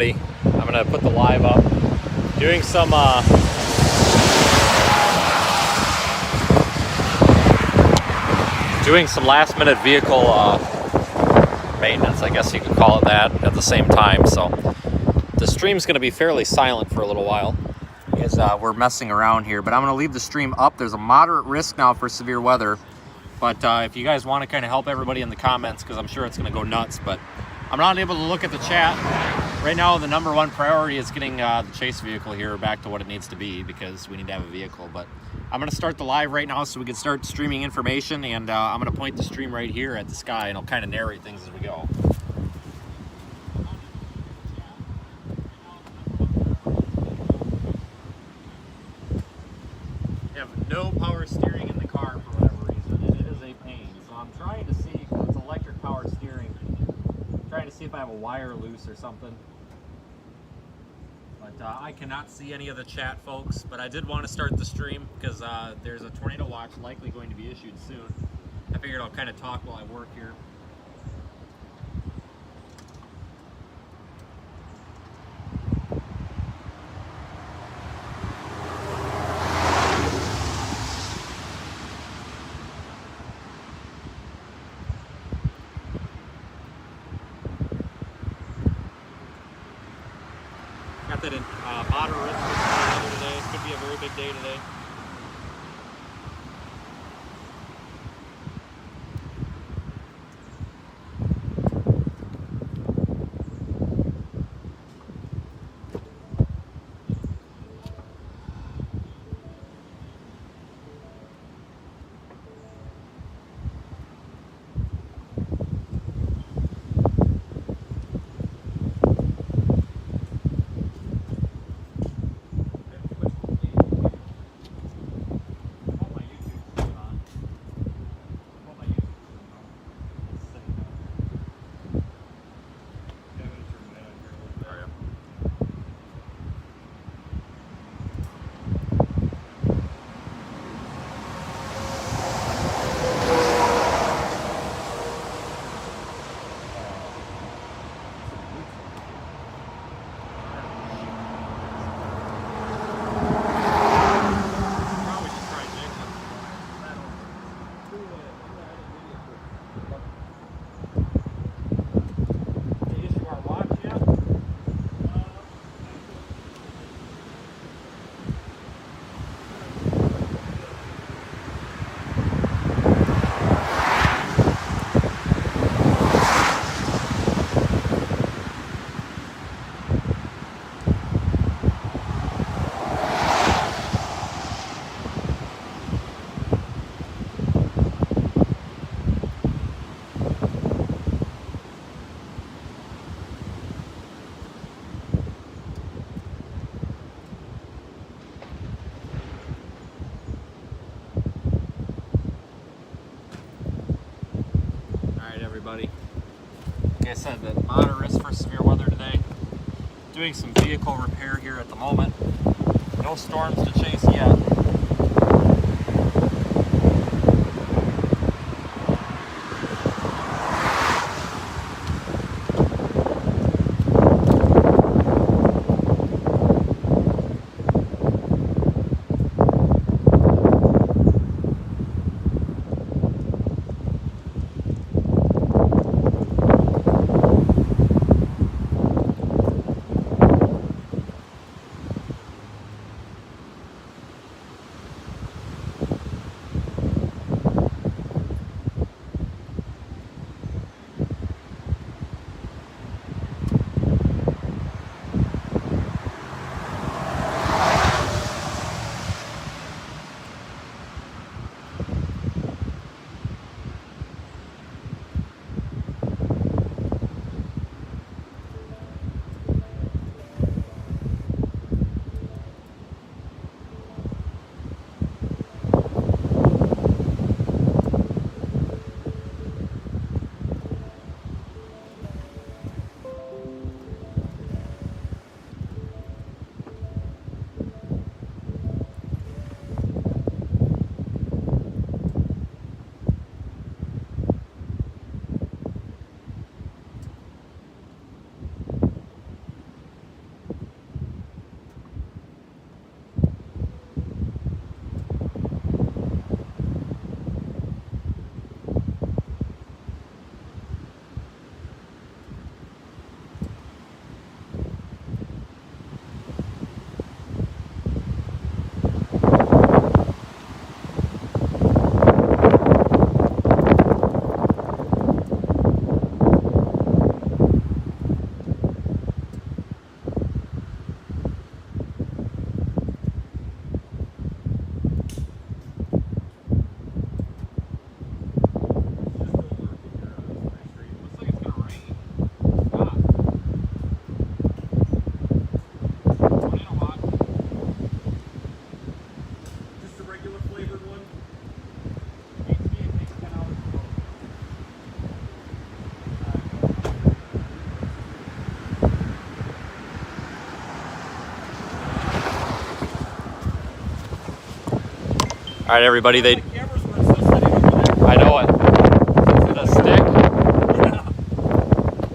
everybody. I'm gonna put the live up. Doing some last minute vehicle maintenance, I guess you could call it that, at the same time. So the stream's gonna be fairly silent for a little while as we're messing around here, but I'm gonna leave the stream up. There's a moderate risk now for severe weather, but if you guys want to kind of help everybody in the comments, because I'm sure it's gonna go nuts, but I'm not able to look at the chat. Right now, the number one priority is getting the chase vehicle here back to what it needs to be, because we need to have a vehicle. But I'm going to start the live right now so we can start streaming information, and I'm going to point the stream right here at the sky, and I'll kind of narrate things as we go. I have no power steering in the car for whatever reason, and it is a pain. So I'm trying to see, because it's electric power steering, trying to see if I have a wire loose or something. But I cannot see any of the chat, folks, but I did want to start the stream because there's a tornado watch likely going to be issued soon. I figured I'll kind of talk while I work here. Got that in moderate risk for today. Could be a very big day today. Like I said, the moderate risk for severe weather today. Doing some vehicle repair here at the moment. No storms to chase yet. All right, everybody. I know it. Is it a stick?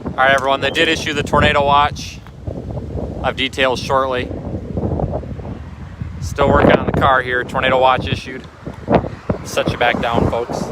All right, everyone. They did issue the tornado watch. I have details shortly. Still working on the car here. Tornado watch issued. Set you back down, folks.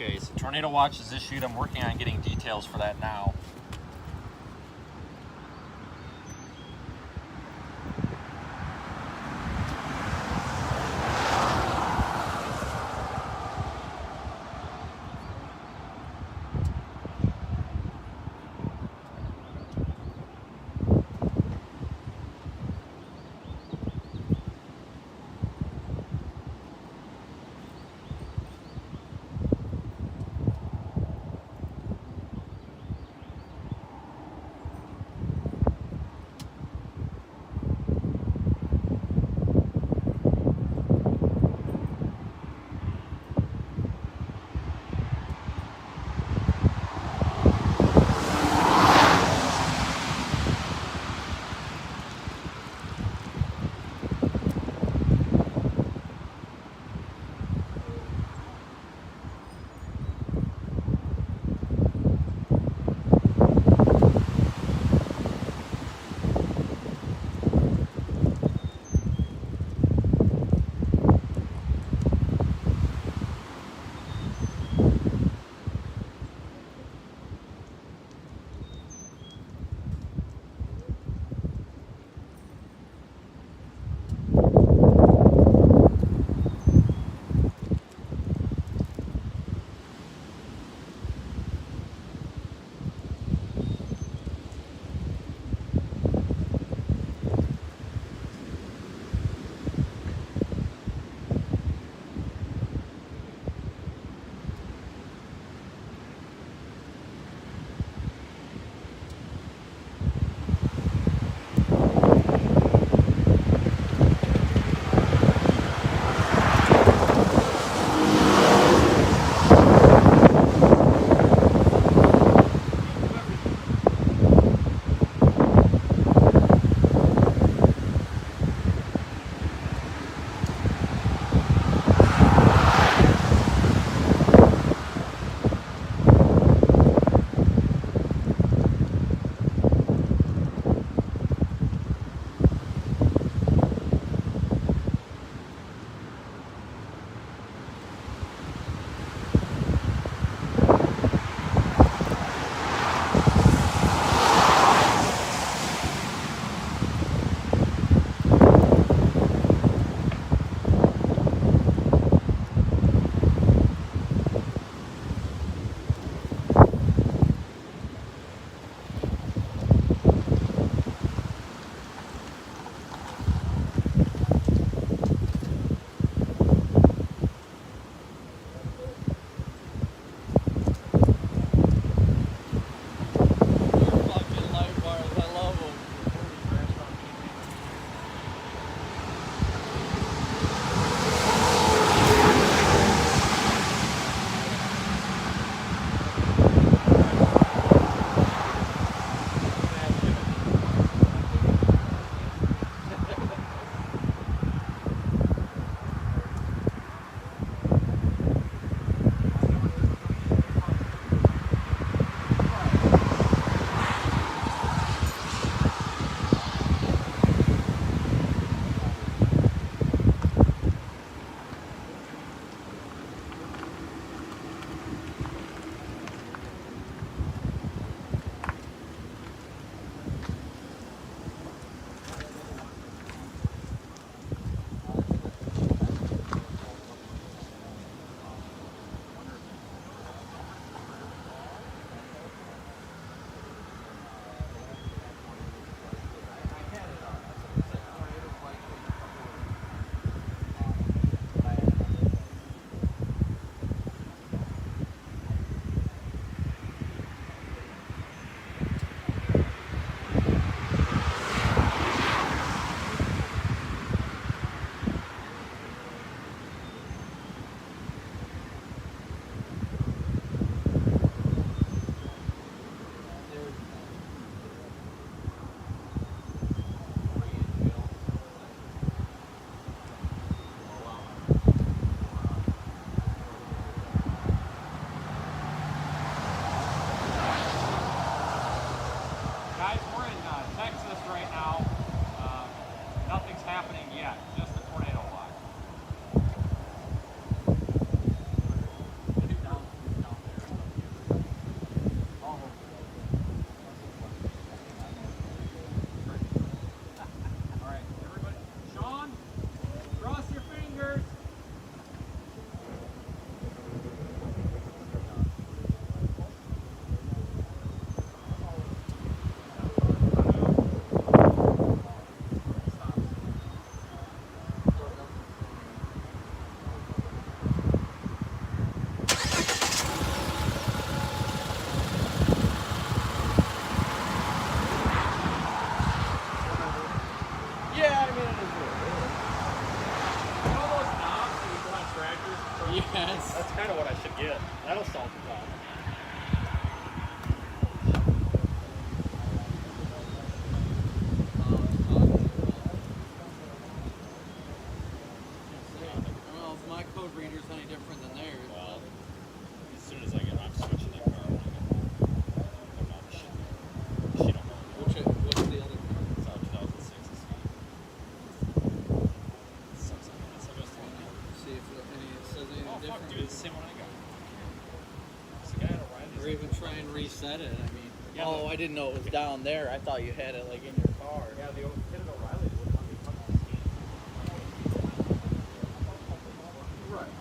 Okay, so tornado watch is issued. I'm working on getting details for that now. kind of what I should get. That'll solve the problem. Well, if my code reader is any different than theirs. Well, as soon as I get, I'm switching that car. She don't know. What's the other car? It's out 2006. See if it says anything Oh, different. fuck, dude, it's the same one I got. It's the guy at O'Reilly's. Or even try and reset it. I mean, Yeah, oh, I didn't know it was down there. I thought you had it like in your car. Yeah, the kid at O'Reilly's would let me come on the scheme. Right.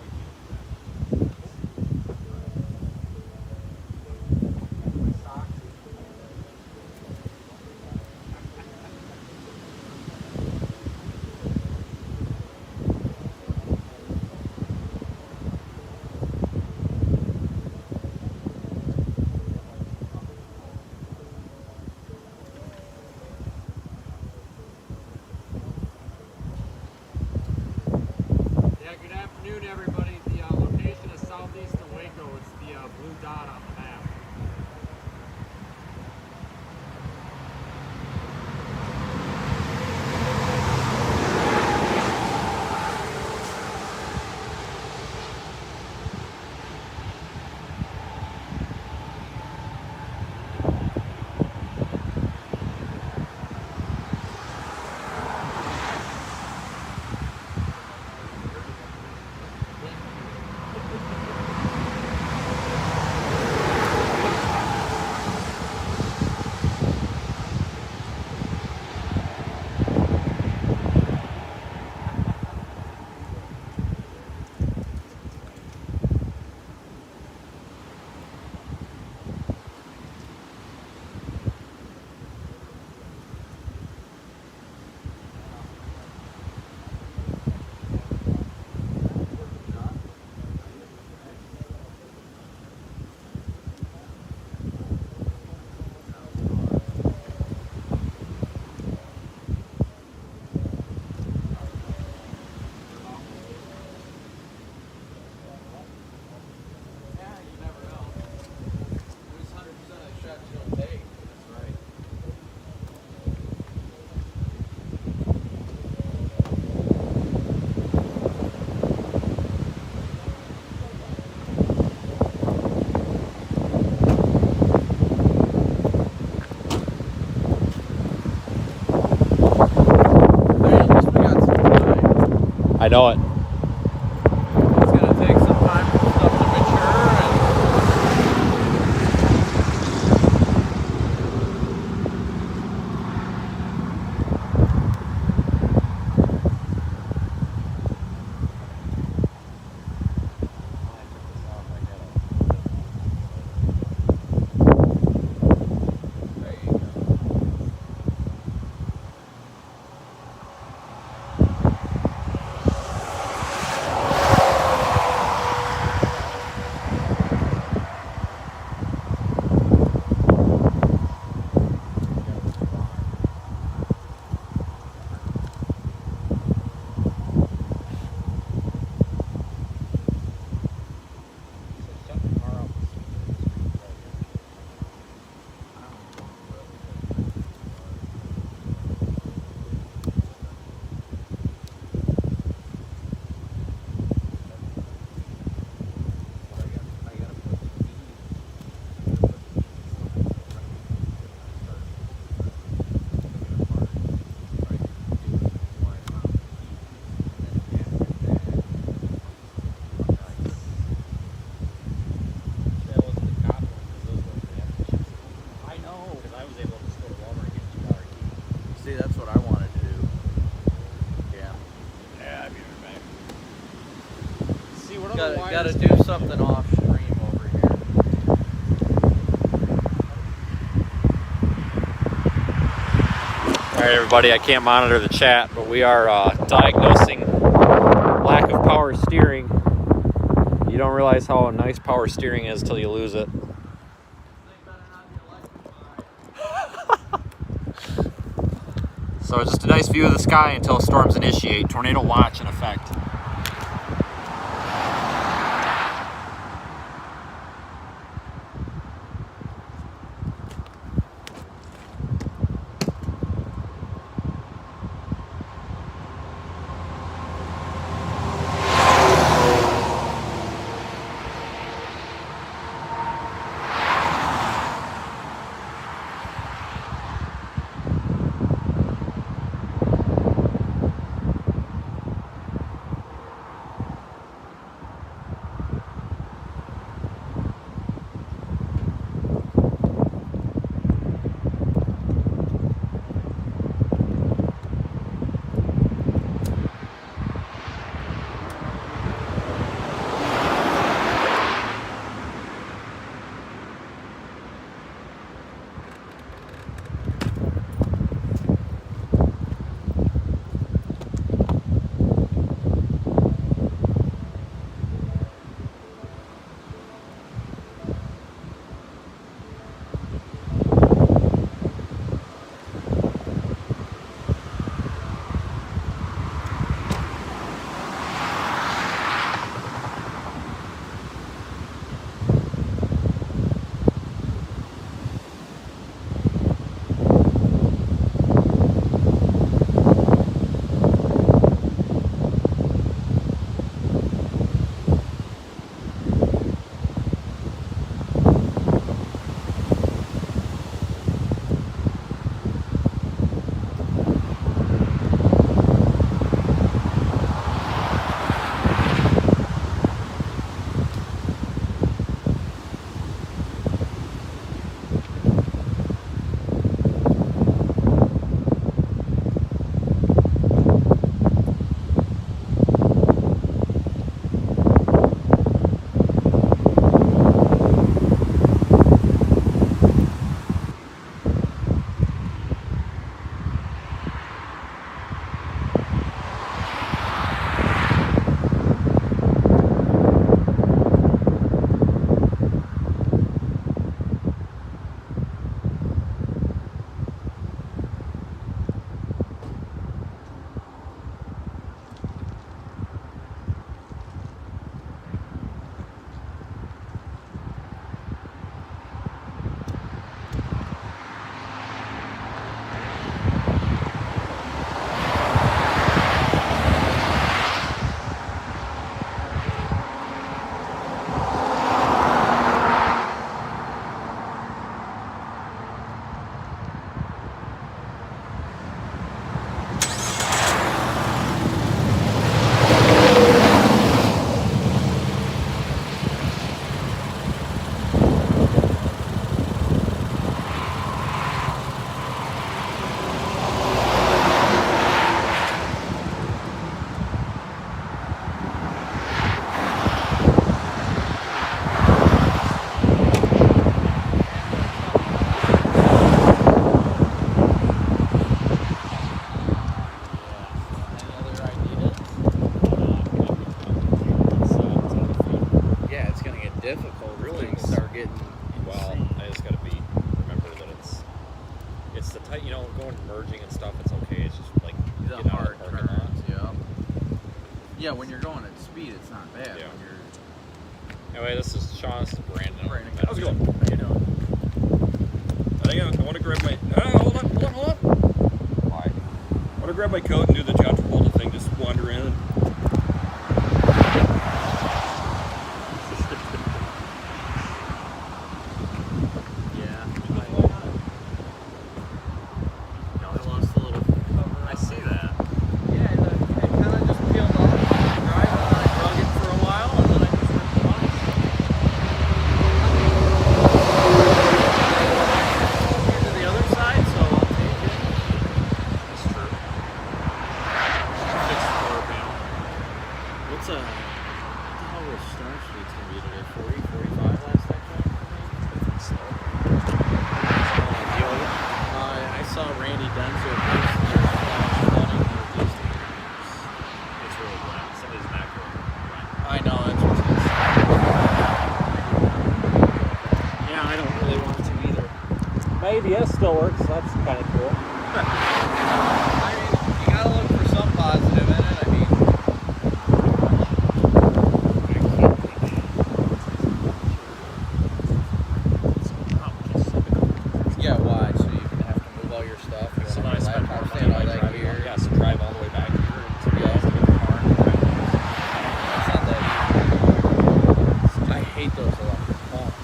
Good afternoon, everybody. The location is southeast of Waco. It's the blue dot on the map. I know it. It's gonna take some time for stuff to mature. See, that's what I wanted to do. Yeah. Yeah, I'd be right back. See what other wires? Gotta do something off stream over here. All right, everybody. I can't monitor the chat, but we are diagnosing lack of power steering. You don't realize how nice power steering is till you lose it. So just a nice view of the sky until storms initiate. Tornado watch in effect. before Really? things start getting Well, insane. I just gotta remember that it's the tight, going merging and stuff. It's okay. It's just like The getting out hard of the parking lot. turns, yeah. Yeah, when you're going at speed, it's not bad. Yeah. When you're Anyway, this is Sean. This is Brandon. Brandon, How's it going? How you doing? I want to grab my. Hold on. Why? I want to grab my coat and do the John Travolta thing. Just wander in. Yeah. I lost a little cover. I see that. Yeah, it kind of just peeled off. I drug it for a while, and then I just ripped it off. To the other side, so I'll take it. That's true. Fix the floor panel. What the hell was Star Street's gonna be today? 40, 45 last I checked? So, I saw Randy Denzel post their flash flooding northeast of here. it's really wet. Somebody's back there. I know, that's what's gonna say. Yeah, I don't really want to either. My ABS still works. So that's kind of cool. I mean, you gotta look for some positive in it. I mean, yeah, why? So you can have to move all your stuff. You So want then I your spend more laptop, money stand by all that driving. gear. Yeah, so drive all the way back here and to Yeah. to get the car. It's not that easy. I hate those electric phones.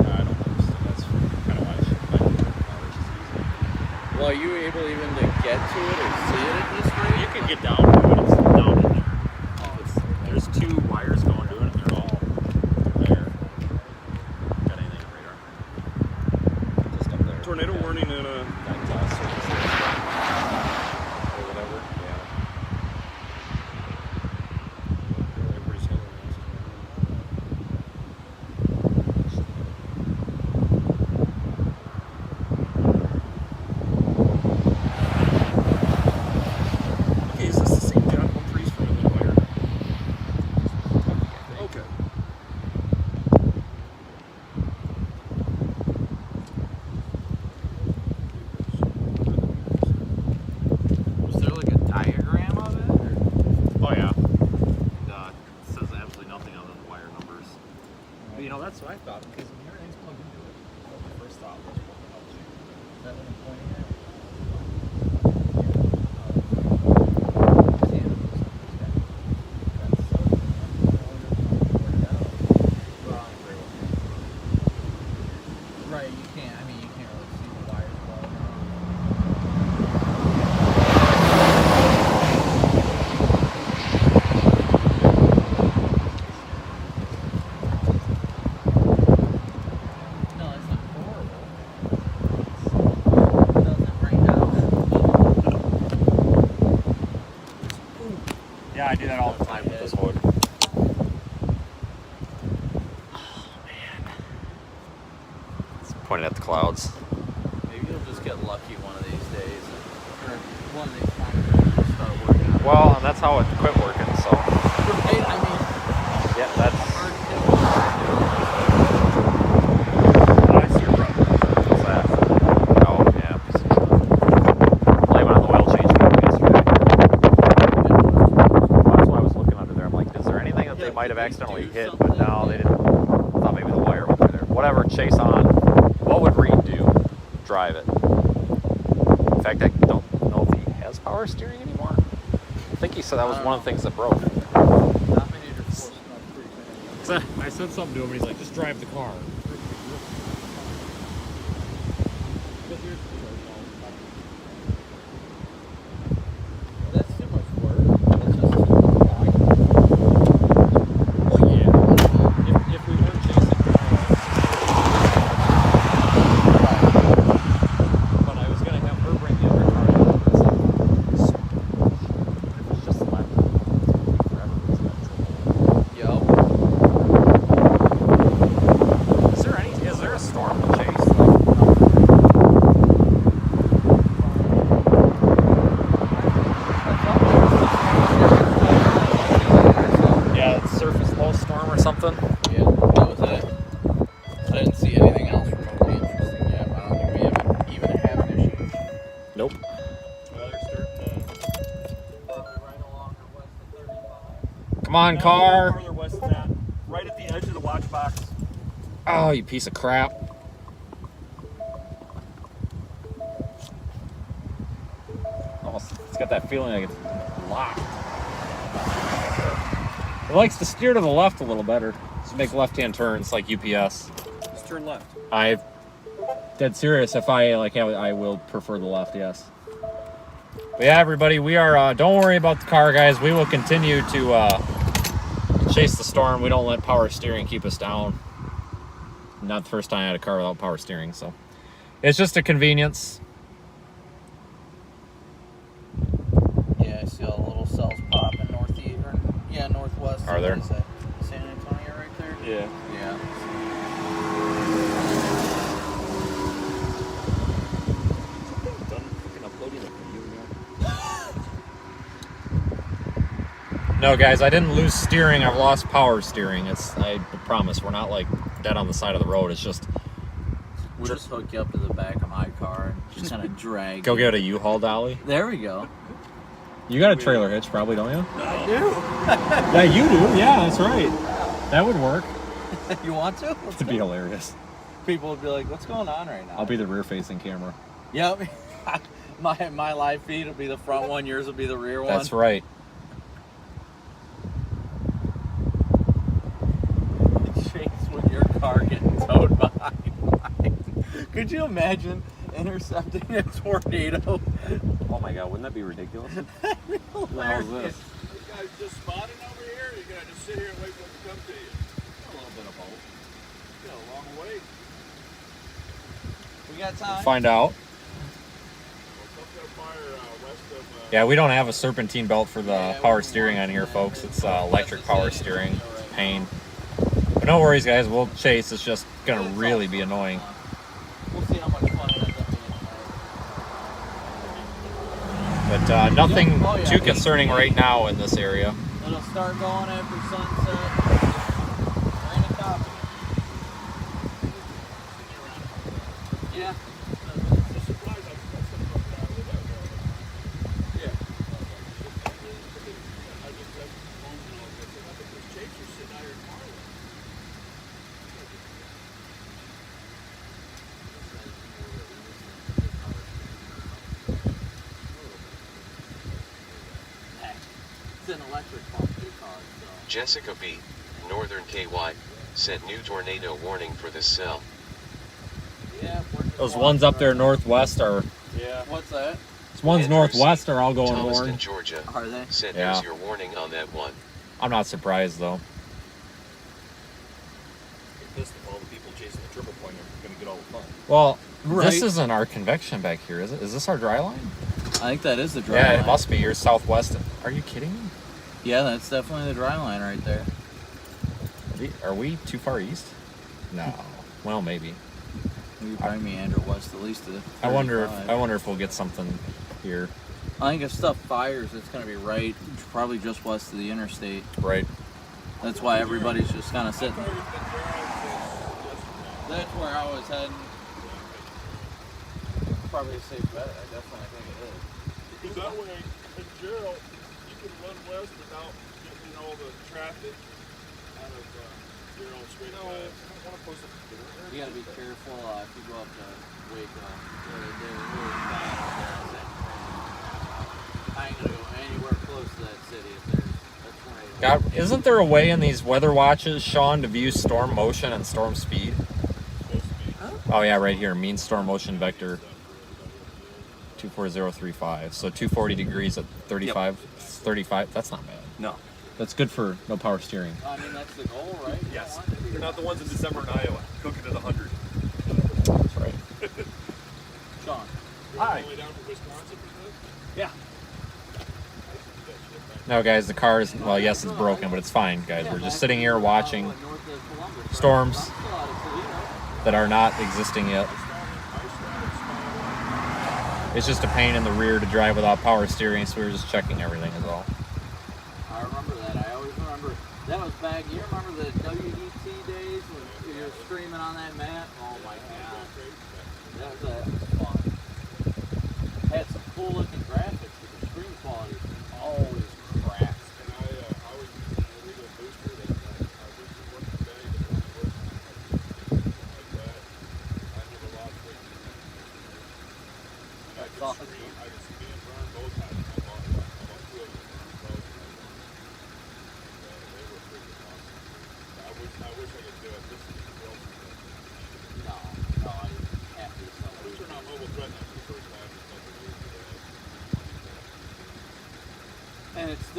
I don't understand. That's kind of why I should buy a car. It's just easy. Well, are you able even to get to it or see it at this rate? You can get down to it. It's down in there. There's two wires going to it, and they're all there. Got anything on radar? Just up there. Tornado Yeah. warning in That surface there. Or whatever. Yeah. Everybody's handling this. Okay, is this the same John trees from a little wire? Okay. Was there like a diagram of it? Or? Oh yeah. It says absolutely nothing other than wire numbers. But that's what I thought because everything's plugged into it. My first thought was, what the hell is Is that what I'm pointing at? Right, you can't. I mean, you can't really see the wires No, it's not horrible. It doesn't right now. Yeah, I do that all the time with this hood. Oh man. It's pointing at the clouds. Maybe you'll just get lucky one of these days. Or one of these times you'll start working on it. Well, and that's how it quit working, so Right, I mean, yeah, that's hard to I see your problem. what's that? Oh yeah, piece of shit. Blame it on the oil change we did yesterday. Well, that's why I was looking under there. I'm like, is there anything that they might have accidentally hit? But no, they didn't. I thought maybe the wire went through there. Whatever, chase on. What would Reed do? Drive it. In fact, I don't know if he has power steering anymore. I think he said that was one of the things that broke. Not many to force enough free. I said something to him, and he's like, just drive the car. That's too much work. That's just too much. Well, yeah. If we weren't chasing cars, but I was going to have her bring the other car over. If it's just left, it's going to take forever. It's got trouble. Yup. Is there a storm to chase? on, No, car. farther west than that. Right at the edge of the watch box. Oh, you piece of crap. Almost, it's got that feeling like it's locked. It likes to steer to the left a little better. Just make left-hand turns like UPS. Just turn left. I'm dead serious. If I like, I will prefer the left. Yes. But yeah, everybody, we are. Don't worry about the car, guys. We will continue to chase the storm. We don't let power steering keep us down. Not the first time I had a car without power steering, so it's just a convenience. Yeah, I see all the little cells popping northwest. Are there? What is that? San Antonio right there? Yeah. Yeah. Done freaking uploading it. No, guys, I didn't lose steering. I've lost power steering. I promise, we're not like dead on the side of the road. It's just We'll just hook you up to the back of my car and just kind of drag. go you. get a U-Haul dolly. There we go. You got a trailer hitch, probably, don't you? I do. Yeah, you do. Yeah, that's right. That would work. You want to? It'd be hilarious. People would be like, "What's going on right now?" I'll be the rear-facing camera. Yep. my live feed will be the front one. Yours will be the rear one. That's right. Chase with your car getting towed behind mine. Could you imagine intercepting a tornado? Oh my God, wouldn't that be ridiculous? Hilarious. You guys just spotting over here? Or you gotta just sit here and wait for it to come to you? A little bit of both. You got a long way. We got time. Find out. Well, something to fire west of. Yeah, we don't have a serpentine belt for the power steering on here, folks. It's electric power steering. Pain. But no worries, guys. We'll chase. It's just gonna really be annoying. We'll see how much fun it ends up being. But nothing too concerning right now in this area. It'll start going after sunset. Rain and coffee. Yeah. Just surprised I got something up there. Yeah. I just got phone call. I said, I think this chaser's sitting out here in Marlin. It's an electric pump car, so. Jessica B., Northern KY, sent new tornado warning for this cell. Yeah. Those ones up there northwest are. Yeah. What's that? Those ones Andrew northwest C., are all going Thomaston, orange. Georgia, Are they? sent Yeah. here's your warning on that one. I'm not surprised though. Pissed if all the people chasing the triple point are gonna get all the fun. Well, Right. this isn't our convection back here, is it? Is this our dry line? I think that is the dry Yeah, line. it must be. You're southwest. Are you kidding me? Yeah, that's definitely the dry line right there. Are we too far east? No. Well, maybe. We could probably meander west at least to I wonder 35. if we'll get something here. I think if stuff fires, it's going to be right, probably just west of the interstate. Right. That's why everybody's just kind of sitting. That's where I was heading. Probably a safe bet. I definitely think it is. Because that way, in Gerald, you can run west without getting all the traffic out of Gerald straight west. You got to be careful if you go up to Waco. They're really bad out there. I ain't going to go anywhere close to that city if there's a tornado. God, isn't there a way in these weather watches, Sean, to view storm motion and storm speed? Oh yeah, right here, mean storm motion vector 24035. So 240 degrees at 35. 35. That's not bad. No. That's good for no power steering. I mean, that's the goal, right? You Yes. don't want it to be They're not the ones in December in Iowa. Cooking to the 100. That's right. Sean. Hi. Yeah. No, guys, the car is, well, yes, it's broken, but it's fine, guys. We're just sitting here watching storms that are not existing yet. It's just a pain in the rear to drive without power steering, so we were just checking everything is all. I remember that. I always remember. That was back. You remember the WET days when you were streaming on that map? Oh my god. That was fun. Had some cool looking graphics, but the screen quality was always crap. And I was using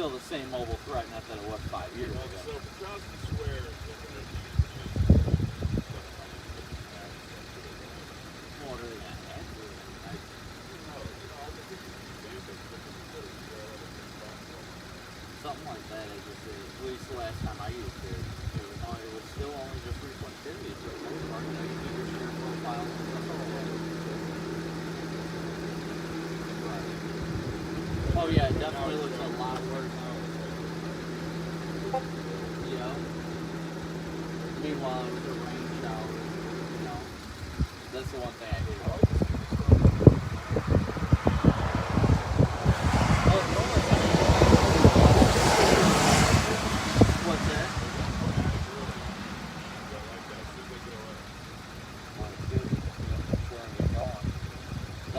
still the same mobile threat net that it was 5 years ago. So Petrowski swears that when they're More than that. Something like that, I just did. At least the last time I used it, it was still only just reflectivity for the most part. Now you do your share profile and stuff like that. Oh yeah, it definitely looks a lot worse. Yeah. Meanwhile, it was a rain shower. You know, that's the one thing I hate.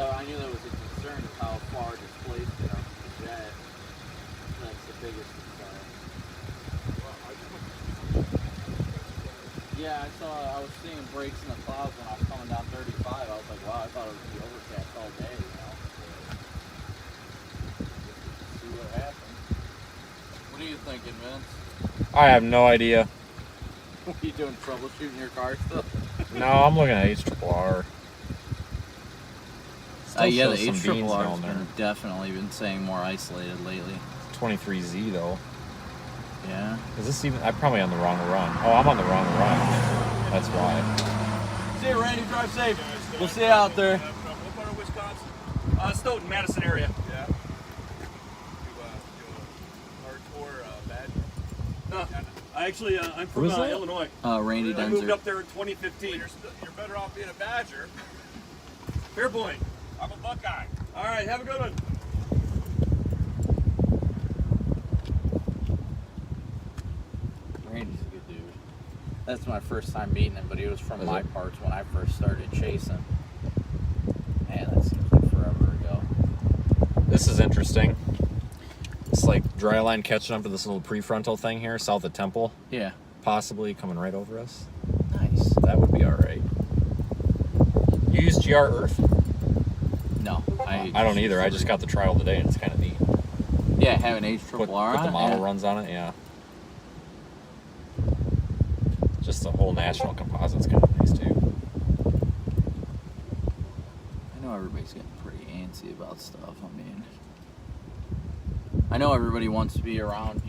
I knew there was a concern of how far displaced they are from the jet. That's the biggest concern. Yeah, I was seeing breaks in the clouds when I was coming down 35. I was like, wow, I thought it would be overcast all day, you know? See what happens. What are you thinking, Vince? I have no idea. What are you doing, troubleshooting your car still? No, I'm looking at HRRR. Yeah, the shows some beans HRRR down has there. definitely been saying more isolated lately. 23Z though. Yeah. Is this even? I'm probably on the wrong run. Oh, I'm on the wrong run. That's why. See you, Randy. Drive safe. We'll see you out there. What part of Wisconsin? Stoughton, Madison area. Yeah. You hardcore badger? I'm from Who's that? Illinois. Randy I moved Denzer. up there in 2015. You're better off being a badger. Fair point. I'm a Buckeye. All right, have a good one. Randy's a good dude. That's my first time meeting him, but he was from my parts when I first started chasing. Man, that seems like forever ago. This is interesting. It's like dry line catching up to this little prefrontal thing here, south of Temple, Yeah. possibly coming right over us. Nice. That would be all right. You use GR Earth? No, I don't either. I just got the trial today, and it's kind of neat. Yeah, having HRRR Put on the it, model yeah. runs on it, yeah. Just the whole national composite's kind of nice too. I know everybody's getting pretty antsy about stuff. I mean, I know everybody wants to be around,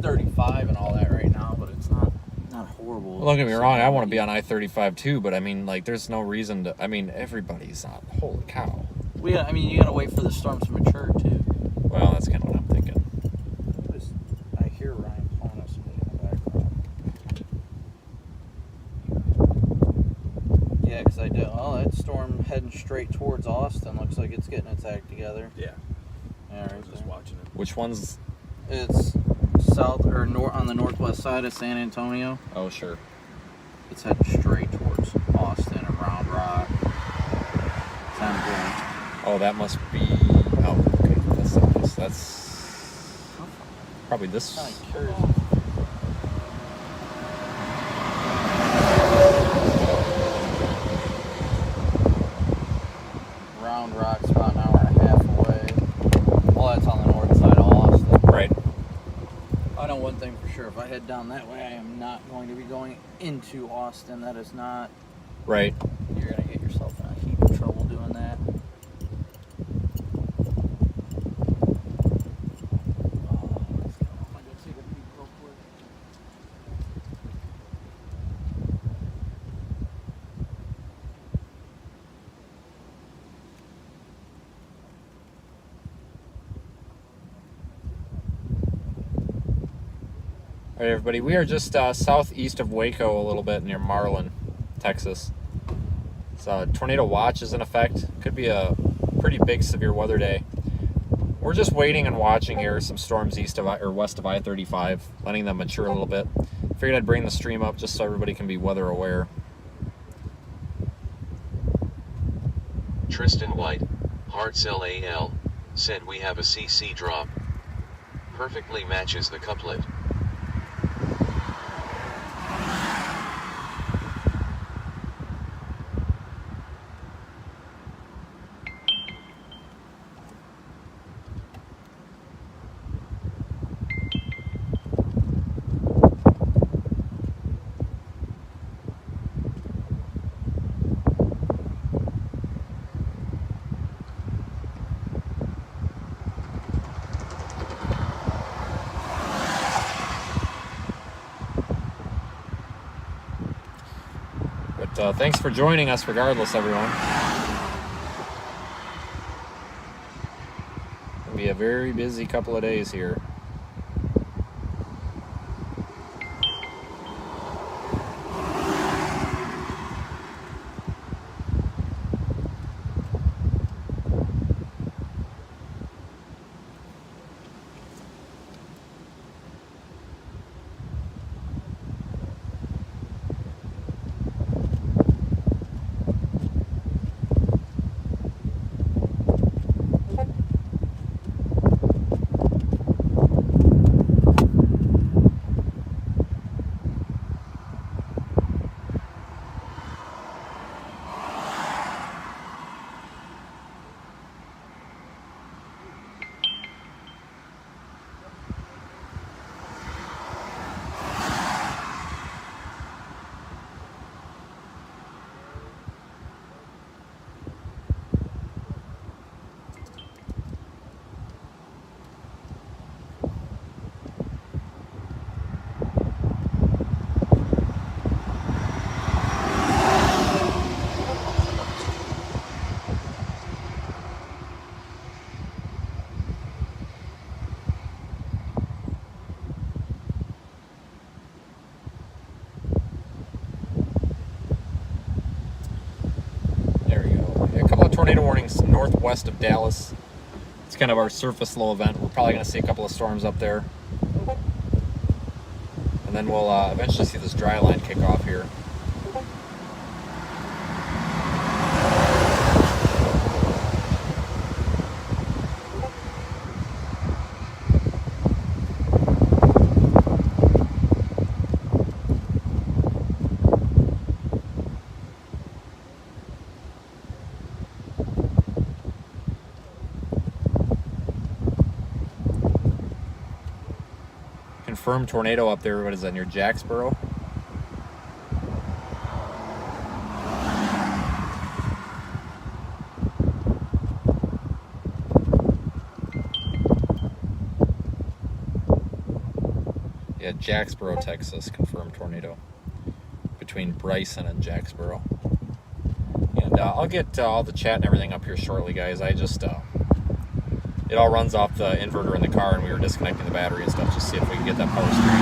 35 and all that right now, but it's not horrible. Well, don't get me wrong, I want to be on I-35 too, but I mean, like, there's no reason to. I mean, everybody's on. Holy cow. You gotta wait for the storms to mature too. Well, that's kind of what I'm thinking. I hear Ryan calling us in the background. Yeah, because I did. Oh, that storm heading straight towards Austin. Looks like it's getting its act together. Yeah. Yeah, I right was just there. watching it. Which one's? It's south or north on the northwest side of San Antonio. Oh, sure. It's heading straight towards Austin and Round Rock. Sounds good. Oh, that must be. Oh, okay. That's not this. That's probably this. Kind of curious. Round Rock's about an hour and a half away. Well, that's on the north side of Austin. Right. I know one thing for sure. If I head down that way, I am not going to be going into Austin. That is not. Right. You're going to get yourself in a heap of trouble doing that. All right, everybody. We are just southeast of Waco, a little bit near Marlin, Texas. So tornado watch is in effect. Could be a pretty big severe weather day. We're just waiting and watching here. Some storms east of or west of I-35, letting them mature a little bit. Figured I'd bring the stream up just so everybody can be weather aware. Tristan White, Hardcell AL, said we have a CC drop. Perfectly matches the couplet. But thanks for joining us regardless, everyone. It'll be a very busy couple of days here. Tornado warnings northwest of Dallas. It's kind of our surface low event. We're probably going to see a couple of storms up there. And then we'll eventually see this dry line kick off here. Confirmed tornado up there. What is that, near Jacksboro? Yeah, Jacksboro, Texas. Confirmed tornado between Bryson and Jacksboro. And I'll get all the chat and everything up here shortly, guys. I just it all runs off the inverter in the car, and we were disconnecting the battery and stuff just to see if we can get that power straight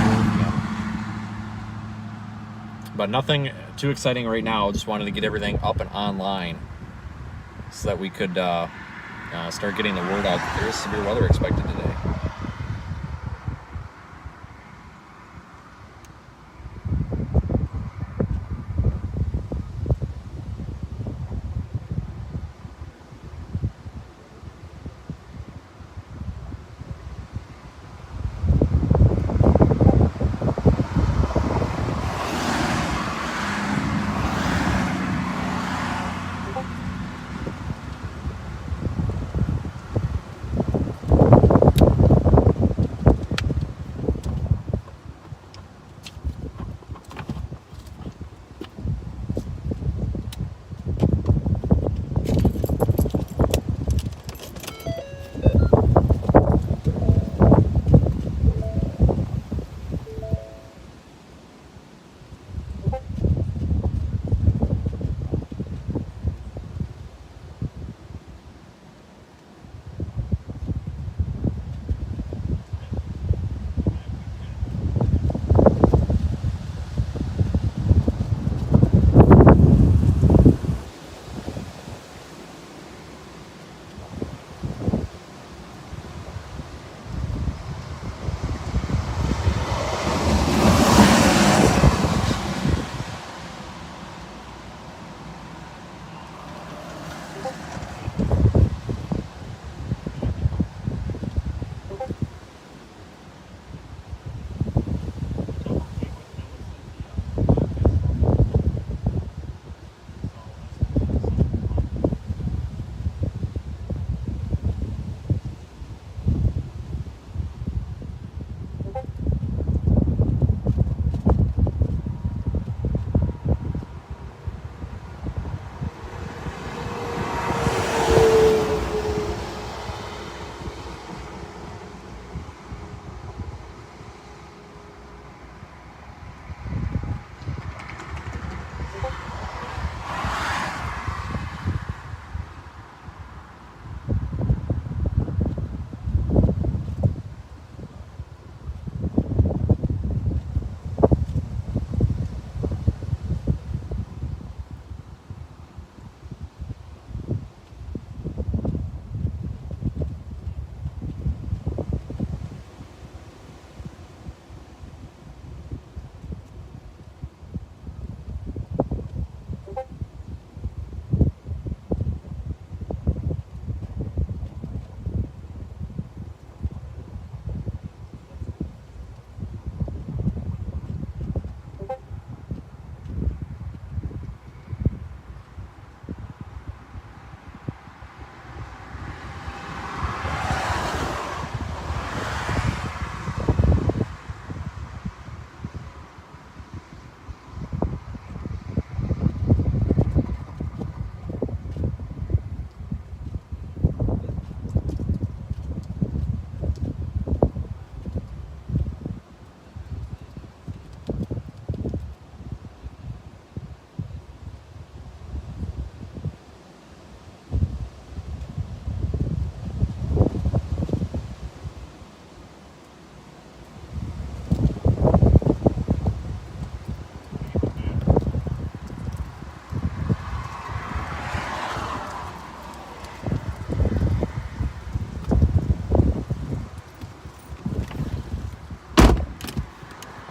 working. But nothing too exciting right now. Just wanted to get everything up and online so that we could start getting the word out that there is severe weather expected today.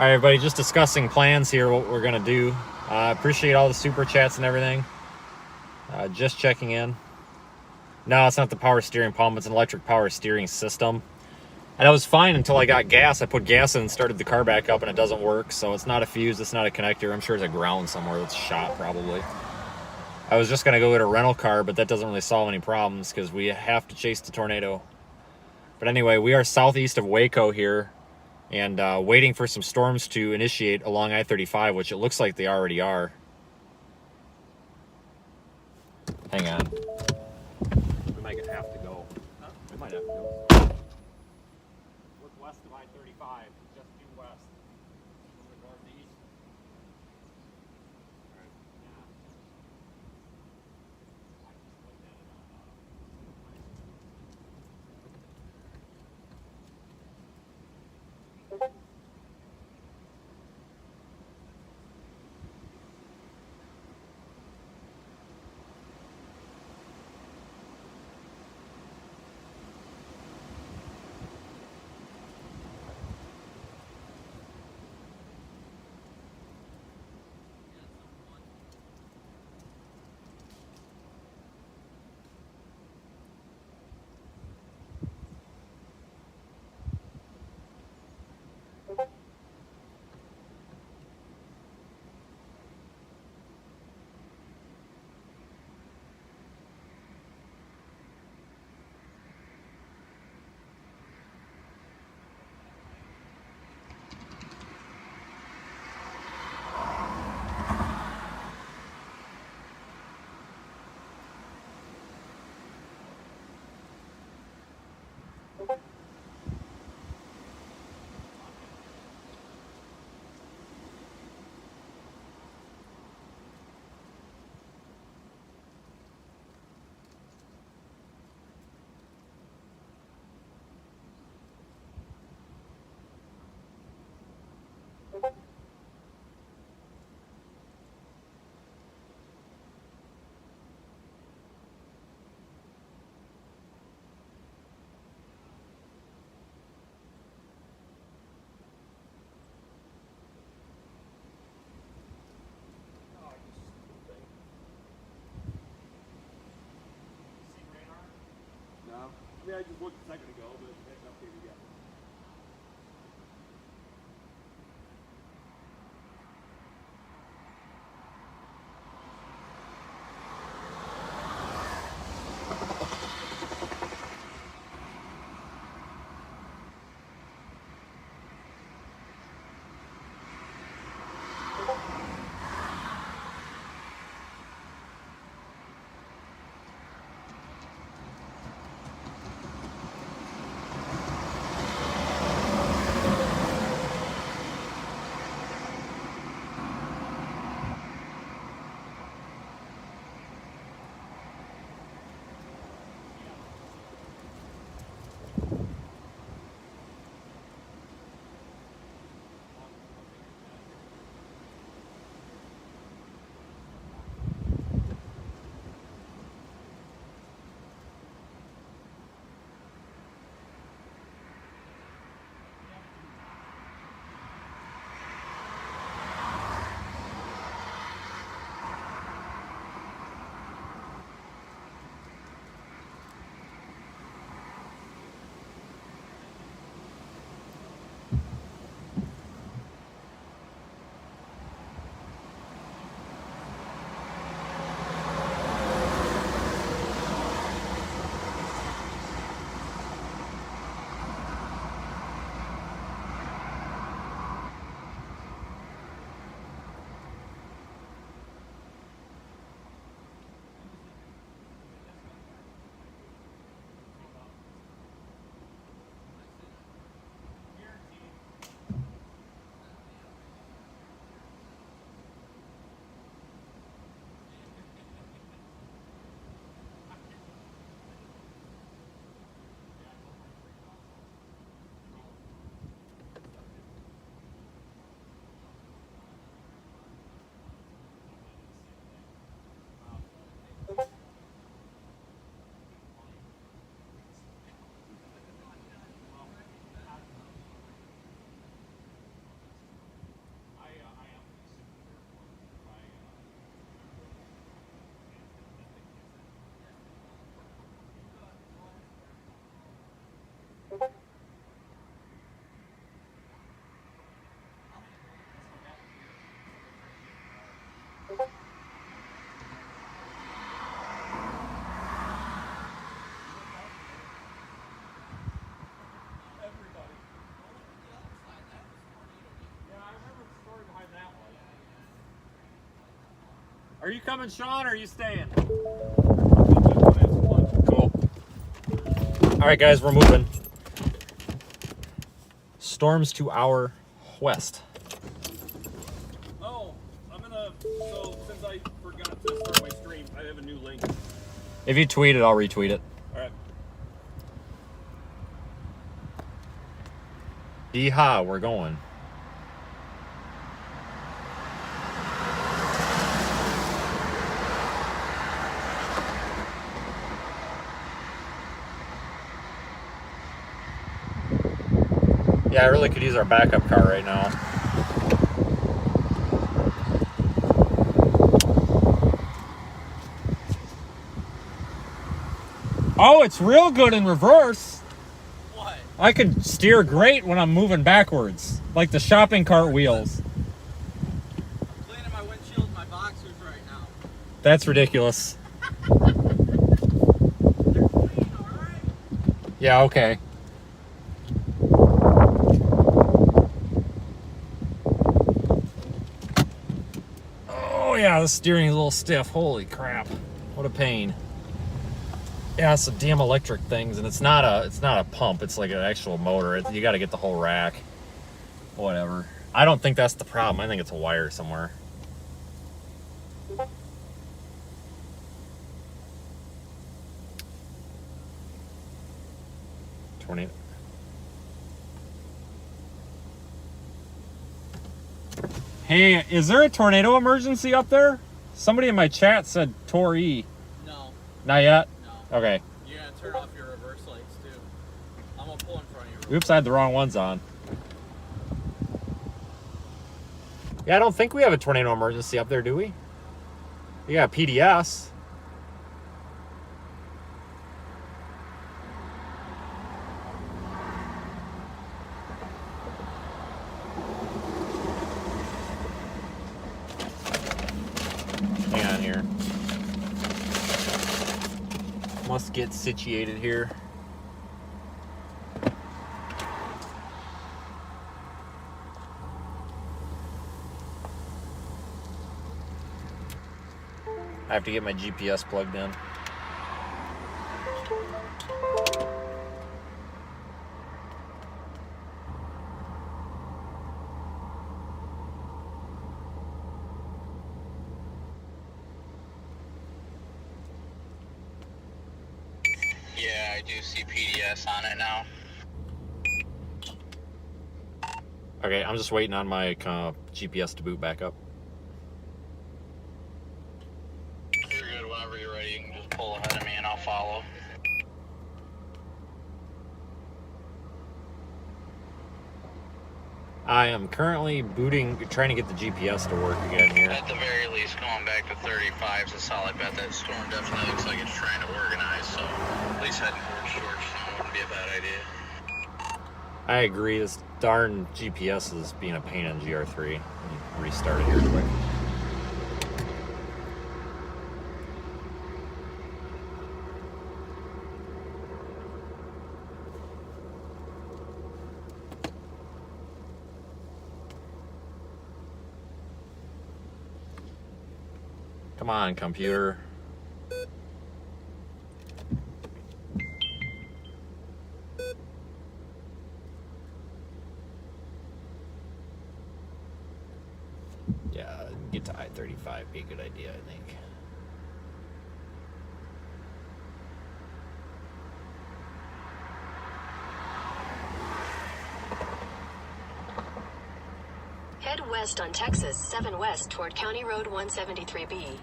All right, everybody, just discussing plans here, what we're going to do. Appreciate all the super chats and everything. Just checking in. No, it's not the power steering pump. It's an electric power steering system. And that was fine until I got gas. I put gas in and started the car back up, and it doesn't work. So it's not a fuse. It's not a connector. I'm sure there's a ground somewhere that's shot, probably. I was just going to go get a rental car, but that doesn't really solve any problems because we have to chase the tornado. But anyway, we are southeast of Waco here and waiting for some storms to initiate along I-35, which it looks like they already are. Hang on. We might have to go. Huh? We might have to go. Look west of I-35, just due west. From the northeast. Right. Yeah. I just looked at it on No. I mean, I just looked a second ago, but it hasn't updated yet. Are you coming, Sean, or are you staying? Cool. All right, guys, we're moving. Storms to our west. Oh, so since I forgot to start my stream, I have a new link. If you tweet it, I'll retweet it. All right. Yeehaw, we're going. Yeah, I really could use our backup car right now. Oh, it's real good in reverse. What? I could steer great when I'm moving backwards, like the shopping cart wheels. I'm cleaning my windshield and my boxers right now. That's ridiculous. They're clean, alright? Yeah, okay. Oh yeah, the steering is a little stiff. Holy crap. What a pain. Yeah, it's the damn electric things, and it's not a pump, it's like an actual motor. You gotta get the whole rack. Whatever. I don't think that's the problem. I think it's a wire somewhere. Tornado. Hey, is there a tornado emergency up there? Somebody in my chat said Tor E. No, Not yet? no. Okay. You're gonna turn off your reverse lights too. I'm gonna pull in front of you. Oops, I had the wrong ones on. Yeah, I don't think we have a tornado emergency up there, do we? We got PDS. Hang on here. Must get situated here. I have to get my GPS plugged in. Yeah, I do see PDS on it now. Okay, I'm just waiting on my GPS to boot back up. You're good. Whenever you're ready, you can just pull ahead of me and I'll follow. I am currently trying to get the GPS to work again here. At the very least, going back to 35 is a solid bet. That storm definitely looks like it's trying to organize, so at least heading towards Georgetown wouldn't be a bad idea. I agree, this darn GPS is being a pain in GR3. Let me restart it here quick. Come on, computer. Yeah, get to I-35 be a good idea, I think. Head west on Texas 7 West toward County Road 173B.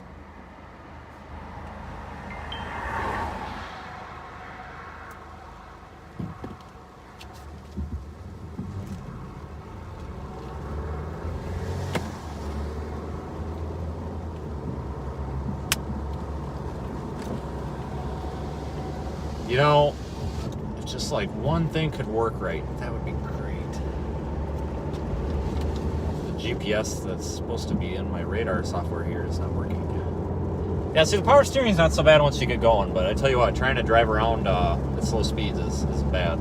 You know, if just like one thing could work right, that would be great. The GPS that's supposed to be in my radar software here is not working. Yeah, see, the power steering's not so bad once you get going, but I tell you what, trying to drive around at slow speeds is bad.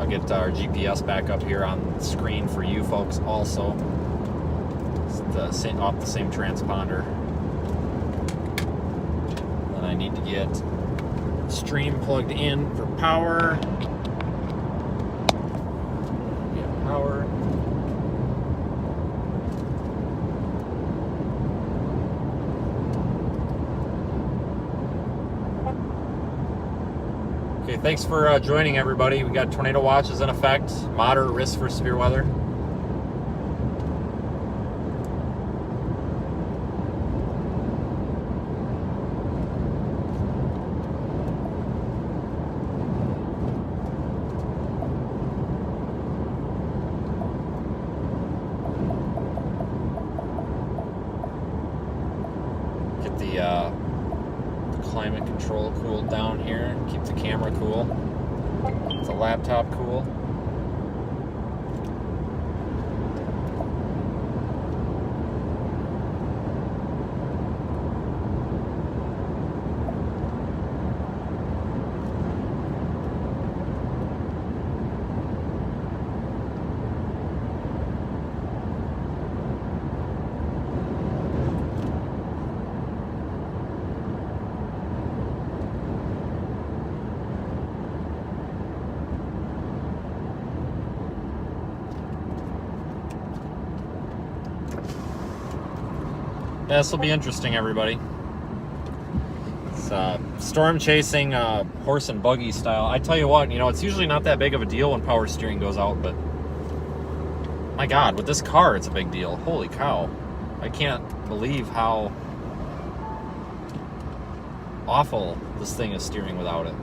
I'll get our GPS back up here on the screen for you folks also. It's off the same transponder. Then I need to get stream plugged in for power. Get power. Okay, thanks for joining everybody. We got tornado watches in effect. Moderate risk for severe weather. Get the climate control cooled down here. Keep the camera cool. Keep the laptop cool. Yeah, this will be interesting, everybody. It's storm chasing, horse and buggy style. I tell you what, you know, it's usually not that big of a deal when power steering goes out, but my God, with this car, it's a big deal. Holy cow. I can't believe how awful this thing is steering without it.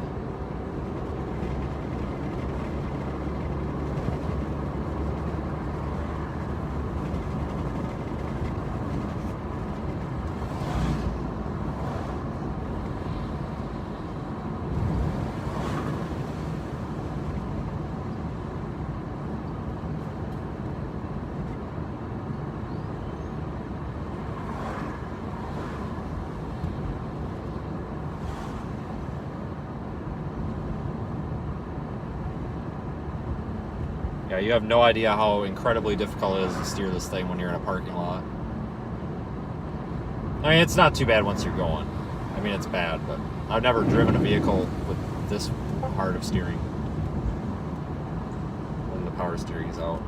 Yeah, you have no idea how incredibly difficult it is to steer this thing when you're in a parking lot. I mean, it's not too bad once you're going. I mean, it's bad, but I've never driven a vehicle with this hard of steering when the power steering is out.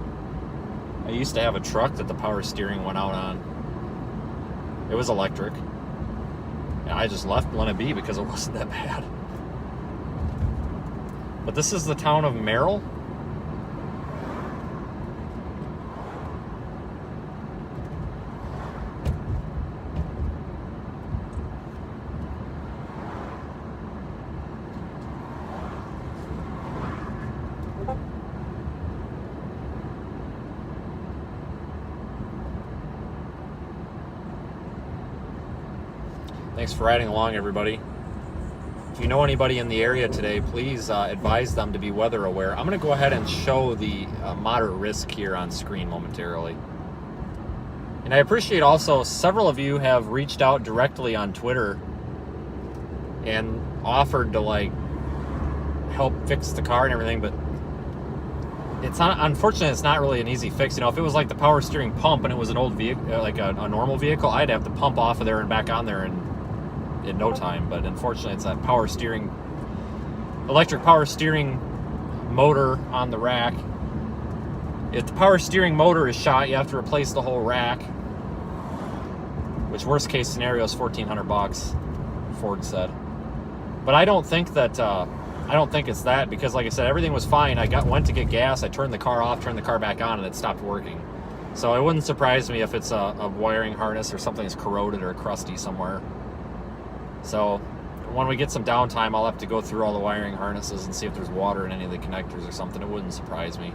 I used to have a truck that the power steering went out on. It was electric. And I just let it be because it wasn't that bad. But this is the town of Merrill. Thanks for riding along, everybody. If you know anybody in the area today, please advise them to be weather aware. I'm going to go ahead and show the moderate risk here on screen momentarily. And I appreciate also several of you have reached out directly on Twitter and offered to like help fix the car and everything, but it's not, unfortunately, it's not really an easy fix. You know, if it was like the power steering pump and it was an old vehicle, like a normal vehicle, I'd have to pump off of there and back on there in no time. But unfortunately, it's that power steering, electric power steering motor on the rack. If the power steering motor is shot, you have to replace the whole rack, which worst case scenario is $1,400, Ford said. But I don't think that I don't think it's that, because like I said, everything was fine. I went to get gas, I turned the car off, turned the car back on, and it stopped working. So it wouldn't surprise me if it's a wiring harness or something that's corroded or crusty somewhere. So when we get some downtime, I'll have to go through all the wiring harnesses and see if there's water in any of the connectors or something. It wouldn't surprise me.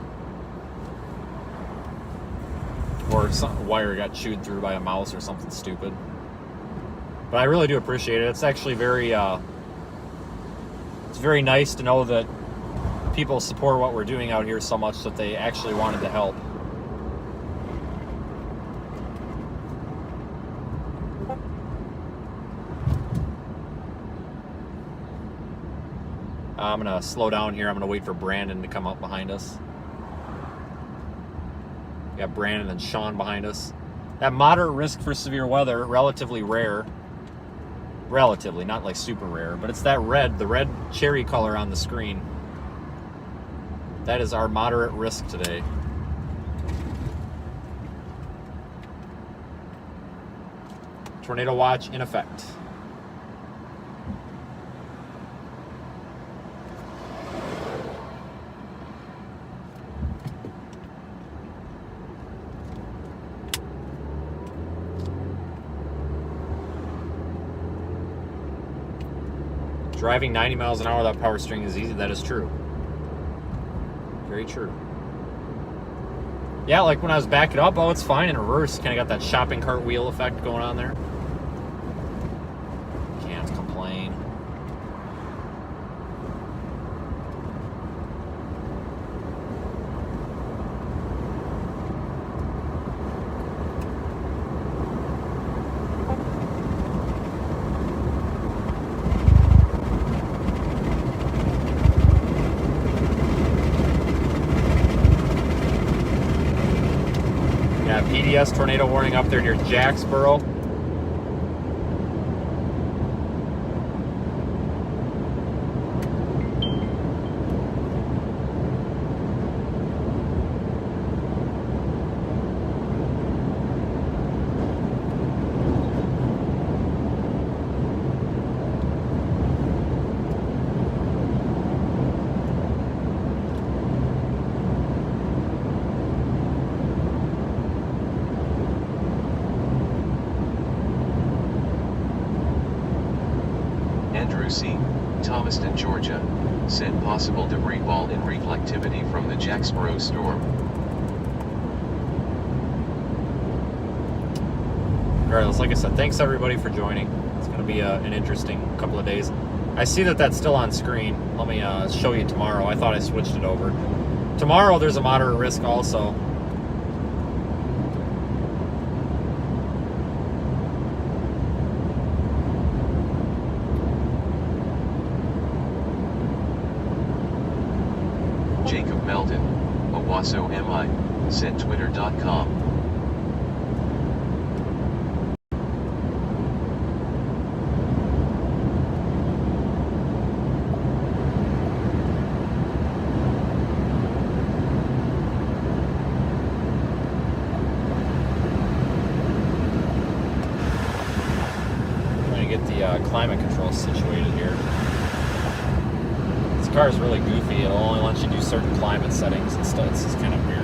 Or some wire got chewed through by a mouse or something stupid. But I really do appreciate it. It's actually very it's very nice to know that people support what we're doing out here so much that they actually wanted to help. I'm going to slow down here. I'm going to wait for Brandon to come up behind us. We got Brandon and Sean behind us. That moderate risk for severe weather, relatively rare. Relatively, not like super rare, but it's that red, the red cherry color on the screen. That is our moderate risk today. Tornado watch in effect. Driving 90 miles an hour without power steering is easy. That is true. Very true. Yeah, like when I was backing up, oh, it's fine in reverse. Kind of got that shopping cart wheel effect going on there. Can't complain. PDS tornado warning up there near Jacksboro. Andrew C., Thomaston, Georgia, said possible debris ball in reflectivity from the Jacksboro storm. Regardless, like I said, thanks everybody for joining. It's going to be an interesting couple of days. I see that that's still on screen. Let me show you tomorrow. I thought I switched it over. Tomorrow there's a moderate risk also. Jacob Melton, Owasso MI, said twitter.com. Trying to get the climate control situated here. This car is really goofy. It'll only let you do certain climate settings and stuff. It's just kind of weird.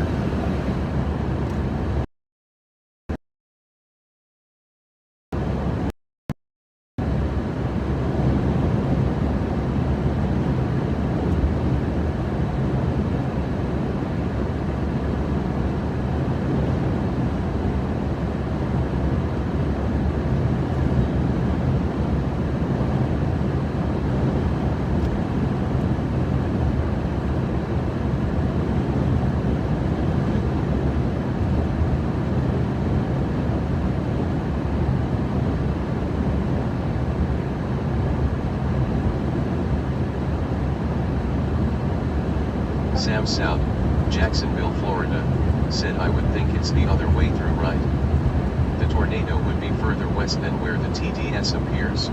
Sam South, Jacksonville, Florida, said I would think it's the other way through, right? The tornado would be further west than where the TDS appears.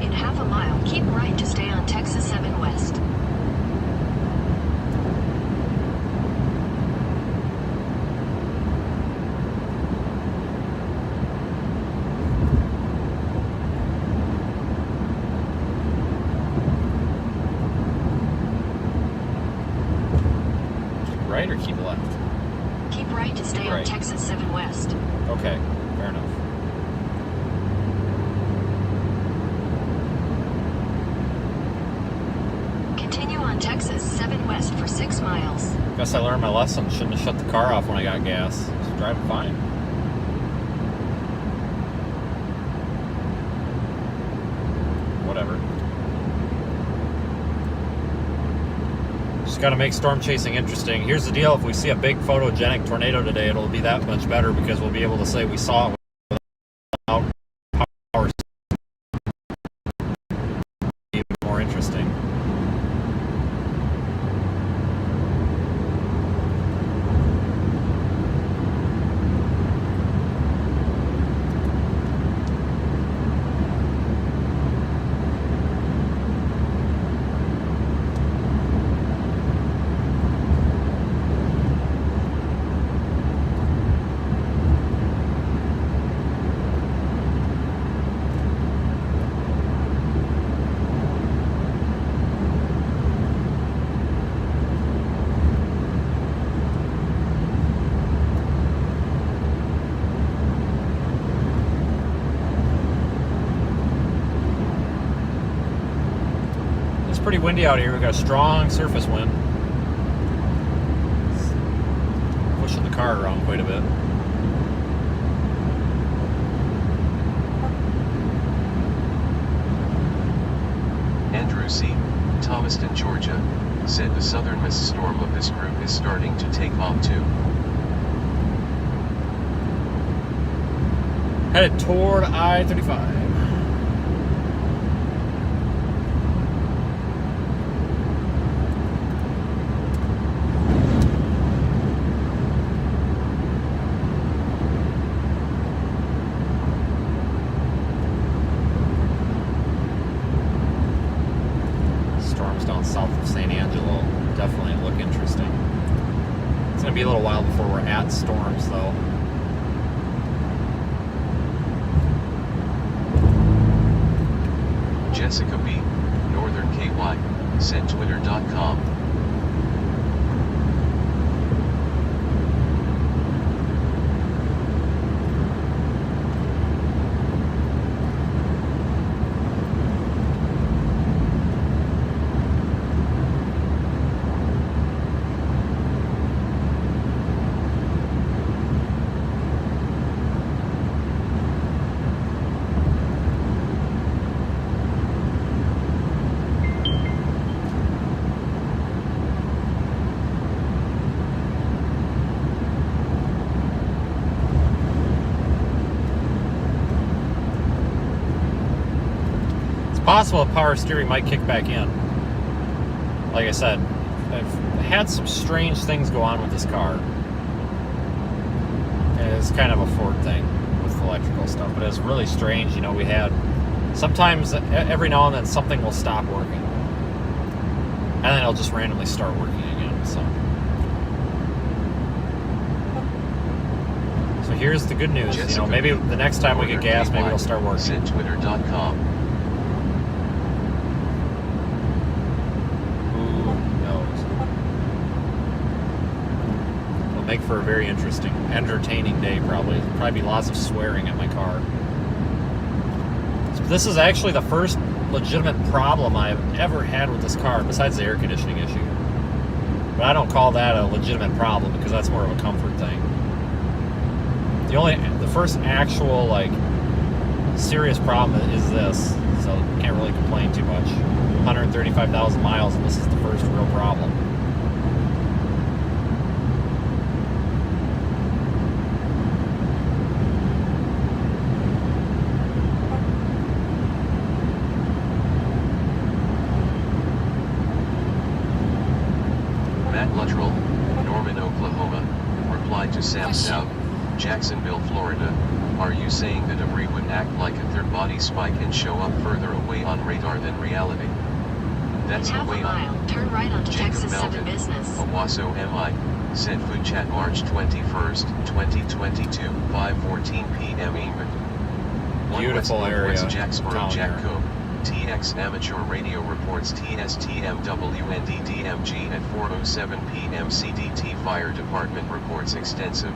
In half a mile, keep right to stay on Texas 7 West. Keep right or keep left? Keep right to stay on Right. Texas 7 West. Okay, fair enough. Continue on Texas 7 West for 6 miles. Guess I learned my lesson. Shouldn't have shut the car off when I got gas. I was driving fine. Whatever. Just got to make storm chasing interesting. Here's the deal. If we see a big photogenic tornado today, it'll be that much better because we'll be able to say we saw it without power. Even more interesting. Pretty windy out here. We've got a strong surface wind. Pushing the car around quite a bit. Andrew C., Thomaston, Georgia, said the southernmost storm of this group is starting to take off too. Headed toward I-35. South of San Angelo definitely look interesting. It's going to be a little while before we're at storms, though. Jessica B., Northern KY, said Twitter.com. Possible a power steering might kick back in. Like I said, I've had some strange things go on with this car. It's kind of a Ford thing with electrical stuff, but it's really strange. You know, we had sometimes every now and then something will stop working, and then it'll just randomly start working again. So here's the good news. Jessica, you know, maybe the next time we get gas, maybe it'll start working. Said Twitter.com. Make for a very interesting, entertaining day. Probably be lots of swearing at my car. So this is actually the first legitimate problem I've ever had with this car, besides the air conditioning issue. But I don't call that a legitimate problem because that's more of a comfort thing. The first actual like serious problem is this, so can't really complain too much. 135,000 miles, and this is the first real problem. Jacksonville, Florida, are you saying the debris would act like a third body spike and show up further away on radar than reality? That's half the way a mile, turn right onto Jacob Texas 7 Melvin, Business. Owasso MI, said Food Chat March 21st, 2022, 5:14 p.m. England. Beautiful area. West Jacksboro, Jackco. TX Amateur Radio reports TSTMWNDDMG at 4:07 p.m. CDT Fire Department reports extensive.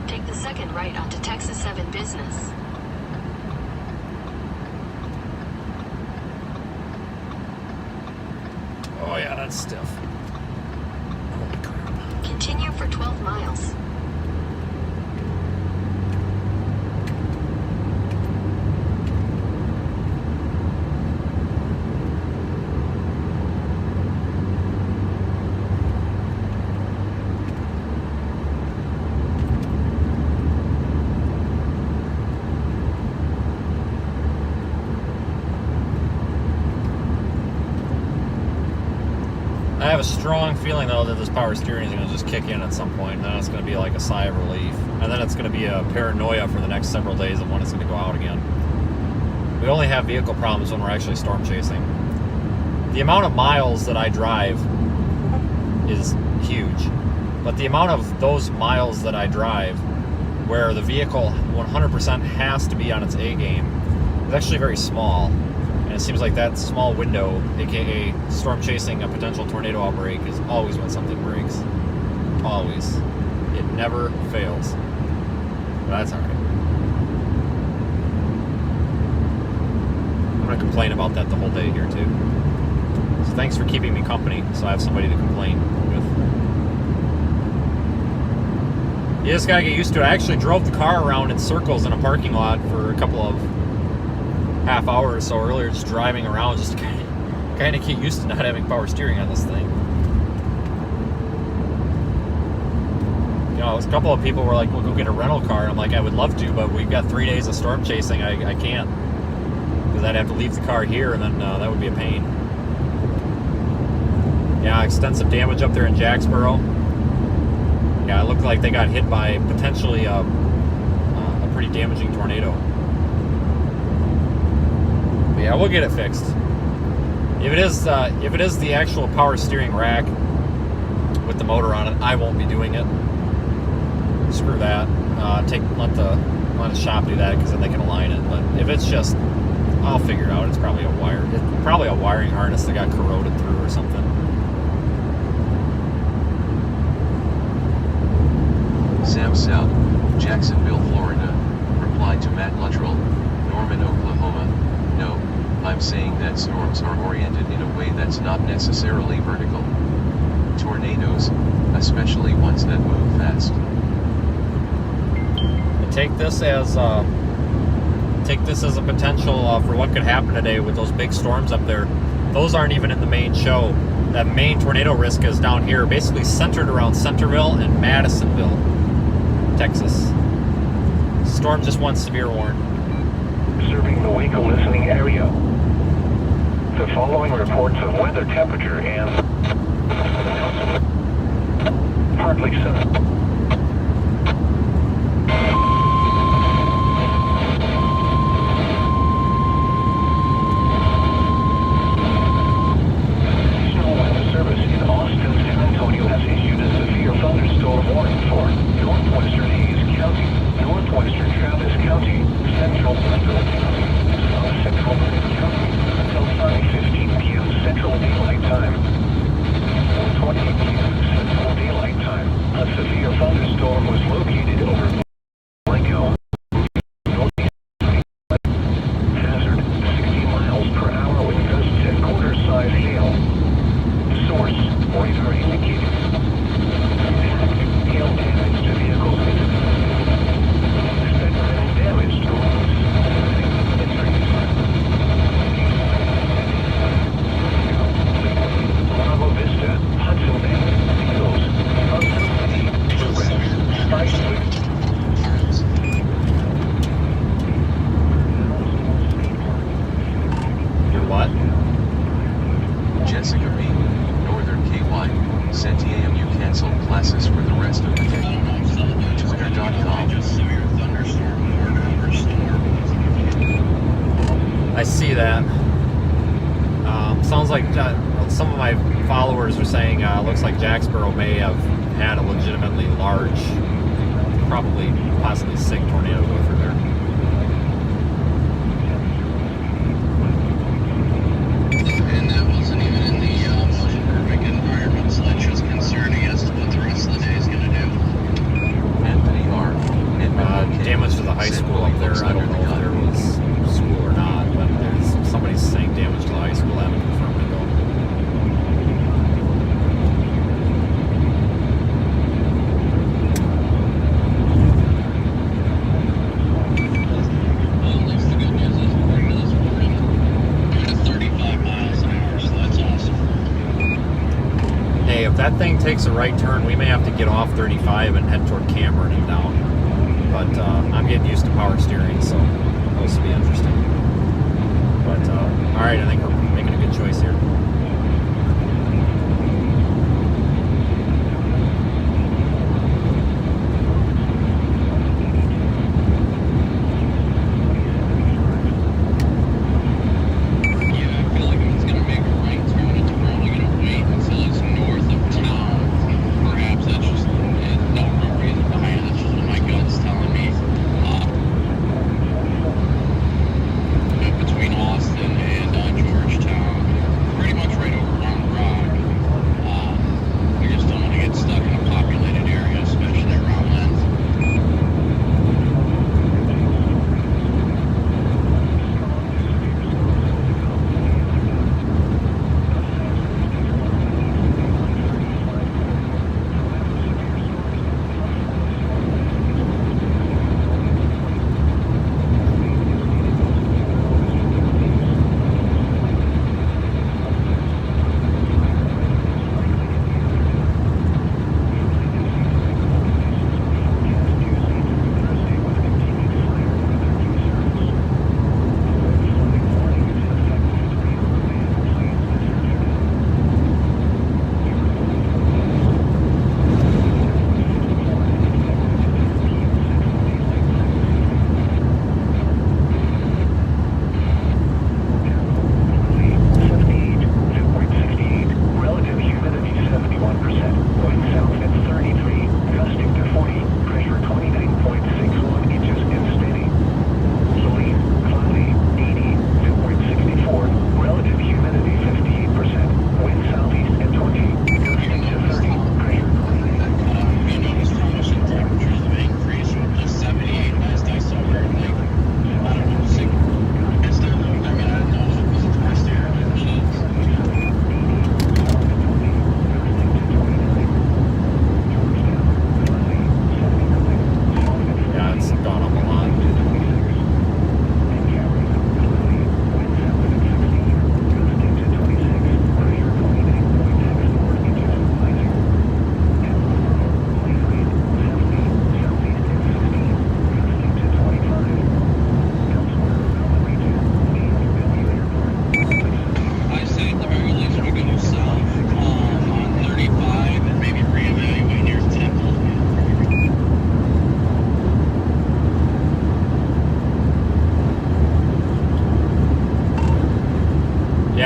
Take the second right onto Texas 7 Business. Oh yeah, that's stiff. Holy crap. Continue for 12 miles. I have a strong feeling though that this power steering is going to just kick in at some point, and then it's going to be like a sigh of relief, and then it's going to be a paranoia for the next several days of when it's going to go out again. We only have vehicle problems when we're actually storm chasing. The amount of miles that I drive is huge, but the amount of those miles that I drive where the vehicle 100% has to be on its A game is actually very small. And it seems like that small window, aka storm chasing a potential tornado outbreak, is always when something breaks. Always. It never fails. But that's alright. I'm going to complain about that the whole day here too. So thanks for keeping me company so I have somebody to complain with. You just gotta get used to it. I actually drove the car around in circles in a parking lot for a couple of half hour or so earlier, just driving around, just to kind of get used to not having power steering on this thing. You know, a couple of people were like, "We'll go get a rental car." And I'm like, "I would love to, but we've got 3 days of storm chasing. I can't, because I'd have to leave the car here, and then that would be a pain." Yeah, extensive damage up there in Jacksboro. Yeah, it looked like they got hit by potentially a pretty damaging tornado. But yeah, we'll get it fixed. If it is the actual power steering rack with the motor on it, I won't be doing it. Screw that. Let the shop do that, because then they can align it. But if it's just, I'll figure it out. It's probably a wiring harness that got corroded through or something. Sam South, Jacksonville, Florida, replied to Matt Luttrell, Norman, Oklahoma. No, I'm saying that storms are oriented in a way that's not necessarily vertical. Tornadoes, especially ones that move fast. Take this as a potential for what could happen today with those big storms up there. Those aren't even in the main show. That main tornado risk is down here, basically centered around Centerville and Madisonville, Texas. Storm just one severe warn. Serving the Waco listening area. The following reports of weather, temperature, and partly sunny. Sounds like some of my followers are saying looks like Jacksboro may have had a legitimately large, probably possibly sick tornado go through there. And that wasn't even in the most perfect environment, so that's just concerning as to what the rest of the day is going to do. Anthony R. Damage to the high school up there. I don't know if there was school or not, but somebody's saying damage to the high school. I haven't confirmed it though. that thing takes a right turn, we may have to get off 35 and head toward Cameron and down. But I'm getting used to power steering, so this will be interesting. But all right, I think we're making a good choice here. Between Austin and Georgetown, pretty much right over Round Rock. We just don't want to get stuck in a populated area, especially around Lens.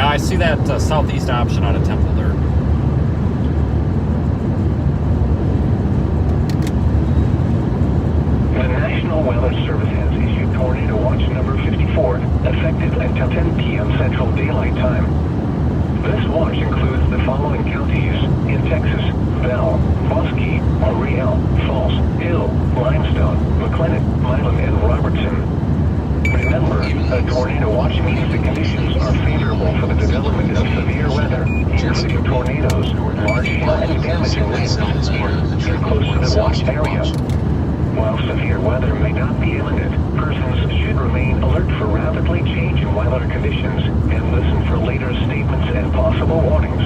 I see that southeast option out of Temple there. The National Weather Service has issued Tornado Watch number 54, effective until 10 p.m. Central Daylight Time. This watch includes the following counties in Texas: Bell, Bosque, Ariel, Falls, Hill, Limestone, McLennan, Milam, and Robertson. Remember, a tornado watch means the conditions are favorable for the development of severe weather, including tornadoes, large hail, and damaging winds too close to the watch area. While severe weather may not be imminent, persons should remain alert for rapidly changing weather conditions and listen for later statements and possible warnings.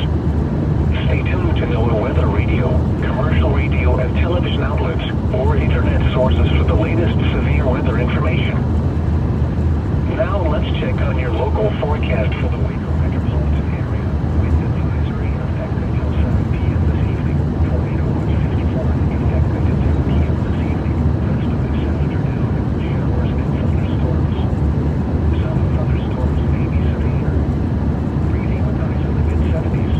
Stay tuned to NOAA weather radio, commercial radio and television outlets, or internet sources for the latest severe weather information. Now let's check on your local forecast for the Waco metropolitan area. Wind advisory in effect until 7 p.m. this evening. Tornado Watch 54 in effect until 10 p.m. this evening. Rest of this afternoon, showers and thunderstorms. Some thunderstorms may be severe. Reading with highs in the mid-70s.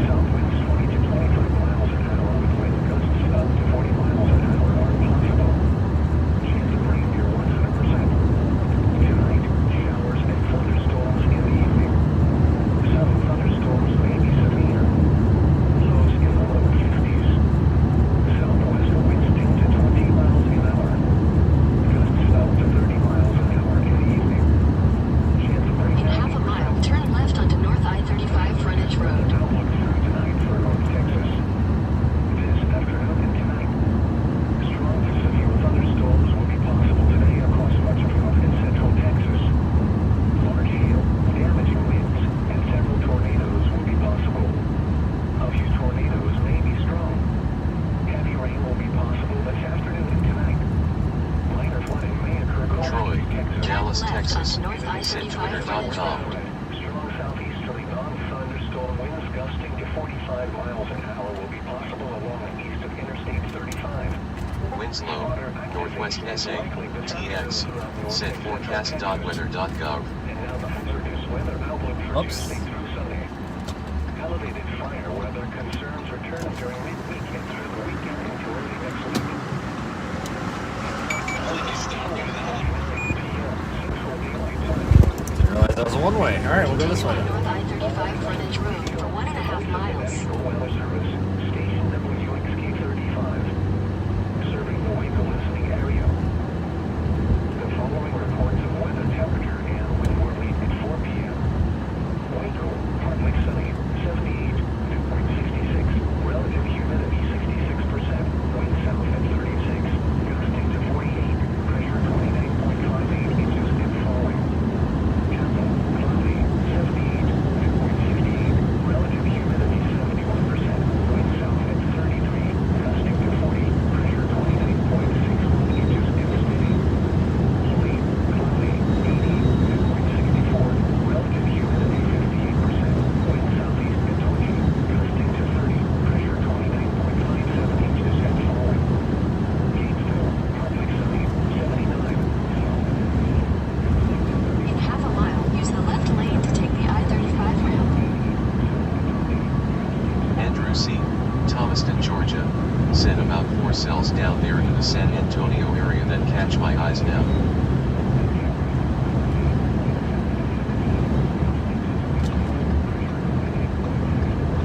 South winds 20 to 25 miles an hour with wind gusts up to 40 miles an hour are possible. Chance of rain near 100%. Tonight, showers and thunderstorms in the evening. left Texas. onto North Said I-35 Twitter.com. Strong southeasterly non-thunderstorm winds gusting to 45 miles an hour will be possible along the east of Interstate 35. Winslow, Northwest SA, TX, said forecast.weather.gov. And now the hazardous weather outlook for Oops. Tuesday through Sunday. Elevated fire weather concerns return during midweek and through the weekend into early next week. Didn't realize that was a one-way. All right, we'll go this way. North I-35 frontage road for 1.5 miles. National Weather Service, station WXK35, serving the Waco listening area. The following reports of weather temperature and wind were lead at 4 p.m. Waco, partly sunny, 78, dew point 66, relative humidity 66%, wind south at 36, gusting to 48, pressure 29.58 inches and falling. Temple, cloudy, 78, dew point 68, relative humidity 71%, wind south at 33, gusting to 40, pressure 29.61 inches and steady. Holy, cloudy, 80, dew point 64, relative humidity 58%, wind southeast at 20, gusting to 30, pressure 29.57 inches and falling. Gainesville, partly sunny, 79, In half a mile, use the left lane to take the I-35 ramp. Andrew C., Thomaston, Georgia, said about 4 cells down there in the San Antonio area that catch my eyes now.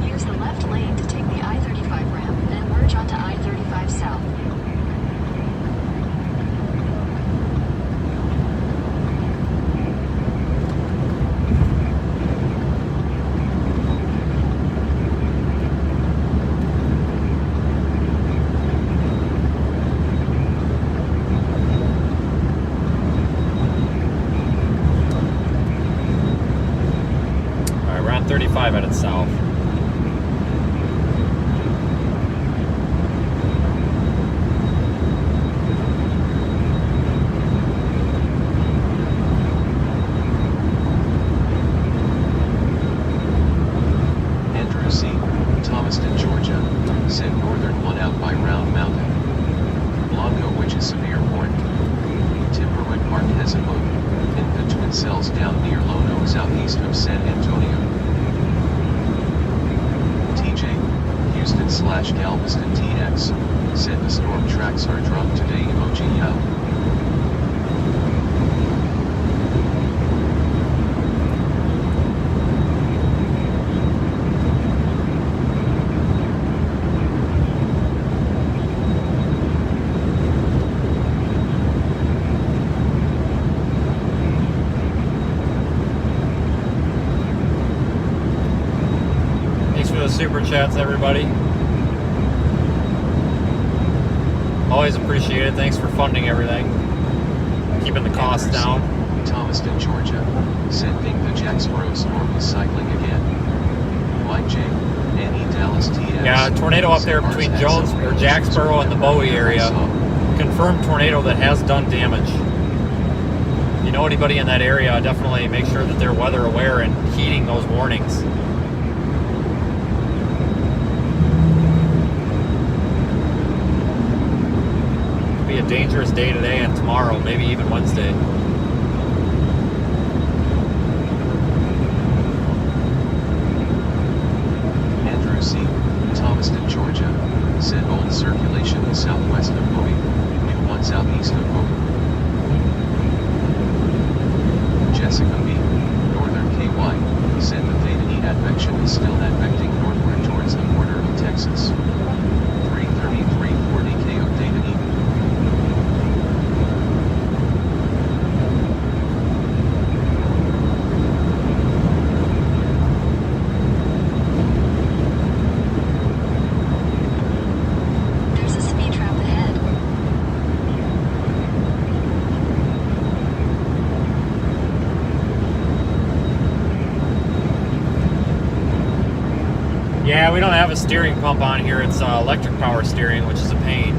Use the left lane to take the I-35 ramp and merge onto I-35 South. All right, we're on 35 headed south. Andrew C., Thomaston, Georgia, said northern one out by Round Mountain. Blanco, which is severe point. Timberwood Park has a boat, and the twin cells down near Lono southeast of San Antonio. TJ, Houston/Galveston TX, said the storm tracks are drunk today emoji yell. Thanks for the super chats, everybody. Always appreciate it. Thanks for funding everything. Keeping the costs down. Thomaston, Georgia, said think the Jacksboro storm is cycling again. Mike J. Annie Dallas TX. Yeah, a tornado up there between Jones or Jacksboro and the Bowie area. Confirmed tornado that has done damage. If you know anybody in that area, definitely make sure that they're weather aware and heeding those warnings. It'll be a dangerous day today and tomorrow, maybe even Wednesday. Andrew C., Thomaston, Georgia, said old circulation is southwest of Bowie, new one southeast of Bowie. Jessica B., northern KY, said the Theta E advection is still advecting northward towards the border of Texas. 33340 KO Theta E. There's a speed trap ahead. Yeah, we don't have a steering pump on here. It's electric power steering, which is a pain.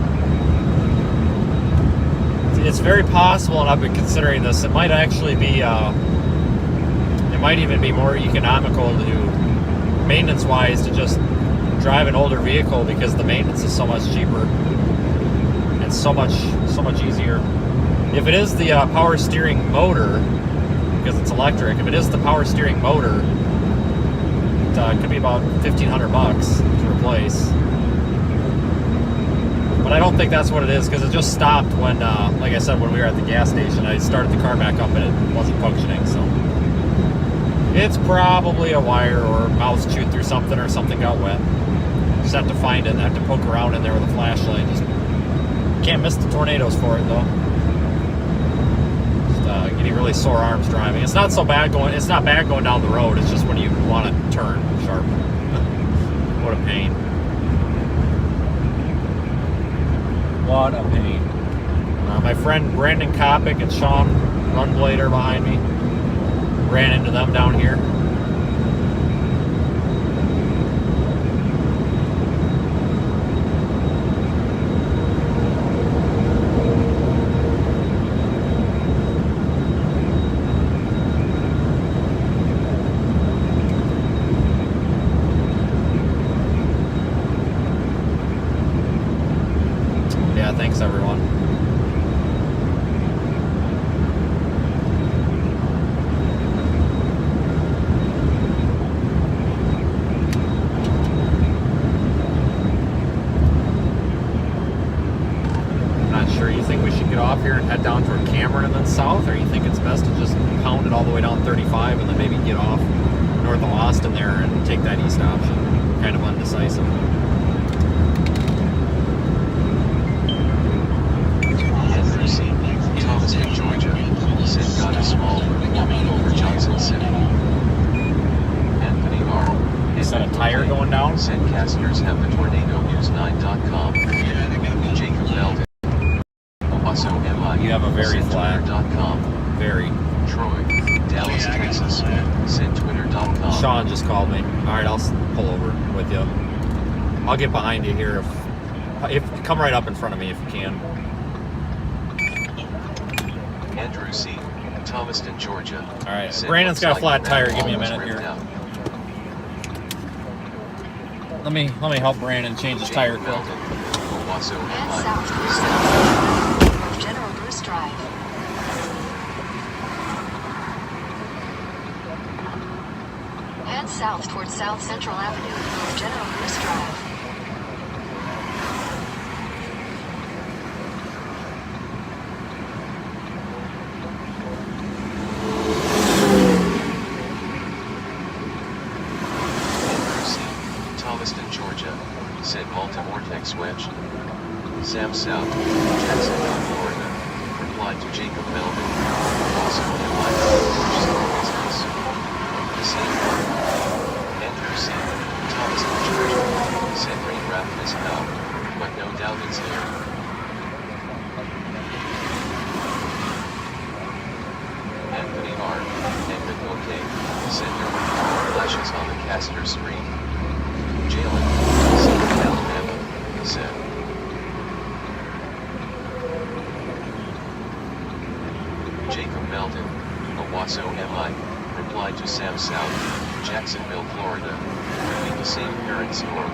it's very possible, and I've been considering this, it might actually be, it might even be more economical to, maintenance-wise, to just drive an older vehicle, because the maintenance is so much cheaper and so much easier. If it is the power steering motor, because it's electric, if it is the power steering motor, it could be about $1,500 to replace. But I don't think that's what it is, because it just stopped when, like I said, when we were at the gas station. I started the car back up and it wasn't functioning, so. It's probably a wire or mouse chewed through something, or something got wet. Just have to find it and have to poke around in there with a flashlight. Just can't miss the tornadoes for it, though. Just getting really sore arms driving. It's not so bad going, it's not bad going down the road. It's just when you want to turn sharp. What a pain. What a pain. My friend Brandon Kopic and Sean Runblade are behind me. Ran into them down here. Yeah, thanks everyone. Off here and head down toward Cameron and then south, or you think it's best to just pound it all the way down 35 and then maybe get off north of Austin there and take that east option? Kind of undecisive. Thomas in Georgia said got a small warming over Johnson City. Anthony R. Is that a tire going down? Said casters have the tornadonews9.com. Jacob Belden. So you have a very flat. Very. Troy, Dallas, Texas. Said Twitter.com. Sean just called me. Alright, I'll pull over with you. I'll get behind you here if come right up in front of me if you can. Andrew C. Thomaston, Georgia. Alright, Brandon's got a flat tire. Give me a minute here. Let me help Brandon change his tire quick. And south of General Bruce Drive. Head south towards South Central Avenue of General Bruce Drive. Thomaston, Georgia. Said multi-vortex wedge. Sam South, Jacksonville, Florida, replied to Jacob Melvin, also in line with business. The same one. Andrew C. Thomaston, Georgia, said rain wrap is out, but no doubt it's here. Anthony R. Edmund OK. Said there were power flashes on the Caster Street. Jalen, Southern Alabama, said. Jacob Melton, Owasso MI, replied to Sam South, Jacksonville, Florida, could be the same parent storm.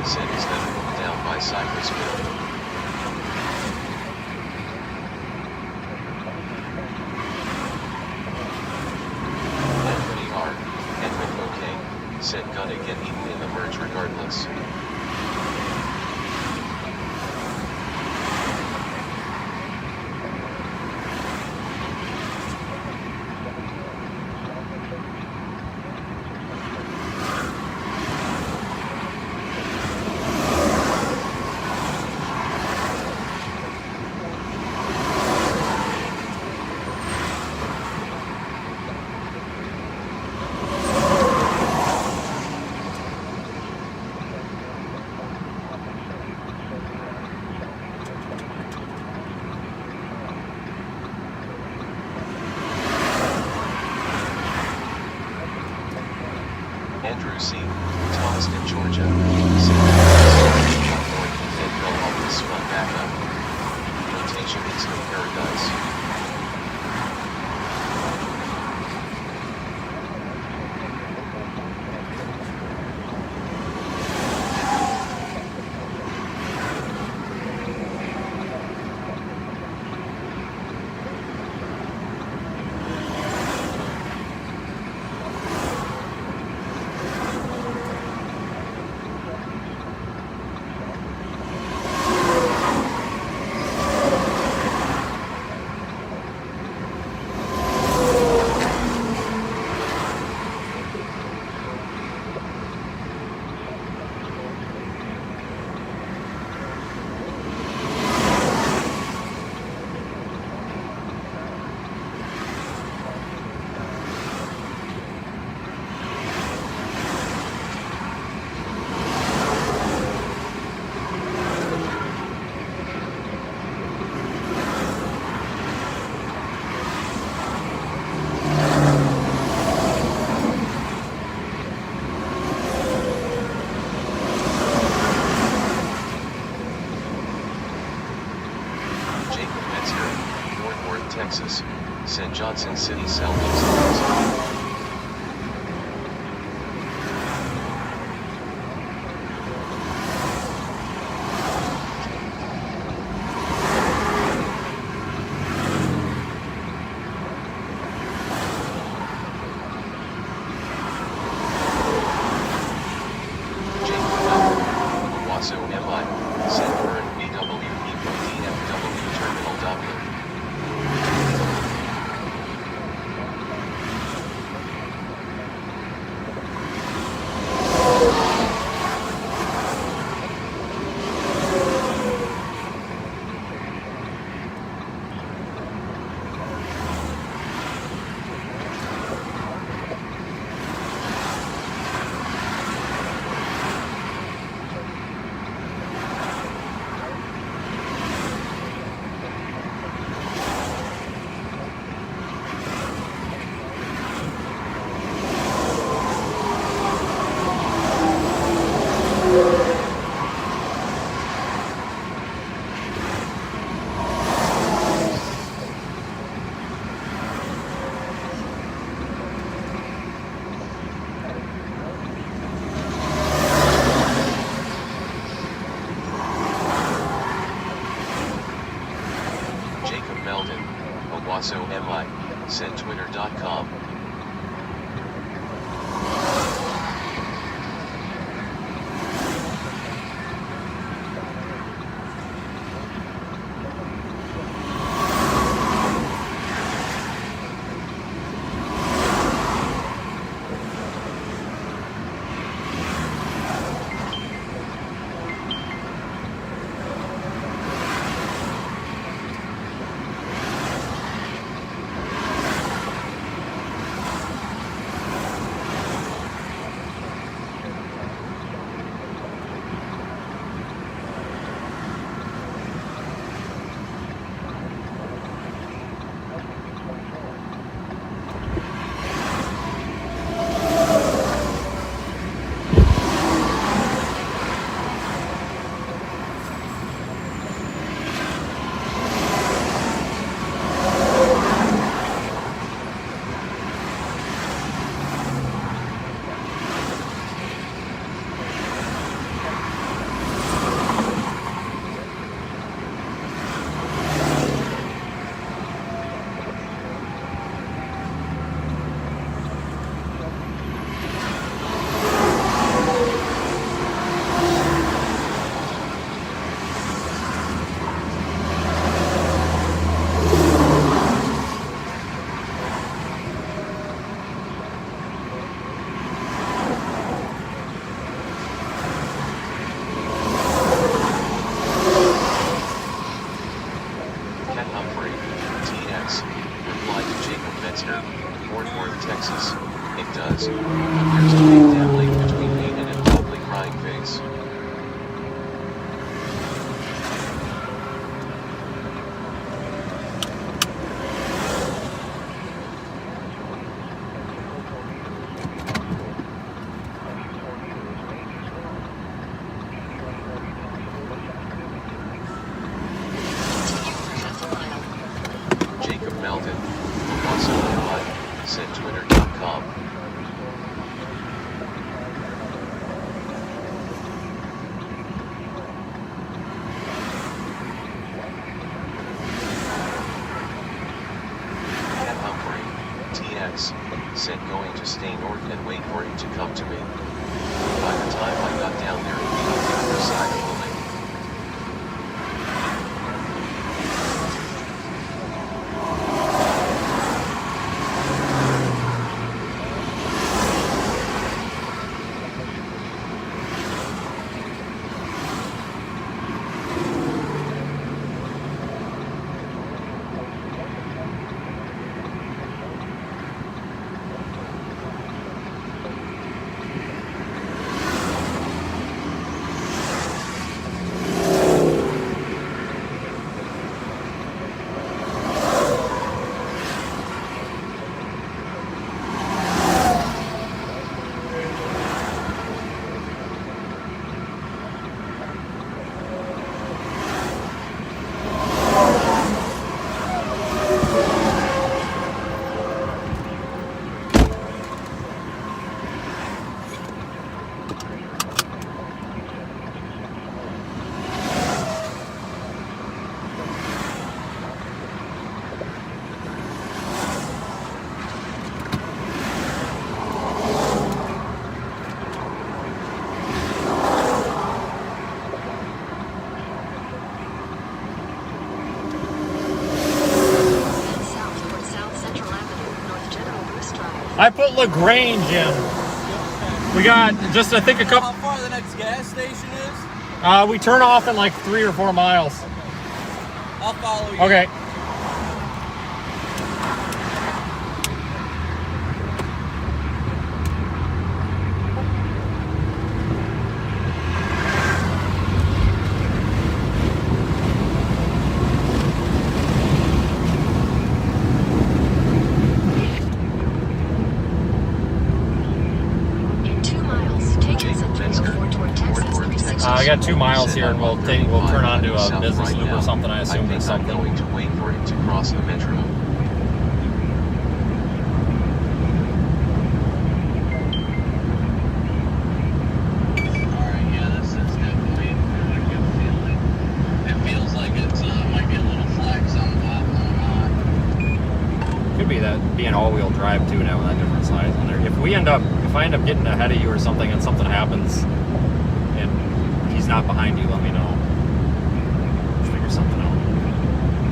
said is that moved down by Cypressville. Anthony R. Edwin OK. Said gonna get eaten in the merge regardless. Andrew C. Thomaston, Georgia. Then go all this fun back up. Rotation is no paradise. Texas, St. Johnson City Southeast. Waso MI, St. Vern BW Eco DFW Terminal Doppler. Meldon, Owasso MI, said Twitter.com. stay north and wait for it to come to me. By the time I got down there, it would be on the other side of the lake. I put LaGrange in. We got just, I think, a couple. How far the next gas station is? We turn off in like 3 or 4 miles. I'll follow you. Okay. I got 2 miles here, and we'll turn onto a business loop or something. I assume there's something. I'm going to wait for it to cross the metro. Alright, yeah, this is definitely a good feeling. It feels like it might be a little flex on top on Could be that being all-wheel drive too now with that different size. And if I end up getting ahead of you or something, and something happens, and he's not behind you, let me know. Let's figure something out.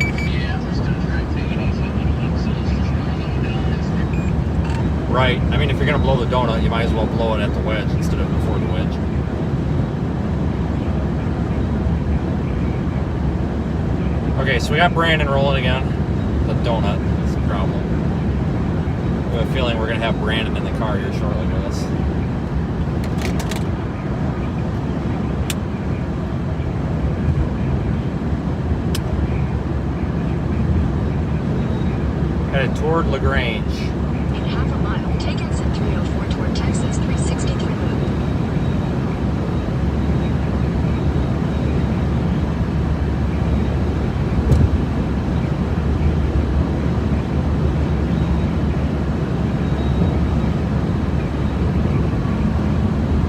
Yeah, let's do it right. Take it easy a little bit so let's just roll them down. Right. I mean, if you're gonna blow the donut, you might as well blow it at the wedge instead of before the wedge. Okay, so we got Brandon rolling again. The donut is the problem. I have a feeling we're gonna have Brandon in the car here shortly with us. Headed toward LaGrange. In half a mile, take exit 304 toward Texas 363 loop.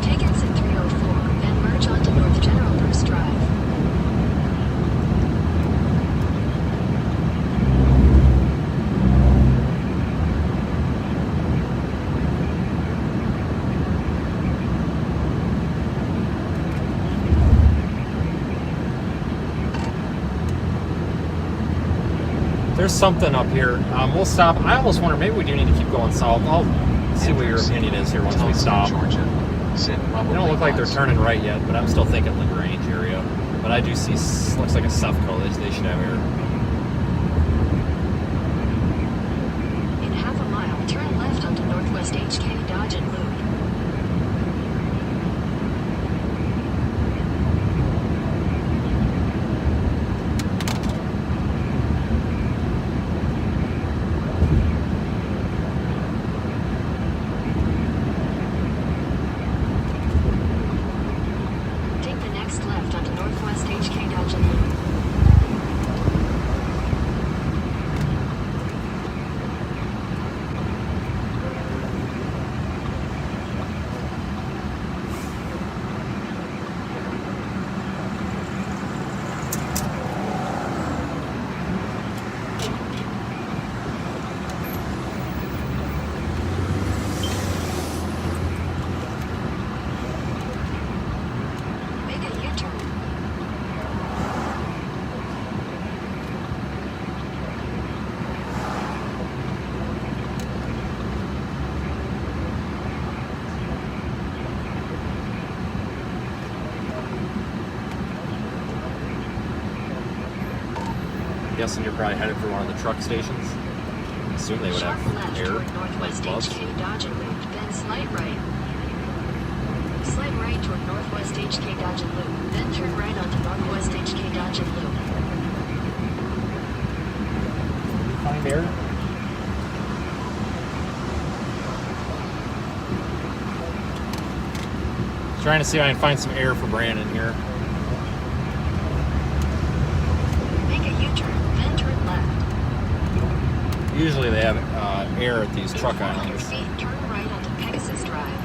Take exit 304 and merge onto North General Bruce Drive. There's something up here. We'll stop. I almost wonder, maybe we do need to keep going south. I'll see what your opinion is here once we stop. Georgia. They don't look like they're turning right yet, but I'm still thinking LaGrange area. But I do see, looks like a Sefco. They should have here. In half a mile, turn left onto Northwest HK Dodge and Loop. Take the next left onto Northwest HK Dodge and Loop. guessing you're probably headed for one of the truck stations. I assume they would Sharp have left air, toward like Northwest bus. HK Dodge and Loop, then slight right. Slight right toward Northwest HK Dodge and Loop, then turn right onto Northwest HK Dodge and Loop. Find air. Trying to see if I can find some air for Brandon here. Make a U-turn, then turn left. Usually they have air at these In truck 400 islands. feet, turn right onto Pegasus Drive.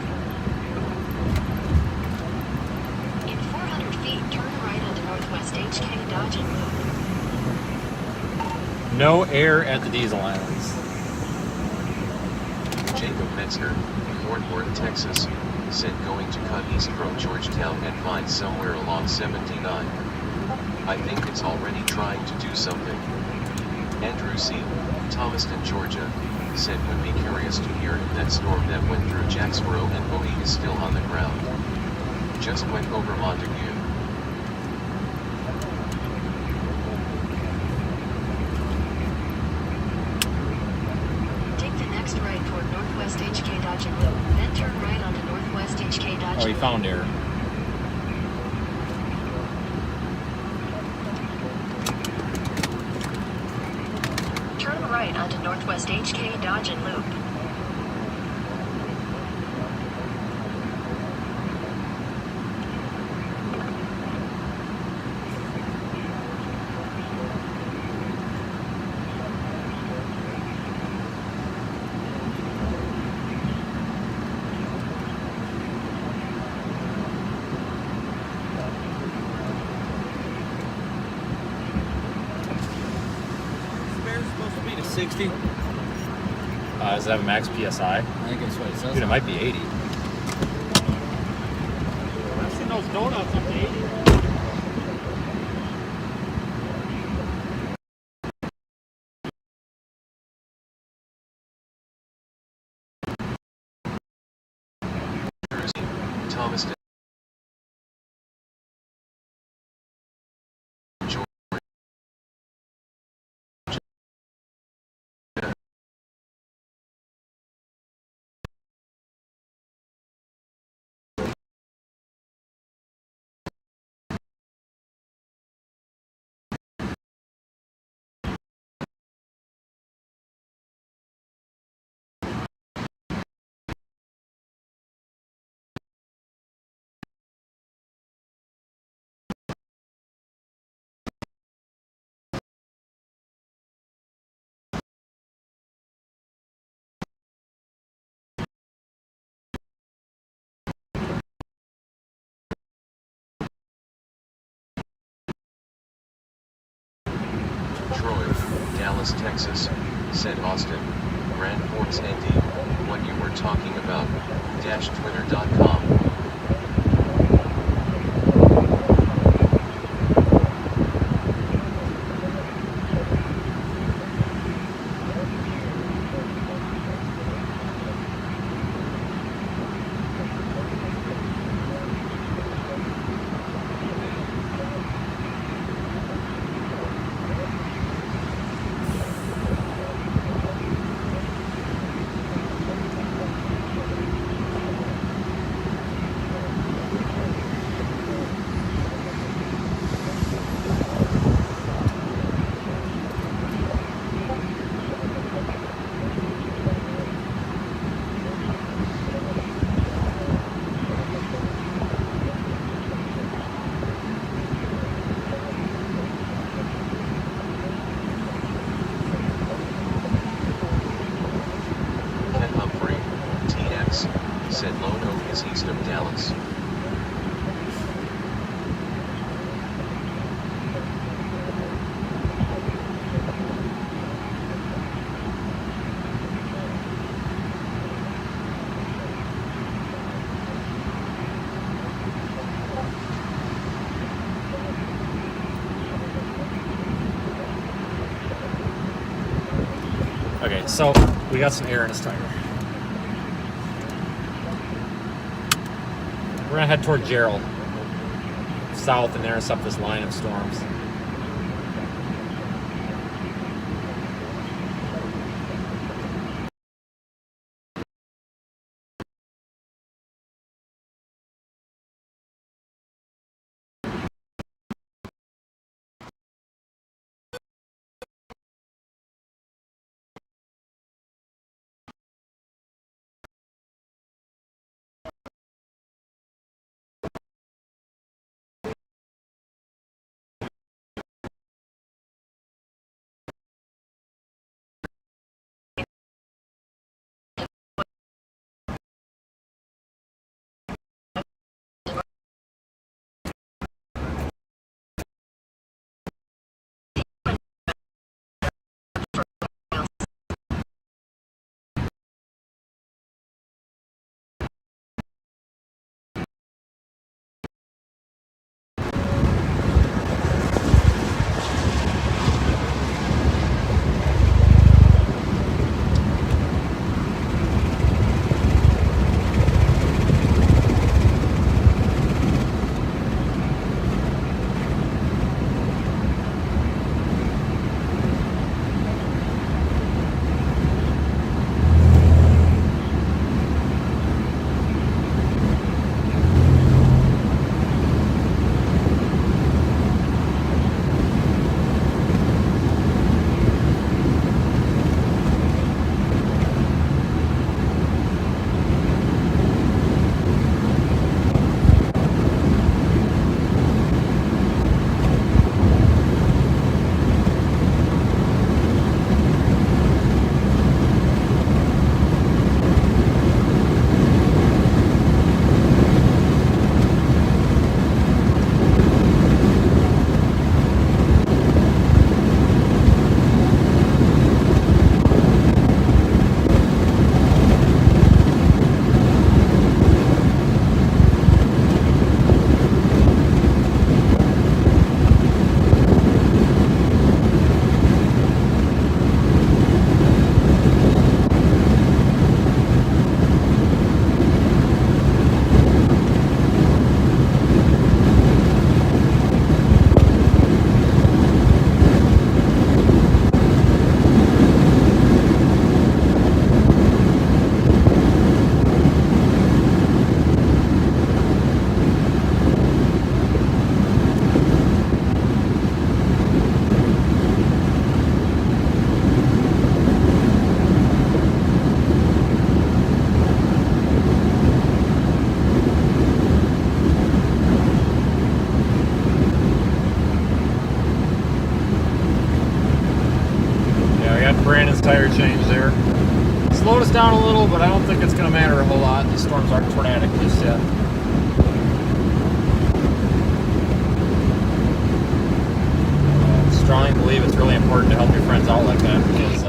In 400 feet, turn right onto Northwest HK Dodge and Loop. No air at the diesel islands. Jacob Metzger, Fort Worth, Texas, said going to cut east from Georgetown and find somewhere along 79. I think it's already trying to do something. Andrew C., Thomaston, Georgia, said would be curious to hear if that storm that went through Jacksboro and Bowie is still on the ground. Just went over Montague. Take the next right toward Northwest HK Dodge and Loop, then turn right onto Northwest HK Dodge Oh, he and found air. Loop. Turn right onto Northwest HK Dodge and Loop. Spare's supposed to be to 60. Does it have a max PSI? I think that's what it says. Dude, it might be 80. I've seen those donuts up to 80. Thomaston, Georgia. Troy, Dallas, Texas, said Austin, Grand Forks, ND, what you were talking about, twitter.com. Ken Humphrey, TX, said Lone Oak is east of Dallas. Okay, so we got some air in his tire. We're gonna head toward Gerald, south, and there's up this line of storms. Brandon's tire change there. Slowed us down a little, but I don't think it's going to matter a whole lot. These storms aren't tornadic just yet. Strongly believe it's really important to help your friends out like that, because if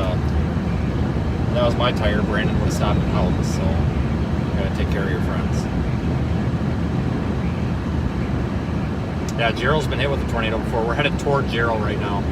that was my tire, Brandon would have stopped and helped. So you gotta take care of your friends. Yeah, Gerald's been hit with a tornado before. We're headed toward Gerald right now.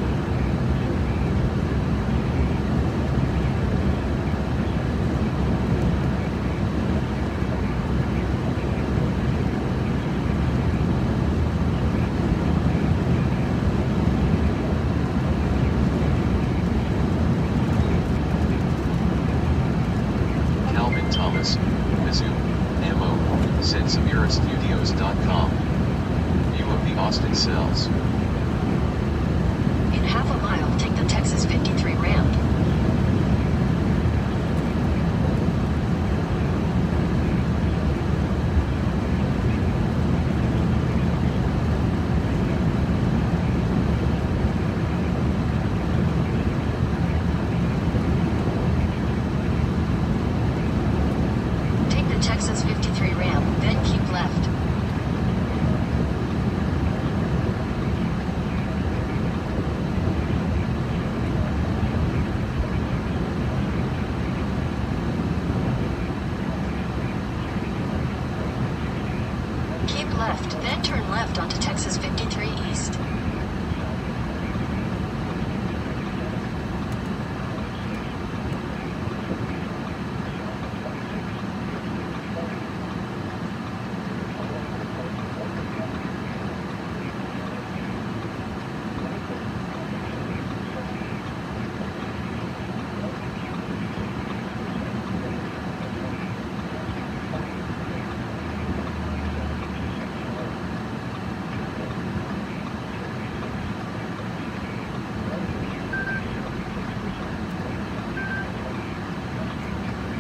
SenseOfEuroStudios.com. View of the Austin cells. In half a mile, take the Texas 53 ramp. Take the Texas 53 ramp, then keep left. Keep left, then turn left onto Texas 53 East.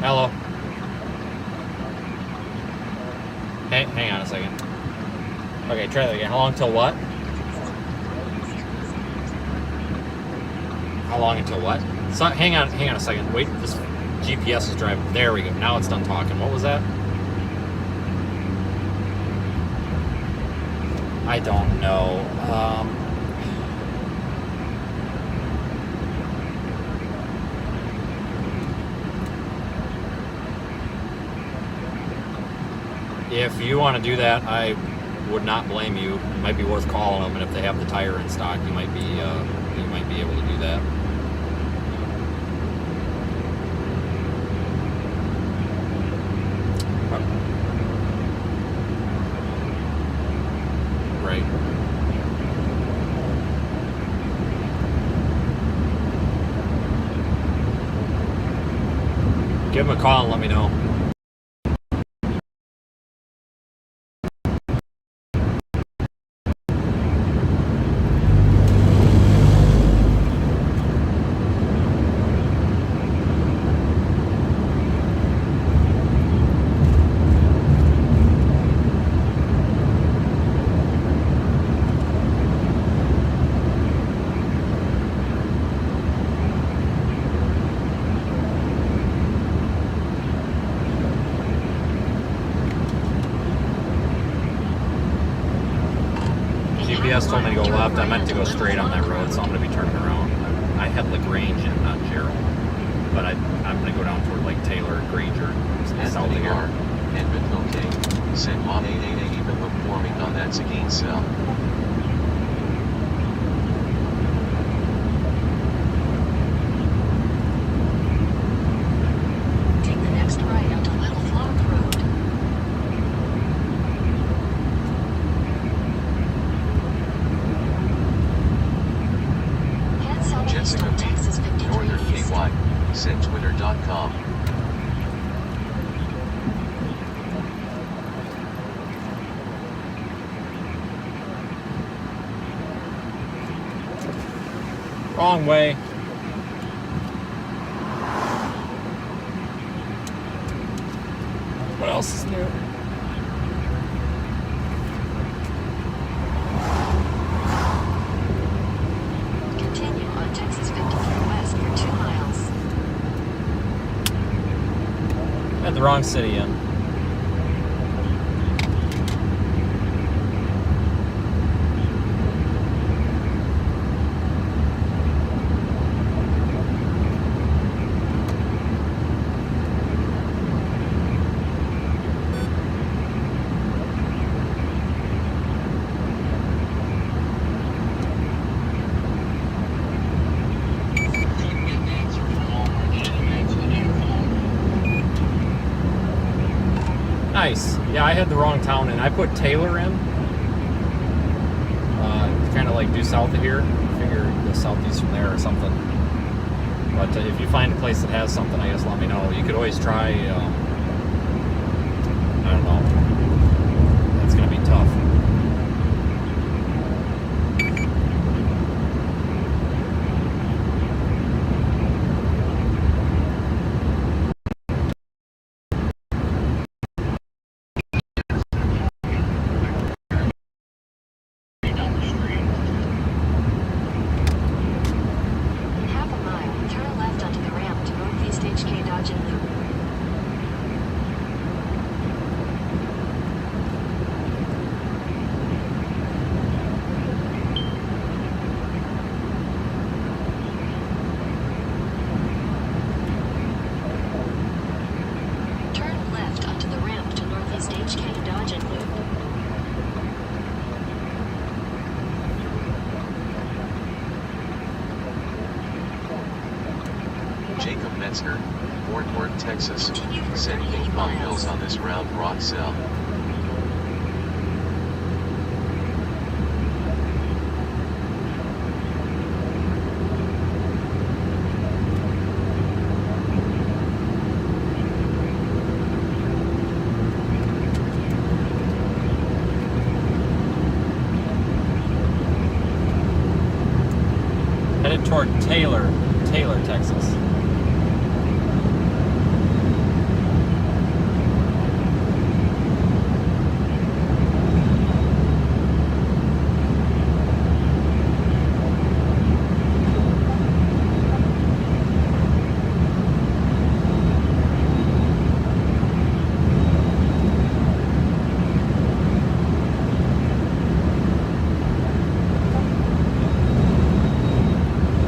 Hello. Hey, hang on a second. Okay, try that again. How long till what? How long until what? So, hang on a second. Wait, this GPS is driving. There we go. Now it's done talking. What was that? I don't know. If you want to do that, I would not blame you. It might be worth calling them, and if they have the tire in stock, you might be able to do that. Right. Give them a call and let me know. GPS told me to go left. I meant to go straight on that road, so I'm going to be turning around. I had LaGrange in, not Gerald. But I'm going to go down toward like Taylor, Granger, south of Anthony here. R. Edmund OK. Sent Mon 888 even look forming on that Seguin cell. Take the next right onto Little Flock Road. Head southeast Jessica on B. Texas 53 Northern East. KY. Sent Twitter.com. Wrong way. What else is new? Continue on Texas 53 West for 2 miles. wrong city in. Couldn't get an answer from Walmart. They didn't answer the damn phone. Nice. Yeah, I had the wrong town in. I put Taylor in. Kind of like due south of here. Figure go southeast from there or something. But if you find a place that has something, I guess let me know. You could always try. I don't know. That's gonna be tough. Down the street. Half a mile, turn left onto the ramp to Northeast HK Dodge and Loop. Turn left onto the ramp to Northeast HK Dodge and Loop. Jacob Metzger, Fort Worth, Texas, Continue for said 38 think bump miles. hills on this round rock cell. Headed toward Taylor, Texas.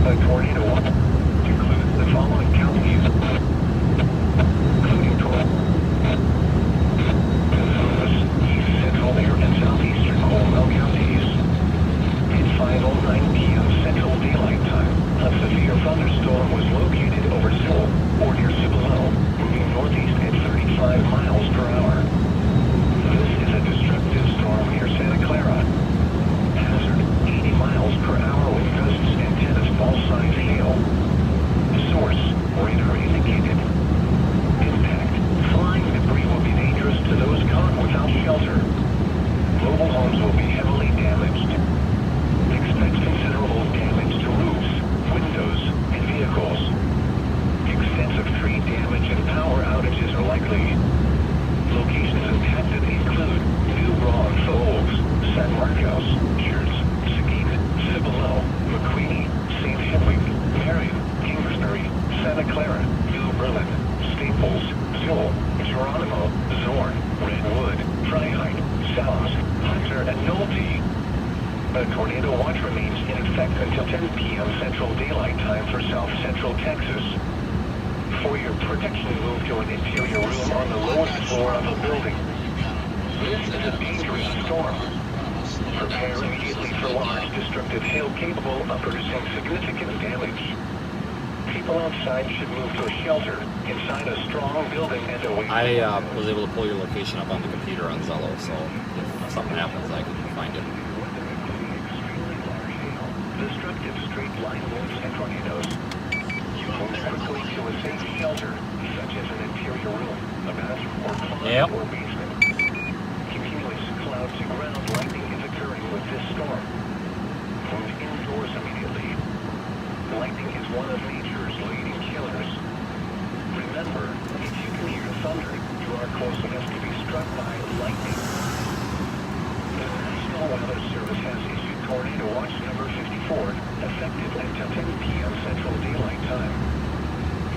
A tornado includes the following counties, including Columbus, East Central and Southeastern Colwell counties. At 5:09 p.m. Central Daylight Time, a severe thunderstorm was located over Sewell or near Cibolo, moving northeast at 35 miles per hour. This is a destructive storm near Santa Clara. Hazard, 80 miles per hour with gusts and tennis ball-sized hail. Source, radar indicated. Impact, flying debris will be dangerous to those caught without shelter. Mobile homes will be heavily damaged. Expect considerable damage to roofs, windows, and vehicles. Extensive tree damage and power outages are likely. Locations impacted include New Braunfels, San Marcos, Church, Seguin, Cibolo, McQueen, St. Hedwig, Marion, Kingsbury, Santa Clara, New Berlin, Staples, Sewell, Geronimo, Zorn, Redwood, Freiheit, Salms, Hunter, and Nolte. A tornado watch remains in effect until 10 p.m. Central Daylight Time for South Central Texas. For your protection, move to an interior room on the lowest floor of a building. This is a dangerous storm. Prepare immediately for large destructive hail capable of producing significant damage. People outside should move to a shelter inside a strong building and away. I was able to pull your location up on the computer on Zello, so if something happens, I can find it. Destructive straight line winds and tornadoes. Move quickly to a safe shelter, such as an interior room, a bathroom, or closet or basement. Continuous cloud to ground lightning is occurring with this storm. Move indoors immediately. Lightning is one of nature's leading killers. Remember, if you can hear thunder, you are close enough to be struck by lightning. The National Weather Service has issued Tornado Watch number 54, effective until 10 p.m. Central Daylight Time.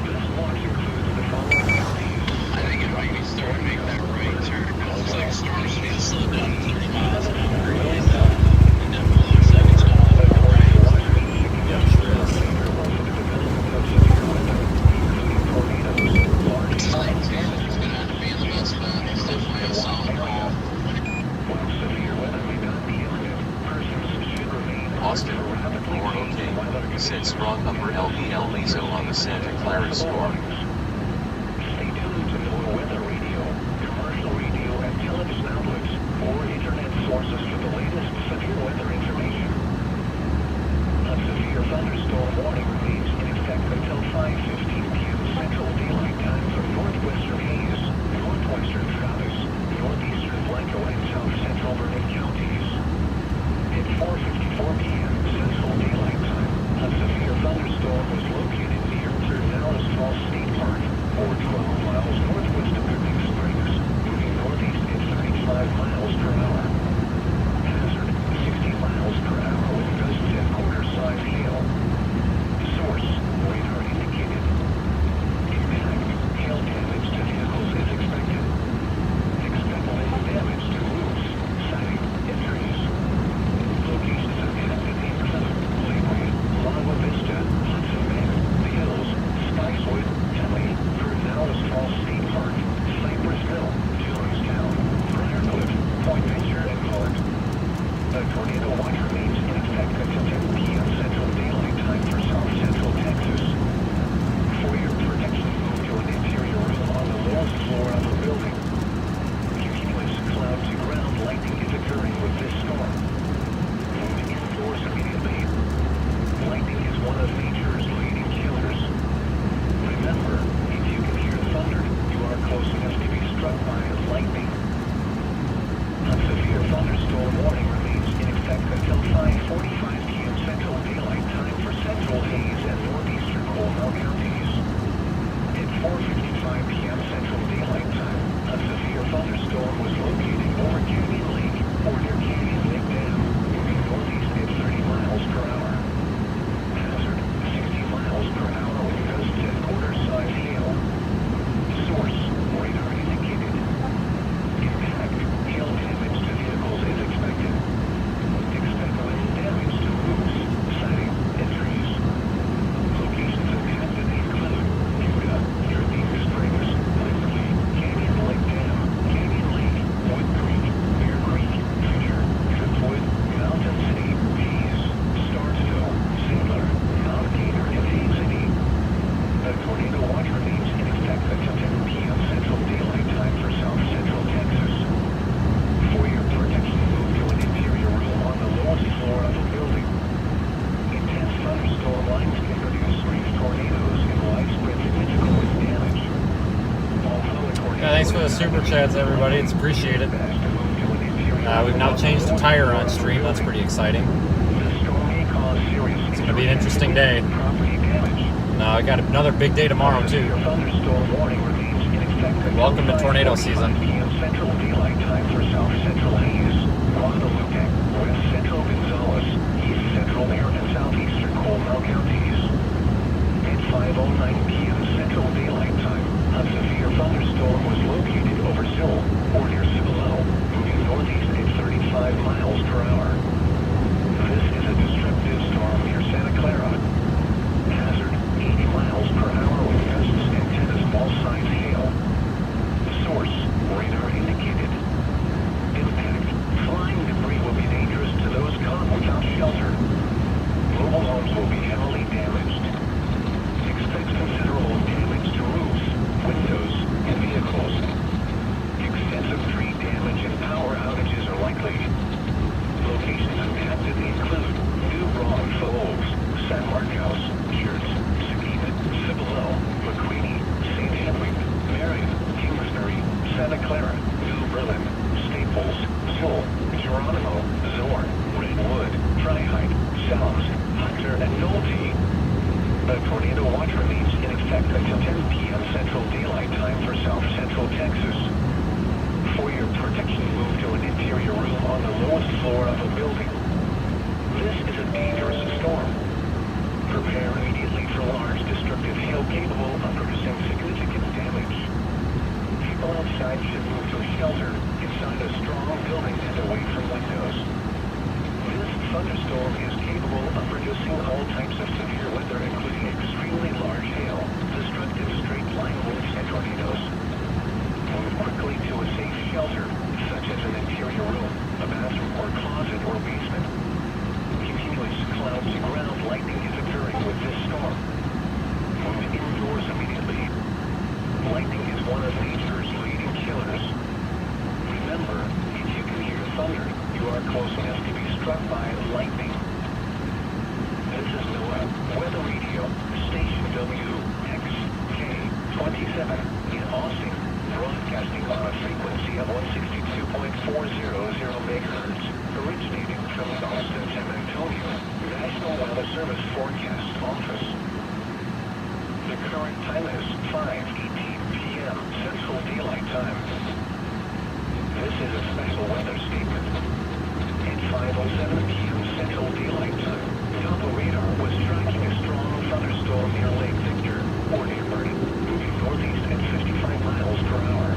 This watch includes the following counties. I think if I Austin, more okay, said strong upper LVL Lizo on the Santa Clara storm. Stay tuned to NOAA weather radio, commercial radio, and television outlets, or internet sources for the latest severe weather information. A severe thunderstorm warning remains in effect until 5:15 p.m. Central Daylight Time for northwestern Hayes, northwestern Travis, northeastern Blanco, and south central Vernon counties. At 4:54 p.m. Central Daylight Time, a severe thunderstorm was located near Ternales Falls State Park, or 12 miles northwest of Gooding Springs, moving northeast at 35 miles per hour. Hazard, 60 miles per hour with gusts and quarter-size hail. Source, radar indicated. Impact, hail damage to vehicles is expected. Expect wind damage to roofs, siding, and trees. Locations impacted include Lakeway, Laguna Vista, Hudson Bend, The Hills, Spicewood, Henley, Ternales Falls State Park, Cypress Mill, Jonestown, Briarcliff, Point Venture, and Court. A tornado watch remains in effect until 10 p.m. Central Daylight Time for South Central Texas. For your protection, move to an interior room on the lowest floor of a building. Continuous cloud-to-ground lightning is occurring with this storm. Move indoors immediately. Lightning is one of nature's leading killers. Remember, if you can hear thunder, you are close enough to be struck by lightning. A severe thunderstorm warning remains in effect until 5:45 p.m. Central Daylight Time for central Hayes and northeastern Coleman counties. At 4:55 p.m. Central Daylight Time, a severe thunderstorm was located over Canyon Lake or near Canyon Lake Dam, moving northeast at 30 miles per hour. Hazard, 60 miles per hour with gusts and quarter-size hail. Source, radar indicated. Impact, hail damage to vehicles is expected. Expect wind damage to roofs, siding, and trees. Locations impacted include Buda, near Deep Springs, Liberty, Canyon Lake Dam, Canyon Lake, Wood Creek, Bear Creek, Fisher, Driftwood, Mountain City, Hayes, Starksville, Singler, Mount Gator, and Hayes City. A tornado watch remains in effect until 10 p.m. Central Daylight Time for South Central Texas. For your protection, move to an interior room on the lowest floor of a building. Intense thunderstorm lines can produce brief tornadoes and widespread physical damage. Although a tornado Yeah, thanks for the super chats, everybody. It's appreciated. We've now changed the tire on stream. That's pretty exciting. It's going to be an interesting day. I got another big day tomorrow, too. Welcome to tornado season. Central Daylight Time for South Central Hayes, Guadalupe, West Central Gonzales, East Central Air, and Southeastern Coleman counties. At 5:09 p.m. Central Daylight Time, a severe thunderstorm was located over Sill, or near Cibolo, moving northeast at 35 miles per hour. This is a destructive storm near Santa Clara. Hazard, 80 miles per hour with gusts and tennis ball-sized hail. Source, radar indicated. Impact, flying debris will be dangerous to those caught without shelter. Mobile homes will be heavily damaged. Expect considerable damage to roofs, windows, and vehicles. Extensive tree damage and power outages are likely. Locations impacted include New Braunfels, San Marcos, Church, Seguin, Cibolo, McQueenie, St. Henry, Marion, Kingsbury, Santa Clara, New Berlin, Staples, Zoll, Geronimo, Zorn, Redwood, Freiheit, Salms, Hunter, and Nolte. A tornado watch remains in effect until 10 p.m. Central Daylight Time for South Central Texas. For your protection, move to an interior room on the lowest floor of a building. This is a dangerous storm. Prepare immediately for large destructive hail capable of producing significant damage. People outside should move to a shelter inside a strong building and away from windows. This thunderstorm is capable of producing all types of severe weather, including extremely large hail, destructive straight-line winds, and tornadoes. Move quickly to a safe shelter, such as an interior room, a bathroom, or closet or basement. Continuous and lightning. This is NOAA Weather Radio, Station WXK-27 in Austin, broadcasting on a frequency of 162.400 megahertz, originating from the Austin San Antonio National Weather Service Forecast Office. The current time is 5:18 p.m. Central Daylight Time. This is a special weather statement. At 5:07 p.m. Central Daylight Time, Doppler radar was tracking a strong thunderstorm near Lake Victor, or near Vernon, moving northeast at 55 miles per hour.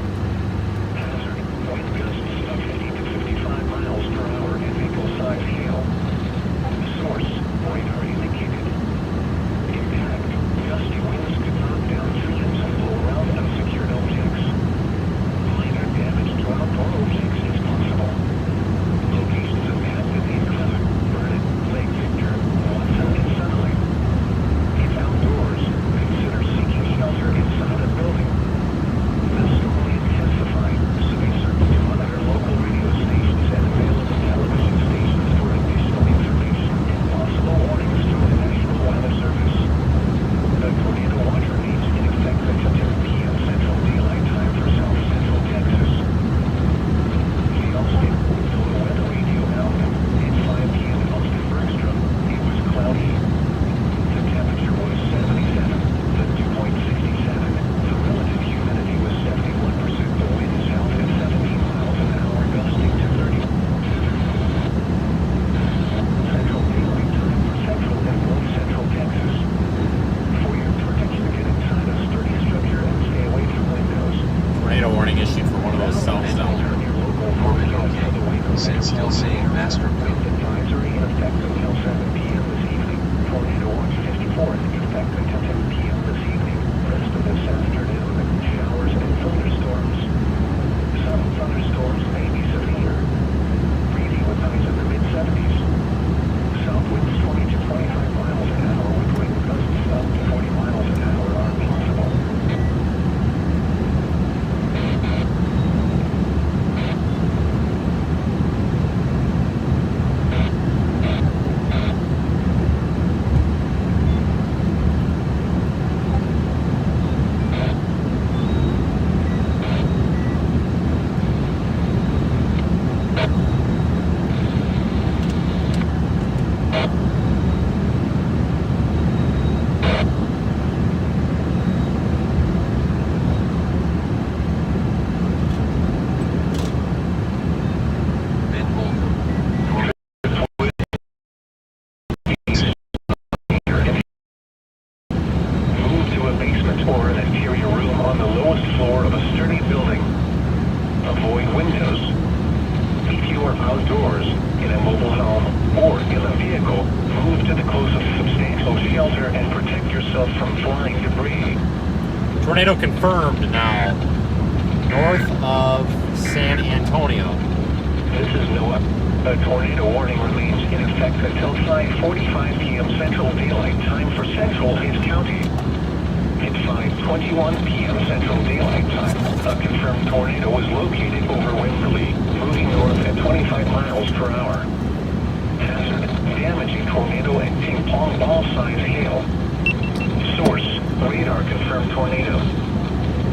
Hazard, wind gusts of 50 to 55 miles per hour and vehicle-size hail. Source, radar indicated. Impact, gusty winds could knock down trees and blow around unsecured objects. Minor damage to outdoor objects is possible. Locations impacted include Vernon, Lake Victor, Watson, and Sunlight. If outdoors, consider seeking shelter inside a building. The storm will intensify, so be certain to monitor local radio stations and available television stations for additional information and possible warnings from the National Weather Service. The tornado watch remains in effect until 10 p.m. Central Daylight Time for South Central Texas. The Austin NOAA Weather Radio outlet at 5 p.m. in Austin Bergstrom. It was cloudy. The temperature was 77. The dew point 67. The relative humidity was 71%. The wind is south at 17 miles an hour, gusting to 30. Central Daylight Time for Central and North Central Texas. For your protection, get inside a sturdy structure and stay away from windows. Tornado warning issued for one of those cells down there. Turn your local Norman forecast OK. the way from Send still saying master Wind advisory in effect until 7 p.m. this evening. Tornado watch 54 in effect until 10 p.m. this evening. Rest of this afternoon, showers and thunderstorms. Some thunderstorms may be severe. Breezy with highs in the mid-70s. South winds 20 to 25 miles an hour with wind gusts up to 40 miles an hour are possible. Ben Holcomb. Move to a basement or an interior room on the lowest floor of a sturdy building. Avoid windows. If you are outdoors, in a mobile home, or in a vehicle, move to the closest substantial shelter and protect yourself from flying debris. Tornado confirmed now. North of San Antonio. This is NOAA. A tornado warning remains in effect until 5:45 p.m. Central Daylight Time for Central Hays County. At 5:21 p.m. Central Daylight Time, a confirmed tornado was located over Waverly, moving north at 25 miles per hour. Hazard, damaging tornado and ping pong ball-size hail. Source, radar confirmed tornado.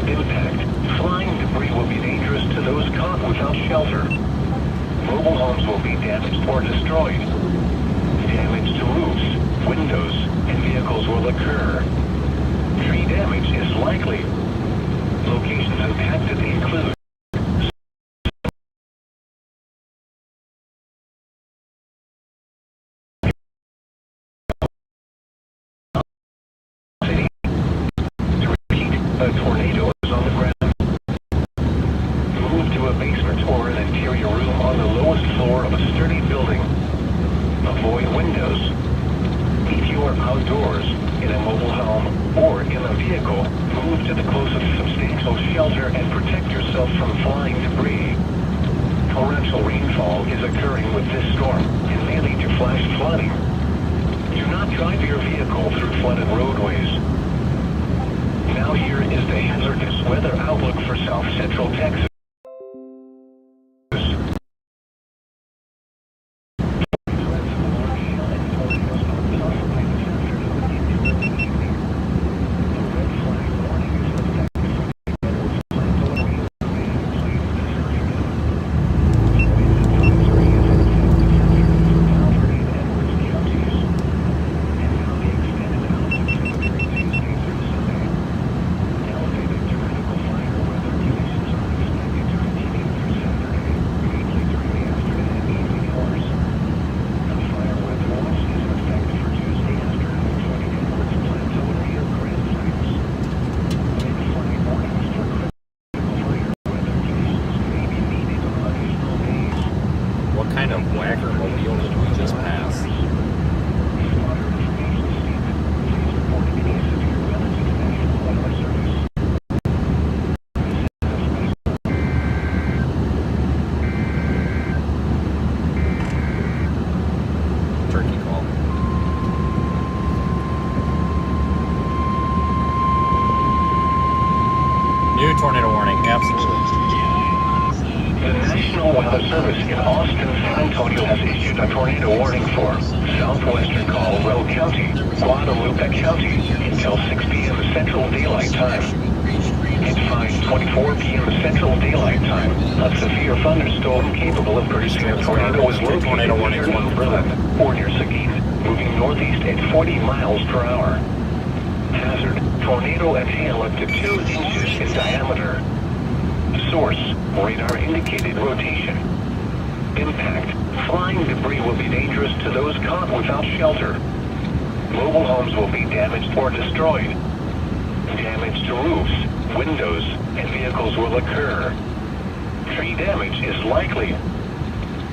Impact, flying debris will be dangerous to those caught without shelter. Mobile homes will be damaged or destroyed. Damage to roofs, windows, and vehicles will occur. Tree damage is likely. Locations impacted include City. To repeat, a tornado is on the ground. Move to a basement or an interior room on the lowest floor of a sturdy building. Avoid windows. If you are outdoors, in a mobile home, or in a vehicle, move to the closest substantial shelter and protect yourself from flying debris. Torrential rainfall is occurring with this storm and may lead to flash flooding. Do not drive your vehicle through flooded roadways. Now here is the hazardous weather outlook for South Central Texas. National Weather Service in Austin, San Antonio has issued a tornado warning for southwestern Colorado County, Guadalupe County until 6 p.m. Central Daylight Time. At 5:24 p.m. Central Daylight Time, a severe thunderstorm capable of producing a tornado was located near New Berlin, or near Seguin, moving northeast at 40 miles per hour. Hazard: tornado and hail up to 2 inches in diameter. Source: radar indicated rotation. Impact: flying debris will be dangerous to those caught without shelter. Mobile homes will be damaged or destroyed. Damage to roofs, windows, and vehicles will occur. Tree damage is likely.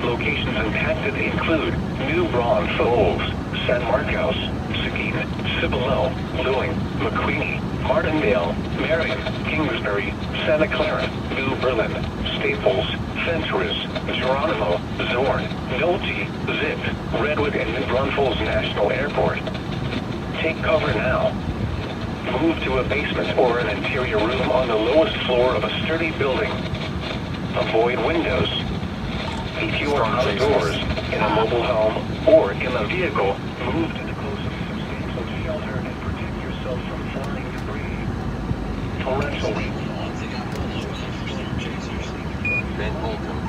Locations impacted include New Braunfels, San Marcos, Seguin, Cibolo, Lewing, McQueenie, Martindale, Marion, Kingsbury, Santa Clara, New Berlin, Staples, Fentress, Geronimo, Zorn, Nolte, Zip, Redwood, and New Braunfels National Airport. Take cover now. Move to a basement or an interior room on the lowest floor of a sturdy building. Avoid windows. If you are outdoors, in a mobile home, or in a vehicle, move to the closest substantial shelter and protect yourself from flying debris. Torrential rain. Ben Holcomb,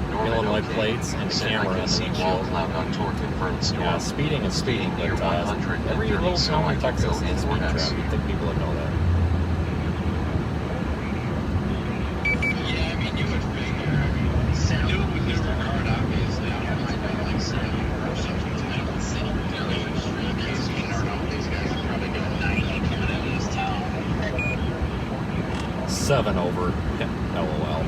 Yellow Norman and white OK, plates and said camera I can and see wall windshield. cloud on tour confirmed storm. Yeah, speeding is speeding, Speeding but near 130, every little so town I in can Texas go is in or speed out. trap. You'd think people would know that. Yeah, I mean, you would figure. Do it with newer card, obviously. I don't mind doing like 70 or something tonight with city carriers. In case you don't know, these guys are probably doing 90 coming into this town. 7 over. LOL.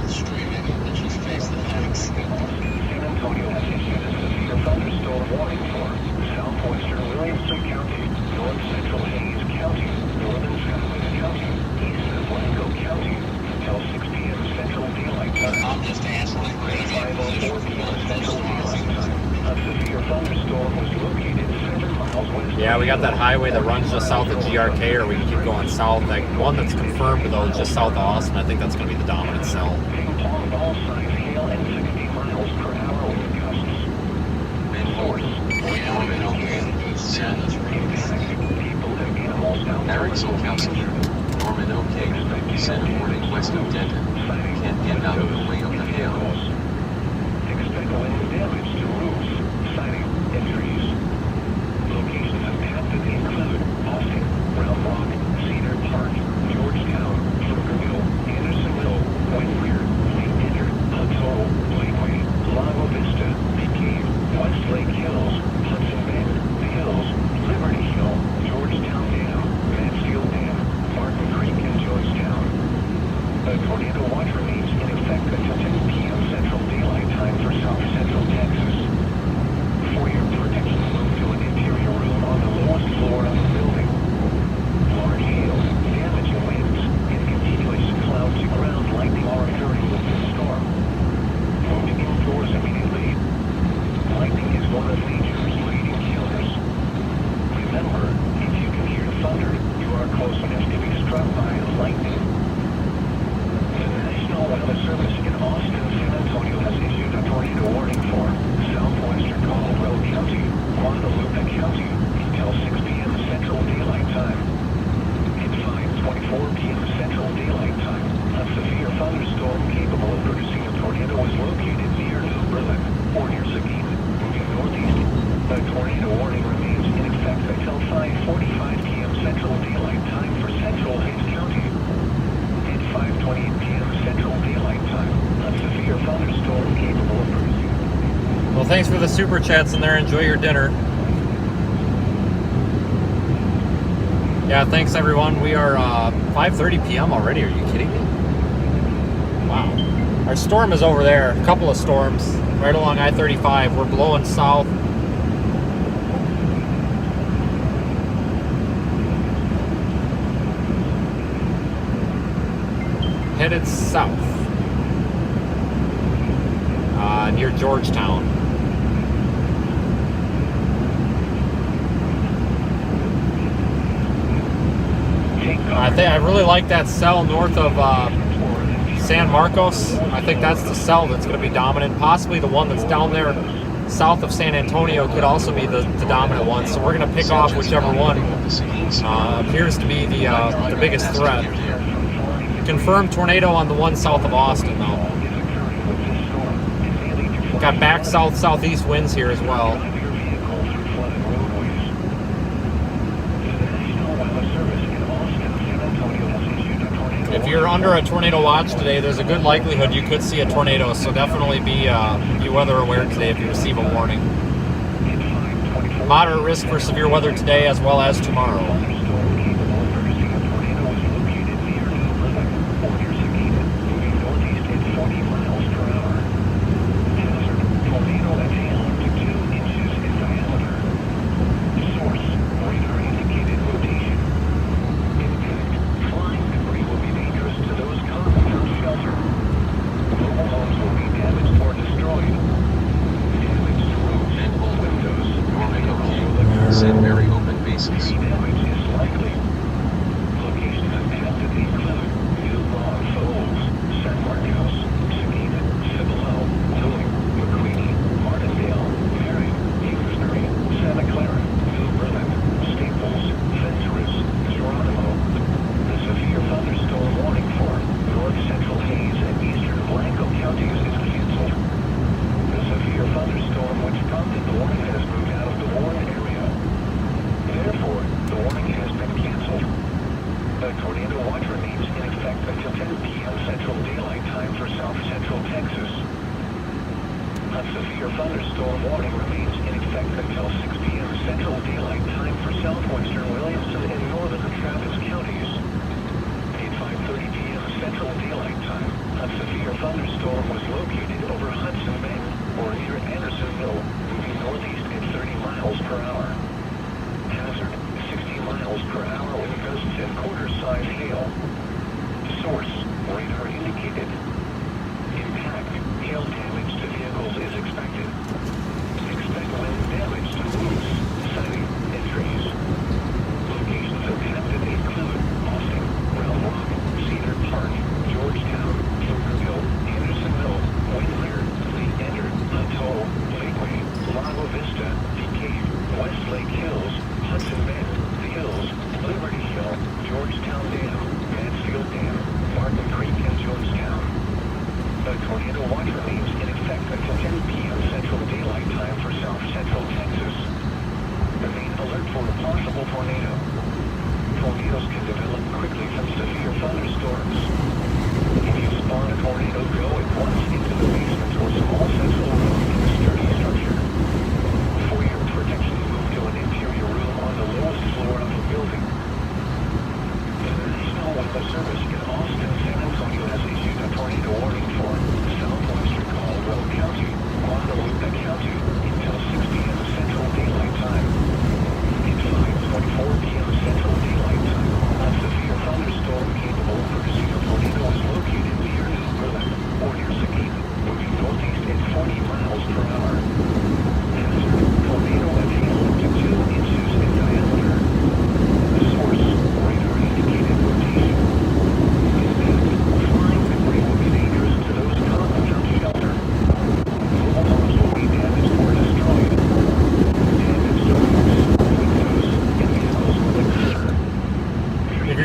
Streaming, let's just face the facts. San Antonio has issued a severe thunderstorm warning for southwestern Williamson County, north central Hayes County, northern Scotland County, east of Blanco County, until 6 p.m. Central Daylight Time. I'm just answering At 5:04 p.m. Central Daylight Time, a severe thunderstorm was located 7 miles west. Yeah, we got that highway that runs just south of GRK, or we can keep going south. That one that's confirmed, though, is just south of Austin. I think that's going to be the dominant cell. Ping-pong ball size hail and 60 miles per hour wind gusts. Ben Holcomb, Norman OK, said People and animals out Eric Solkowski, Norman OK, said reporting west of Denton, can't get out of the way of the hail. Expect wind damage to roofs, siding, and trees. Locations impacted include Austin, Round Rock, Cedar Park, Georgetown, Pflugerville, Andersonville, Whittier, Lake Dinner, Hutto, Lakeway, Lago Vista, McCabe, Westlake Hills, Hudson Bend, The Hills, Liberty Hill, Georgetown Dam, Mansfield Dam, Martin Creek, and Georgetown. A tornado watch remains in effect until 10 p.m. Central Daylight Time for South Central Texas. For your protection, move to an interior room on the lowest floor of the building. Large hail, damaging winds, and continuous cloud-to-ground lightning are occurring with this storm. Moving indoors immediately. Lightning is one of nature's leading killers. Remember, if you can hear thunder, you are close enough to be struck by lightning. The National Weather Service in Austin, San Antonio has issued a tornado warning for southwestern Colorado County, Guadalupe County, until 6 p.m. Central Daylight Time. At 5:24 p.m. Central Daylight Time, a severe thunderstorm capable of producing a tornado was located near New Berlin, or near Seguin, moving northeast. A tornado warning remains in effect until 5:45 p.m. Central Daylight Time for Central Hayes County. At 5:28 p.m. Central Daylight Time, a severe thunderstorm capable of producing. Well, thanks for the super chats in there. Enjoy your dinner. Yeah, thanks everyone. We are 5:30 p.m. already. Are you kidding me? Wow. Our storm is over there. A couple of storms right along I-35. We're blowing south. Headed south. Near Georgetown. Take I really like that cell north of San Marcos. I think that's the cell that's going to be dominant. Possibly the one that's down there south of San Antonio could also be the dominant one. So we're going to pick off whichever one appears to be the biggest threat. Confirmed tornado on the one south of Austin, though. Got back south-southeast winds here as well. If you're under a tornado watch today, there's a good likelihood you could see a tornado, so definitely be weather aware today if you receive a warning. Moderate risk for severe weather today as well as tomorrow.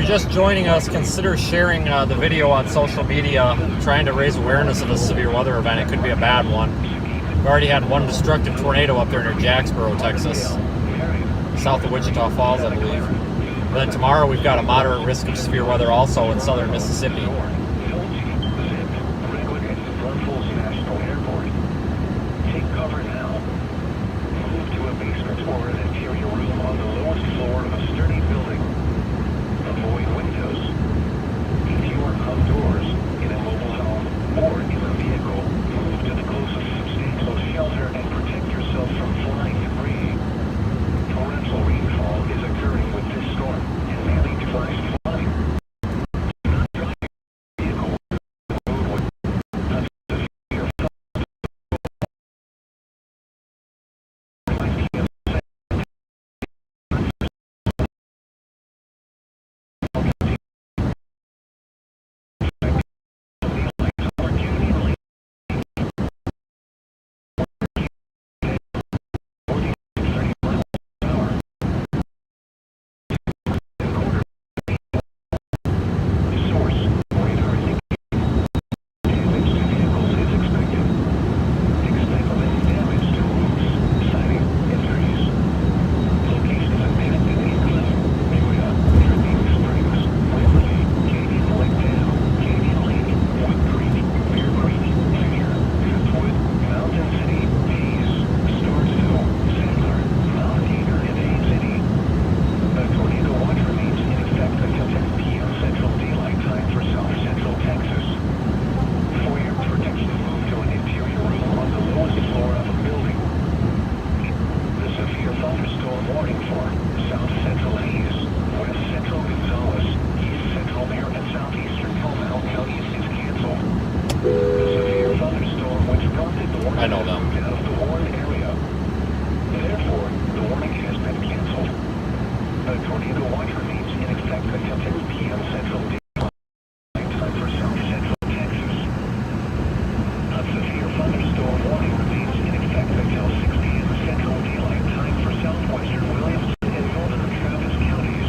Just joining us, consider sharing the video on social media, trying to raise awareness of a severe weather event. It could be a bad one. We already had one destructive tornado up there near Jacksboro, Texas, south of Wichita Falls, I believe. And then tomorrow we've got a moderate risk of severe weather also in southern Mississippi. I know them. Out of the warned area. Therefore, the warning has been canceled. A tornado watch remains in effect until 10 p.m. Central Daylight Time for South Central Texas. A severe thunderstorm warning remains in effect until 6 p.m. Central Daylight Time for southwestern Williamson and northern Travis counties.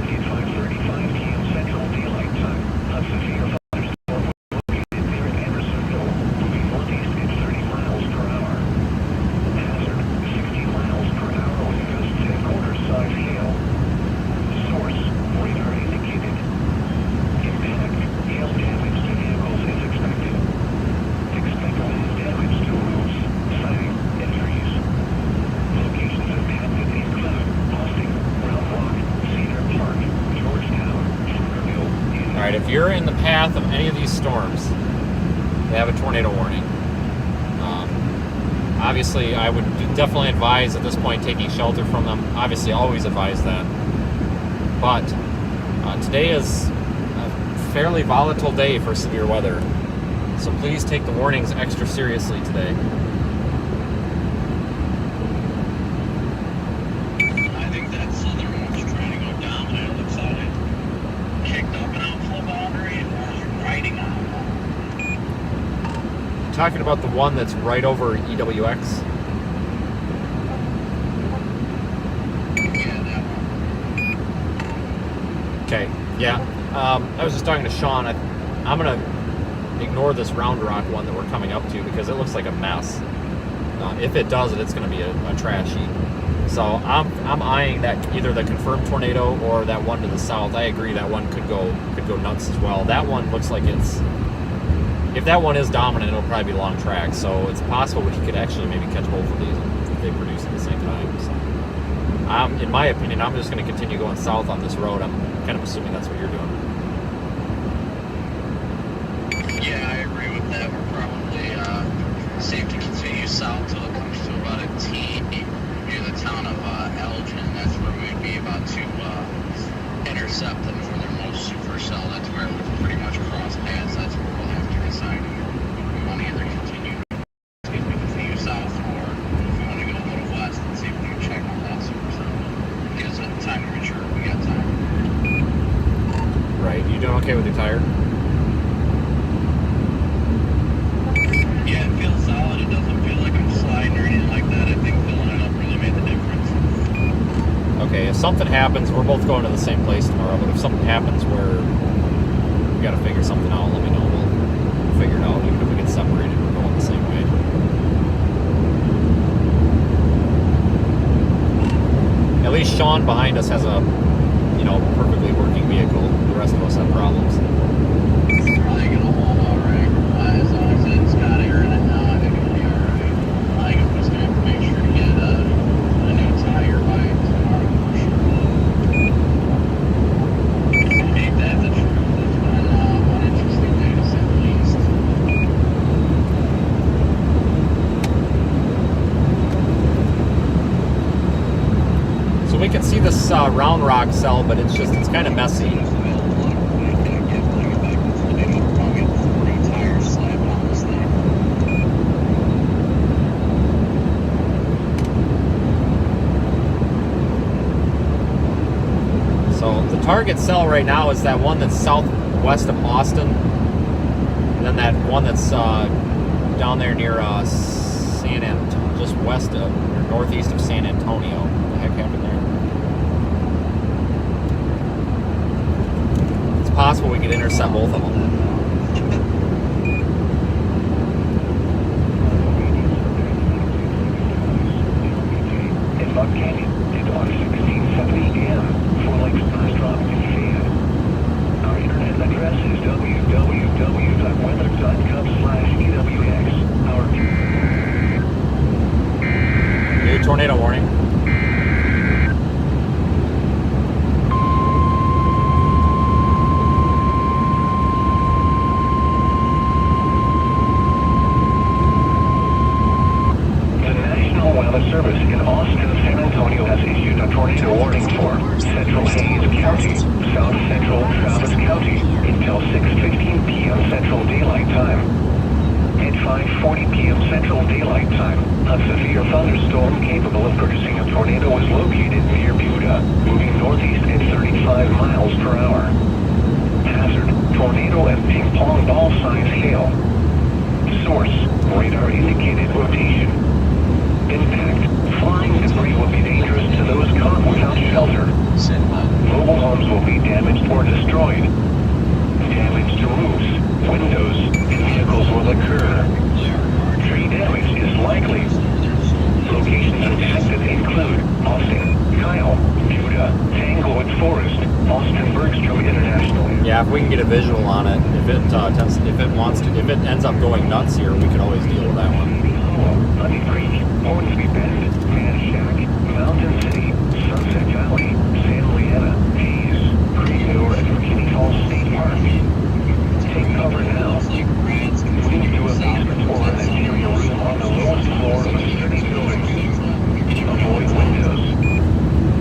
At 5:35 p.m. Central Daylight Time, a severe thunderstorm located near Andersonville, moving northeast at 30 miles per hour. Hazard, 60 miles per hour with gusts and quarter-size hail. Source, radar indicated. Impact, hail damage to vehicles is expected. Expected damage to roofs, siding, and trees. Locations impacted include Austin, Round Rock, Cedar Park, Georgetown, Pflugerville, and All right, if you're in the path of any of these storms, they have a tornado warning. Obviously, I would definitely advise at this point taking shelter from them. Obviously, always advise that. But today is a fairly volatile day for severe weather. So please take the warnings extra seriously today. I think that southern one's trying to go dominant. It looks like it kicked up an outflow boundary or is riding on one. Talking about the one that's right over EWX. Yeah, that one. Okay, yeah. I was just talking to Sean. I'm going to ignore this Round Rock one that we're coming up to because it looks like a mess. If it does it, it's going to be a trash heap. So I'm eyeing that either the confirmed tornado or that one to the south. I agree that one could go nuts as well. That one looks like if that one is dominant, it'll probably be long track. So it's possible we could actually maybe catch both of these if they produce at the same time. So, in my opinion, I'm just going to continue going south on this road. I'm kind of assuming that's what you're doing. Yeah, I agree with that. We're probably safe to continue south till it comes to about a T near the town of Elgin. That's where we'd be about to intercept the northernmost supercell. That's where we pretty much cross paths. That's where we'll have to decide if we want to either continue south or if we want to go a little west and see if we can check on that supercell. Gives it time to mature. We got time. Right. You doing okay with your tire? Yeah, it feels solid. It doesn't feel like I'm sliding or anything like that. I think filling it up really made the difference. Okay, if something happens, we're both going to the same place tomorrow, but if something happens where we got to figure something out, let me know. We'll figure it out. Even if we get separated, we're going the same way. At least Sean behind us has a, perfectly working vehicle. The rest of us have problems. I think it'll hold all right. As long as it's got air in it now, I think it'll be all right. I think I'm just going to have to make sure to get a new tire by tomorrow for sure. Ain't that the truth? It's been an interesting day to say the least. So we can see this Round Rock cell, but it's kind of messy. So the target cell right now is that one that's southwest of Austin, and then that one that's down there near just west of or northeast of San Antonio. What the heck happened there? It's possible we could intercept both of them. in Buck Canyon at 1670 a.m. for Lakes first drop in Fiat. Our internet address is www.weather.gov/EWX. Our New tornado warning. 5:40 p.m. Central Daylight Time, a severe thunderstorm capable of producing a tornado was located near Buda, moving northeast at 35 miles per hour. Hazard, tornado and ping pong ball size hail. Source, radar indicated rotation. Impact, flying debris will be dangerous to those caught without shelter. Mobile homes will be damaged or destroyed. Damage to roofs, windows, and vehicles will occur. Tree damage is likely. Locations impacted include Austin, Kyle, Buda, Tanglewood Forest, Austin Bergstrom International. Yeah, if we can get a visual on it, if it ends up going nuts here, we can always deal with that one. Honey Creek, Hornsby Bend, Manashack, Mountain City, Sunset Valley, San Leanna, Hayes, Creedmoor, and Bikini Falls State Park. Take cover now. Move to a basement or an interior room on the lowest floor of a sturdy building. Avoid windows.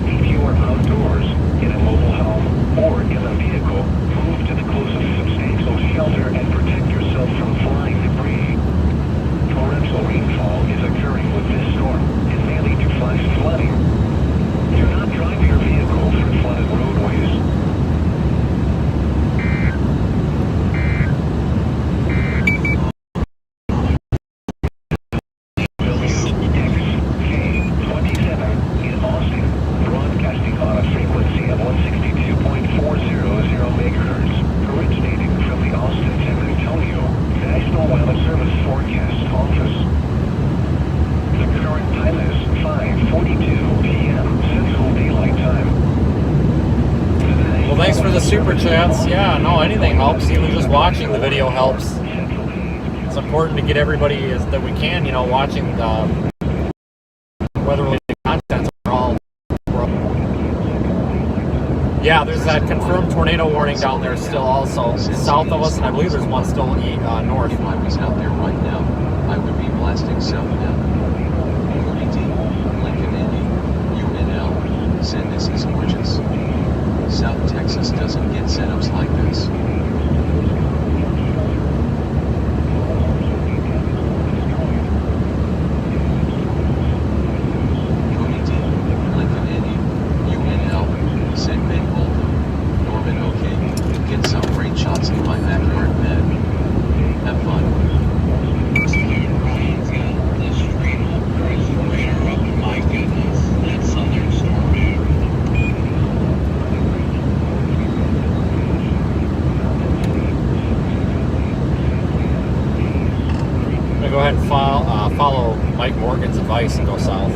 If you are outdoors, in a mobile home, or in a vehicle, move to the closest substantial shelter and protect yourself from flying debris. Torrential rainfall is occurring with this storm and may lead to flash flooding. Do not drive your vehicle through flooded roadways. WXK-27 in Austin, broadcasting on a frequency of 162.400 megahertz, originating from the Austin San Antonio National Weather Service Forecast Office. The current time is 5:42 p.m. Central Daylight Time. Well, thanks for the super chats. Yeah, no, anything helps. Even just watching the video helps. It's important to get everybody that we can, watching weather-related content. Yeah, there's that confirmed tornado warning down there still also south of us, and I believe there's one still north. If I was out there right now, I would be blasting south now. Moody D, Lincoln Indy, UNL, said this is gorgeous. South Texas doesn't get setups like this. Moody D, Lincoln Indy, UNL, said Ben Bolton, Norman okay, get some great shots in my backyard, man. Have fun. Ryan's got the stream up, Chris, radar up, my goodness, that southern storm, dude. I'm going to go ahead and follow Mike Morgan's advice and go south.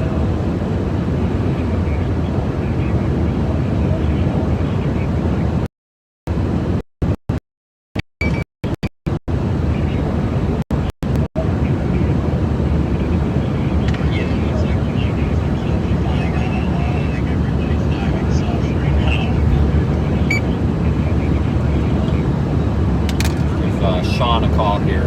Sean a call here.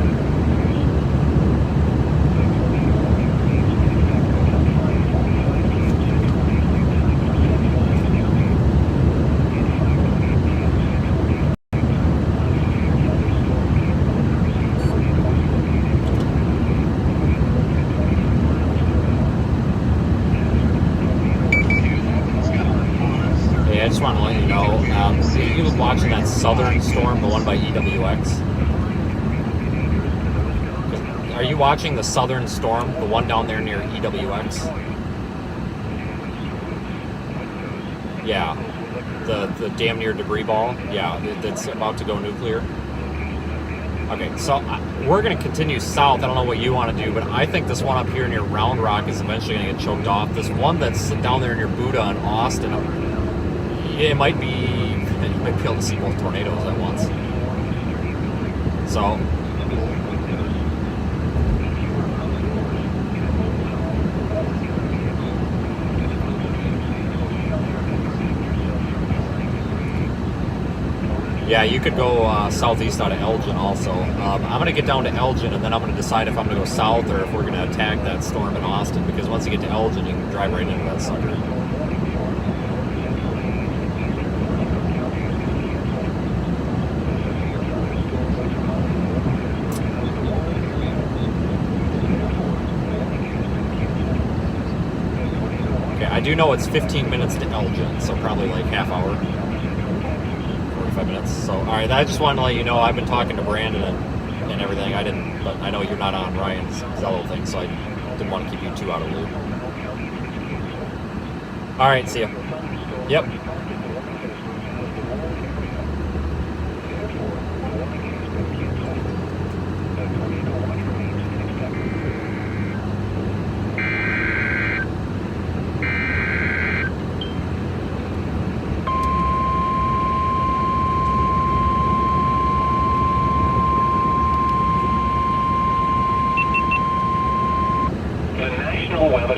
Hey, I just want to let you know, you was watching that southern storm, the one by EWX. Are you watching the southern storm, the one down there near EWX? Yeah, the damn near debris ball. Yeah, that's about to go nuclear. Okay, so we're going to continue south. I don't know what you want to do, but I think this one up here near Round Rock is eventually going to get choked off. This one that's down there near Buda and Austin, you might be able to see both tornadoes at once. So. Yeah, you could go southeast out of Elgin also. I'm going to get down to Elgin, and then I'm going to decide if I'm going to go south or if we're going to attack that storm in Austin, because once you get to Elgin, you can drive right into that sucker. I do know it's 15 minutes to Elgin, so probably like half hour, 45 minutes. So, all right, I just wanted to let you know I've been talking to Brandon and everything. But I know you're not on Ryan's Zello thing, so I didn't want to keep you too out of the loop. All right, see ya. Yep.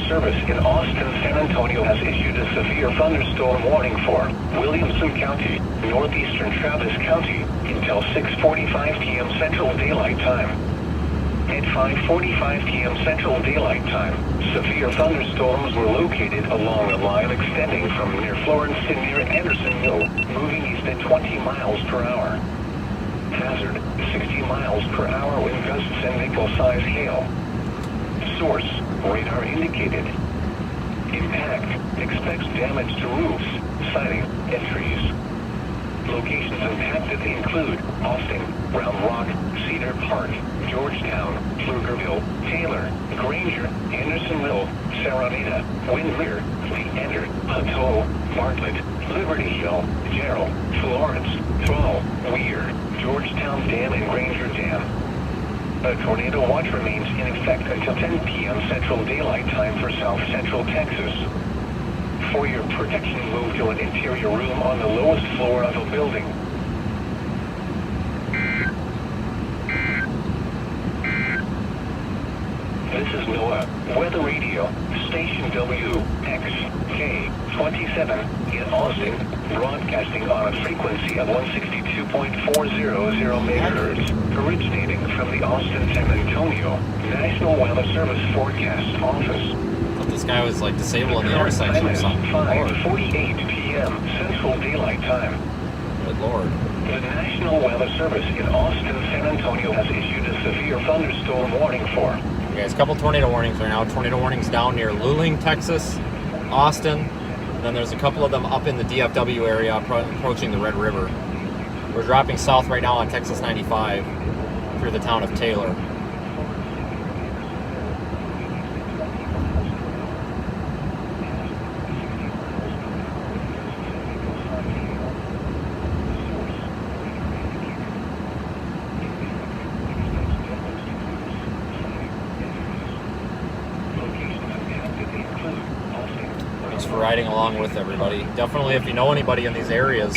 Service in Austin, San Antonio has issued a severe thunderstorm warning for Williamson County, northeastern Travis County, until 6:45 p.m. Central Daylight Time. At 5:45 p.m. Central Daylight Time, severe thunderstorms were located along a line extending from near Florence to near Andersonville, moving east at 20 miles per hour. Hazard, 60 miles per hour wind gusts and nickel-size hail. Source, radar indicated. Impact, expects damage to roofs, siding, and trees. Locations impacted include Austin, Round Rock, Cedar Park, Georgetown, Pflugerville, Taylor, Granger, Andersonville, Saranita, Windsor, Leander, Hutto, Bartlett, Liberty Hill, Gerald, Florence, Thrall, Weir, Georgetown Dam and Granger Dam. A tornado watch remains in effect until 10 p.m. Central Daylight Time for South Central Texas. For your protection, move to an interior room on the lowest floor of a building. This is NOAA Weather Radio, Station WXK27 in Austin, broadcasting on a frequency of 162.400 MHz, originating from the Austin, San Antonio National Weather Service Forecast Office. I thought this guy was like disabling the intersection or something. 5:48 p.m. Central Daylight Time. Good Lord. The National Weather Service in Austin, San Antonio has issued a severe thunderstorm warning for. Okay, there's a couple tornado warnings right now. Tornado warnings down near Luling, Texas, Austin. And then there's a couple of them up in the DFW area approaching the Red River. We're dropping south right now on Texas 95 through the town of Taylor. Thanks for riding along with everybody. Definitely, if you know anybody in these areas,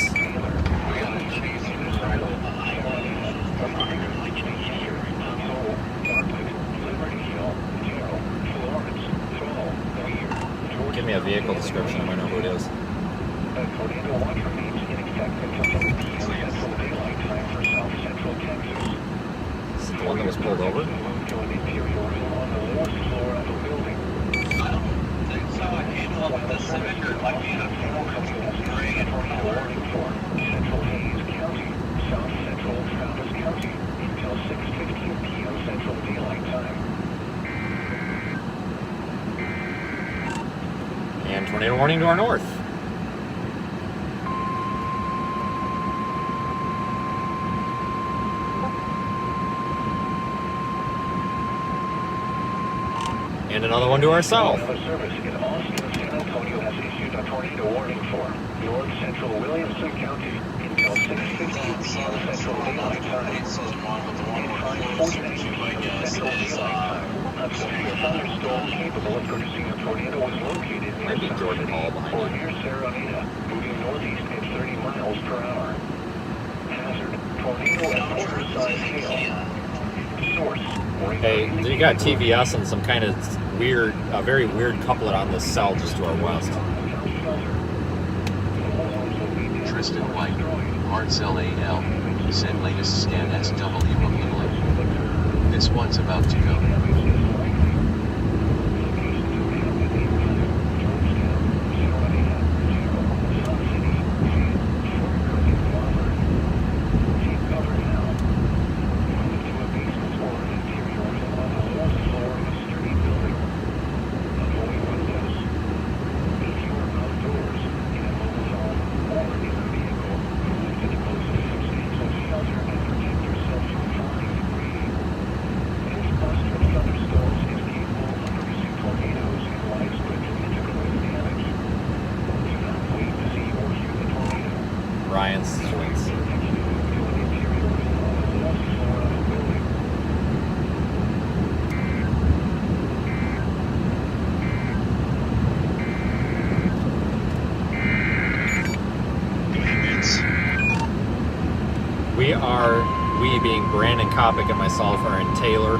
give me a vehicle description. I might know who it is. Tornado watch remains in effect until 10 p.m. Central Daylight Time for South Central Texas. Is it the one that was pulled over? Move to an interior room on the lowest floor of the building. I don't think so. I came up with the Civic or might be in a gray and Tornado warning for Central Hayes County, South Central Travis County until 6:15 p.m. Central Daylight Time. And tornado warning to our north. And another one to our south. Weather Service in Austin, San Antonio has issued a tornado warning for North Central Williamson County until 6:15 p.m. Central Daylight Time. something wrong with the one In with 5:49 p.m. Central Daylight Time, a severe thunderstorm capable of producing a tornado was located near Maybe South Jordan City Hall behind or you. near Saranita, moving northeast at 30 miles per hour. Hazard, tornado and quarter-size hail. Source, Hey, you got TVS and some kind of weird, very weird couplet on this cell just to our west. Tristan White, hard cell AL, send latest scan SW McKinley. This one's about to go. being Brandon Kopic and myself, are in Taylor.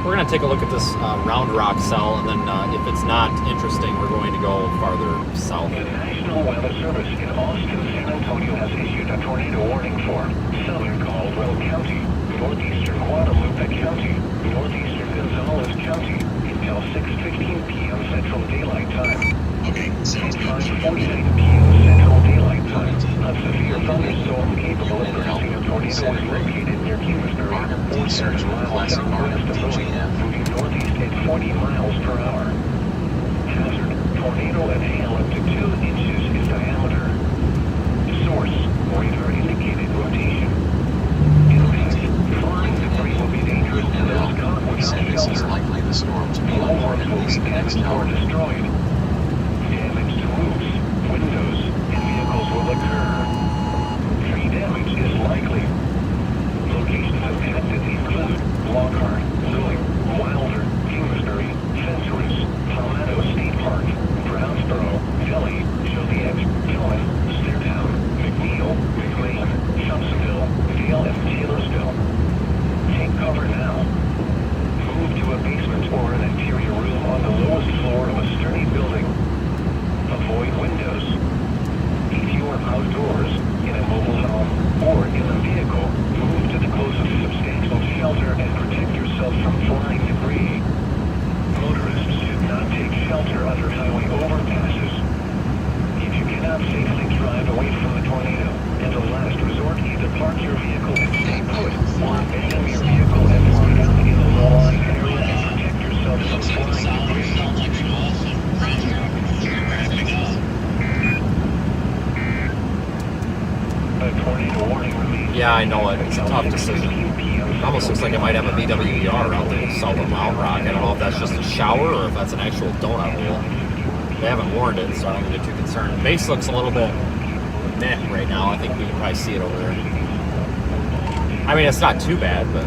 We're going to take a look at this Round Rock cell, and then if it's not interesting, we're going to go farther south. The National Weather Service in Austin, San Antonio has issued a tornado warning for southern Caldwell County, northeastern Guadalupe County, northeastern Gonzales County until 6:15 p.m. Central Daylight Time. Okay, sounds good. 5:49 p.m. Central Daylight Time. A severe thunderstorm capable of producing a tornado is located near Kingsbury, 400 miles southwest of Louisville, moving northeast at 40 miles per hour. Hazard: tornado and hail up to 2 inches in diameter. Source: radar indicated rotation. Impact: flying debris will be dangerous to those caught without Said this is shelter. likely the storm to be All on for homes at will least be the next damaged or hour. destroyed. Damage to roofs, windows, and vehicles will occur. Tree damage is likely. Locations impacted include Lockhart, Lilly, Wilder, Kingsbury, Fenchurch, Palmetto State Park, Brownsboro, Philly, Joliet, Tillman, Stairtown, McNeil, McLean, Shumpsonville, Vale, and Taylorsville. Take cover now. Move to a basement or an interior room on the lowest floor of a sturdy building. Avoid windows. If you are outdoors, in a mobile home, or in a vehicle, move to the closest substantial shelter and protect yourself from flying debris. Motorists should not take shelter under highway overpasses. If you cannot safely drive away from the tornado, as a last resort, either park your vehicle and stay put, or abandon your vehicle and ride out in a low-lying area and protect yourself from Looks like the flying south debris. sounds like you're also wrapping up. A tornado warning remains. Yeah, I know it. It's a tough decision. It almost looks like it might have a BWER out there south of Mount Rock. I don't know if that's just a shower or if that's an actual donut hole. They haven't warned it, so I don't get too concerned. Base looks a little bit meh right now. I think we can probably see it over there. I mean, it's not too bad, but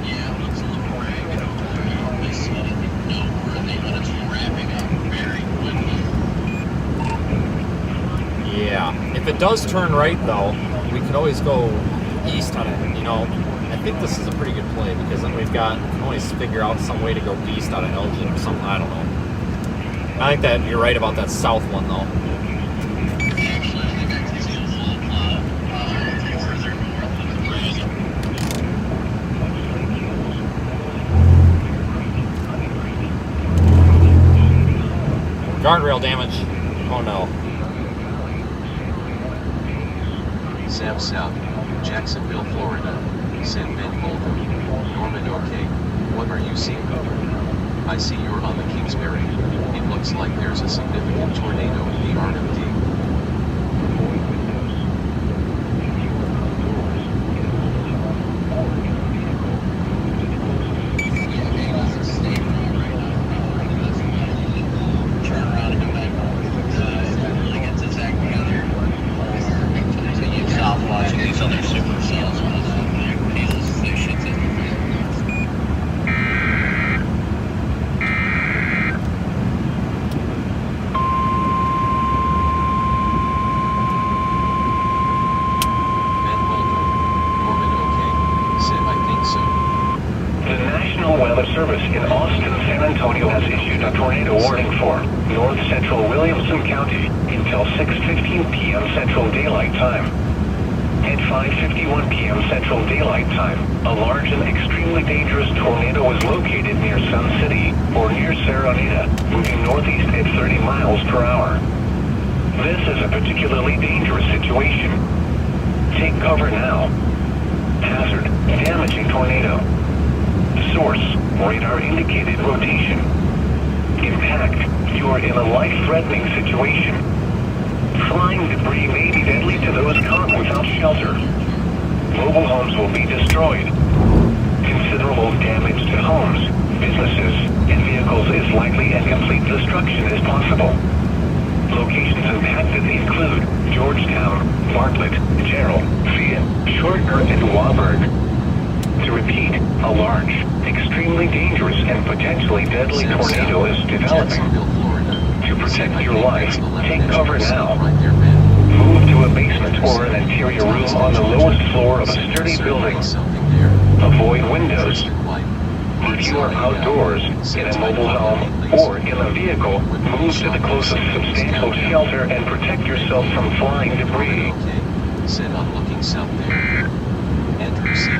Yeah, it looks a little ragged over there. It's noteworthy, but it's wrapping up very quickly. yeah. If it does turn right, though, we could always go east on it. You know, I think this is a pretty good play because then we can always figure out some way to go east out of Elgin or something. I don't know. I think that you're right about that south one, though. Actually, I think I can see a full cloud further north of the grid. Guardrail damage. Oh no. Sam South, Jacksonville, Florida. Sam Ben Holcomb, Norman OK. What are you seeing? I see you're on the Kingsbury. It looks like there's a significant tornado in the RMD. Turn around and come back north. If it really gets its act together, or continue south watching these other supercells on these stations in Ben Holcomb, Norman OK. Said I think so. The National Weather Service in Austin, San Antonio has issued a tornado warning for north central Williamson County until 6:15 p.m. Central Daylight Time. At 5:51 p.m. Central Daylight Time, a large and extremely dangerous tornado was located near Sun City or near Saranita, moving northeast at 30 miles per hour. This is a particularly dangerous situation. Take cover now. Hazard: damaging tornado. Source: radar indicated rotation. Impact: you are in a life-threatening situation. Flying debris may be deadly to those caught without shelter. Mobile homes will be destroyed. Considerable damage to homes, businesses, and vehicles is likely and complete destruction is possible. Locations impacted include Georgetown, Bartlett, Gerald, Fiat, Shortner, and Wahlberg. To repeat, a large, extremely dangerous, and potentially deadly Sam tornado South, is developing. Jacksonville, Florida. To Said protect I your think life, that's the take left cover edge of the now. cell right there, Ben. Move to to a basement or an interior room on the lowest floor of a sturdy building. Something there. Avoid windows. First wipe. If you are outdoors, in a mobile home, or in a vehicle, move to the closest substantial shelter and protect yourself from flying debris. Okay. Said I'm looking south there. Andrew C.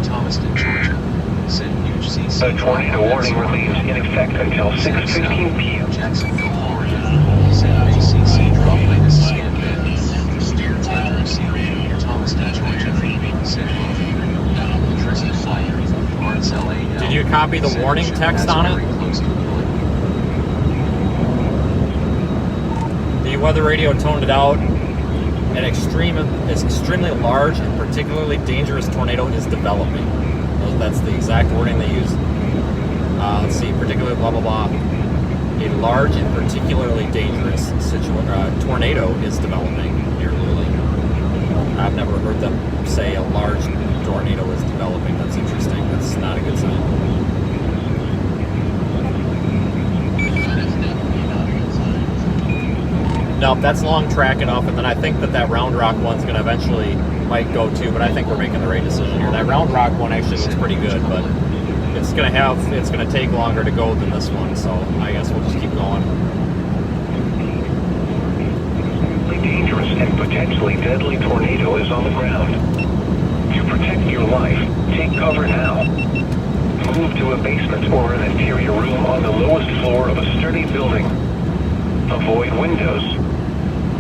Thomaston, Georgia. Said huge CC. A tornado warning remains in effect until 6:15 p.m. Jacksonville, Florida. Said ACC drop latest scan bed. Andrew C. Thomaston, Georgia. Said Tristan Flyer. Marcel A. Did you copy the warning text on it? The weather radio toned it out. An extremely large and particularly dangerous tornado is developing. That's the exact wording they use. Let's see, particularly blah blah blah. A large and particularly dangerous tornado is developing near Luling. I've never heard them say a large tornado is developing. That's interesting. That's not a good sign. No, that's long track enough, and then I think that Round Rock one's going to eventually might go too, but I think we're making the right decision here. That Round Rock one actually looks pretty good, but it's going to take longer to go than this one, so I guess we'll just keep going. A dangerous and potentially deadly tornado is on the ground. To protect your life, take cover now. Move to a basement or an interior room on the lowest floor of a sturdy building. Avoid windows.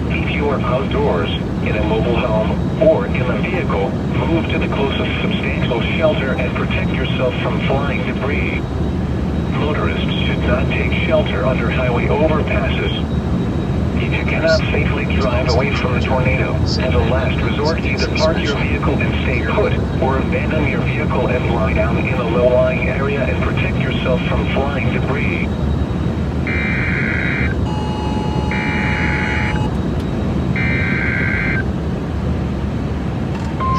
If you are outdoors, in a mobile home, or in a vehicle, move to the closest substantial shelter and protect yourself from flying debris. Motorists should not take shelter under highway overpasses. If you cannot safely drive away from the tornado, as a last resort, either park your vehicle and stay put, or abandon your vehicle and lie down in a low-lying area and protect yourself from flying debris.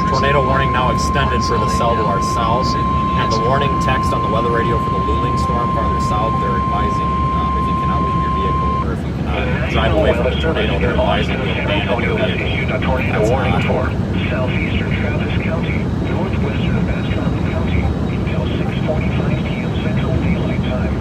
Tornado warning now extended for the cell to our south, and the warning text on the weather radio for the Luling storm farther south, they're advising if you cannot leave your vehicle or if you cannot drive away from the tornado, they're advising you to abandon your vehicle. Issued a tornado warning for southeastern Travis County, northwestern Bastrop County, until 6:45 p.m. Central Daylight Time.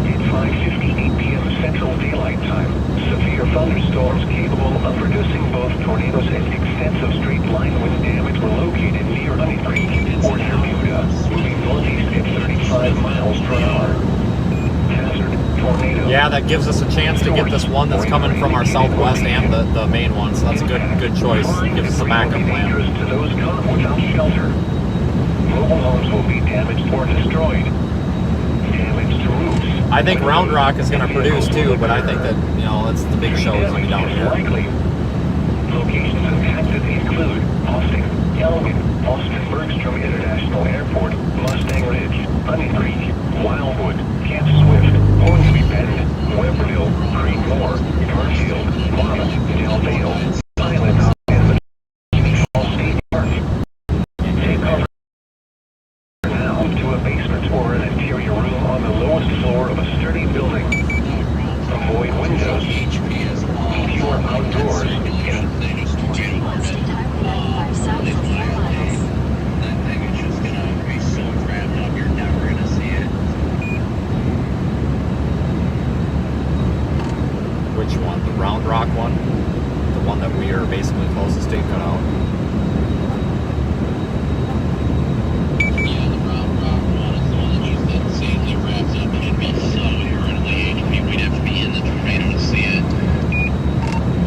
At 5:58 p.m. Central Daylight Time, severe thunderstorms capable of producing both tornadoes and extensive straight line wind damage were located near Honey Creek or Bermuda, moving northeast at 35 miles per hour. Hazard, tornado. Yeah, that gives us a chance to get this one that's coming from our southwest and the main one, so that's a good choice. It gives us a backup plan. To those caught without shelter. Mobile homes will be damaged or destroyed. Damage to roofs. I think Round Rock is going to produce too, but I think that, that's the big show is going to be down here. Likely. Locations impacted include Austin, Elgin, Austin Bergstrom International Airport, Mustang Ridge, Honey Creek, Wildwood, Camp Swift, Hornsby Bend, Weberville, Creekmore, Garfield, Monmouth, Del Valle, Silent, and the Falls State Park. Take cover now to a basement or an interior room on the lowest floor of a sturdy building. Avoid windows. If you are outdoors, State Highway 95 south for 4 miles. That thing is just gonna be so cramped up, you're never gonna see it. Which one? The Round Rock one? The one that we are basically closest to cut out? Yeah, the Round Rock one is the one that just insanely wraps up, and it'd be so early. We'd have to be in the tornado to see it.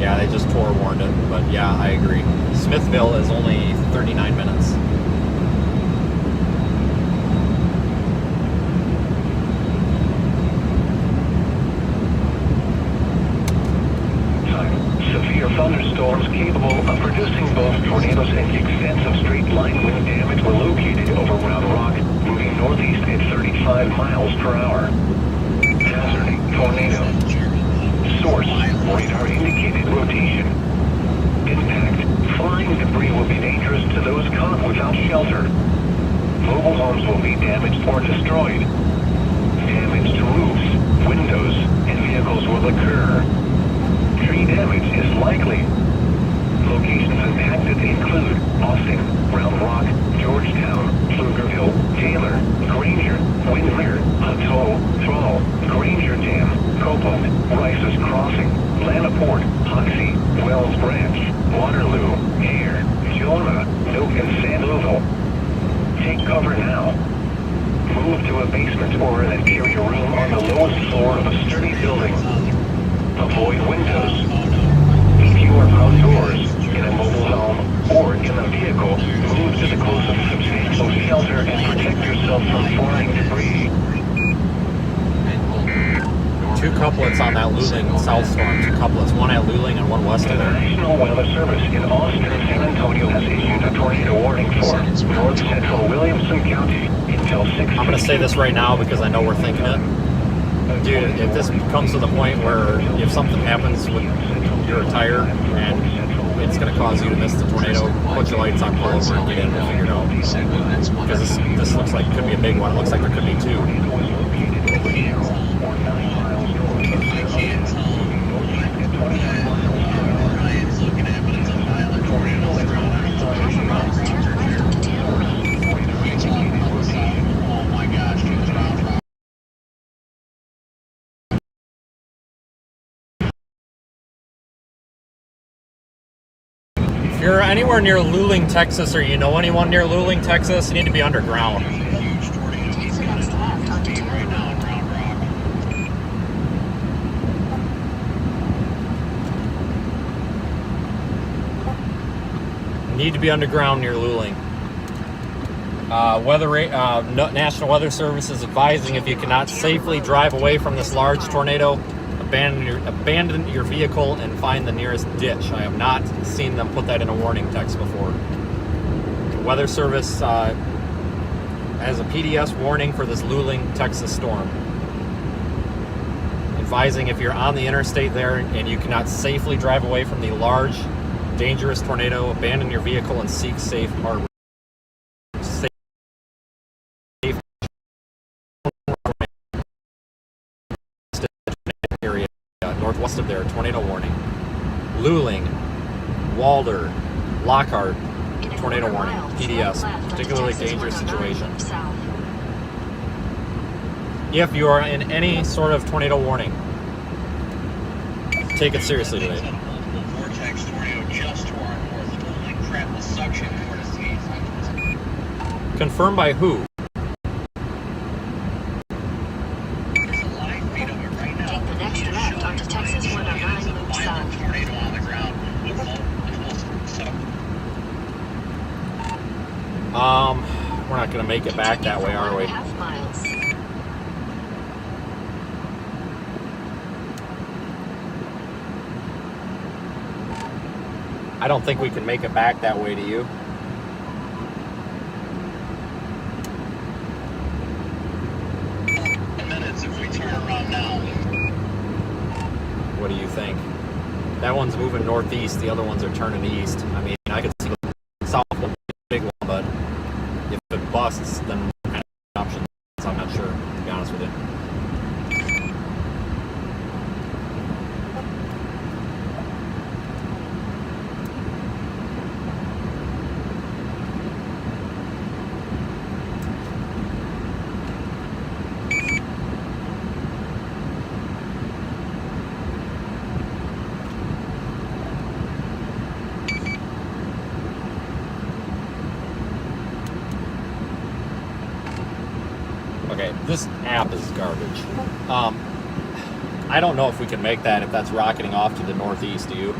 Yeah, they just forewarned it, but yeah, I agree. Smithville is only 39 minutes. severe thunderstorms capable of producing both tornadoes and extensive straight line wind damage were located over Round Rock, moving northeast at 35 miles per hour. Hazard, tornado. Source, radar indicated rotation. Impact, flying debris will be dangerous to those caught without shelter. Mobile homes will be damaged or destroyed. Damage to roofs, windows, and vehicles will occur. Tree damage is likely. Locations impacted include Austin, Round Rock, Georgetown, Pflugerville, Taylor, Granger, Windsor, Hutto, Thrall, Granger Dam, Copeland, Rice's Crossing, Lanaport, Hoxie, Wells Branch, Waterloo, Hare, Jonah, Milk and San Louisville. Take cover now. Move to a basement or an interior room on the lowest floor of a sturdy building. Avoid windows. If you are outdoors, in a mobile home, or in a vehicle, move to the closest substantial shelter and protect yourself from flying debris. Two couplets on that Luling south storm. Two couplets, one at Luling and one west The of there. National Weather Service in Austin and San Antonio has issued a tornado warning for north central Williamson County until 6. I'm going to say this right now because I know we're thinking it. Dude, if this comes to the point where if something happens with your tire and it's going to cause you to miss the tornado, put your lights on, pull over and get in and figure it out. Because this looks like it could be a big one. It looks like there could be two. I can't tell what Ryan's looking at, but it's a violent tornado on the ground. Oh my gosh, dude, it's round. If you're anywhere near Luling, Texas, or you know anyone near Luling, Texas, you need to be underground. Huge tornado. He's right now in Round Rock. Need to be underground near Luling. National Weather Service is advising if you cannot safely drive away from this large tornado, abandon your vehicle and find the nearest ditch. I have not seen them put that in a warning text before. The Weather Service has a PDS warning for this Luling, Texas storm. Advising if you're on the interstate there and you cannot safely drive away from the large, dangerous tornado, abandon your vehicle and seek safe harbor. Area northwest of there, tornado warning. Luling, Walder, Lockhart, tornado warning. PDS, particularly dangerous situation. If you are in any sort of tornado warning, take it seriously today. Vortex tornado just to our north. Holy crap, the suction toward us east. Confirmed by who? There's a live feed of it right now. Take the next left onto Texas 109 Loop Violent South. tornado on the ground. We're not gonna make it back that way, are we? 1.5 miles. I don't think we can make it back that way, do you? Minutes if we turn around now. What do you think? That one's moving northeast, the other ones are turning east. I mean, I could see the south one, big one, but if it busts, then kind of options. I'm not sure, to be honest with you. Okay, this app is garbage. I don't know if we can make that if that's rocketing off to the northeast, do you?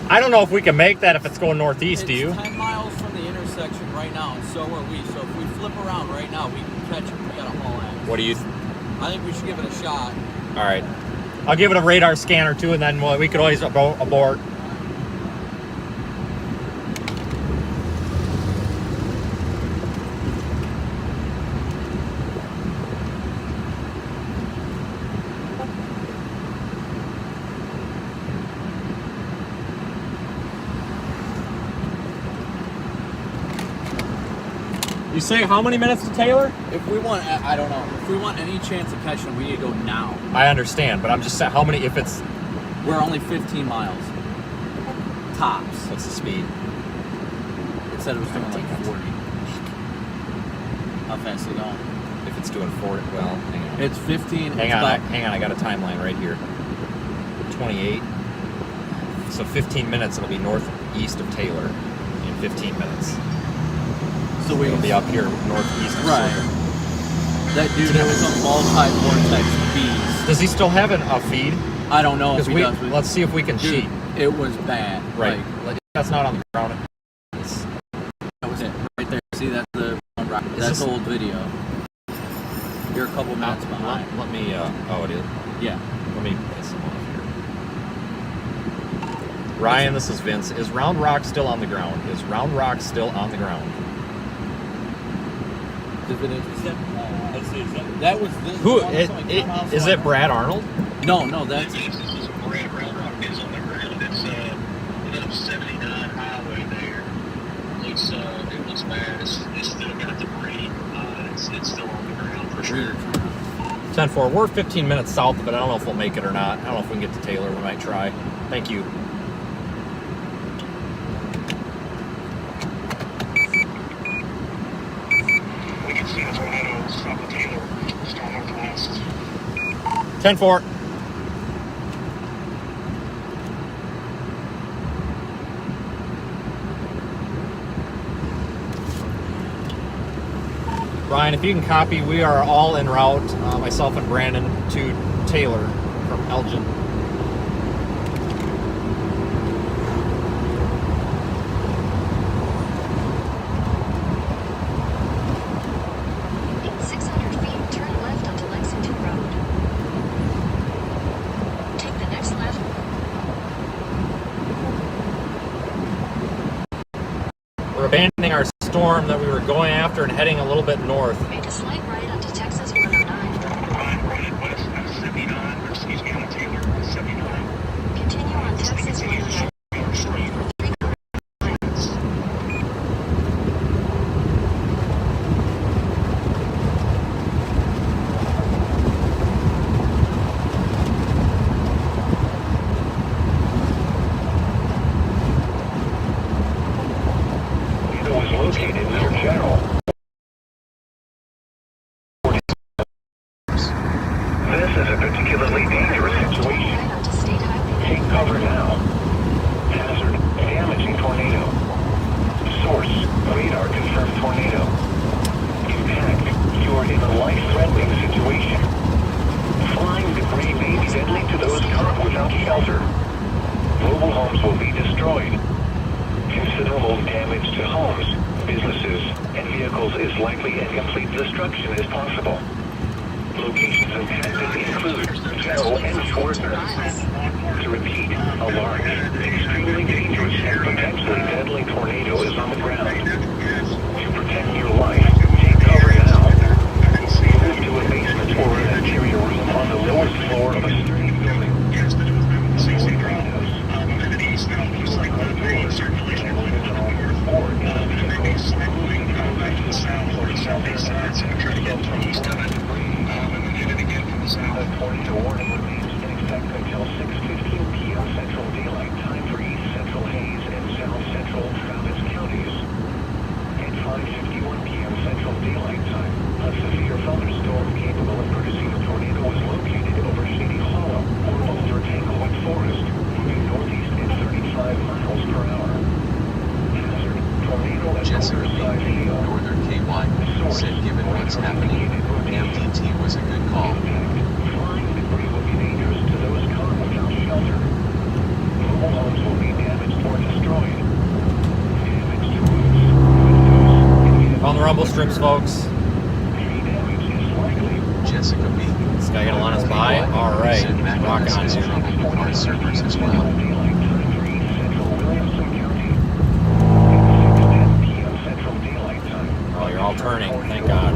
I don't know if we can make that if it's going northeast, do you? It's 10 miles from the intersection right now, and so are we. So if we flip around right now, we can catch it. We got a haul ass. What do you... I think we should give it a shot. All right. I'll give it a radar scanner too, and then we could always go abort. You say how many minutes to Taylor? If we want, I don't know. If we want any chance of catching them, we need to go now. I understand, but I'm just saying how many, if it's... We're only 15 miles. Tops. What's the speed? It said it was doing like 40. How fast is it going? If it's doing 40, well, hang on. It's 15. Hang on, hang on. I got a timeline right here. 28. So 15 minutes, it'll be northeast of Taylor in 15 minutes. So It'll be up here northeast of right. Silver. That dude, it was a multi-vortex beast. Does he still have a feed? I don't know if he we, does. let's see if we can Dude, cheat. it was bad. Right. Like, That's not on the ground. It's, that was it. Right there. See, that's the rock. Is That's this- the old video. You're a couple minutes behind. let me, oh, it is. Yeah. Let me piss him off here. Ryan, this is Vince. Is Round Rock still on the ground? Is Round Rock still on the ground? Let's see, is that That was this. Who one is that's like 2 miles it? away. Brad Arnold? No, that's. It's Brad Round Rock is on the ground. It's 79 highway there. It looks bad. It's still got debris. It's still on the ground for sure. 10-4. We're 15 minutes south of it. I don't know if we'll make it or not. I don't know if we can get to Taylor. We might try. Thank you. We can see the tornadoes off of Taylor, still northwest. 10-4. Ryan, if you can copy, we are all en route, myself and Brandon, to Taylor from Elgin. In 600 feet, turn left onto Lexington Road. Take the next left. We're abandoning our storm that we were going after and heading a little bit north. Make a slight right onto Texas 109. Right west at 79, or excuse me, on Taylor, 79. Continue on Texas 109. It was located near General. This is a particularly dangerous situation. Right onto State Highway. Take cover now. Hazard, damaging tornado. Source, radar confirmed tornado. Impact, you're in a life-threatening situation. Flying debris may be deadly to those caught without shelter. Mobile homes will be destroyed. Considerable damage to homes, businesses, and vehicles is likely and complete destruction is possible. Locations impacted include Carroll and Schwartner. To repeat, a large, extremely dangerous, and potentially deadly tornado is on the ground. To protect your life, take cover now. Move to a basement or an interior room on the lowest floor of a sturdy building. Avoid windows. The tornado warning remains in effect until 6:15 p.m. Central Daylight Time for East Central Hayes and South Central Travis counties. At 5:51 p.m. Central Daylight Time, a severe thunderstorm capable of producing a tornado was located over Shady Hollow or over Tanglewood Forest, moving northeast at 35 miles per hour. Hazard, tornado at Jessica Riverside B. Hill. Northern KY said given what's happening, MDT was a good call. Flying debris will be dangerous to those caught without shelter. Mobile homes will be damaged or destroyed. Damage to roofs, windows, On the rumble strips, folks. tree damage is likely. Jessica B. This guy gonna let us by? All right, said Matt rocking on has you. trouble with our servers as well. Daylight time for East Central Williamson County. At 6:10 p.m. Central Daylight Time. Oh, you're all turning. Thank God.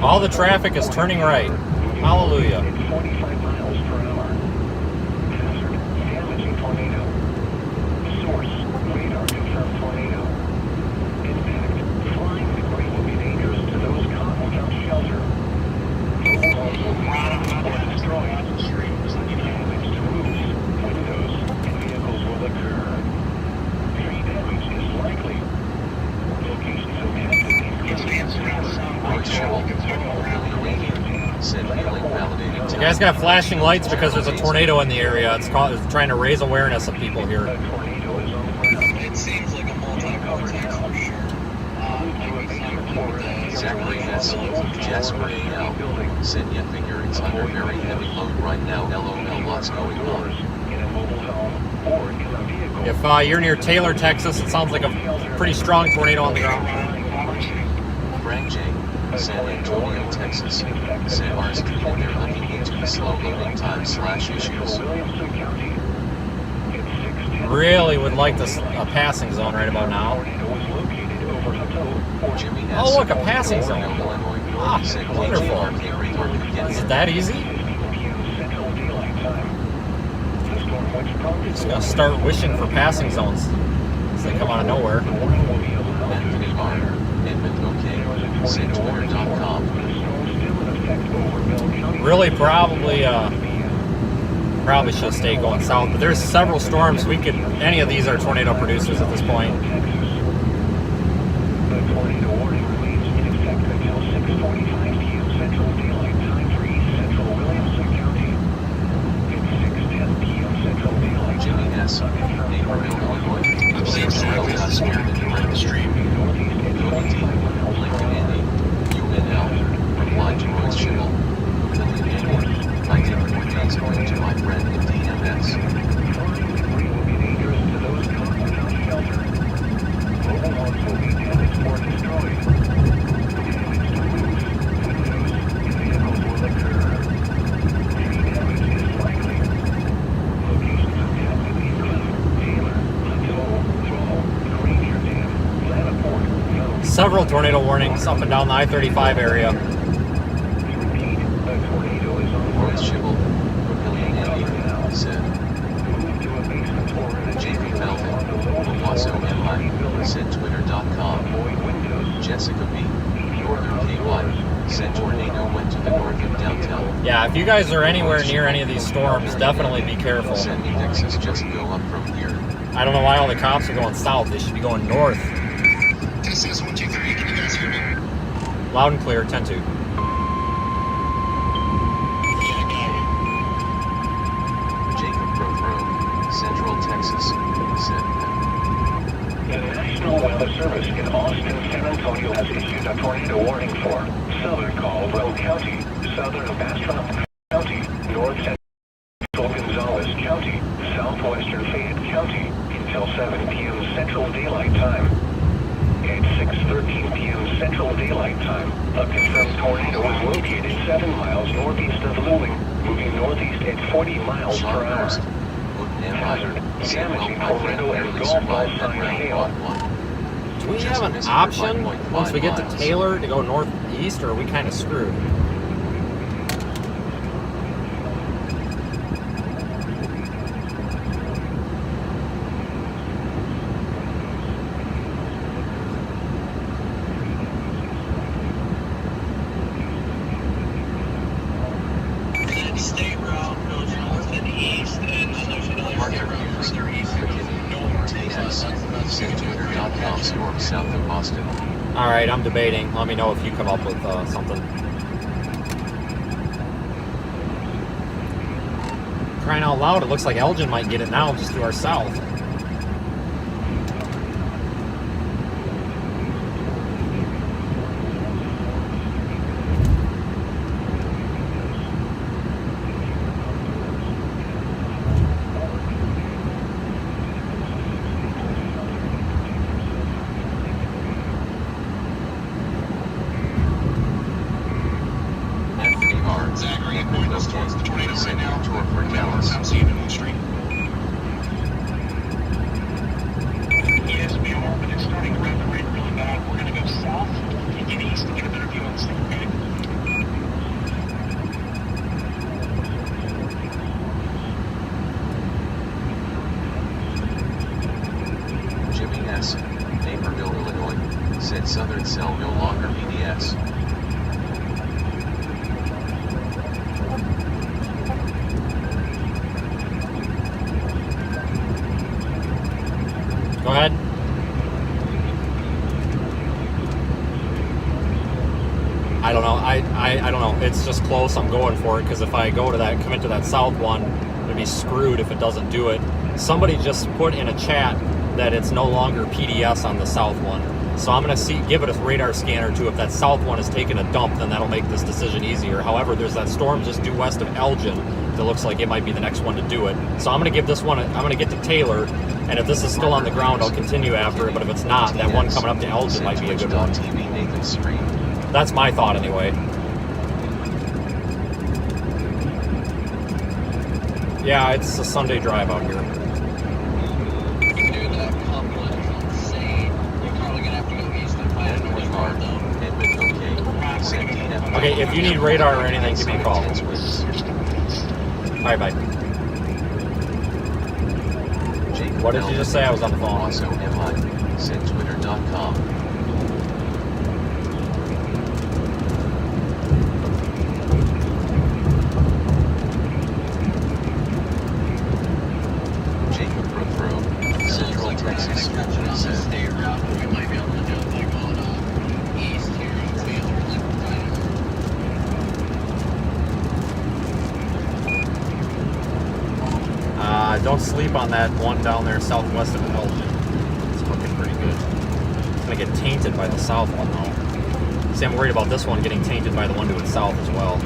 All the traffic is turning right. Hallelujah. At 45 miles per hour. Hazard, damaging tornado. Source, radar confirmed tornado. Impact, flying debris will be dangerous to those caught without shelter. Mobile homes will be damaged or destroyed. Damage to roofs, windows, and vehicles will occur. You guys got flashing lights because there's a tornado in the area. It's trying to raise awareness of people here. It seems like a multi-vortex for sure. Zachary S. Jasper A.L. said, "Yeah, figure it's under very heavy load right now. LOL, what's going on?" If you're near Taylor, Texas, it sounds like a pretty strong tornado on the ground. Frank J. San Antonio, Texas, said ours and they're looking into the slow loading time / issues. Really would like a passing zone right about now. Jimmy S. Oh, look, a passing zone. Ah, said wonderful. Is it that easy? Just gonna start wishing for passing zones as they come out of nowhere. Anthony R. Edmund OK. said Twitter.com. Really, probably should stay going south. But there's several storms. Any of these are tornado producers at this point. The tornado warning remains in effect until 6:45 p.m. Central Daylight Time for East Central Williamson County. It's 6:10 p.m. Central Daylight Time. Jimmy S. Naperville, Illinois. said Trail got scared in the right stream. Cody T. Lincoln Andy. UNL. Replied to Royce Schittle. Lillian Andy. I did 4 days ago to my friend in DMS. Debris will be dangerous to those caught without shelter. Mobile homes will be damaged or destroyed. Damage to roofs, windows, vehicles will occur. Tree damage is likely. Locations affected include Taylor, Plateau, Joel, Ranger Dam, Lamport, Young. Several tornado warnings up and down the I-35 area. Repeat, a tornado is on Royce Schittle. Lillian Andy. said. Move to a basement or in a Jamie Melvin. Wawaso MI. said Twitter.com. Avoid windows. Jessica B. Northern KY. said tornado went to the north of downtown. Yeah, if you guys are anywhere near any of these storms, definitely be careful. Said indexes just go up from here. I don't know why all the cops are going south. They should be going north. This is 1, 2, 3. Can you guys hear me? Loud and clear, 10-2. Yeah, got Jacob Prothro. Central Texas. said. The National Weather Service in Austin, San Antonio has issued a tornado warning for southern Caldwell County, southern Bastrop County, north central Gonzales County, southwestern Fayette County until 7 p.m. Central Daylight Time. At 6:13 p.m. Central Daylight Time, a confirmed tornado is located 7 miles northeast of Luling, moving northeast at 40 miles per hour. Hazard, damaging tornado and golf ball sign hail. Do we have an option once we get to Taylor to go northeast, or are we kind of screwed? it. The state route goes north and east, and then there's another state route further east that goes north and takes us up about 6 to Twitter.com storm south of Boston. All right, I'm debating. Let me know if you come up with something. Crying out loud, it looks like Elgin might get it now just to our south. Anthony R. Zachary, I'm going towards the tornado right now. Tour for Dallas. I'm seeing it on the street. Yes, we are, but it's starting to retrograde really bad. We're going to go south and get east to get a better view on this thing, okay? Jimmy S. Naperville, Illinois. said Southern Cell no longer BDS. I don't know. I don't know. It's just close. I'm going for it because if I go to that, commit to that south one, it'd be screwed if it doesn't do it. Somebody just put in a chat that it's no longer PDS on the south one. So I'm going to give it a radar scanner too. If that south one is taking a dump, then that'll make this decision easier. However, there's that storm just due west of Elgin that looks like it might be the next one to do it. So I'm going to give this one, I'm going to get to Taylor, and if this is still on the ground, I'll continue after it. But if it's not, that one coming up to Elgin might be a good one. That's my thought anyway. Yeah, it's a Sunday drive out here. Dude, that complex is insane. You're probably gonna have to go east and find a north car though. Okay, if you need radar or anything, give me a call. Alright, bye. What did you just say? I was on the phone. Also, MI, send twitter.com. Central Texas State route, we might be able to do it like on east here in Wheeler, like Don't sleep on that one down there southwest of Elgin. It's looking pretty good. It's gonna get tainted by the south one though. See, I'm worried about this one getting tainted by the one to its south as well.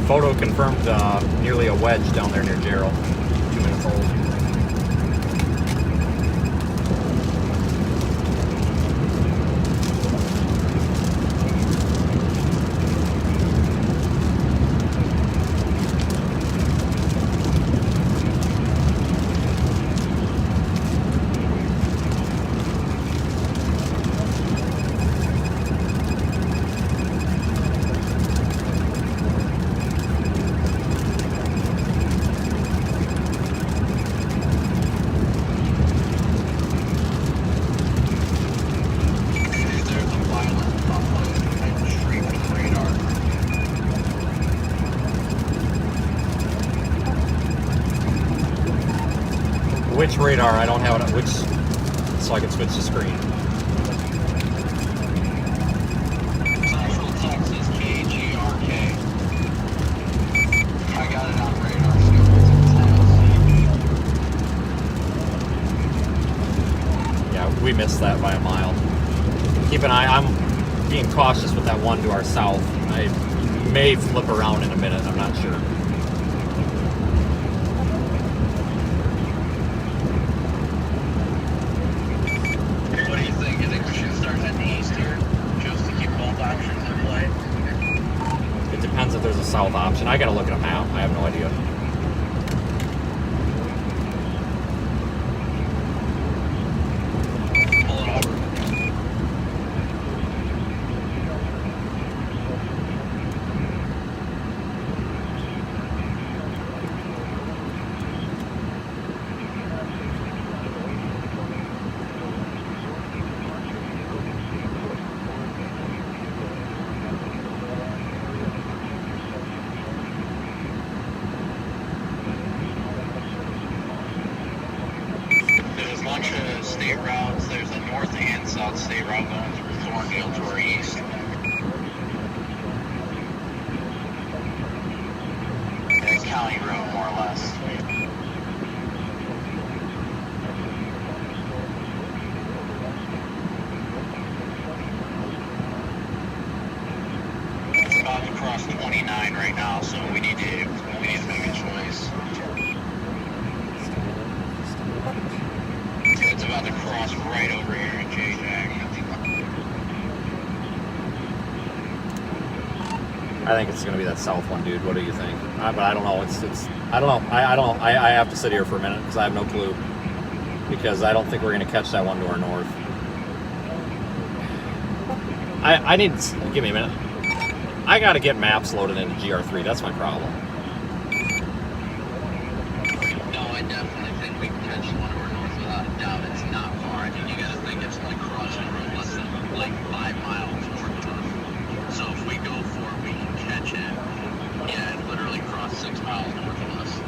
Photo confirmed nearly a wedge down there near Gerald. 2 minutes old. Which radar? I don't have it. Which, so I can switch the screen. Central Texas, KGRK. I got it on radar, so it's Yeah, we missed that by a mile. Keep an eye. I'm being cautious with that one to our south. I may flip around in a minute. I'm not sure. What do you think? You think we should start heading east here? Just to keep both options in play? It depends if there's a south option. I gotta look at a map. I have no idea. Pull it over. There's a bunch of state routes. There's a north and south state route going through Thorndale to our east. And a county road, more or less. It's about to cross 29 right now, so we need to make a choice. It's about to cross right over here in J-Jack. I think it's going to be that south one, dude. What do you think? But I don't know. I don't know. I don't know. I have to sit here for a minute because I have no clue. Because I don't think we're going to catch that one to our north. I need to, give me a minute. I got to get maps loaded into GR3. That's my problem. No, I definitely think we can catch one over north without a doubt. It's not far. I mean, you gotta think it's like crossing the road less than like 5 miles north of us. So if we go for it, we can catch it. Yeah, it literally crossed 6 miles north of us.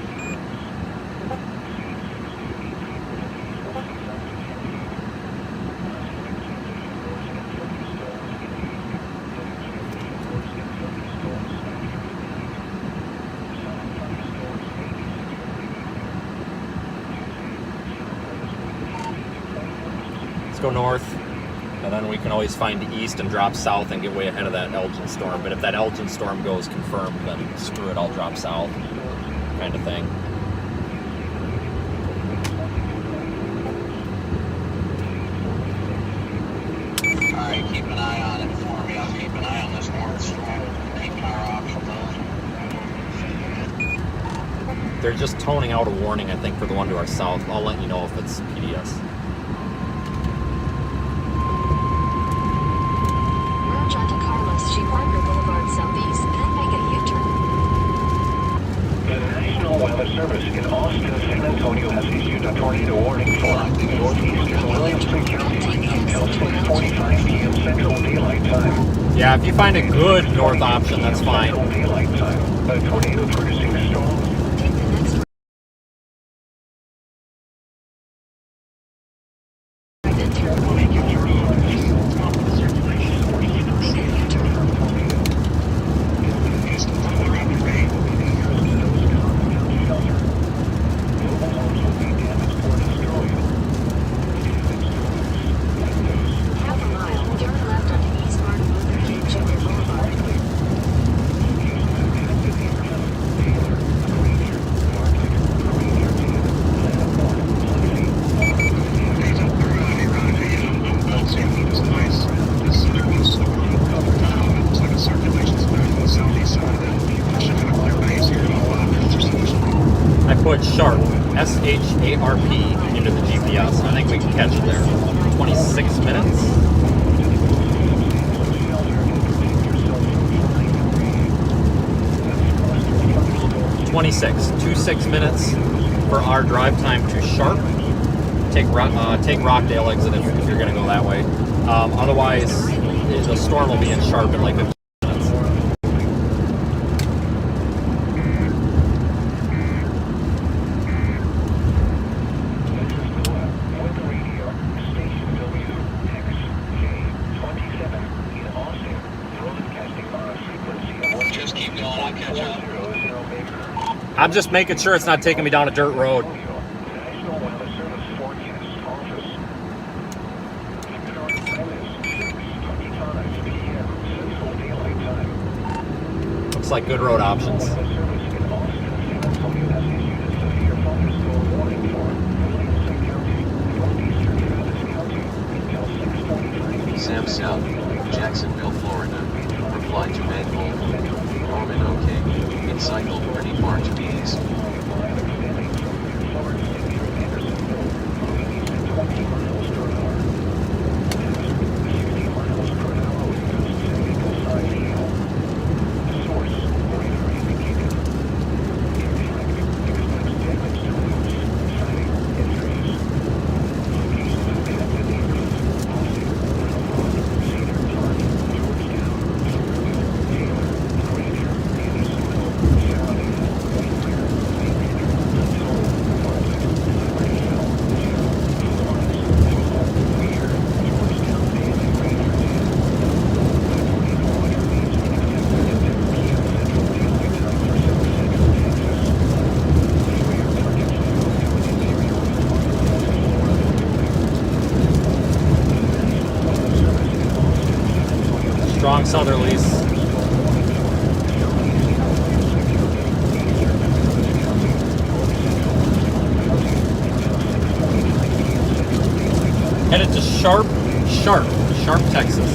Go north, and then we can always find east and drop south and get way ahead of that Elgin storm. But if that Elgin storm goes confirmed, then screw it, I'll drop south, kind of thing. Alright, keep an eye on it for me. I'll keep an eye on this north storm. Keep our options open. They're just toning out a warning, I think, for the one to our south. I'll let you know if it's PDS. Merge onto Carlos G. Parker Boulevard Southeast, then make a U-turn. The National Weather Service in Austin, San Antonio has issued a tornado warning for northeastern Williamson County until 6:45 p.m. Central Daylight Time. Yeah, if you find a good north option, that's fine. Central Daylight Time. A tornado-producing storm. Take the next right, then turn right. Make a U-turn. Half a mile, turn left onto East Martin Luther King Jr. Boulevard. I put sharp, S-H-A-R-P, into the GPS. I think we can catch it there. 26 minutes. Two 6 minutes for our drive time to Sharp. Take Rockdale exit if you're going to go that way. Otherwise, the storm will be in Sharp in like 15 minutes. Just keep going, I'll catch up. I'm just making sure it's not taking me down a dirt road. National Weather Service Forecast Office. Current time is 6:25 p.m. Central Daylight Time. Looks like good road options. Weather Service in Austin, San Antonio has issued a severe thunderstorm warning for Williamson County, northeastern Travis County, until 6:45 p.m. Sam South, Jacksonville, Florida. Reply to manhole. Norman OK. It cycled pretty far to the east. Strong southerlies. Headed to Sharp, Texas.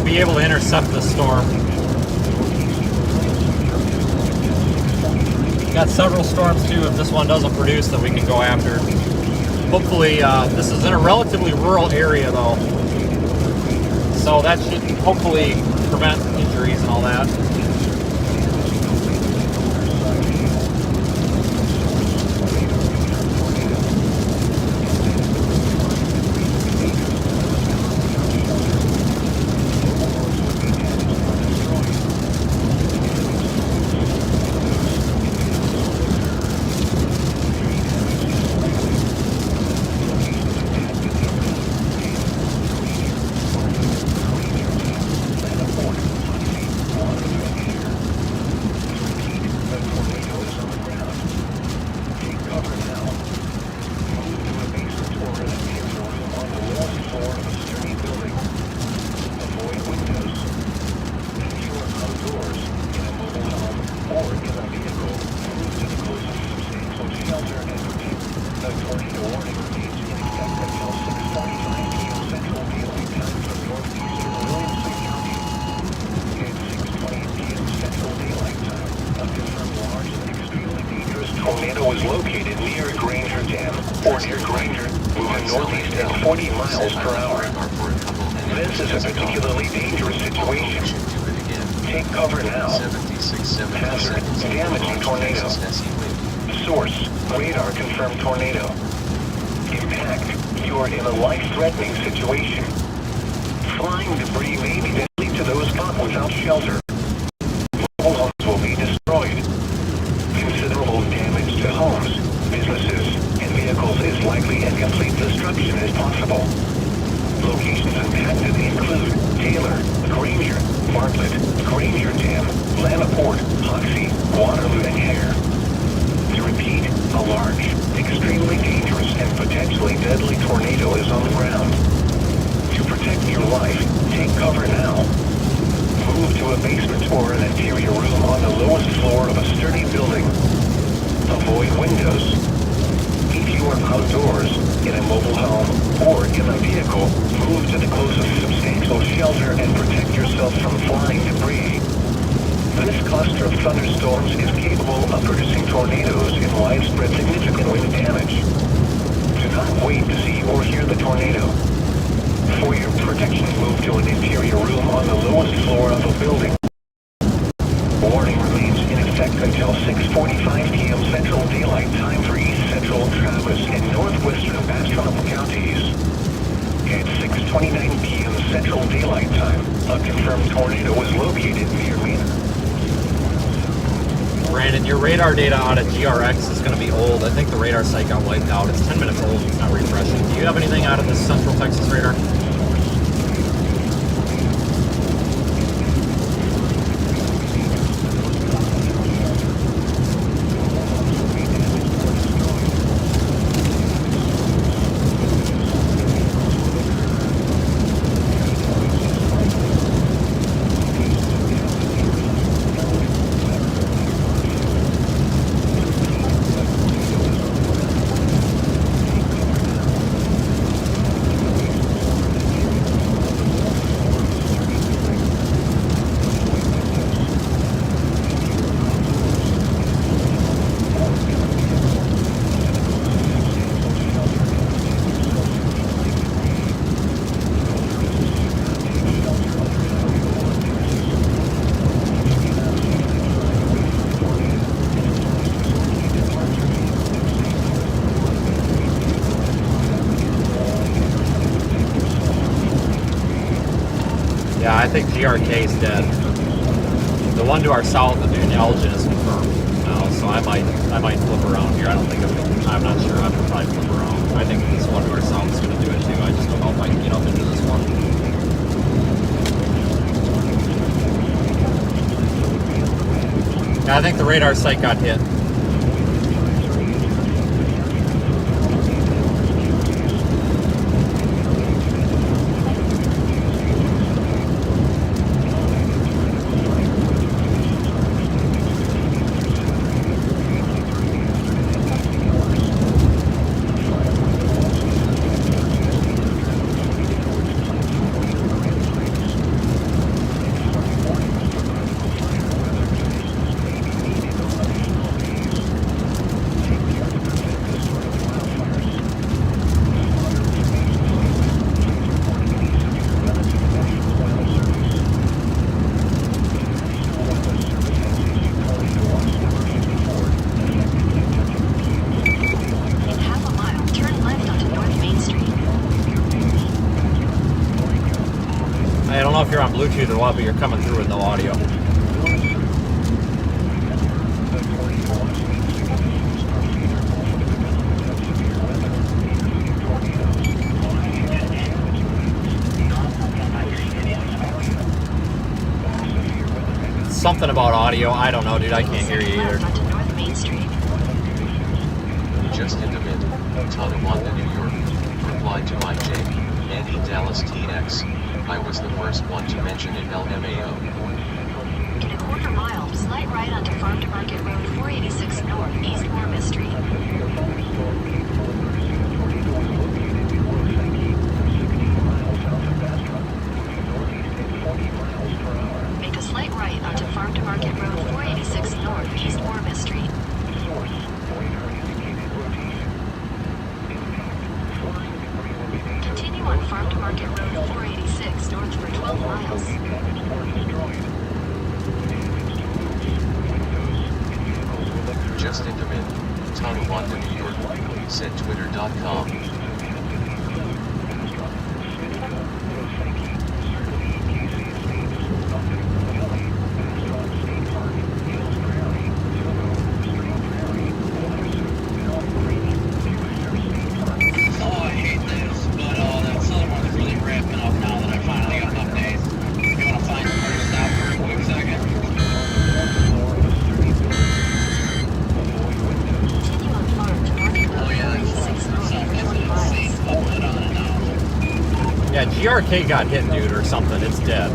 be able to intercept the storm. Got several storms too. If this one doesn't produce, that we can go after. Hopefully, this is in a relatively rural area though, so that should hopefully prevent injuries and all that. Tornado is located near Granger Dam, or near Granger, moving northeast at 40 miles per hour. This is a particularly dangerous situation. Take cover now. Hazard, damaging tornado. Source, radar confirmed tornado. Impact, you are in a life-threatening situation. Flying debris may be deadly to those caught without shelter. Mobile homes will be destroyed. Considerable damage to homes, businesses, and vehicles is likely, and complete destruction is possible. Locations impacted include Taylor, Granger, Bartlett, Granger Dam, Lanaport, Hoxie, Waterloo, and Hare. To repeat, a large, extremely dangerous, and potentially deadly tornado is on the ground. To protect your life, take cover now. Move to a basement or an interior room on the lowest floor of a sturdy building. Avoid windows. If you are outdoors, in a mobile home, or in a vehicle, move to the closest substantial shelter and protect yourself from flying debris. This cluster of thunderstorms is capable of producing tornadoes in widespread significant wind damage. Do not wait to see or hear the tornado. For your protection, move to an interior room on the lowest floor of a building. Warning remains in effect until 6:45 p.m. Central Daylight Time for East Central, Travis, and Northwestern Bastrop counties. At 6:29 p.m. Central Daylight Time, a confirmed tornado was located near Mena. Brandon, your radar data out of GRX is going to be old. I think the radar site got wiped out. It's 10 minutes old. It's not refreshing. Do you have anything out of this Central Texas radar? Yeah, I think GRK is dead. The one to our south in Elgin is confirmed now, so I might flip around here. I don't think I'm not sure. I'm gonna probably flip around. I think this one to our south is gonna do it too. I just don't know if I can get up into this one. Yeah, I think the radar site got hit. up, but you're coming through with no audio. Something about audio. I don't know, dude. I can't hear you either. Onto North Main Street. Just in the mid, Tonawanda, New York, replied to my J, Andy Dallas TX. I was the first one to mention it LMAO. In a quarter mile, slight right onto Farm to Market Road 486 North, East Mormis Street. Make a slight right onto Farm to Market Road 486 North, East Mormis Street. Continue on Farm to Market Road 486 North for 12 miles. Just in the mid, Tonawanda, New York, said Twitter.com. Oh, I hate this, but that southern one's really wrapping up now that I finally got an update. You want to find where to stop for a quick second? Continue on Farm to Market Road Oh yeah, that's 486 North something. for 20 It's miles. insane upload on it now. Yeah, GRK got hit, dude, or something. It's dead.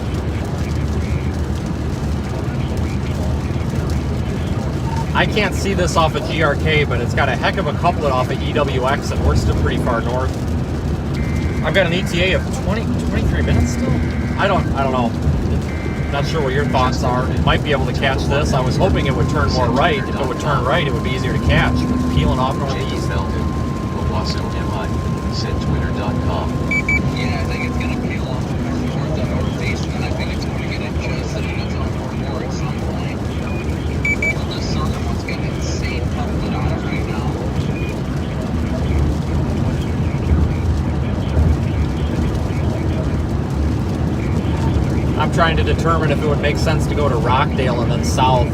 I can't see this off of GRK, but it's got a heck of a couplet off of EWX, and we're still pretty far north. I've got an ETA of 23 minutes still? I don't know. Not sure what your thoughts are. It might be able to catch this. I was hoping it would turn more right. If it would turn right, it would be easier to catch. But peeling off Jacob northeast. Belden, Owasso MI, said Twitter.com. Yeah, I think it's gonna peel off toward the northeast, and I think it's going to get adjusted and it's on more at some point. Well, the southern one's got an insane upload on it right now. I'm trying to determine if it would make sense to go to Rockdale and then south,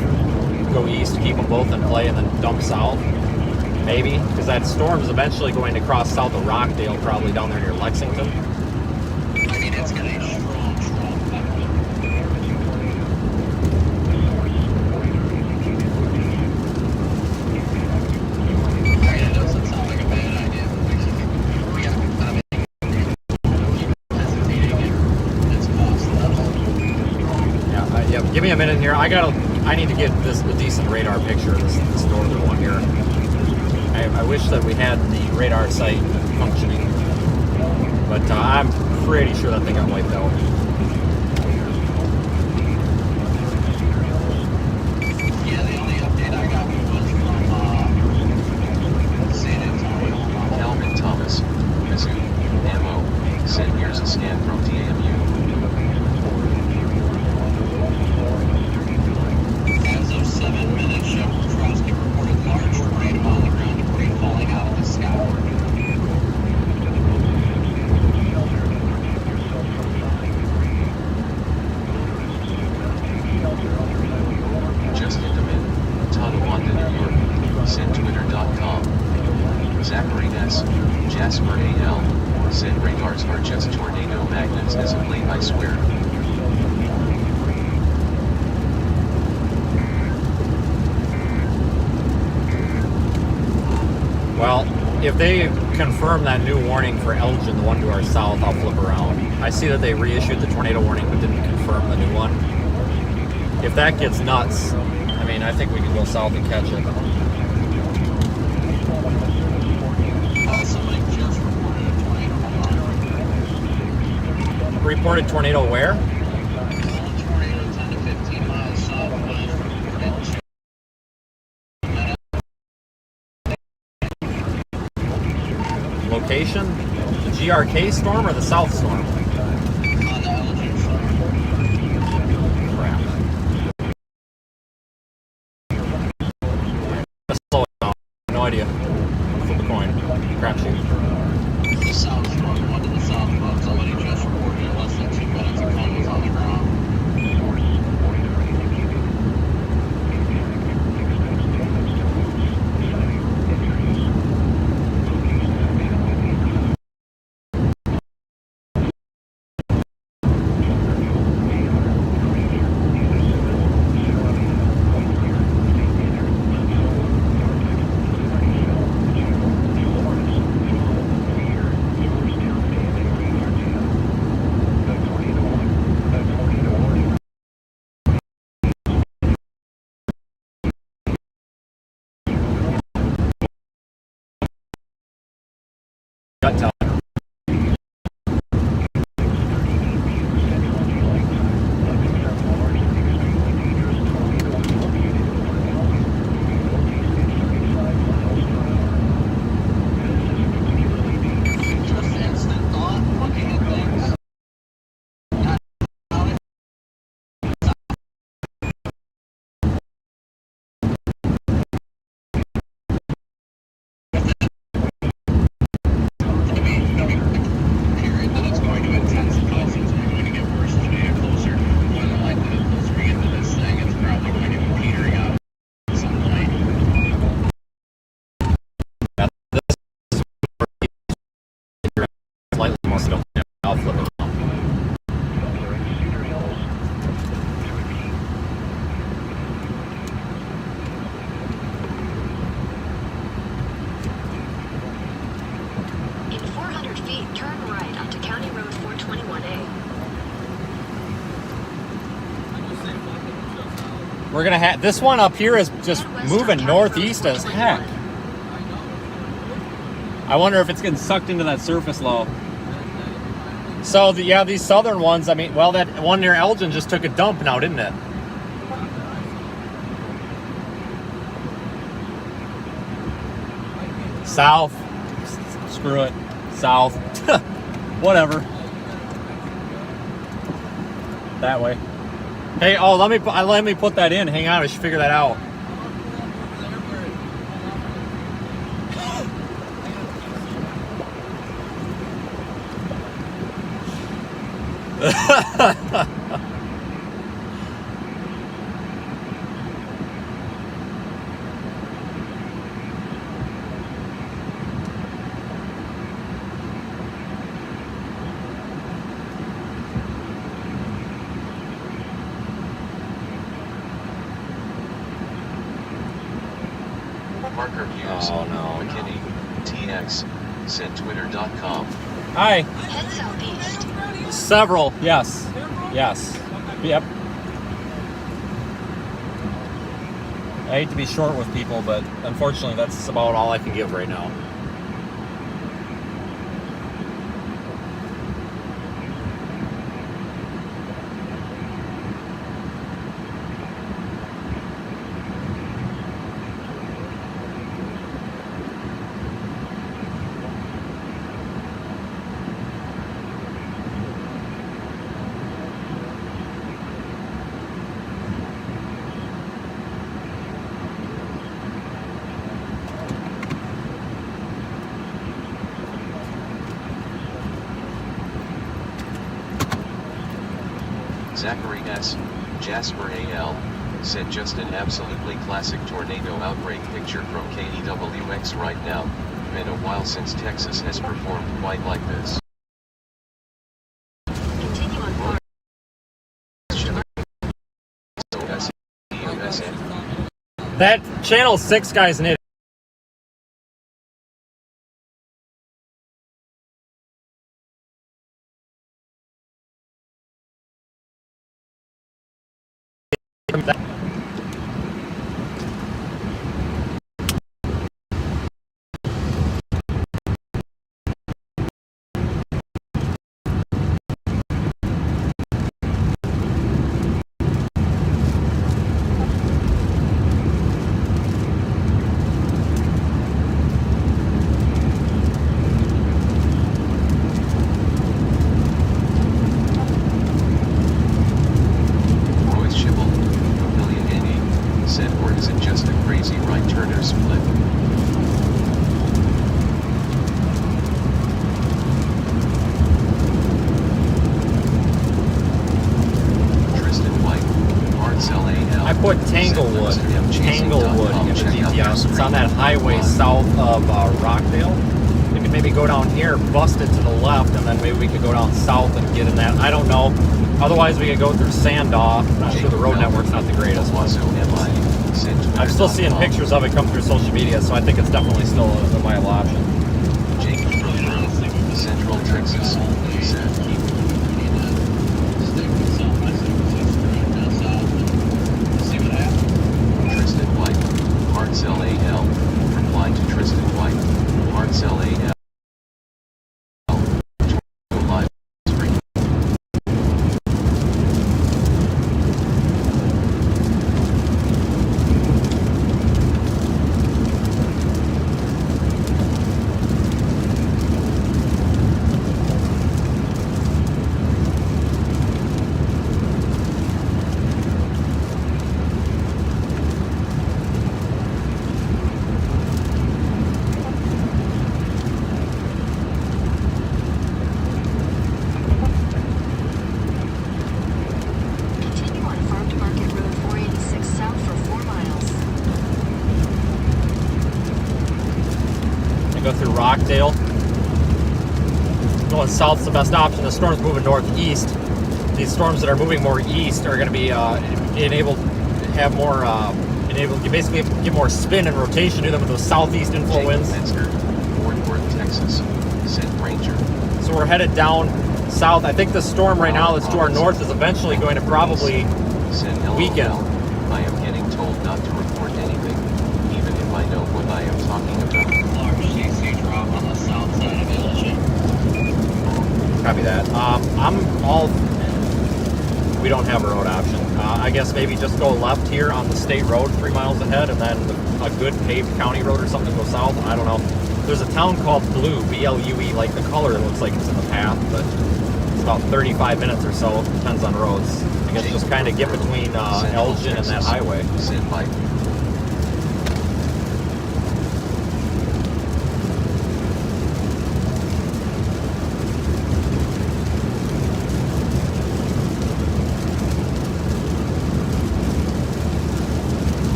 go east, keep them both in play, and then dump south. Maybe, because that storm's eventually going to cross south of Rockdale, probably down there near Lexington. I mean, it's got a strong upload. I mean, it doesn't sound like a bad idea. We got, I mean, hesitating and it's cost level. Yeah, give me a minute here. I need to get a decent radar picture of this northern one here. I wish that we had the radar sight functioning, but I'm pretty sure that thing got wiped out. Yeah, the only update I got was from San Antonio. Calvin Thomas, Mizzou, MO, said here's a scan from DAMU. As of 7 minutes, Shepard Trotsky reported large tornado on the ground debris falling out of the sky. Just in the mid, Tonawanda, New York, said Twitter.com. Zachary S., Jasper A.L., said radars are just tornado magnets as of late, I swear. Well, if they confirm that new warning for Elgin, the one to our south, I'll flip around. I see that they reissued the tornado warning but didn't confirm the new one. If that gets nuts, I mean, I think we can go south and catch it. Somebody just reported a tornado. Reported tornado where? One tornado 10 to 15 miles south of us reported. Location? The GRK storm or the south storm? On the Elgin shore. Crap. Let's slow it down. No idea. Flip a coin. Crapshoot. The south storm, one to the south of us. Somebody just reported in less than 2 minutes a gun was on the ground. gut tell. Just instant thought, looking at things. Period that it's going to intensify, things are going to get worse as we get closer. More than likely, the closer we get to this thing, it's probably going to be petering out at some point. Slightly more still. I'll flip it around. In 400 feet, turn right onto County Road 421A. We're gonna have this one up here is just moving northeast as heck. I wonder if it's getting sucked into that surface low. So yeah, these southern ones. I mean, well, that one near Elgin just took a dump now, didn't it? South. Screw it. South. Whatever. That way. Hey, oh, let me put that in. Hang on, I should figure that out. Parker Hughes, Oh, no. McKinney, TX, said Twitter.com. Hi. Head southeast. Several. Yes. Yes. Yep. I hate to be short with people, but unfortunately, that's about all I can give right now. Zachary S., Jasper A.L., said just an absolutely classic tornado outbreak picture from KEWX right now. Been a while since Texas has performed quite like this. Continue on Park. That channel 6 guy's an idiot. Royce Schibble, Pavilion NE, said, or is it just a crazy right-turner split? Tristan White, Artsel A.L. I put Tanglewood in the GPS. It's on that highway south of Rockdale. We could maybe go down here, bust it to the left, and then maybe we could go down south and get in that. I don't know. Otherwise, we could go through Sandoff. I'm not sure the road network's not the greatest one. I'm still seeing pictures of it come through social media, so I think it's definitely still a viable option. Jacob from Central Texas, he said. Tristan White, Artsel A.L., replied to Tristan White, Artsel A.L. go through Rockdale. Going south's the best option. The storm's moving northeast. These storms that are moving more east are going to be enabled to have more, you basically get more spin and rotation to them with those southeast inflow winds. Fort Worth, Texas. Sent Ranger. So we're headed down south. I think the storm right now that's to our north is eventually going to probably weaken. I am getting told not to report anything, even if I know what I am talking about. Large CC drop on the south side of Elgin. Copy that. We don't have a road option. I guess maybe just go left here on the state road 3 miles ahead, and then a good paved county road or something go south. I don't know. There's a town called Blue, B-L-U-E, like the color it looks like it's in the path, but it's about 35 minutes or so, depends on roads. I guess just kind of get between Elgin and that highway. Send Mike.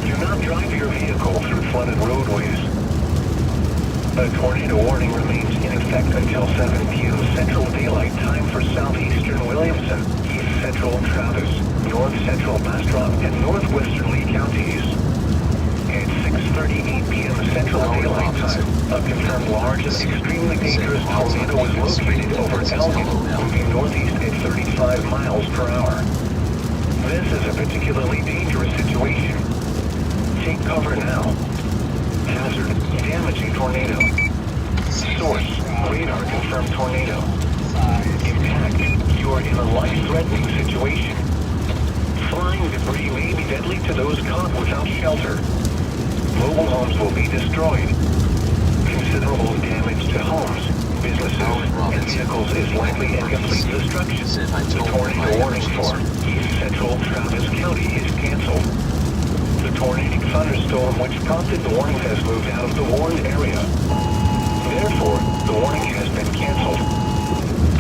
Do not drive your vehicle through flooded roadways. A tornado warning remains in effect until 7 p.m. Central Daylight Time for southeastern Williamson, east central Travis, north central Bastrop, and northwestern Lee counties. At 6:38 p.m. Central Daylight Time, a confirmed large and extremely dangerous tornado was located over Elgin, moving northeast at 35 miles per hour. This is a particularly dangerous situation. Take cover now. Hazard, damaging tornado. Source, radar confirmed tornado. Impact, you are in a life-threatening situation. Flying debris may be deadly to those caught without shelter. Mobile homes will be destroyed. Considerable damage to homes, businesses, and vehicles is likely and complete destruction. The tornado warning for east central Travis County is canceled. The tornadic thunderstorm which prompted the warning has moved out of the warned area. Therefore, the warning has been canceled.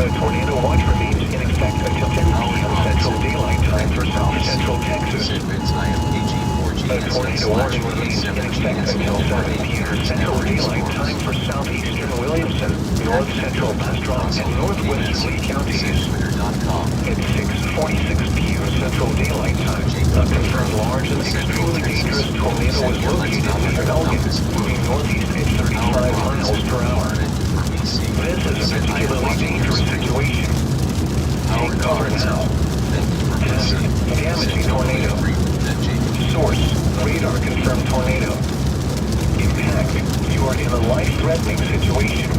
A tornado watch remains in effect until 10 p.m. Central Daylight Time for South Central Texas. A tornado warning remains in effect until 7 p.m. Central Daylight Time for southeastern Williamson, north central Bastrop, and northwest Lee counties. At 6:46 p.m. Central Daylight Time, a confirmed large and extremely dangerous tornado was located near Elgin, moving northeast at 35 miles per hour. This is a particularly dangerous situation. Take cover now. Hazard, damaging tornado. Source, radar confirmed tornado. Impact, you are in a life-threatening situation.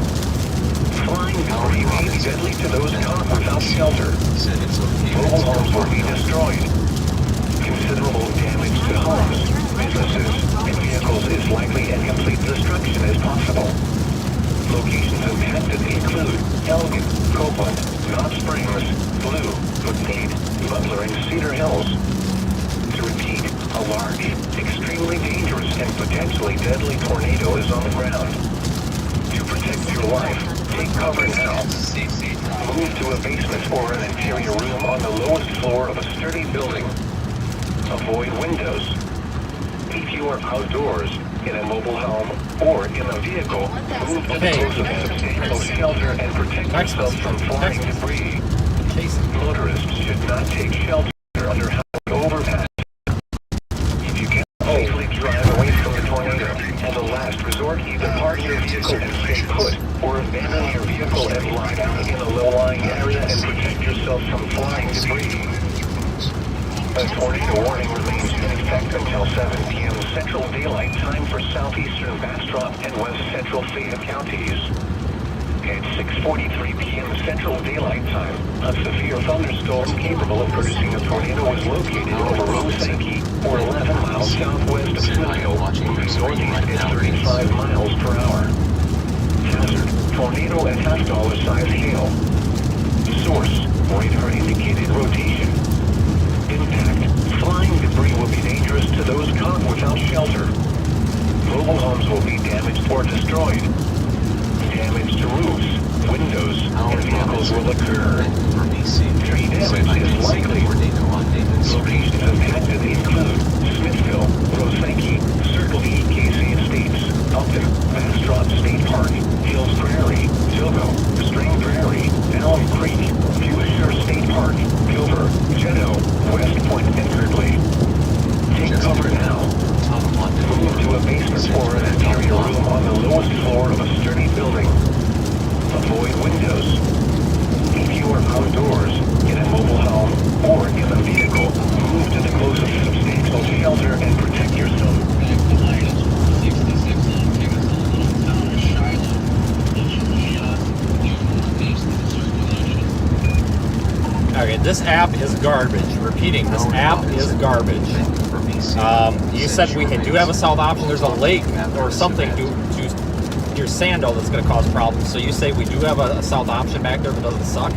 Flying debris may be deadly to those caught without shelter. Mobile homes will be destroyed. Considerable damage to homes, businesses, and vehicles is likely and complete destruction is possible. Locations impacted include Elgin, Copeland, Knott Springs, Blue, McNeid, Butler, and Cedar Hills. To repeat, a large, extremely dangerous, and potentially deadly tornado is on the ground. To protect your life, take cover now. Move to a basement or an interior room on the lowest floor of a sturdy building. Avoid windows. If you are outdoors, in a mobile home, or in a vehicle, move to the close of substantial shelter and protect yourself from flying debris. Motorists should not take shelter under highway overpass. If you can safely drive away from the tornado, as a last resort, either park your vehicle and stay put, or abandon your vehicle and lie down in a low-lying area and protect yourself from flying debris. A tornado warning remains in effect until 7 p.m. Central Daylight Time for southeastern Bastrop and west central Fayette counties. At 6:43 p.m. Central Daylight Time, a severe thunderstorm capable of producing a tornado was located over Roseanki, or 11 miles southwest of Smithville, moving northeast at 35 miles per hour. Hazard, tornado and half-dollar size hail. Source, radar indicated rotation. Impact, flying debris will be dangerous to those caught without shelter. Mobile homes will be damaged or destroyed. Damage to roofs, windows, and vehicles will occur. Tree damage is likely. Locations impacted include Smithville, Roseanki, Circle E, KC, This app is garbage. Repeating, this app is garbage. You said we do have a south option. There's a lake or something to your sando that's going to cause problems. So you say we do have a south option back there that doesn't suck?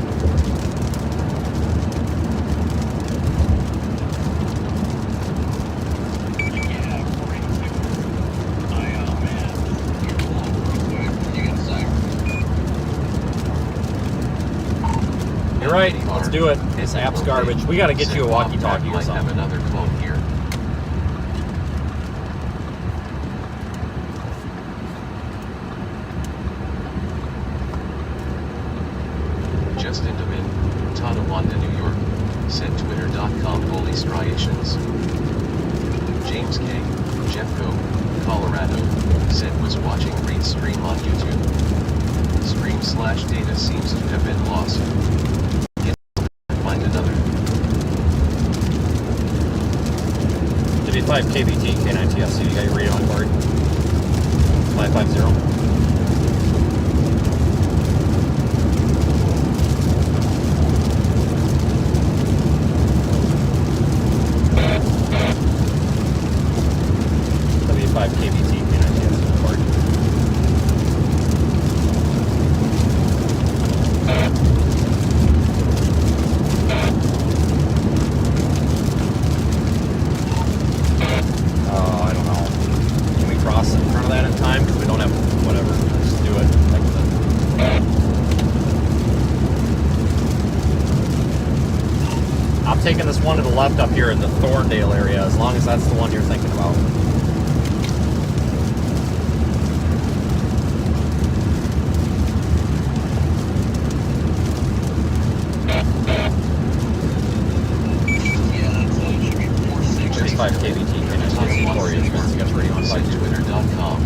You're right. Let's do it. This app's garbage. We got to get you a walkie-talkie or something. Have another clone here. Justin Demin, Tonawanda, New York, said Twitter.com bully striations. James K, Jeffco, Colorado, said was watching Reed stream on YouTube. Stream/data seems to have been lost. Find another. 55 KBT, K9TFC, you got your radio on card? 550. KBT, K9TFC card. Oh, I don't know. Can we cross in front of that in time? Because we don't have, whatever, just do it. I'm taking this one to the left up here in the Thorndale area, as long as that's the one you're thinking about. KBT, KBT, for you. You got the radio on site. Twitter.com.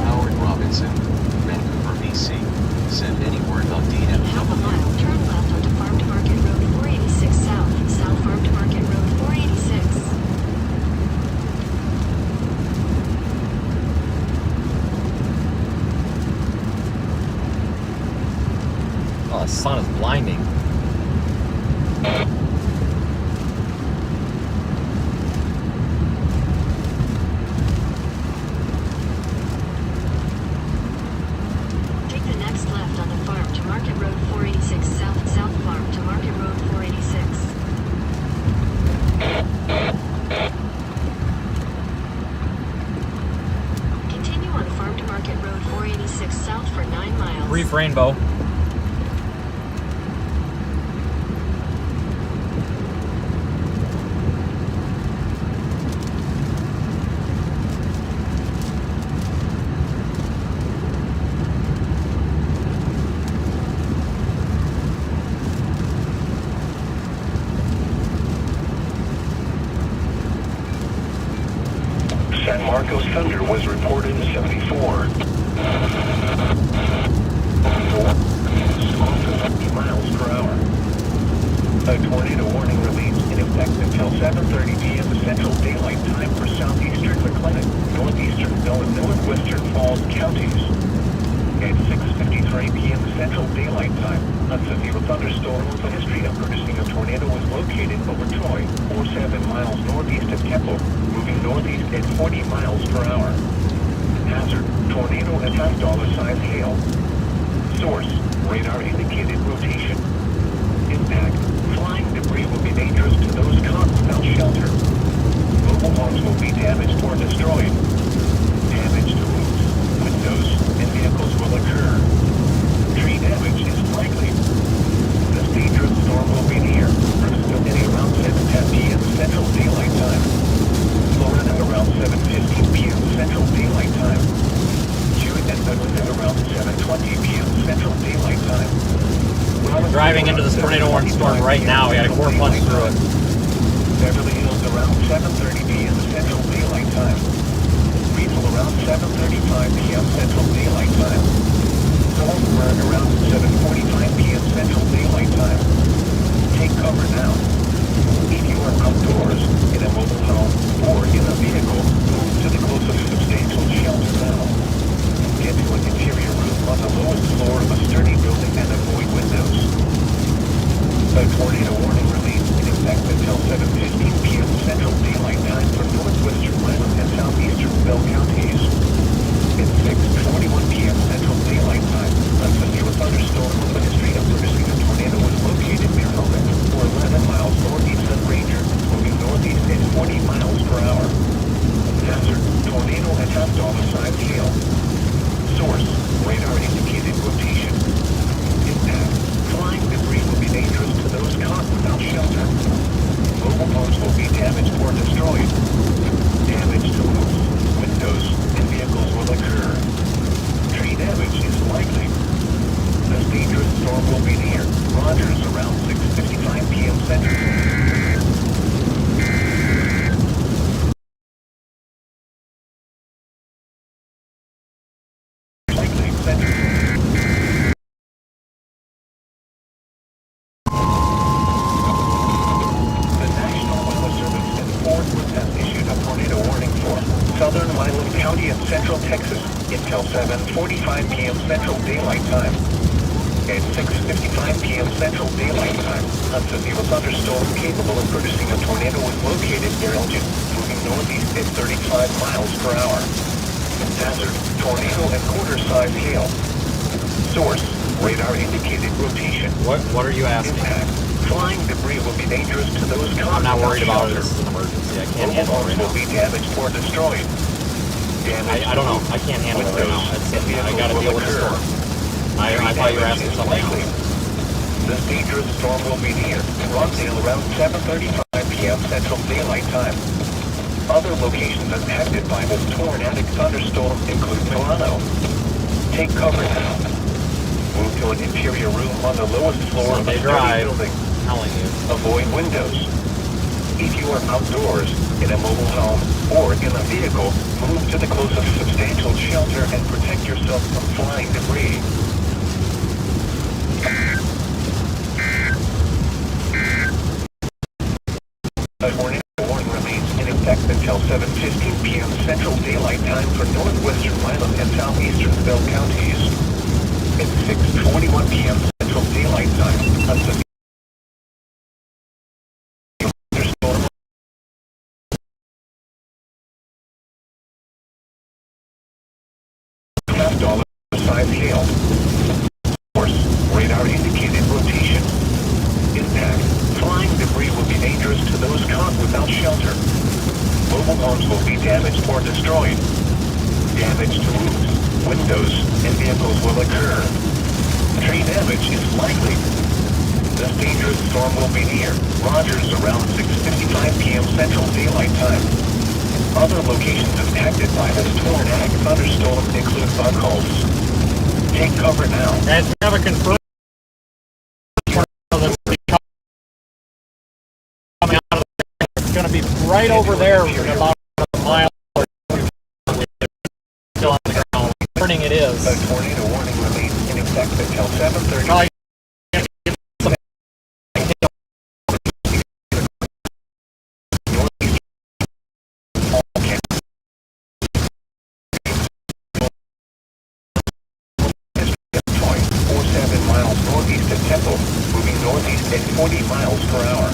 Howard Robinson, Vancouver, BC, said any word on In half a mile, turn left onto Farm to Market Road 486 South, South Farm to Market Road 486. Oh, the sun is blinding. Take the next left on the Farm to Market Road 486 South, South Farm to Market Road 486. Continue on Farm to Market Road 486 South for 9 miles. Brief rainbow. San Marcos thunder was reported in 74. 50 miles per hour. A tornado warning remains in effect until 7:30 p.m. Central Daylight Time for southeastern McLennan, northeastern Bell and northwestern Falls counties. At 6:53 p.m. Central Daylight Time, a severe thunderstorm with a history of producing a tornado was located over Troy, 47 miles northeast of Keppel, moving northeast at 40 miles per hour. Hazard, tornado and $5 hail. Source, radar indicated rotation. Impact, flying debris will be dangerous to those caught without shelter. Mobile homes will be damaged or destroyed. Damage to roofs, windows, and vehicles will occur. Tree damage is likely. This dangerous storm will be near Bristol around 7:10 p.m. Central Daylight Time. Florida around 7:15 p.m. Central Daylight Time. June and Midland around 7:20 p.m. Central Daylight Time. We're driving into this tornado warning storm right now. We got a core punch through it. Beverly Hills around 7:30 p.m. Central Daylight Time. Regional around 7:35 p.m. Central Daylight Time. Salisbury around 7:45 p.m. Central Daylight Time. Take cover now. If you are outdoors, in a mobile home, or in a vehicle, move to the closest substantial shelter now. Get to an interior room on the lowest floor of a sturdy building and avoid A tornado warning remains in effect until 7:15 p.m. Central Daylight Time for northwestern Wyoming and southeastern Bell counties. At 6:41 p.m. Central Daylight Time, a severe thunderstorm administrative producing a tornado was located near Helmet, or 11 miles northeast of Ranger, moving northeast at 40 miles per hour. Hazard, tornado and half-dollar-sized hail. Source, radar indicated rotation. Impact, flying debris will be dangerous to those caught without shelter. Mobile homes will be damaged or destroyed. Damage to roofs, windows, and vehicles will occur. Tree damage is likely. This dangerous storm will be near Rogers around 6:55 p.m. Central. Likely Central. The National Weather Service and Fort Worth have issued a tornado warning for southern Wyoming County and central Texas until 7:45 p.m. Central Daylight Time. At 6:55 p.m. Central Daylight Time, a severe thunderstorm capable of producing a tornado was located near Elgin, moving northeast at 35 miles per hour. Hazard, tornado and quarter-size hail. Source, radar indicated rotation. What are you asking? Impact, flying debris will be dangerous to those caught I'm not without worried about it. shelter. This is an emergency. I can't Mobile handle it homes right will now. be damaged or destroyed. Damage I don't know. I can't handle it right now. I gotta deal with the storm. I thought you were asking something else. This dangerous storm will be near Rockdale around 7:35 p.m. Central Daylight Time. Other locations impacted by this tornadic thunderstorm include Milano. Take cover now. Move to an interior room on the lowest floor of a Sunday sturdy drive. building. I'm telling you. Avoid windows. If you are outdoors, in a mobile home, or in a vehicle, move to the closest substantial shelter and protect yourself from flying debris. A tornado warning remains in effect until 7:15 p.m. Central Daylight Time for northwestern Wyoming and southeastern Bell counties. At 6:21 p.m. Central Daylight Time, a severe thunderstorm half-dollar-sized hail. Source, radar indicated rotation. Impact, flying debris will be dangerous to those caught without shelter. Mobile homes will be damaged or destroyed. Damage to roofs, windows, and vehicles will occur. Tree damage is likely. This dangerous storm will be near Rogers around 6:55 p.m. Central Daylight Time. Other locations impacted by this tornadic thunderstorm include Buckholz. Take cover now. Guys, we have a confirmed that's coming out of there. It's going to be right over there in about a mile or two. Still on the ground. Warning it is. A tornado warning remains in effect until 7:30. Probably northeast at Temple, moving northeast at 40 miles per hour.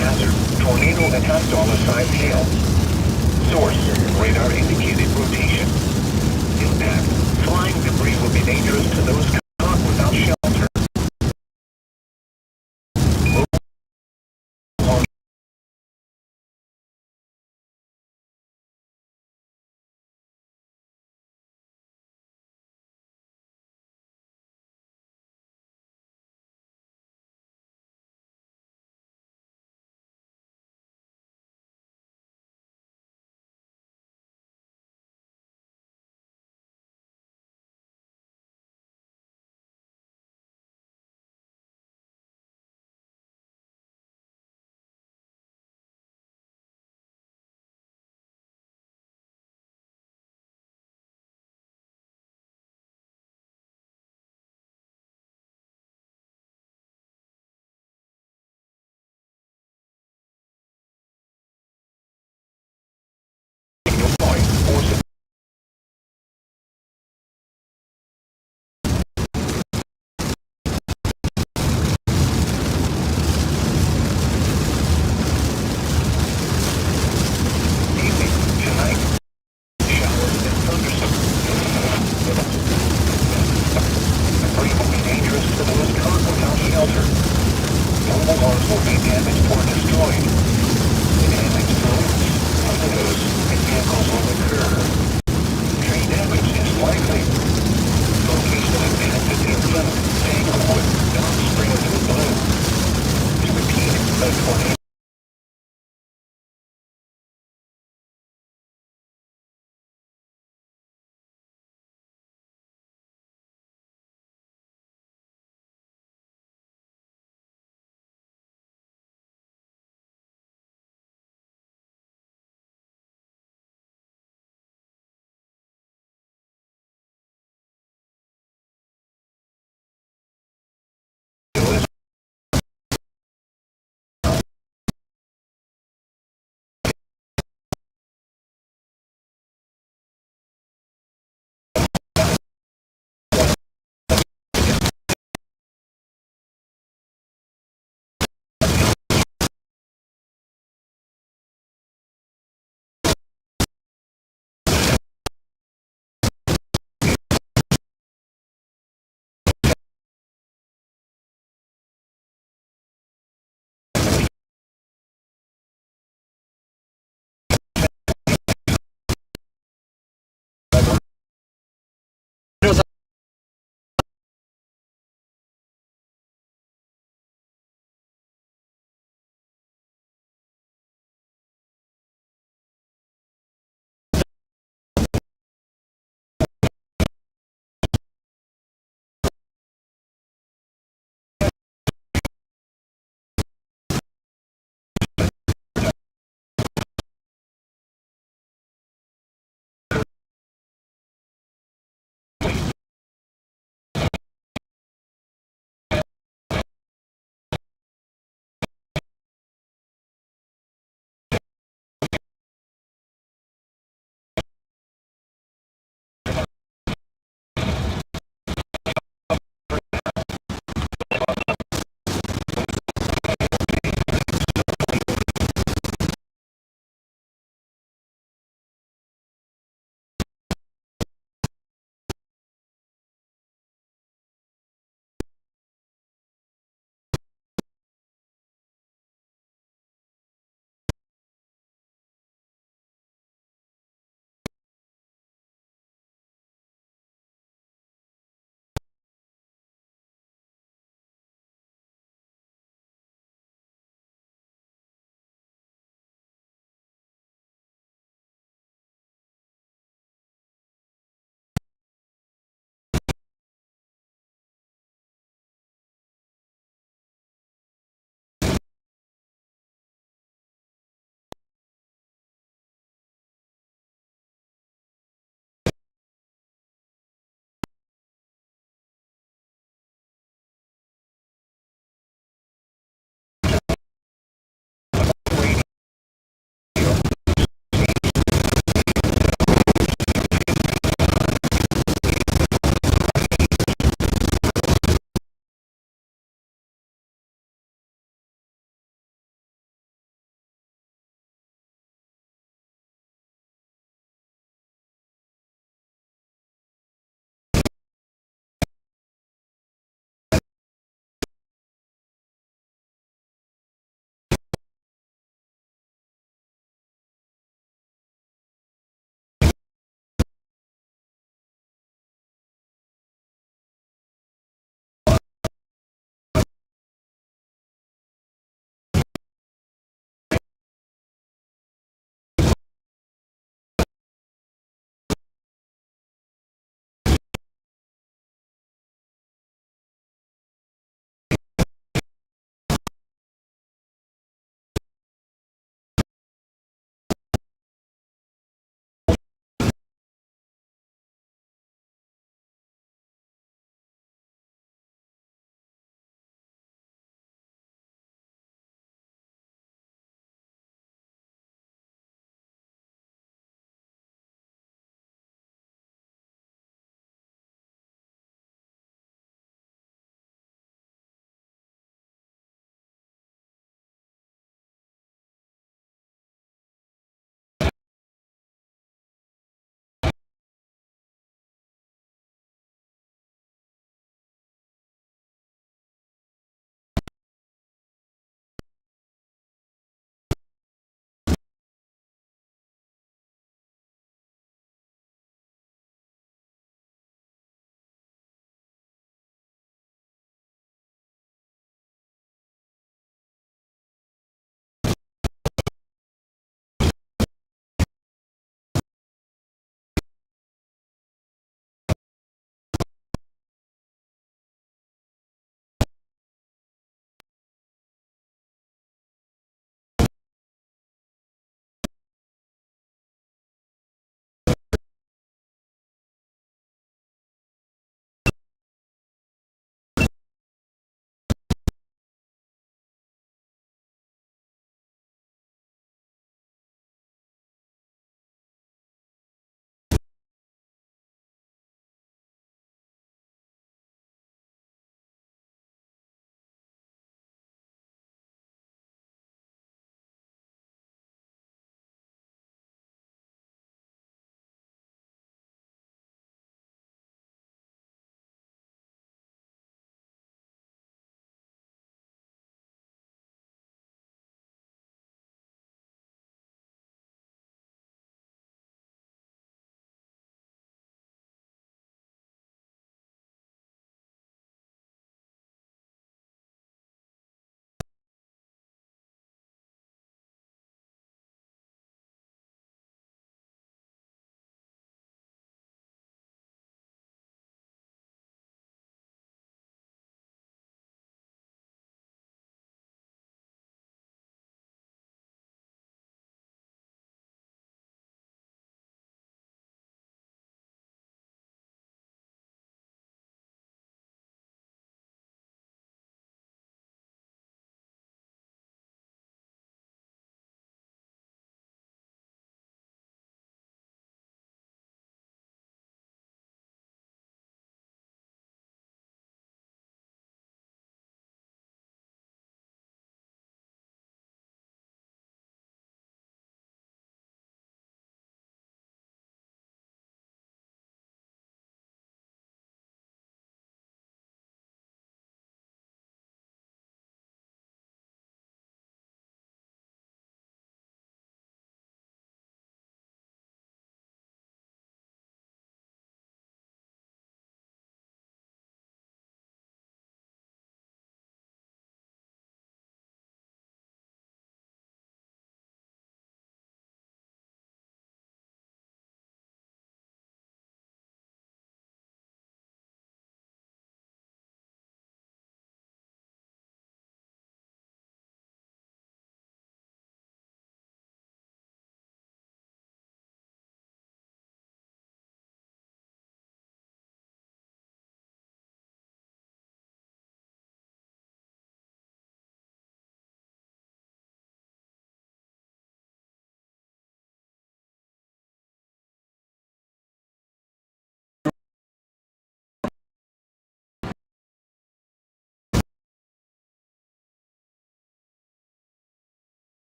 Hazard, tornado and half-dollar-sized hail. Source, radar indicated rotation. Impact, flying debris will be dangerous to those caught without shelter. is caught without shelter. Mobiles will be damaged or destroyed. Damaged homes, windows, and vehicles will occur. Tree damage is likely. Location of impacted include Tanglewood, Dock Springs, and Bloom. To repeat, a tornado.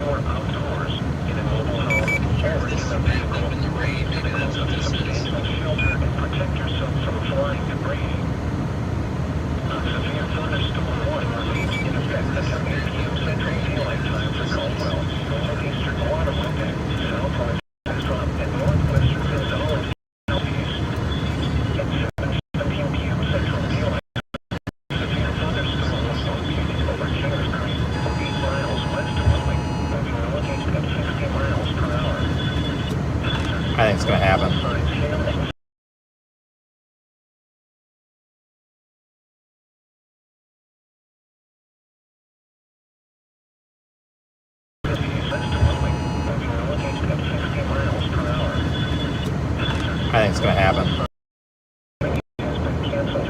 or outdoors, in a mobile home, or in a vehicle, take note of substantial shelter and protect yourself from flying debris. A severe thunderstorm warning remains in effect until 8 p.m. Central Daylight Time for Caldwell, northeastern Guadalupe, southwest Bastrop, and northwestern Gonzales counties. At 7:17 p.m. Central Daylight Time, severe thunderstorm was located over Kings Creek, 8 miles west of Wheeling, moving northeast at 60 miles per hour. I think it's going to happen. Signs hailing. I think it's going to happen. Has been canceled.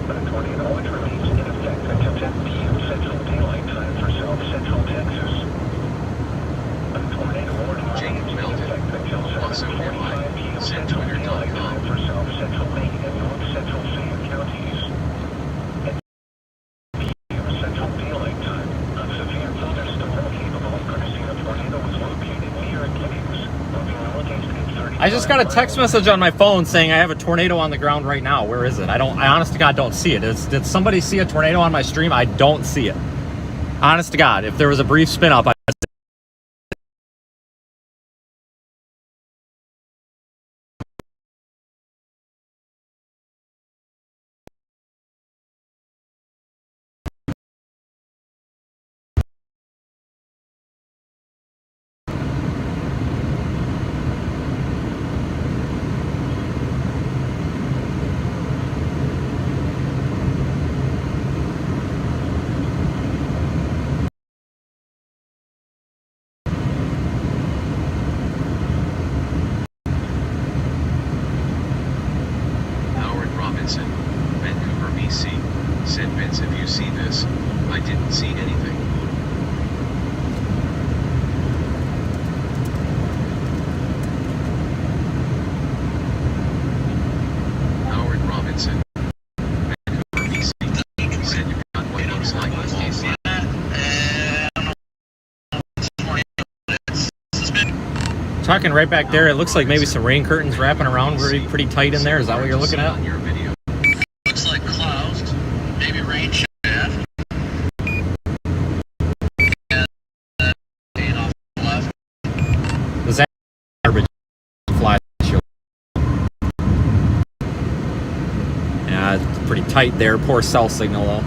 The tornado watch remains in effect until 10 p.m. Central Daylight Time for South Central Texas. The tornado warning remains in effect until 7:45 p.m. Central Daylight Time for South Central Maine and North Central Fayette counties. At 10 p.m. Central Daylight Time, a severe thunderstorm capable of producing a tornado was located near Giddings, moving northeast at 30. I just got a text message on my phone saying I have a tornado on the ground right now. Where is it? I honest to God don't see it. Did somebody see a tornado on my stream? I don't see it. Honest to God, if there was a brief spin up, Howard Robinson, Vancouver, BC, said Vince, if you see this, I didn't see anything. Howard Robinson, Vancouver, BC, said you got what looks like a ball flat. talking right back there, it looks like maybe some rain curtains wrapping around pretty tight in there. Is that what you're looking at? On your video. Looks like clouds, maybe rain shaft. And off the left. Is that garbage flash? Yeah, it's pretty tight there. Poor cell signal though.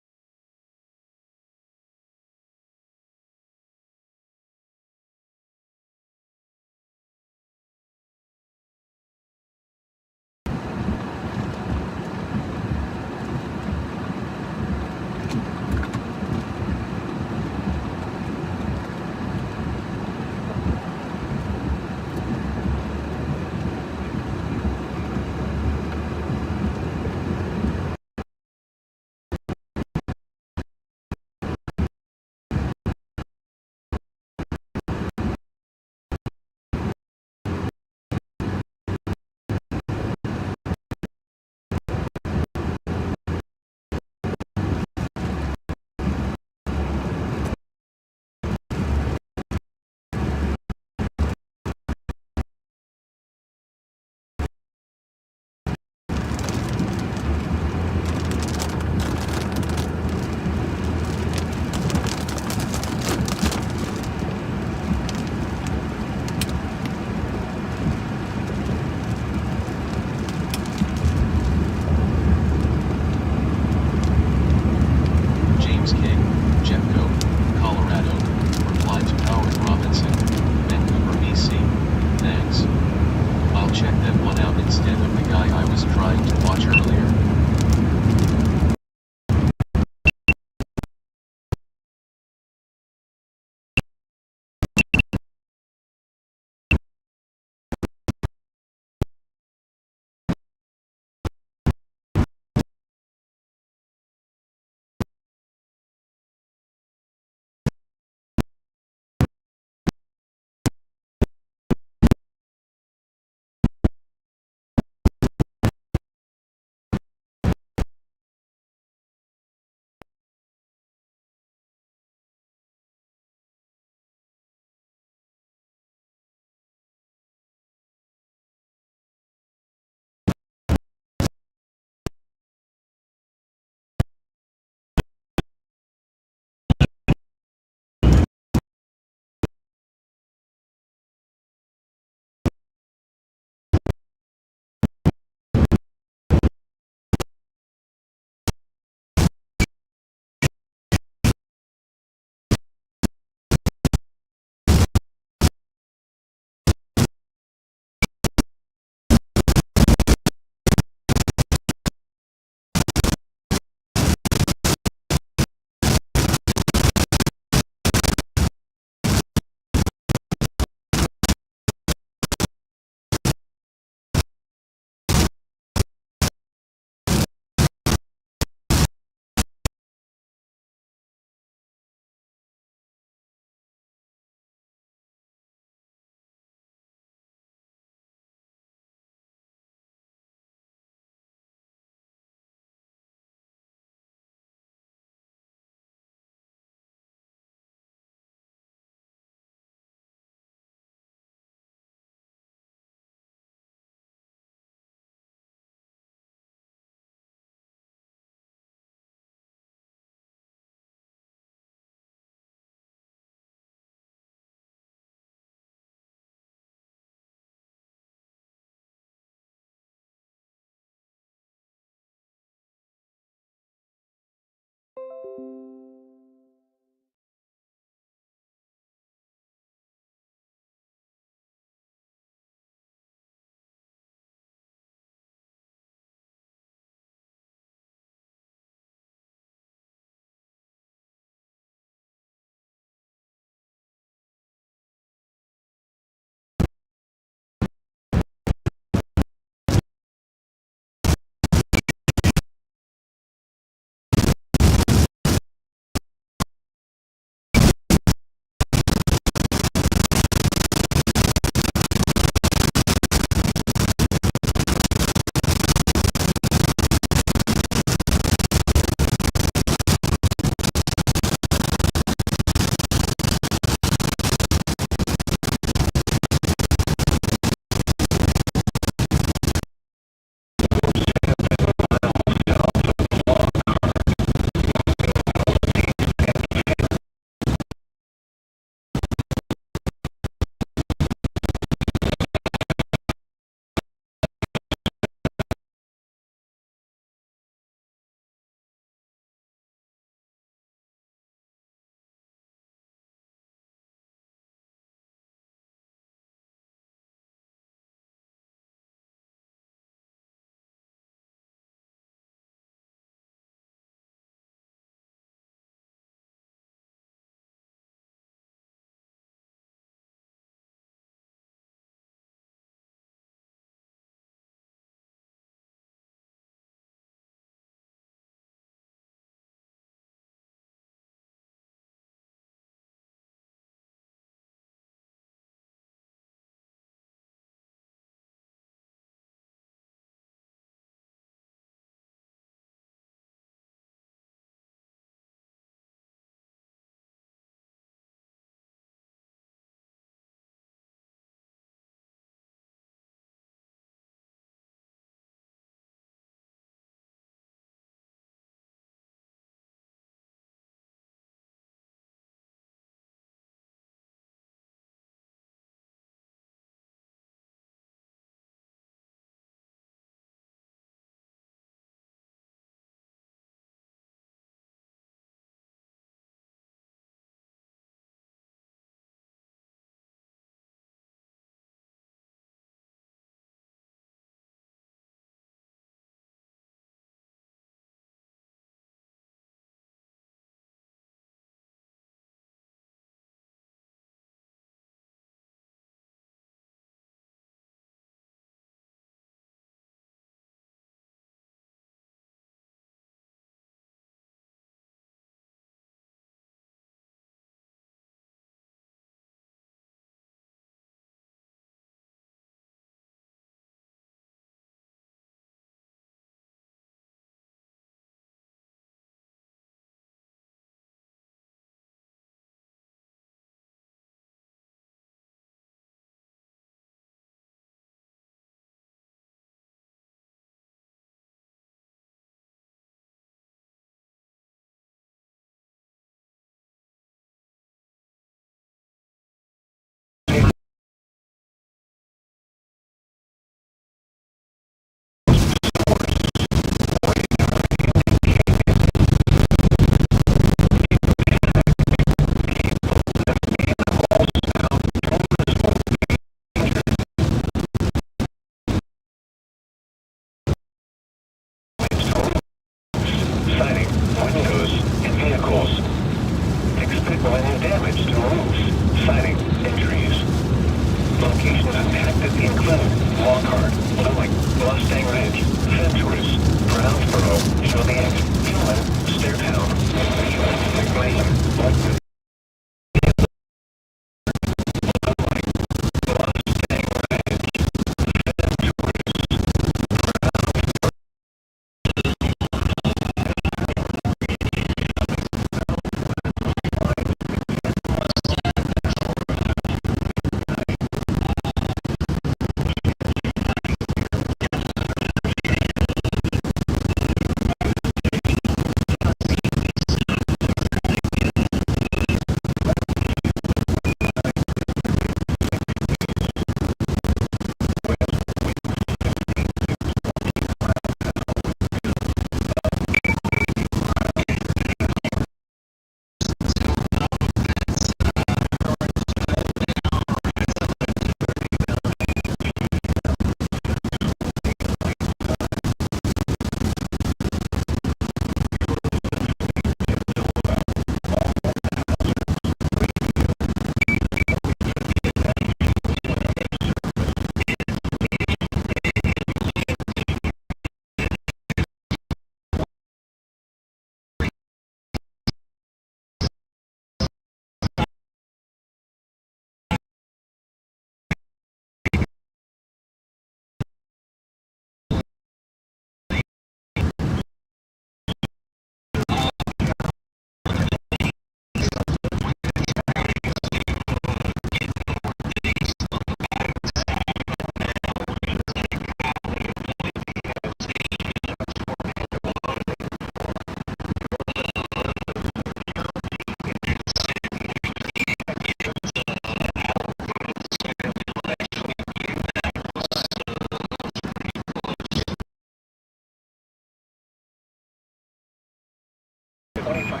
25.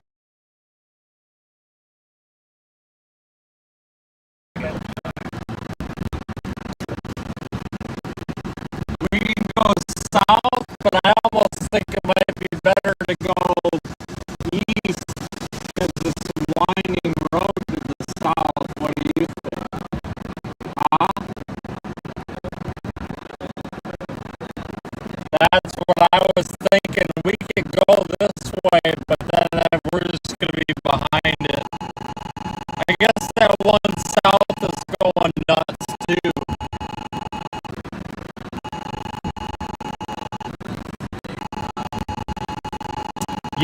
We can go south, but I almost think it might be better to go east because it's a winding road to the south. What do you think? That's what I was thinking. We could go this way, but then we're just going to be behind it. I guess that one south is going nuts too.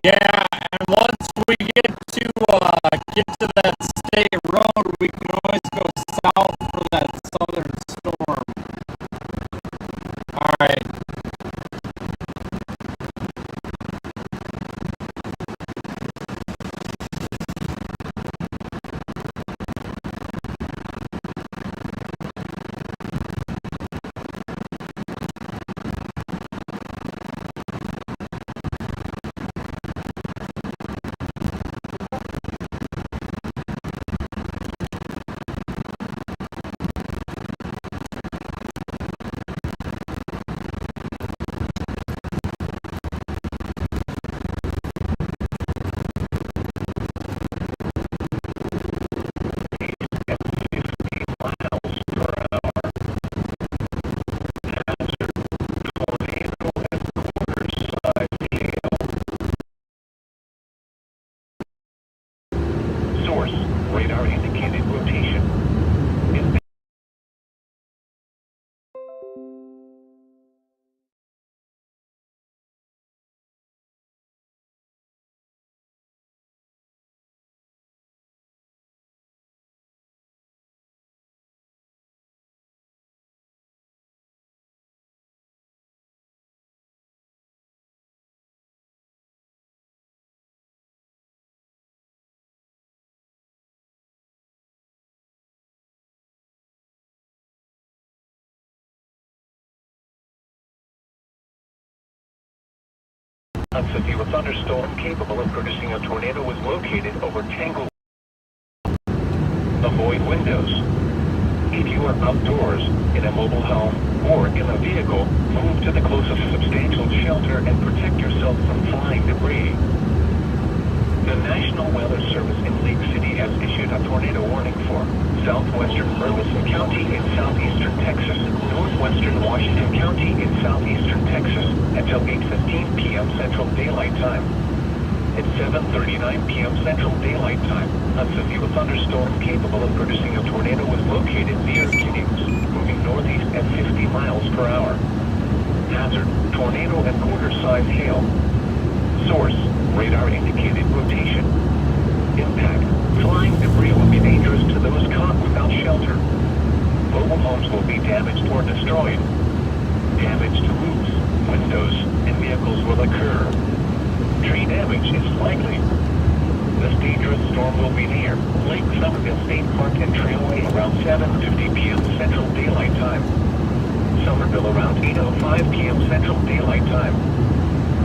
Yeah, and once we get to that state road, we can always go south for that southern storm. All right. Source, radar indicated rotation. A severe thunderstorm capable of producing a tornado was located over Tangle. Avoid windows. If you are outdoors, in a mobile home, or in a vehicle, move to the closest substantial shelter and protect yourself from flying debris. The National Weather Service in Lake City has issued a tornado warning for southwestern Ferguson County in southeastern Texas, northwestern Washington County in southeastern Texas, until 8:15 p.m. Central Daylight Time. At 7:39 p.m. Central Daylight Time, a severe thunderstorm capable of producing a tornado was located near Giddings, moving northeast at 50 miles per hour. Hazard, tornado and quarter-size hail. Source, radar indicated rotation. Impact, flying debris will be dangerous to those caught without shelter. Mobile homes will be damaged or destroyed. Damage to roofs, windows, and vehicles will occur. Tree damage is likely. This dangerous storm will be near Lake Somerville State Park and Trailway around 7:50 p.m. Central Daylight Time. Somerville around 8:05 p.m. Central Daylight Time.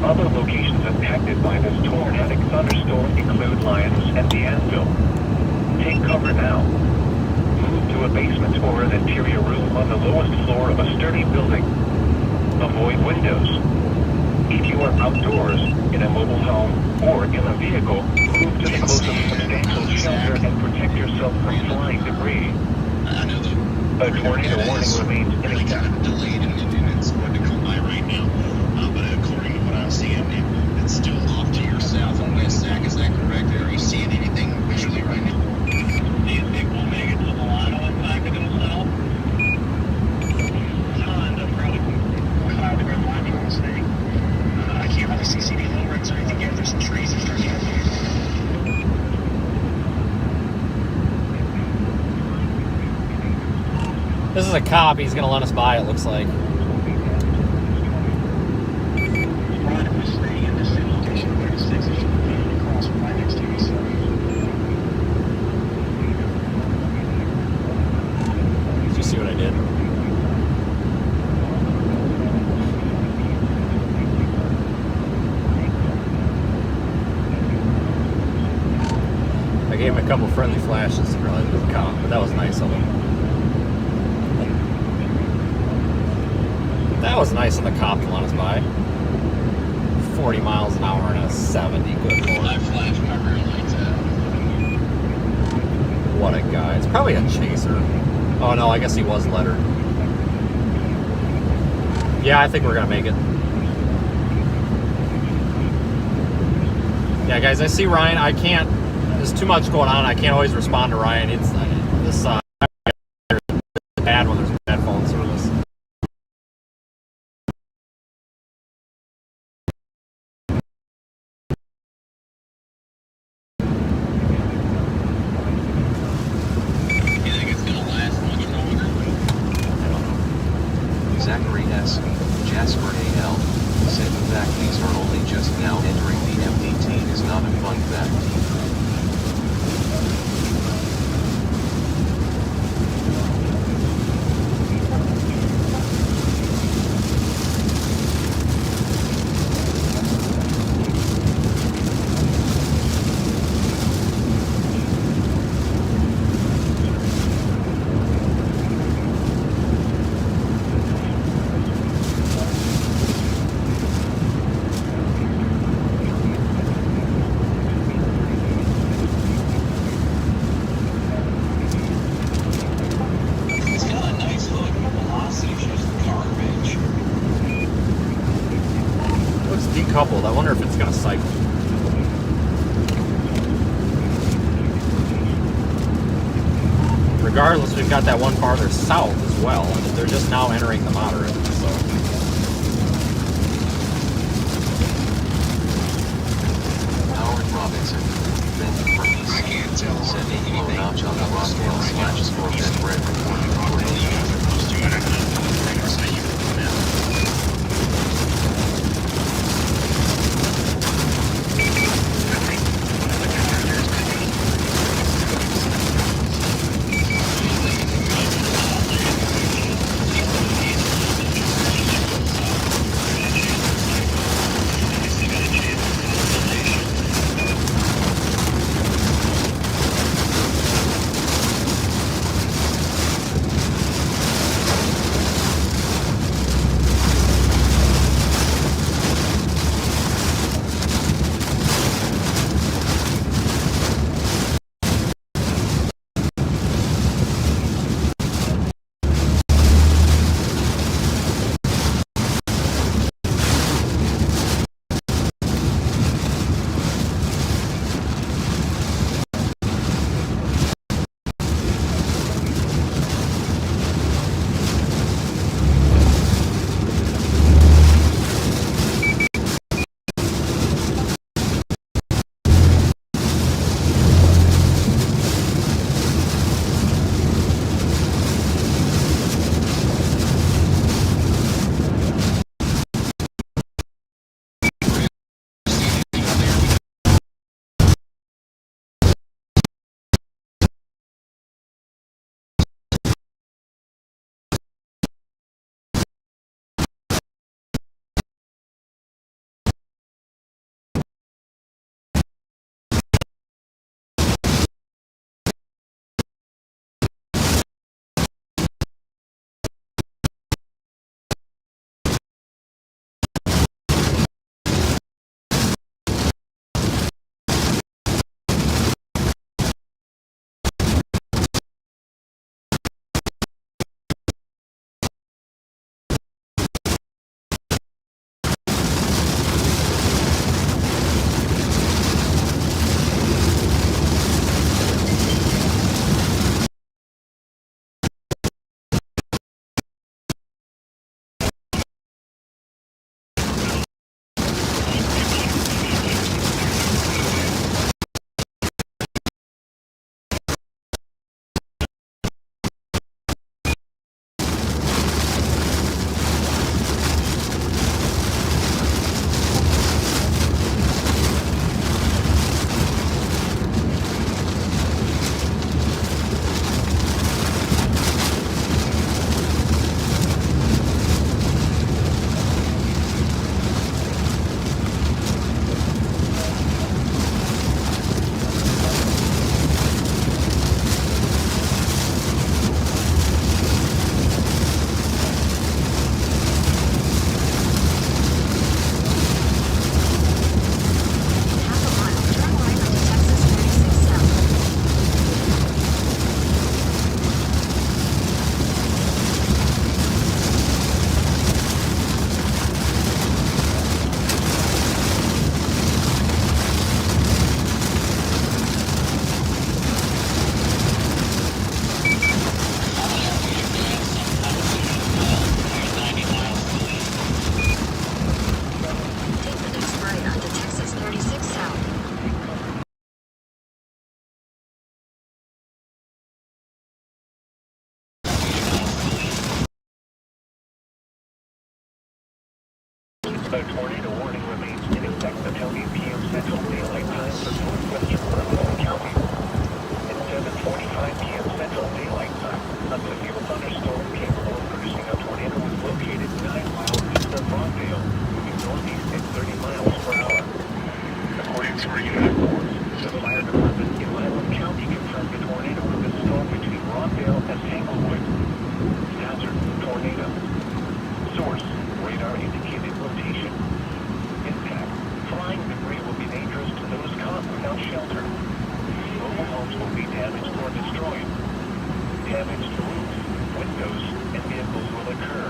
Other locations impacted by this tornadic thunderstorm include Lyons and the Anvil. Take cover now. Move to a basement or an interior room on the lowest floor of a sturdy building. Avoid windows. If you are outdoors, in a mobile home, or in a vehicle, move to the closest substantial shelter and protect yourself from flying debris. A tornado warning remains in effect. Delayed and it's going to come by right now. But according to what I'm seeing, it's still off to your south and west, Zach. Is that correct? Are you seeing anything visually right now? Do you think we'll make it to Milano in time to go south? And I'm probably cloud to red line on this thing. I can't really see any low rigs or anything yet. There's some trees that start getting here. This is a cop. He's going to let us by, it looks like. Did you see what I did? Gave him a couple friendly flashes to probably didn't count, but that was nice of him. That was nice of the cop to let us by. 40 miles an hour and a 70. Good lord. I flashed my rear lights out. What a guy. It's probably a chaser. Oh no, I guess he was lettered. Yeah, I think we're gonna make it. Yeah, guys, I see Ryan. I can't. There's too much going on. I can't always respond to Ryan. It's this bad when there's bad phone service. You think it's gonna last much longer? Zachary S. Jasper A.L. said the fact these are only just now entering the MDT is not a fun fact. It's got a nice hook, but velocity's just garbage. Looks decoupled. I wonder if it's gonna cycle. Regardless, we've got that one farther south as well, and they're just now entering the moderate. So Howard Robinson, Ben Perkins, I can't tell said a low anything notch on the about this Rockwell story. / Corvette Red reported accordingly. You guys are close to it. I know. Fingers that you can now. A tornado warning remains in effect until 8 p.m. Central Daylight Time for northwestern Burlington County. At 7:45 p.m. Central Daylight Time, a severe thunderstorm capable of producing a tornado was located 9 miles east of Rockdale, moving northeast at 30 miles per hour. According to radar reports, the fire department in Milam County confirmed a tornado with a storm between Rockdale and Tanglewood. Hazard: tornado. Source: radar indicated rotation. Impact: flying debris will be dangerous to those caught without shelter. Mobile homes will be damaged or destroyed. Damage to roofs, windows, and vehicles will occur.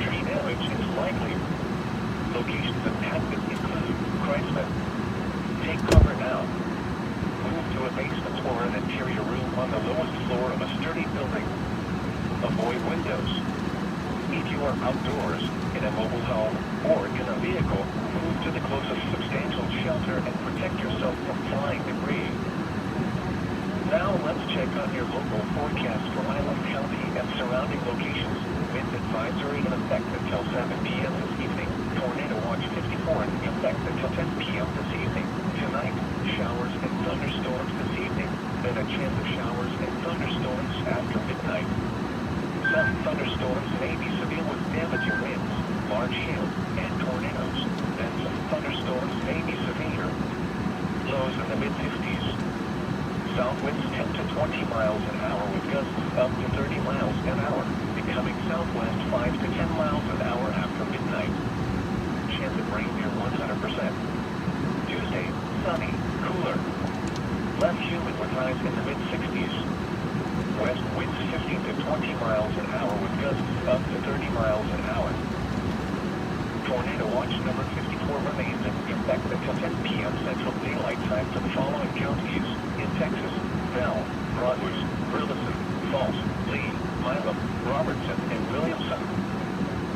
Tree damage is likely. Locations impacted include Christmas. Take cover now. Move to a basement or an interior room on the lowest floor of a sturdy building. Avoid windows. If you are outdoors, in a mobile home, or in a vehicle, move to the closest substantial shelter and protect yourself from flying debris. Now let's check on your local forecast for Milam County and surrounding locations. Wind advisory in effect until 7 p.m. this evening. Tornado watch 54 in effect until 10 p.m. this evening. Tonight, showers and thunderstorms this evening. Then a chance of showers and thunderstorms after midnight. Some thunderstorms may be severe with damaging winds, large hail, and tornadoes. Then some thunderstorms may be severe. Lows in the mid-50s. South winds 10 to 20 miles an hour with gusts up to 30 miles an hour, becoming southwest 5 to 10 miles an hour after midnight. Chance of rain near 100%. Tuesday, sunny, cooler. Less humid with highs in the mid-60s. West winds 15 to 20 miles an hour with gusts up to 30 miles an hour. Tornado watch number 54 remains in effect until 10 p.m. Central Daylight Time for the following counties in Texas: Bell, Broadway, Burleson, Falls, Lee, Milam, Robertson, and Williamson.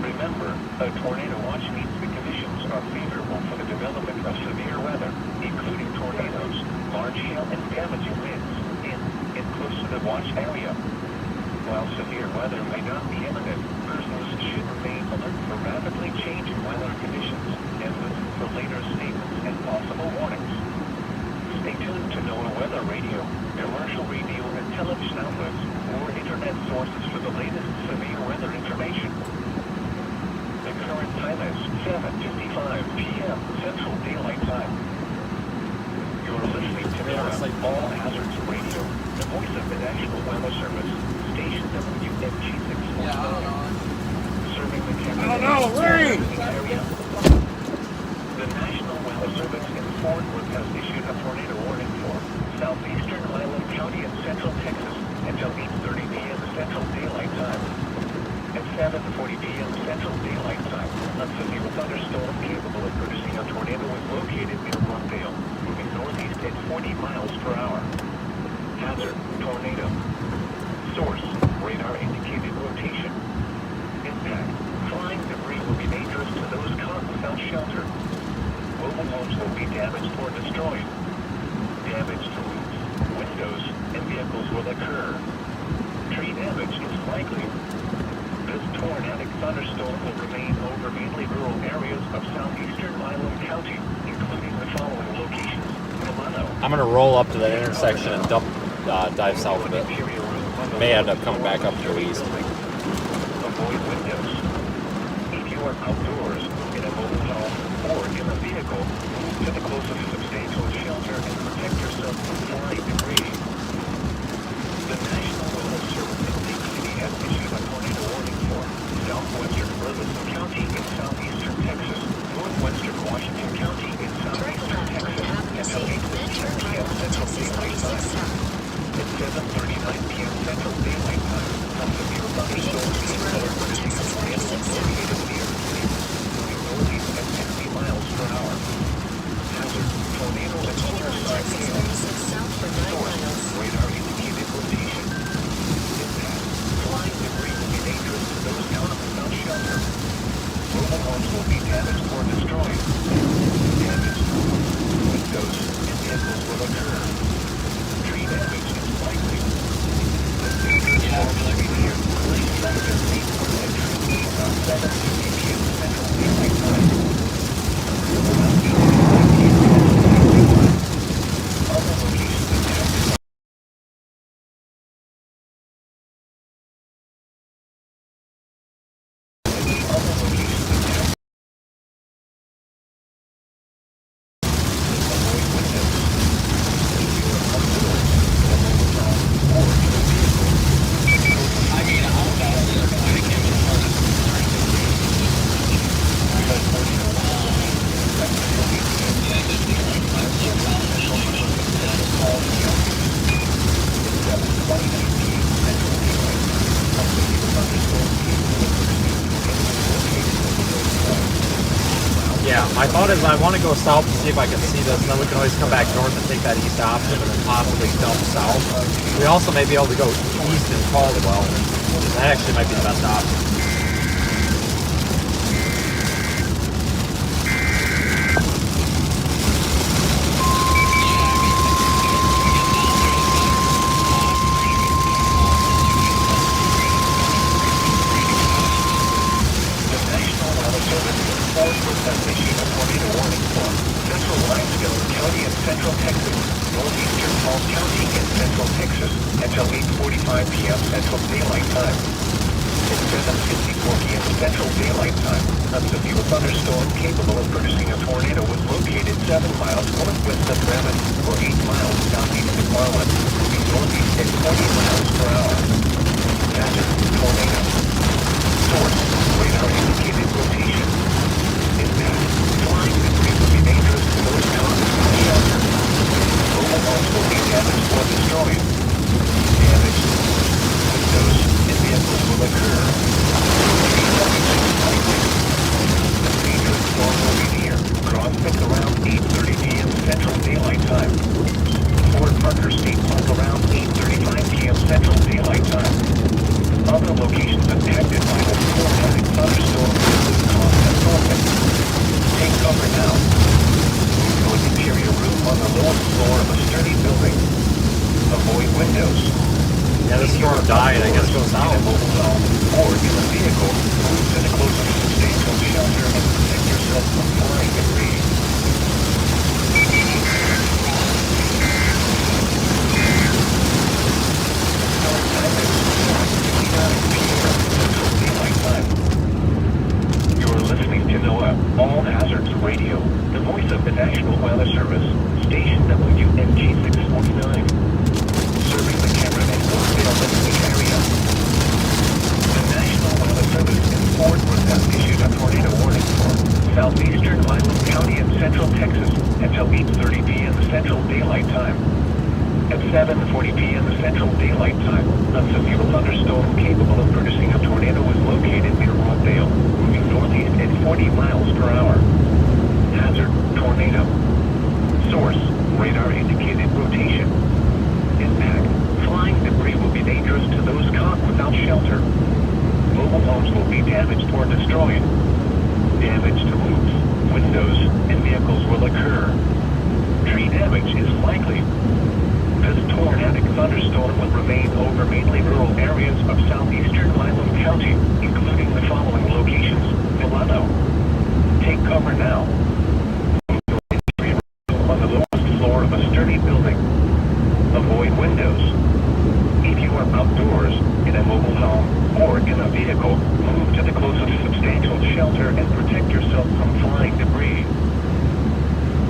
Remember, a tornado watch means the conditions are favorable for the development of severe weather, including tornadoes, large hail, and damaging winds in close to the watch area. While severe weather may not be imminent, persons should remain alert for rapidly changing weather conditions and listen for later statements and possible warnings. Stay tuned to NOAA Weather Radio, commercial radio and television outlets, or internet sources for the latest severe weather information. The current time is 7:55 p.m. Central Daylight Time. You're listening to NOAA All Hazards Radio, the voice of the National Weather Service, station WMG6. Yeah, I don't know. Serving the Canada rain! area. The National Weather Service in Fort Worth has issued a tornado warning for southeastern Milam County and central Texas until 8:30 p.m. Central Daylight Time. At 7:40 p.m. Central Daylight Time, a severe thunderstorm capable of producing a tornado was located near Rockdale, moving northeast at 40 miles per hour. Hazard: tornado. Source: radar indicated rotation. Impact: flying debris will be dangerous to those caught without shelter. Mobile homes will be damaged or destroyed. Damage to roofs, windows, and vehicles will occur. Tree damage is likely. This tornadic thunderstorm will remain over mainly rural areas of southeastern Milam County, including the following locations: Milano. I'm going to roll up to that intersection and dive south a bit. May end up coming back up to the east. Avoid windows. If you are outdoors, in a mobile home, or in a vehicle, move to the closest substantial shelter and protect yourself from flying debris. The National Weather Service in Lake City has issued a tornado warning for southwestern Burleson County in southeastern Texas, northwestern Washington County in southeastern Texas, until 8:15 p.m. Central Daylight Time. At 7:39 p.m. Central Daylight Time, a severe thunderstorm capable of producing a tornado located near Cleveland, moving northeast at 60 miles per hour. Hazard: tornado and overside hail. Source: radar indicated rotation. Impact: flying debris will be dangerous to those caught without shelter. Mobile homes will be damaged or destroyed. want to go south to see if I can see this, and then we can always come back north and take that east option and then possibly dump south. We also may be able to go east and Caldwell. That actually might be the best option. Central Texas, northeastern Falls County in Central Texas until 8:45 p.m. Central Daylight Time. At 7:54 p.m. Central Daylight Time, a severe thunderstorm capable of producing a tornado was located 7 miles northwest of Bremen, or 8 miles southeast of Marlin, moving northeast at 40 miles per hour. Hazard, tornado. Source, radar indicated rotation. Impact, flying debris will be dangerous to those caught in the shelter. Mobile homes will be damaged or destroyed. Damage, windows, and vehicles will occur. The dangerous storm will be near. Crossing around 8:30 p.m. Central Daylight Time. Fort Parker State Park around 8:35 p.m. Central Daylight Time. Other locations impacted by the tornadic thunderstorm include Cost and Norfolk. Take cover now. Move to an interior room on the lowest floor of a sturdy building. Avoid windows. Yeah, this storm died, I guess, goes out. In a mobile home or in a vehicle, move to the closest substantial shelter and protect yourself from flying debris. You're listening to NOAA All Hazards Radio, the voice of the National Weather Service, station WMG 649, serving the Cameron and Oakville listening area. The National Weather Service in Fort Worth has issued a tornado warning for southeastern Milam County and central Texas until 8:30 p.m. Central Daylight Time. At 7:40 p.m. Central Daylight Time, a severe thunderstorm capable of producing a tornado was located near Rockdale, moving northeast at 40 miles per hour. Hazard, tornado. Source, radar indicated rotation. Impact, flying debris will be dangerous to those caught without shelter. Mobile homes will be damaged or destroyed. Damage to roofs, windows, and vehicles will occur. Tree damage is likely. This tornadic thunderstorm will remain over mainly rural areas of southeastern Milam County, including the following locations: Milano. Take cover now. On the lowest floor of a sturdy building. Avoid windows. If you are outdoors, in a mobile home, or in a vehicle, move to the closest substantial shelter and protect yourself from flying debris.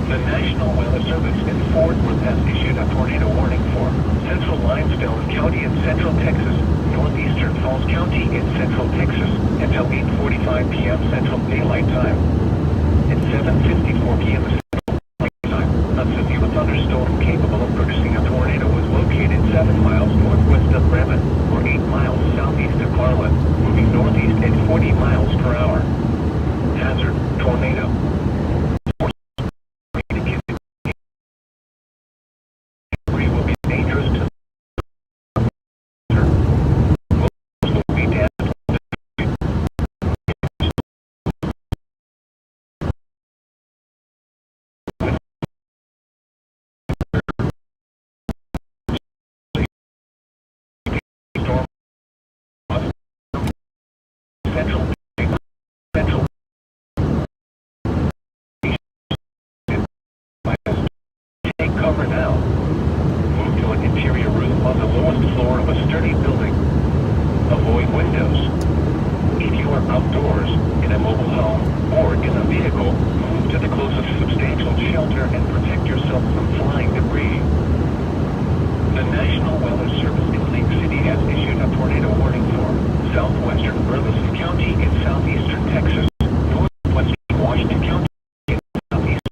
The National Weather Service in Fort Worth has issued a tornado warning for central Limestone County in central Texas, northeastern Falls County in central Texas, until 8:45 p.m. Central Daylight Time. At 7:54 p.m. Central Daylight Time, a severe thunderstorm capable of producing a tornado was located 7 miles northwest of Bremen, or 8 miles southeast of Marlin, moving northeast at 40 miles per hour. Hazard, tornado. Take cover now. Move to an interior room on the lowest floor of a sturdy building. Avoid windows. If you are outdoors, in a mobile home, or in a vehicle, move to the closest substantial shelter and protect yourself from flying debris. The National Weather Service in Lake City has issued a tornado warning for southwestern Burleson County in southeastern Texas, northwestern Washington County in southeast.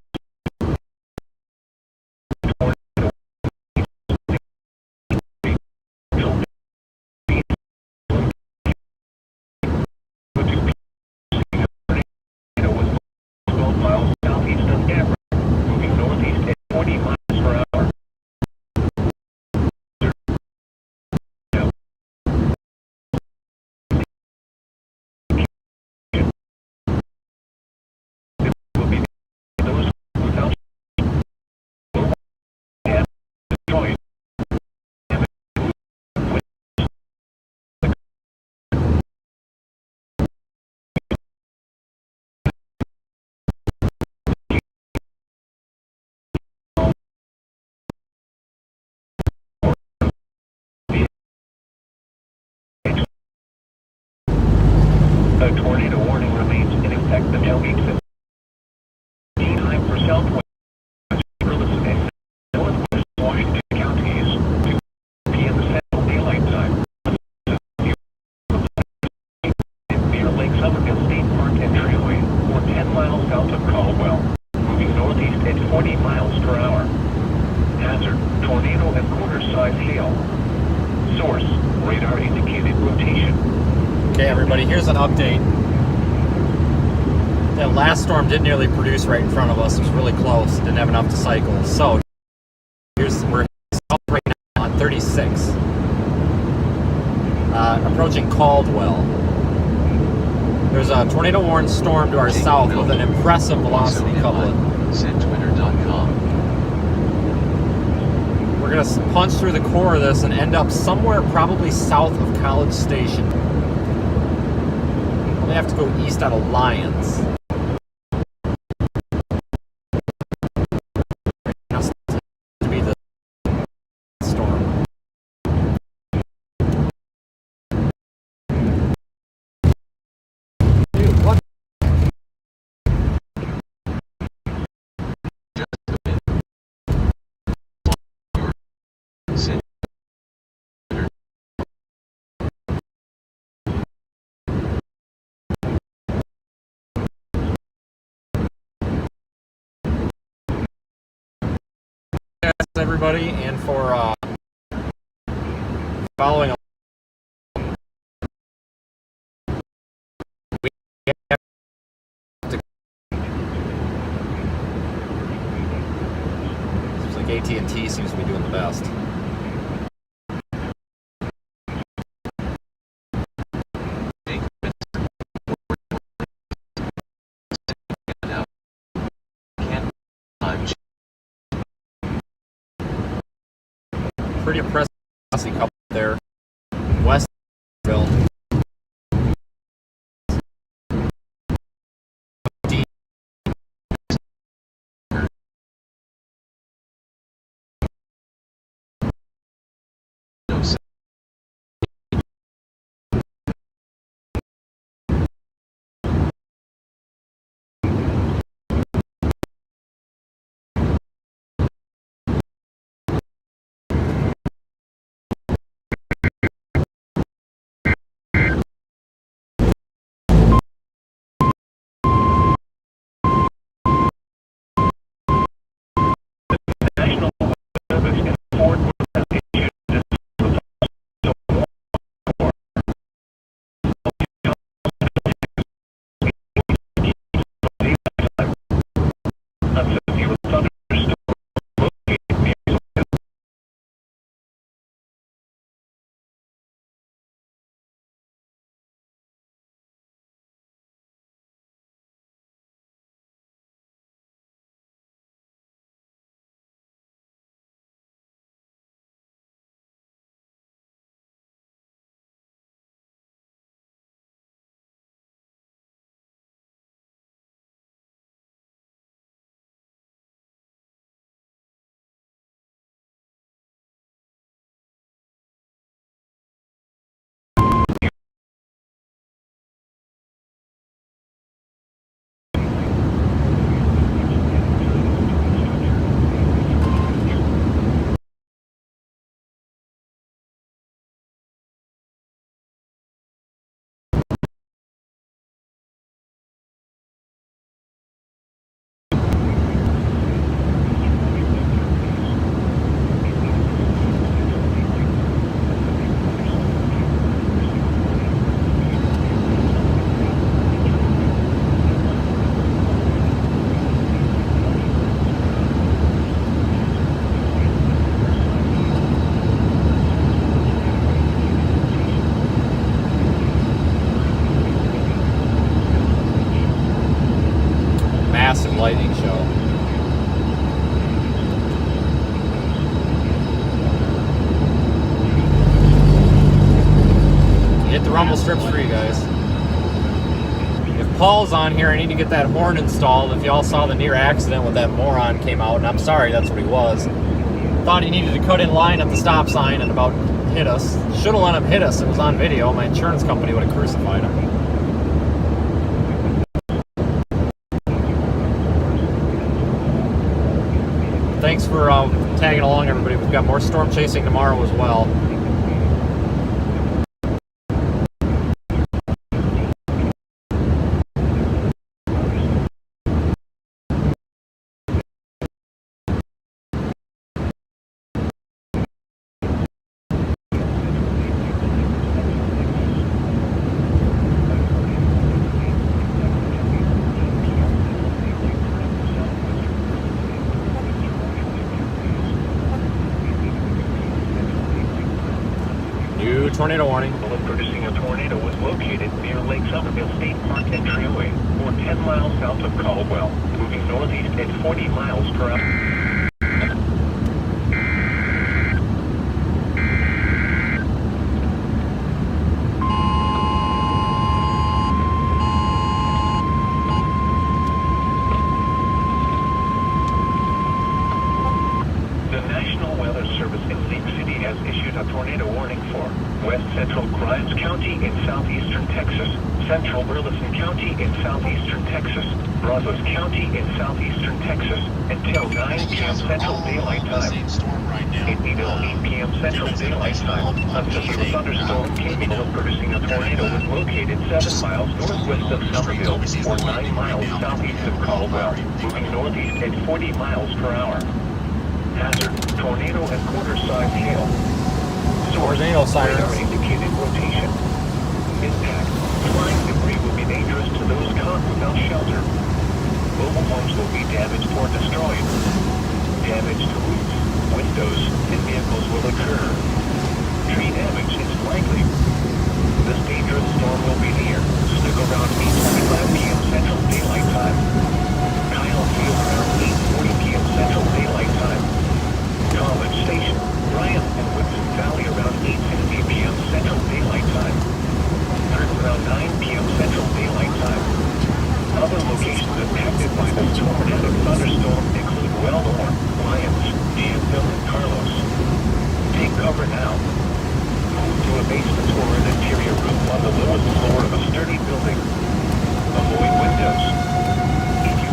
The tailgate 15 high for southwest and northwest Washington counties. 2 p.m. Central Daylight Time. Near Lake Somerville State Park and Trailway, or 10 miles south of Caldwell. Moving northeast at 40 miles per hour. Hazard, tornado and quarter-size hail. Source, radar indicated rotation. Okay, everybody, here's an update. That last storm did nearly produce right in front of us. It was really close. Didn't have enough to cycle. So we're south right now on 36, approaching Caldwell. There's a tornado warned storm to our south with an impressive velocity couplet. Twitter.com. We're gonna punch through the core of this and end up somewhere probably south of College Station. We have to go east out of Lyons. To be the storm. Dude, what? Everybody, and for following along. Seems like AT&T seems to be doing the best. Pretty impressive couple there. Westville. National Service and Ford Massive lightning show. Hit the rumble strips for you guys. If Paul's on here, I need to get that horn installed. If y'all saw the near accident when that moron came out, and I'm sorry, that's what he was. Thought he needed to cut in line at the stop sign and about hit us. Should have let him hit us. It was on video. My insurance company would have crucified him. thanks for tagging along, everybody. We've got more storm chasing tomorrow as well. New tornado warning. Bullet producing a tornado was located near Lake Somerville State Park and Treeway, or 10 miles south of Caldwell, moving northeast at 40 miles per hour. The National Weather Service in League City has issued a tornado warning for West Central Grimes County in southeastern Texas, Central Burleson County in southeastern Texas, Brazos County in southeastern Texas, until 9 p.m. Central Daylight Time. It be 8 p.m. Central Daylight Time. A severe thunderstorm capable of producing a tornado was located 7 miles northwest of Somerville, or 9 miles southeast of Caldwell, moving northeast at 40 miles per hour. Hazard, tornado and quarter-size hail. Tornado sirens. Radar indicated rotation. Impact. Flying debris will be dangerous to those caught without shelter. Mobile homes will be damaged or destroyed. Damage to roofs, windows, and vehicles will occur. Tree damage is likely. This dangerous storm will be near Sligo around 8:25 p.m. Central Daylight Time. Kyle Field around 8:40 p.m. Central Daylight Time. College Station, Bryant and Woodson Valley around 8:50 p.m. Central Daylight Time. Curtin around 9 p.m. Central Daylight Time. Other locations impacted by the tornadic thunderstorm include Weldorf, Lyons, Danville, and Carlos. Take cover now. Move to a basement or an interior room on the lowest floor of a sturdy building. Avoid windows. If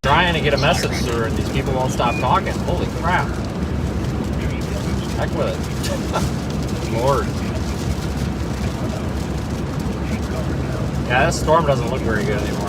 Trying to get a message through and these people won't stop talking. Holy crap. Heck with it. Lord. Yeah, this storm doesn't look very good anymore.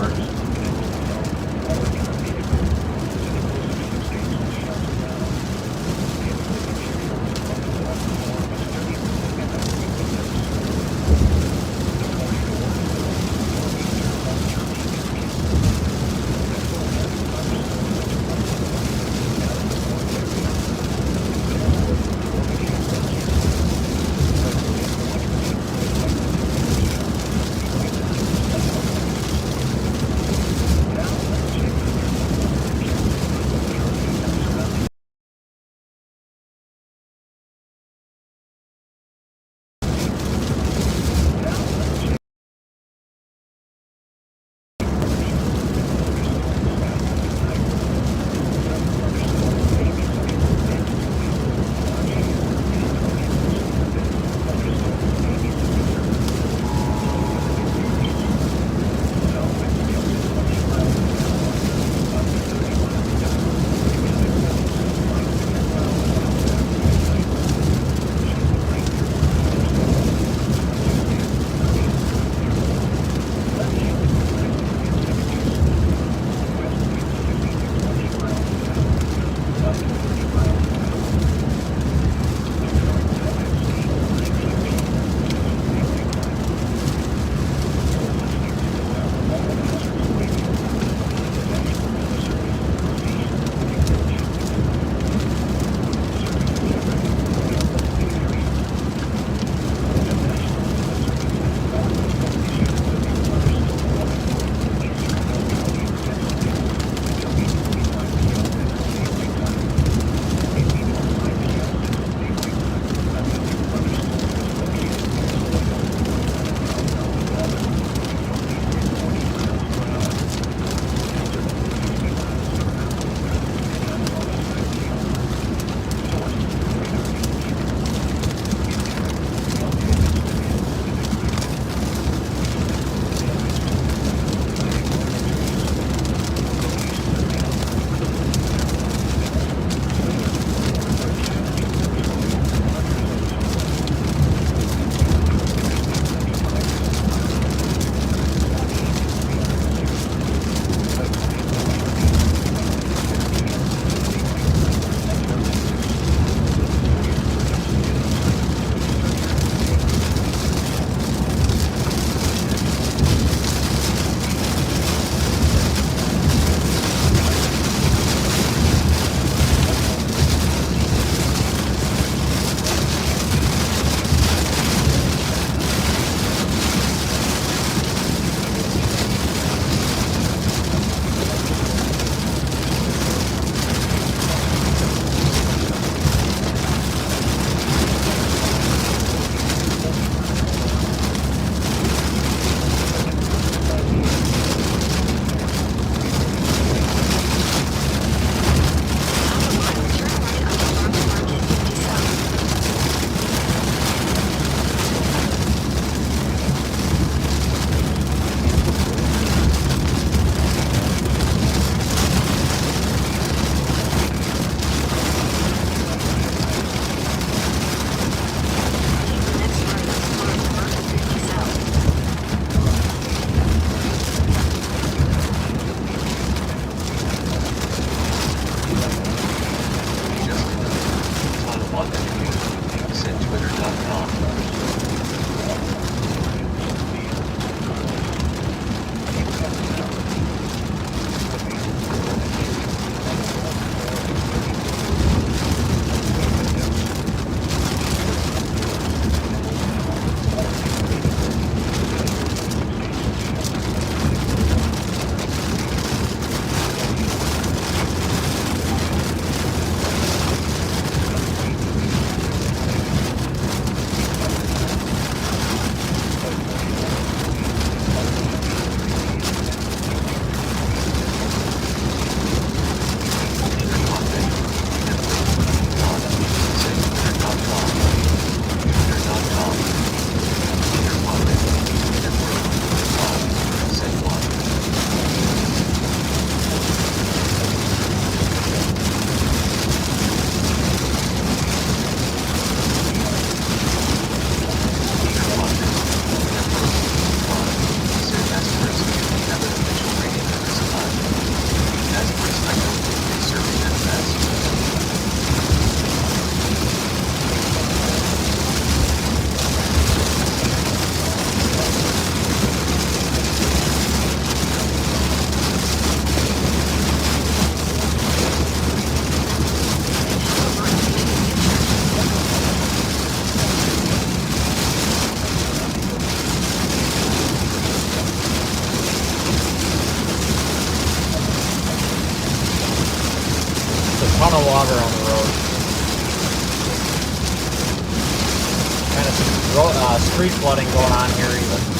ton of water on the road. Kind of some street flooding going on here even.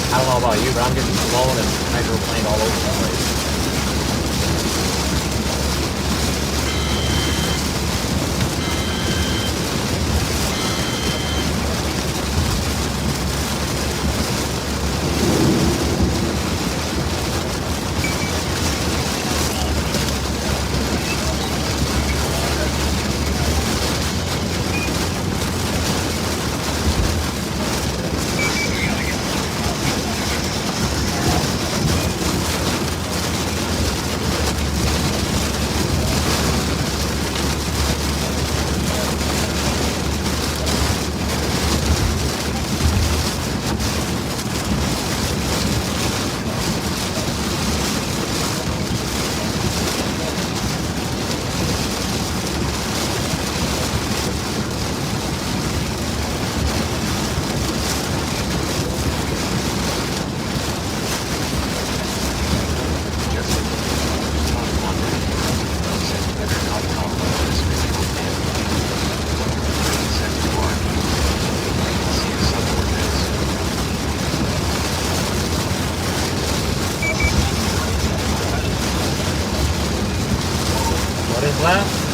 I don't know about you, but I'm getting blown and hydroplaned all over the place. What is left?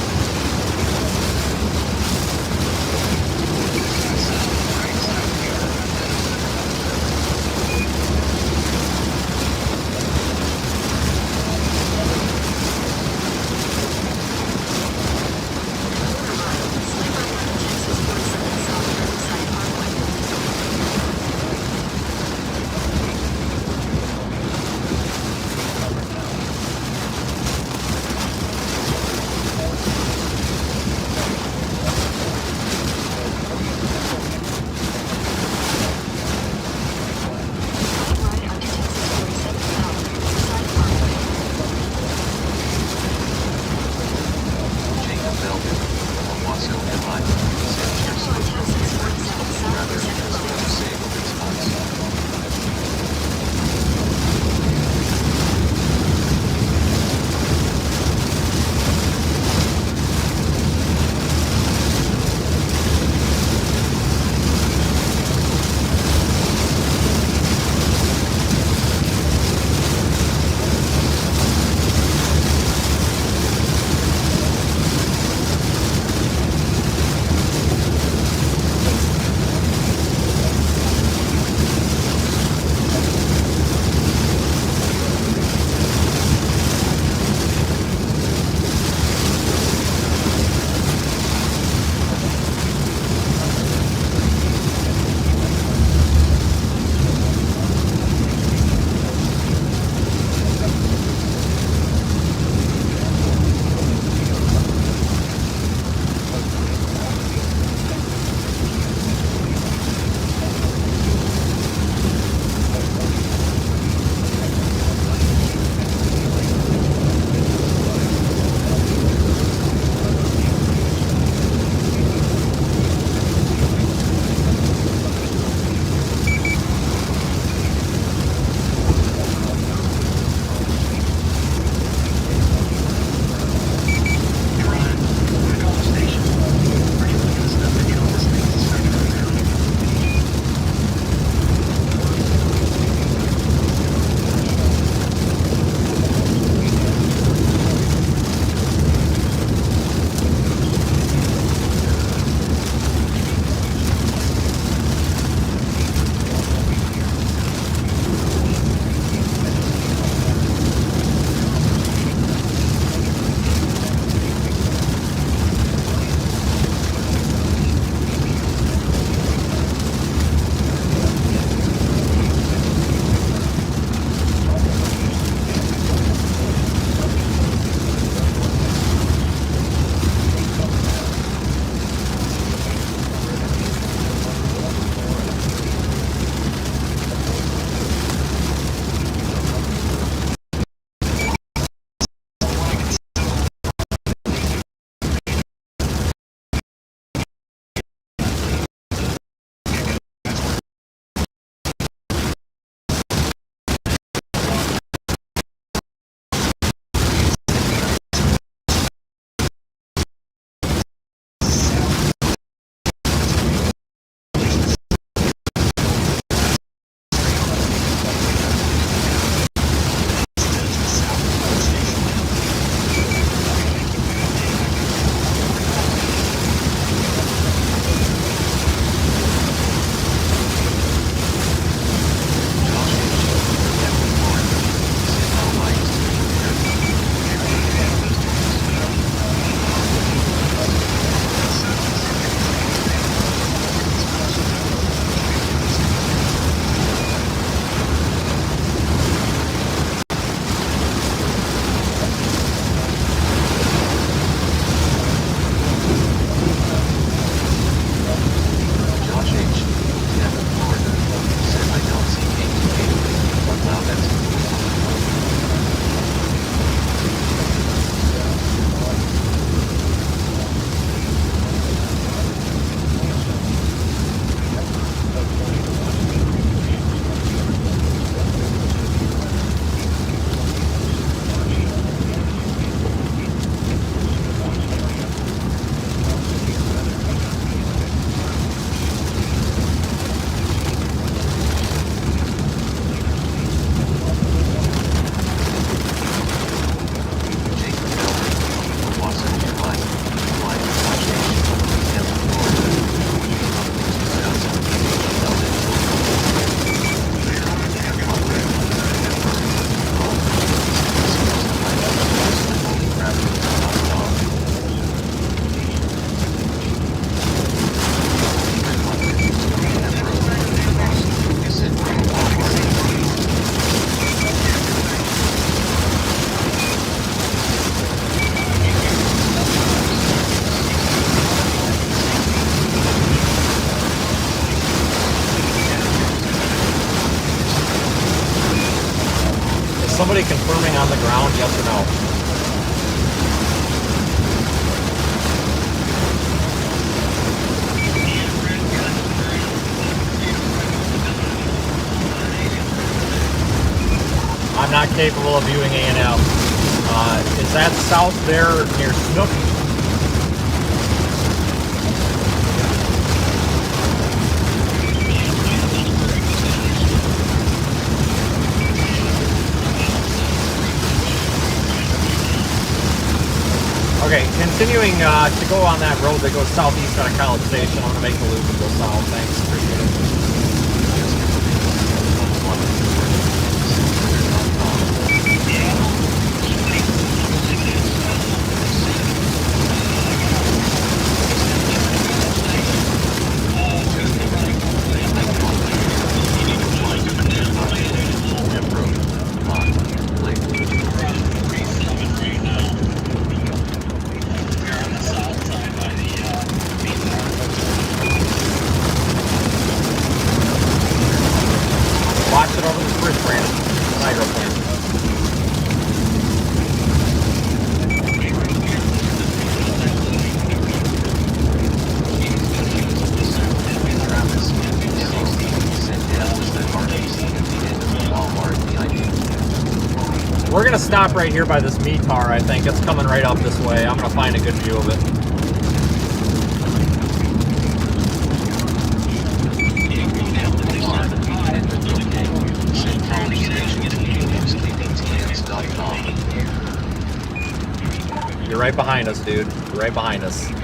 somebody confirming on the ground, yes or no? I'm not capable of viewing A&M. Is that south there near Snook? Okay, continuing to go on that road that goes southeast out of College Station. I'm going to make the loop and go south. Thanks, appreciate it. Watch it over the bridge, Brandon. Hydro plant. We're gonna stop right here by this METAR, I think. It's coming right up this way. I'm gonna find a good view of it. You're right behind us, dude. You're right behind us. In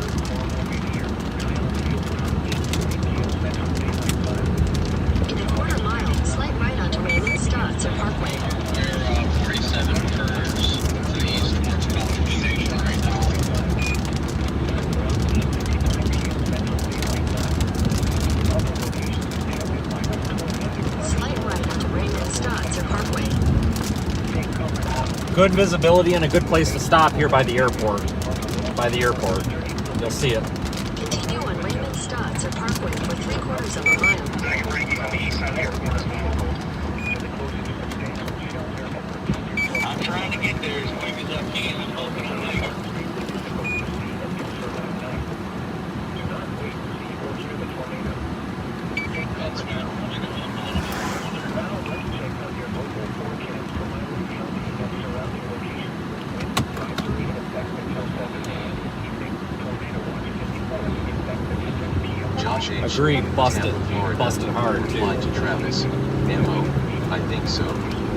a quarter mile, slight right onto Raymond Stotzer Parkway. We're 47 curves to the east towards College Station right now. Slight right onto Raymond Stotzer Parkway. Good visibility and a good place to stop here by the airport. By the airport. You'll see it. Continue on Raymond Stotzer Parkway for 3/4 of a mile. I'm trying to get there as quick as I can. I'm hoping I'm like that's been Josh H. Agreed, busted. Tampa, Florida, Busted hard, too. replied to Travis. MO, I think so.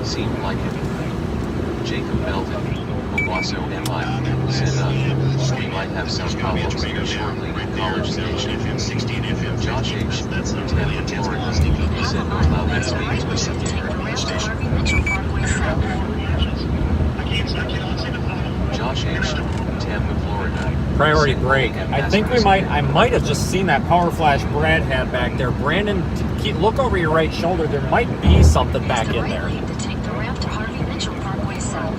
Seemed like it. Jacob Belton, Owasso MI, said, we might have some problems here shortly at College Station. Josh H. Tampa, Florida, said, no, now that's me to the Take the left to Harvey Mitchell Parkway south. Josh H. Tampa, Florida. Priority brake. I might have just seen that power flash Brad had back there. Brandon, look over your right shoulder. There might be something back Use the in right there. lane to take the ramp to Harvey Mitchell Parkway south.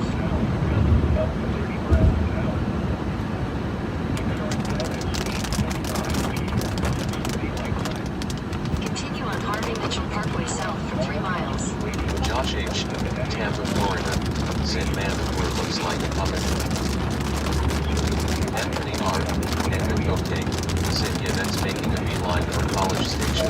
Continue on Harvey Mitchell Parkway south for 3 miles. Josh H. Tampa, Florida, said Mandalore looks like a puppet. Anthony R. Edmund OK. said, yeah, that's making a beeline for College Station.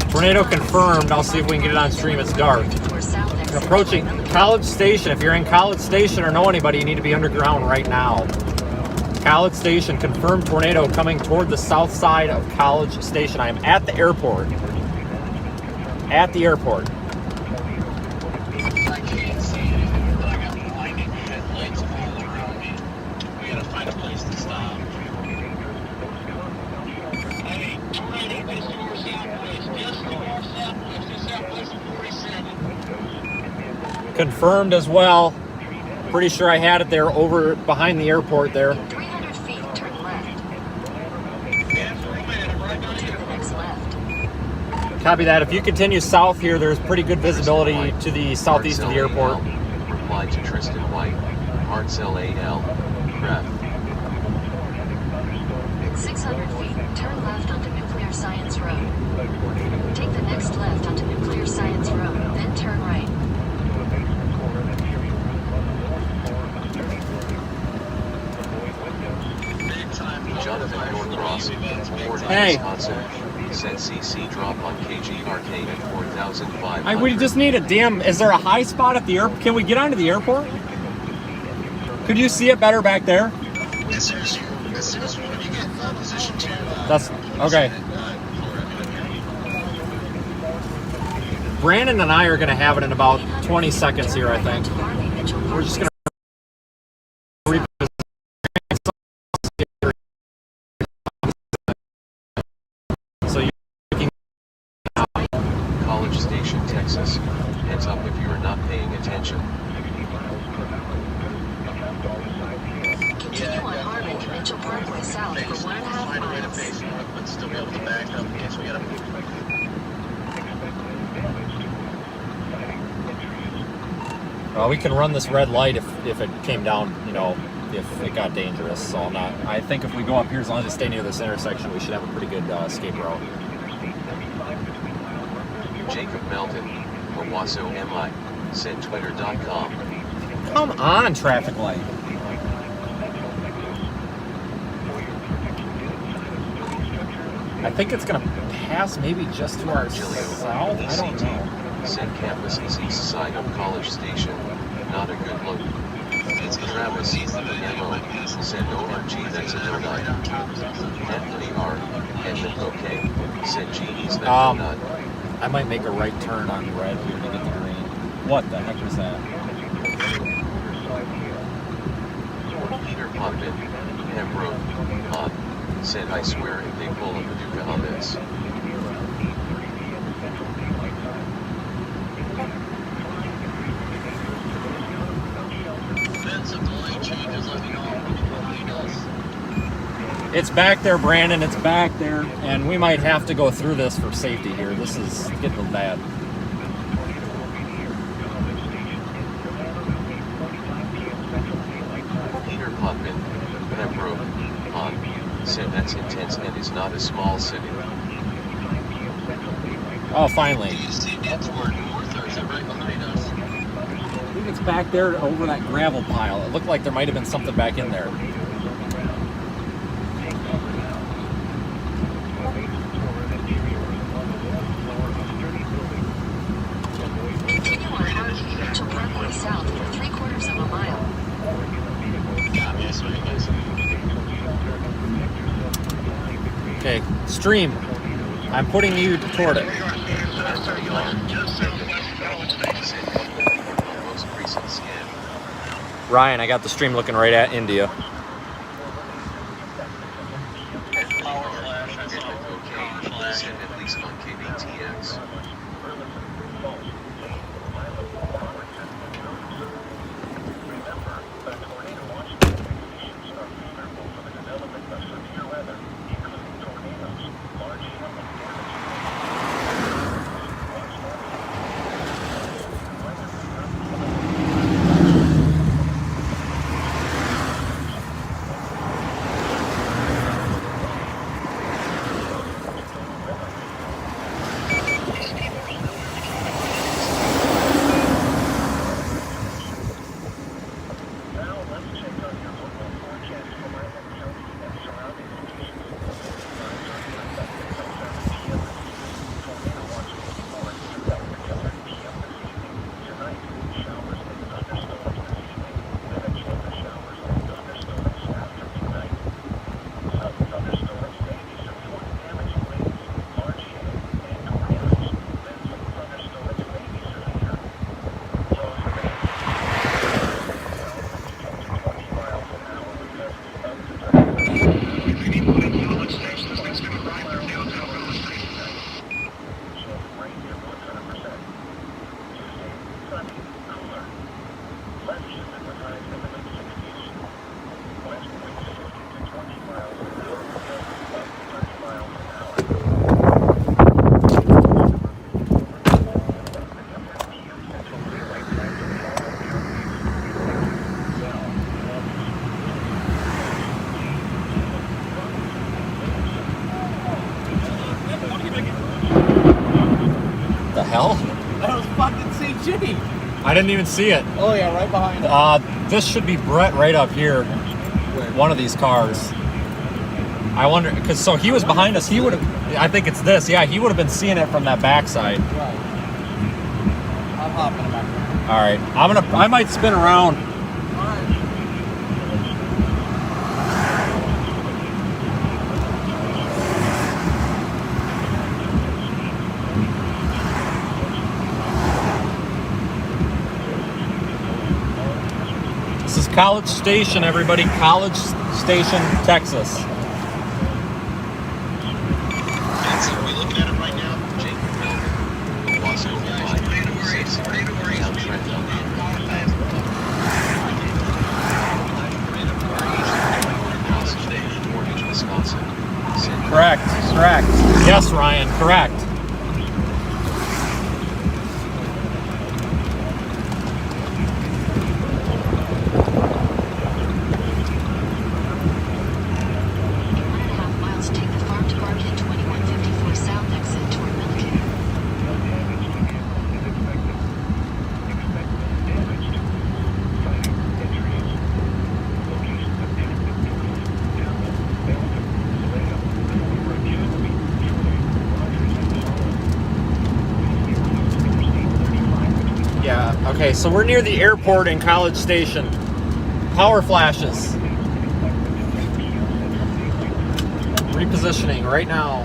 Tornado confirmed. I'll see if we can get it on stream. It's dark. Approaching College Station. If you're in College Station or know anybody, you need to be underground right now. College Station, confirmed tornado coming toward the south side of College Station. I am at the airport. At the airport. I can't see anything, but I got blinding headlights all around me. We gotta find a place to stop. Confirmed as well. Pretty sure I had it there over behind the airport there. In 300 feet, turn left. Take the next left. Copy that. If you continue south here, there's pretty good visibility to the southeast of the airport. Reply to Tristan White. Hartzell AL. Ref. 600 feet, turn left onto Nuclear Science Road. Take the next left onto Nuclear Science Road, then turn right. Jonathan Norcross, Ford, Hey. Wisconsin, said CC drop on KG Arcade at 4,500. We just need a damn. Is there a high spot at the airport? Can we get onto the airport? Could you see it better back there? As soon as one of you get position 2, That's okay. Brandon and I are going to have it in about 20 seconds here, I think. We're just going to. So you're looking. College Station, Texas. Heads up if you are not paying attention. Continue on Harmon to Mitchell Parkway south for 1.5 miles. but still be able to back up in case we gotta move. Well, we can run this red light if it came down, you know, if it got dangerous. So I'm not. I think if we go up here, as long as we stay near this intersection, we should have a pretty good escape route. Jacob Melton, Owasso MI, said twitter.com. Come on, traffic light. I think it's gonna pass maybe just to our south. I don't know. Said campus is east side of College Station. Not a good look. Travis MO said OMG, that's a donut. Anthony R. Edmund OK said geez, that donut. I might make a right turn on red here to get the green. What the heck was that? Peter Potvin, Pembroke, said I swear if they pull a Paducah on this. It's back there, Brandon. It's back there. And we might have to go through this for safety here. This is getting bad. Peter Potvin, Pembroke, said that's intense and is not a small city. Oh, finally. Do you see that's where north or is it right behind us? I think it's back there over that gravel pile. It looked like there might have been something back in there. Continue on Harmon to Mitchell Parkway south for 3/4 of a mile. Yeah, yes, right, guys. Okay, stream. I'm putting you toward it. Most recent scan. Ryan, I got the stream looking right at India. Okay, said at least on KBTX. hell? That was fucking CG. I didn't even see it. Oh yeah, right behind us. This should be Brett right up here. One of these cars. I wonder, because so he was behind us. He would have. I think it's this. Yeah, he would have been seeing it from that backside. Right. I'm hopping back there. All right, I might spin around. This is College Station, everybody. College Station, Texas. That's it. Are we looking at it right now? Jake Melvin, Waso 556, Al Trento. Mortgage, Wisconsin. Correct. Yes, Ryan, correct. Yeah, okay, so we're near the airport in College Station. Power flashes. Repositioning right now.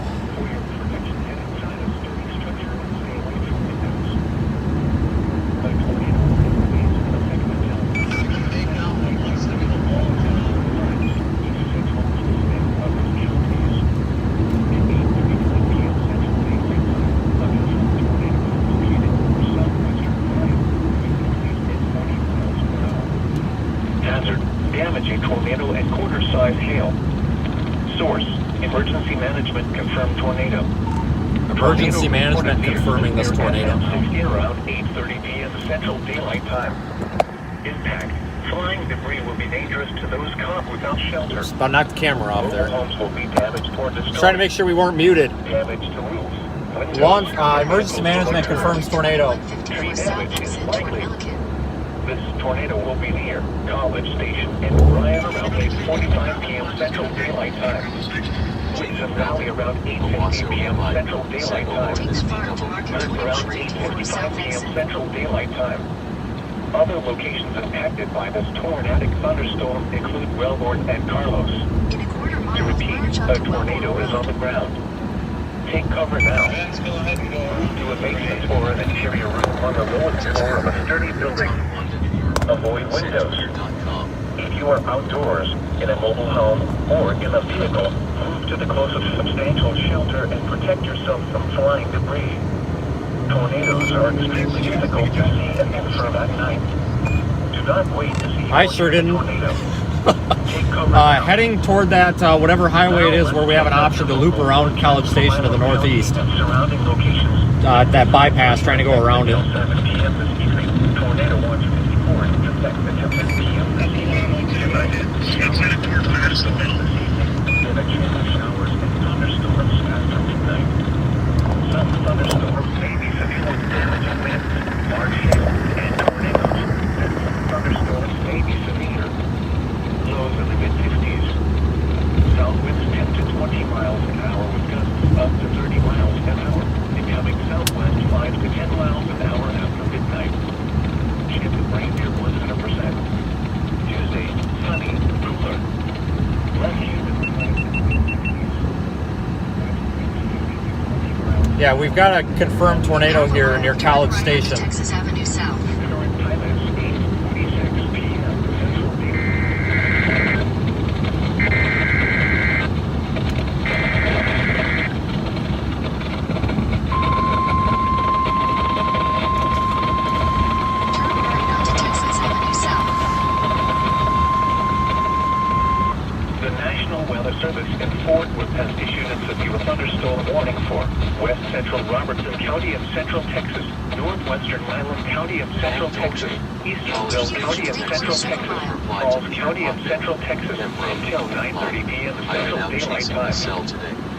Hazard, damaging tornado and quarter-size hail. Source, emergency management confirmed tornado. Emergency management confirming this tornado. 16 around 8:30 p.m. Central Daylight Time. Impact. Flying debris will be dangerous to those caught without shelter. Just about knocked the camera off there. Homes will be damaged or destroyed. Just trying to make sure we weren't muted. Damage to roofs. Emergency management confirms tornado. Tree damage is likely. This tornado will be near College Station in Bryan around 8:45 p.m. Central Daylight Time. Jason Valley around 8:50 p.m. Central Daylight Time. Around 8:55 p.m. Central Daylight Time. Other locations impacted by this tornadic thunderstorm include Wellborn and Carlos. To repeat, a tornado is on the ground. Take cover now. Move to a basement or an interior room on the lowest floor of a sturdy building. Avoid windows. If you are outdoors, in a mobile home, or in a vehicle, move to the closest substantial shelter and protect yourself from flying debris. Tornadoes are extremely difficult to see and confirm at night. Do not wait to see I sure didn't. tornado. Take cover now. Heading toward that whatever highway it is where we have an option to loop around College Station to the northeast. Surrounding locations. That bypass, trying to go around it. 7 p.m. this evening. Tornado watch 54 is detected at 10 p.m. this evening. In a chance of showers and thunderstorms after midnight. Some thunderstorms may be severe with damage and wind, large hail, and tornadoes. And some thunderstorms may be severe. Lows in the mid-50s. South winds 10 to 20 miles an hour with gusts up to 30 miles an hour. Becoming southwest 5 to 10 miles an hour after midnight. Chance of rain near 100%. Tuesday, sunny, cooler. Less humid. Yeah, we've got a confirmed tornado here near College Station. Texas Avenue South. Current time is 8:46 p.m. Central Daylight. Turn right onto Texas Avenue South. The National Weather Service in Fort Worth has issued a severe thunderstorm warning for west central Robertson County of Central Texas, northwestern Milam County of Central Texas, Easterville County of Central Texas, Falls County of Central Texas until 9:30 p.m. I Central am now Daylight chasing the Time. cell today.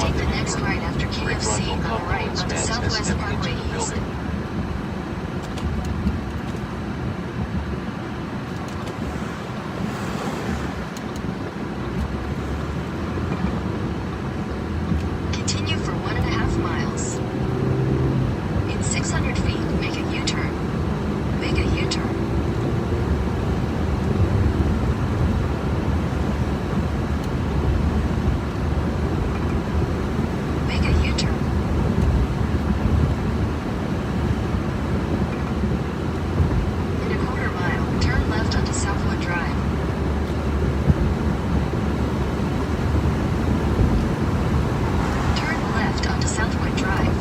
Take the next right after Rear KFC frontal on the right component onto spans as Southwest step Parkway into the East. building. Continue for 1.5 miles. In 600 feet, make a U-turn. Make a U-turn. Make a U-turn. In a 1/4 mile, turn left onto Southwood Drive. Turn left onto Southwood Drive.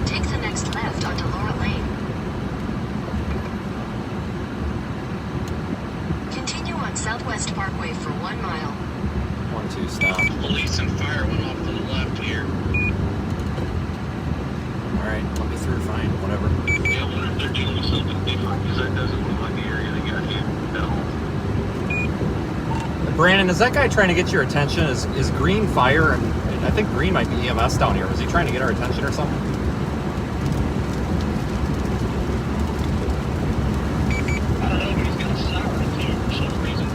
Take the next left onto Laura Lane. Continue on Southwest Parkway for 1 mile. 1-2 stop. Police and fire went off to the left here. All right, let me through. Fine, whatever. Yeah, I wonder if they're dealing with something different, because that doesn't look like the area they got here at all. Brandon, is that guy trying to get your attention? Is green fire? And I think green might be EMS down here. Is he trying to get our attention or something? I don't know, but he's got a siren too for some reason.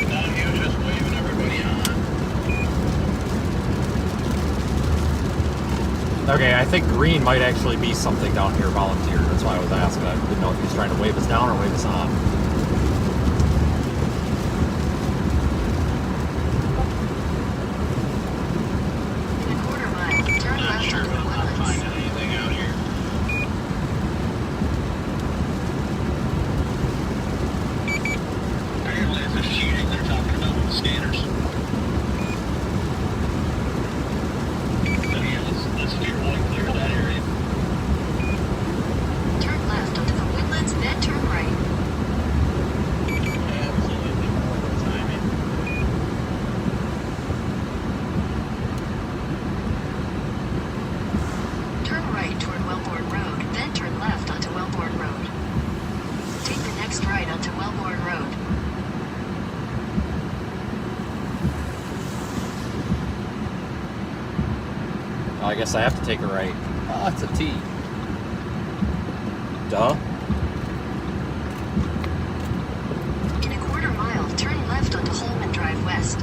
Now he was just waving everybody on. Okay, I think green might actually be something down here volunteer. That's why I was asking. I didn't know if he was trying to wave us down or wave us on. In a 1/4 mile, turn Not left sure, onto but I'm not Woodlands. finding anything out here. I guess I have to take a right. Oh, it's a T. Duh. In a quarter mile, turn left onto Holman Drive West.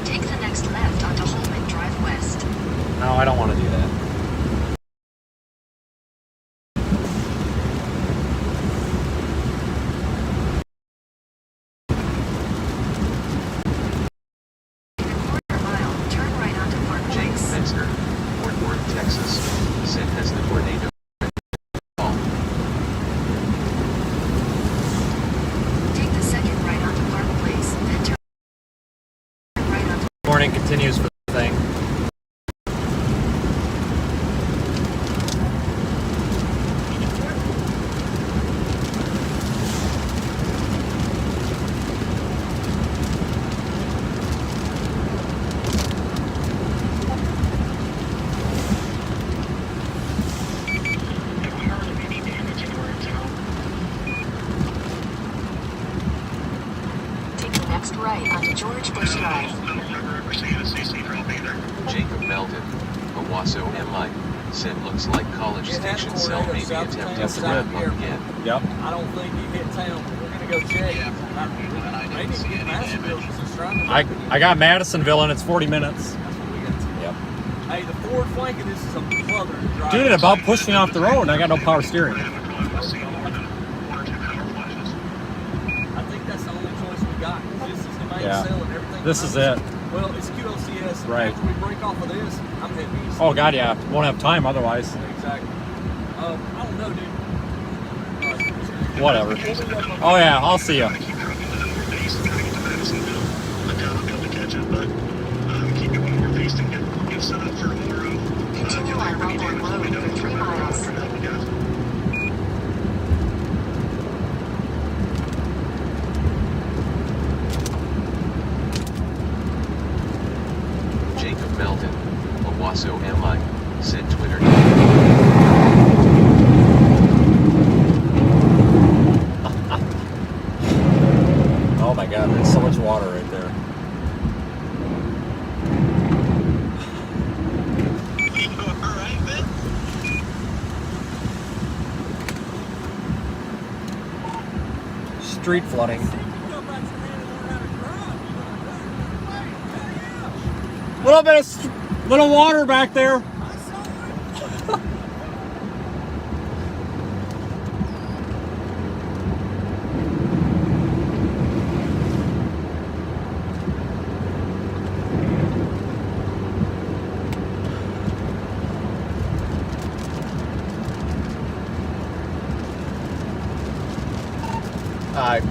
Take the next left onto Holman Drive West. No, I don't want to do that. In a quarter mile, turn right onto Park Jake Place. Metzger, Fort Worth, Texas, said has the tornado. Take the second right onto Park Place, then turn right onto. Morning continues for the thing. Have we heard of any damage anywhere in town? Take the next right onto George Bush Drive. I don't remember ever seeing a CC drop either. Jacob Melton, Owasso MI, said looks like College It had Station cell tornado may be south of attempting town, to south ramp of up again. Yep. I don't think he hit town. We're gonna go check. Yeah. And I Maybe didn't see get any Madisonville damage. because it's trying to. I got Madisonville and it's 40 minutes. That's what we got to. Yep. Hey, the forward flank of this is a mother to drive. Dude, it about pushed me off the road and I got no power steering. I've seen more than 1 or 2 power flashes. I think that's the only choice we got. This is the main Yeah. cell and everything. This is it. Well, it's QLCS. Right. After we break off of this, I'm heading east. Oh god, yeah. Won't have time otherwise. Exactly. I don't know, dude. Whatever. Oh yeah, I'll see ya. Keep trucking northeast and try to get to Madisonville. I doubt I'll be able to catch up, but keep going northeast and get set up for tomorrow. Continue on Melbourne Road for 3 miles. Jacob Melton, Owasso MI, said Twitter. Oh my god, there's so much water right there. All right, Ben. Street flooding. Little water back there.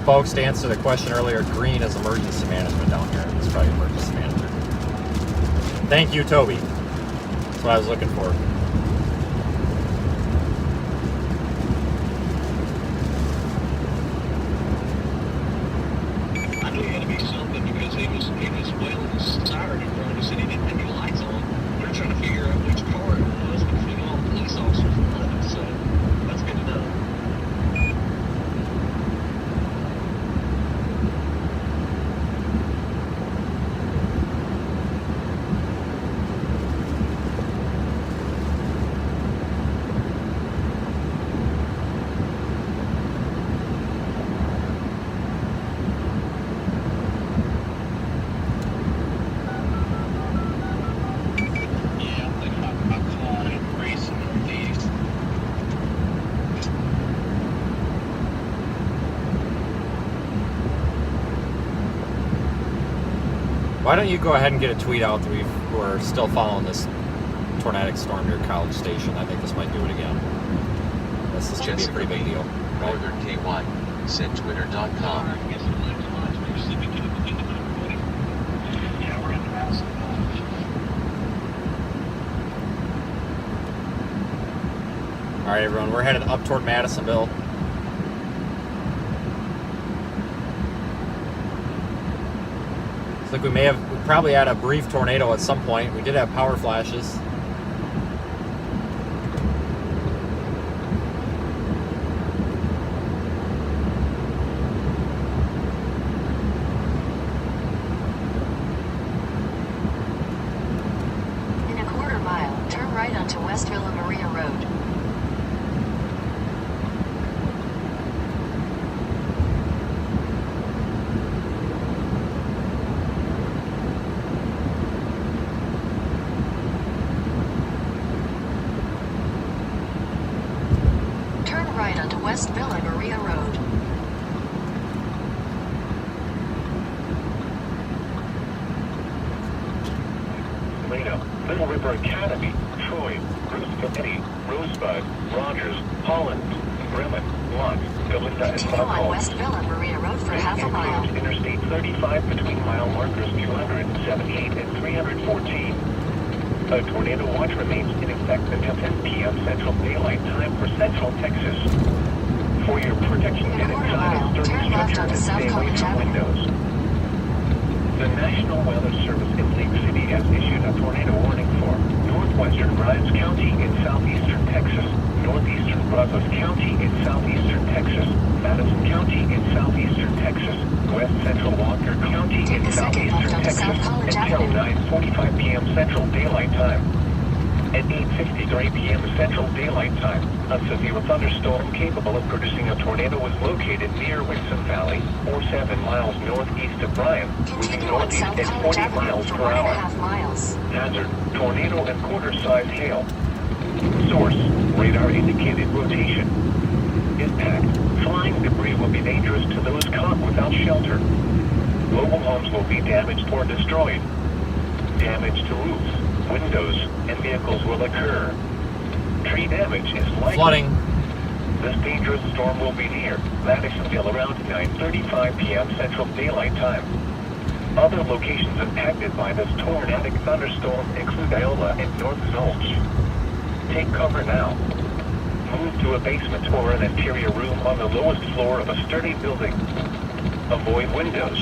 Folks, to answer the question earlier, green is emergency management down here. It's probably emergency manager. Thank you, Toby. That's what I was looking for. I knew he had to be something because he was wailing his siren in front of us and he didn't have any lights on. We were trying to figure out which car it was between all the police officers behind us, so that's good to know. Yeah, I'm thinking about calling and racing northeast. Why don't you go ahead and get a tweet out that we're still following this tornadic storm near College Station? I think this might do it again. This is going to be a pretty big deal. Right? Northern KY, said Twitter.com. Yeah, we're in the Madison. All right, everyone, we're headed up toward Madisonville. Looks like we probably had a brief tornado at some point. We did have power flashes. In a quarter mile, turn right onto West Villa Maria Road. Turn right onto West Villa Maria Road. Toledo, Little River Academy, Troy, Bruce City, Rosebud, Rogers, Holland, Bremen, Lott, Galicia, and Continue on Buckholz. West Villa Maria Road for half a mile. Includes Interstate 35 between mile markers 278 and 314. A tornado watch remains in effect until 10 p.m. Central Daylight Time for Central Texas. For your protection, get inside a sturdy structure and stay away from windows. The National Weather Service in Lake City has issued a tornado warning for northwestern Grimes County in southeastern Texas, northeastern Brazos County in southeastern Texas, Madison County in southeastern Texas, west central Walker County Take in the second southeastern left onto Texas South College until Avenue. 9:45 p.m. Central Daylight Time. At 8:53 p.m. Central Daylight Time, a severe thunderstorm capable of producing a tornado was located near Winsome Valley, or 7 miles northeast of Bryan, moving Continue on northeast South at College 40 Avenue miles for per 1.5 hour. miles. Hazard, tornado and quarter-size hail. Source, radar indicated rotation. Impact, flying debris will be dangerous to those caught without shelter. Mobile homes will be damaged or destroyed. Damage to roofs, windows, and vehicles will occur. Tree damage is likely. Flooding. This dangerous storm will be near Madisonville around 9:35 p.m. Central Daylight Time. Other locations impacted by this tornadic thunderstorm include Iola and North Zolch. Take cover now. Move to a basement or an interior room on the lowest floor of a sturdy building. Avoid windows.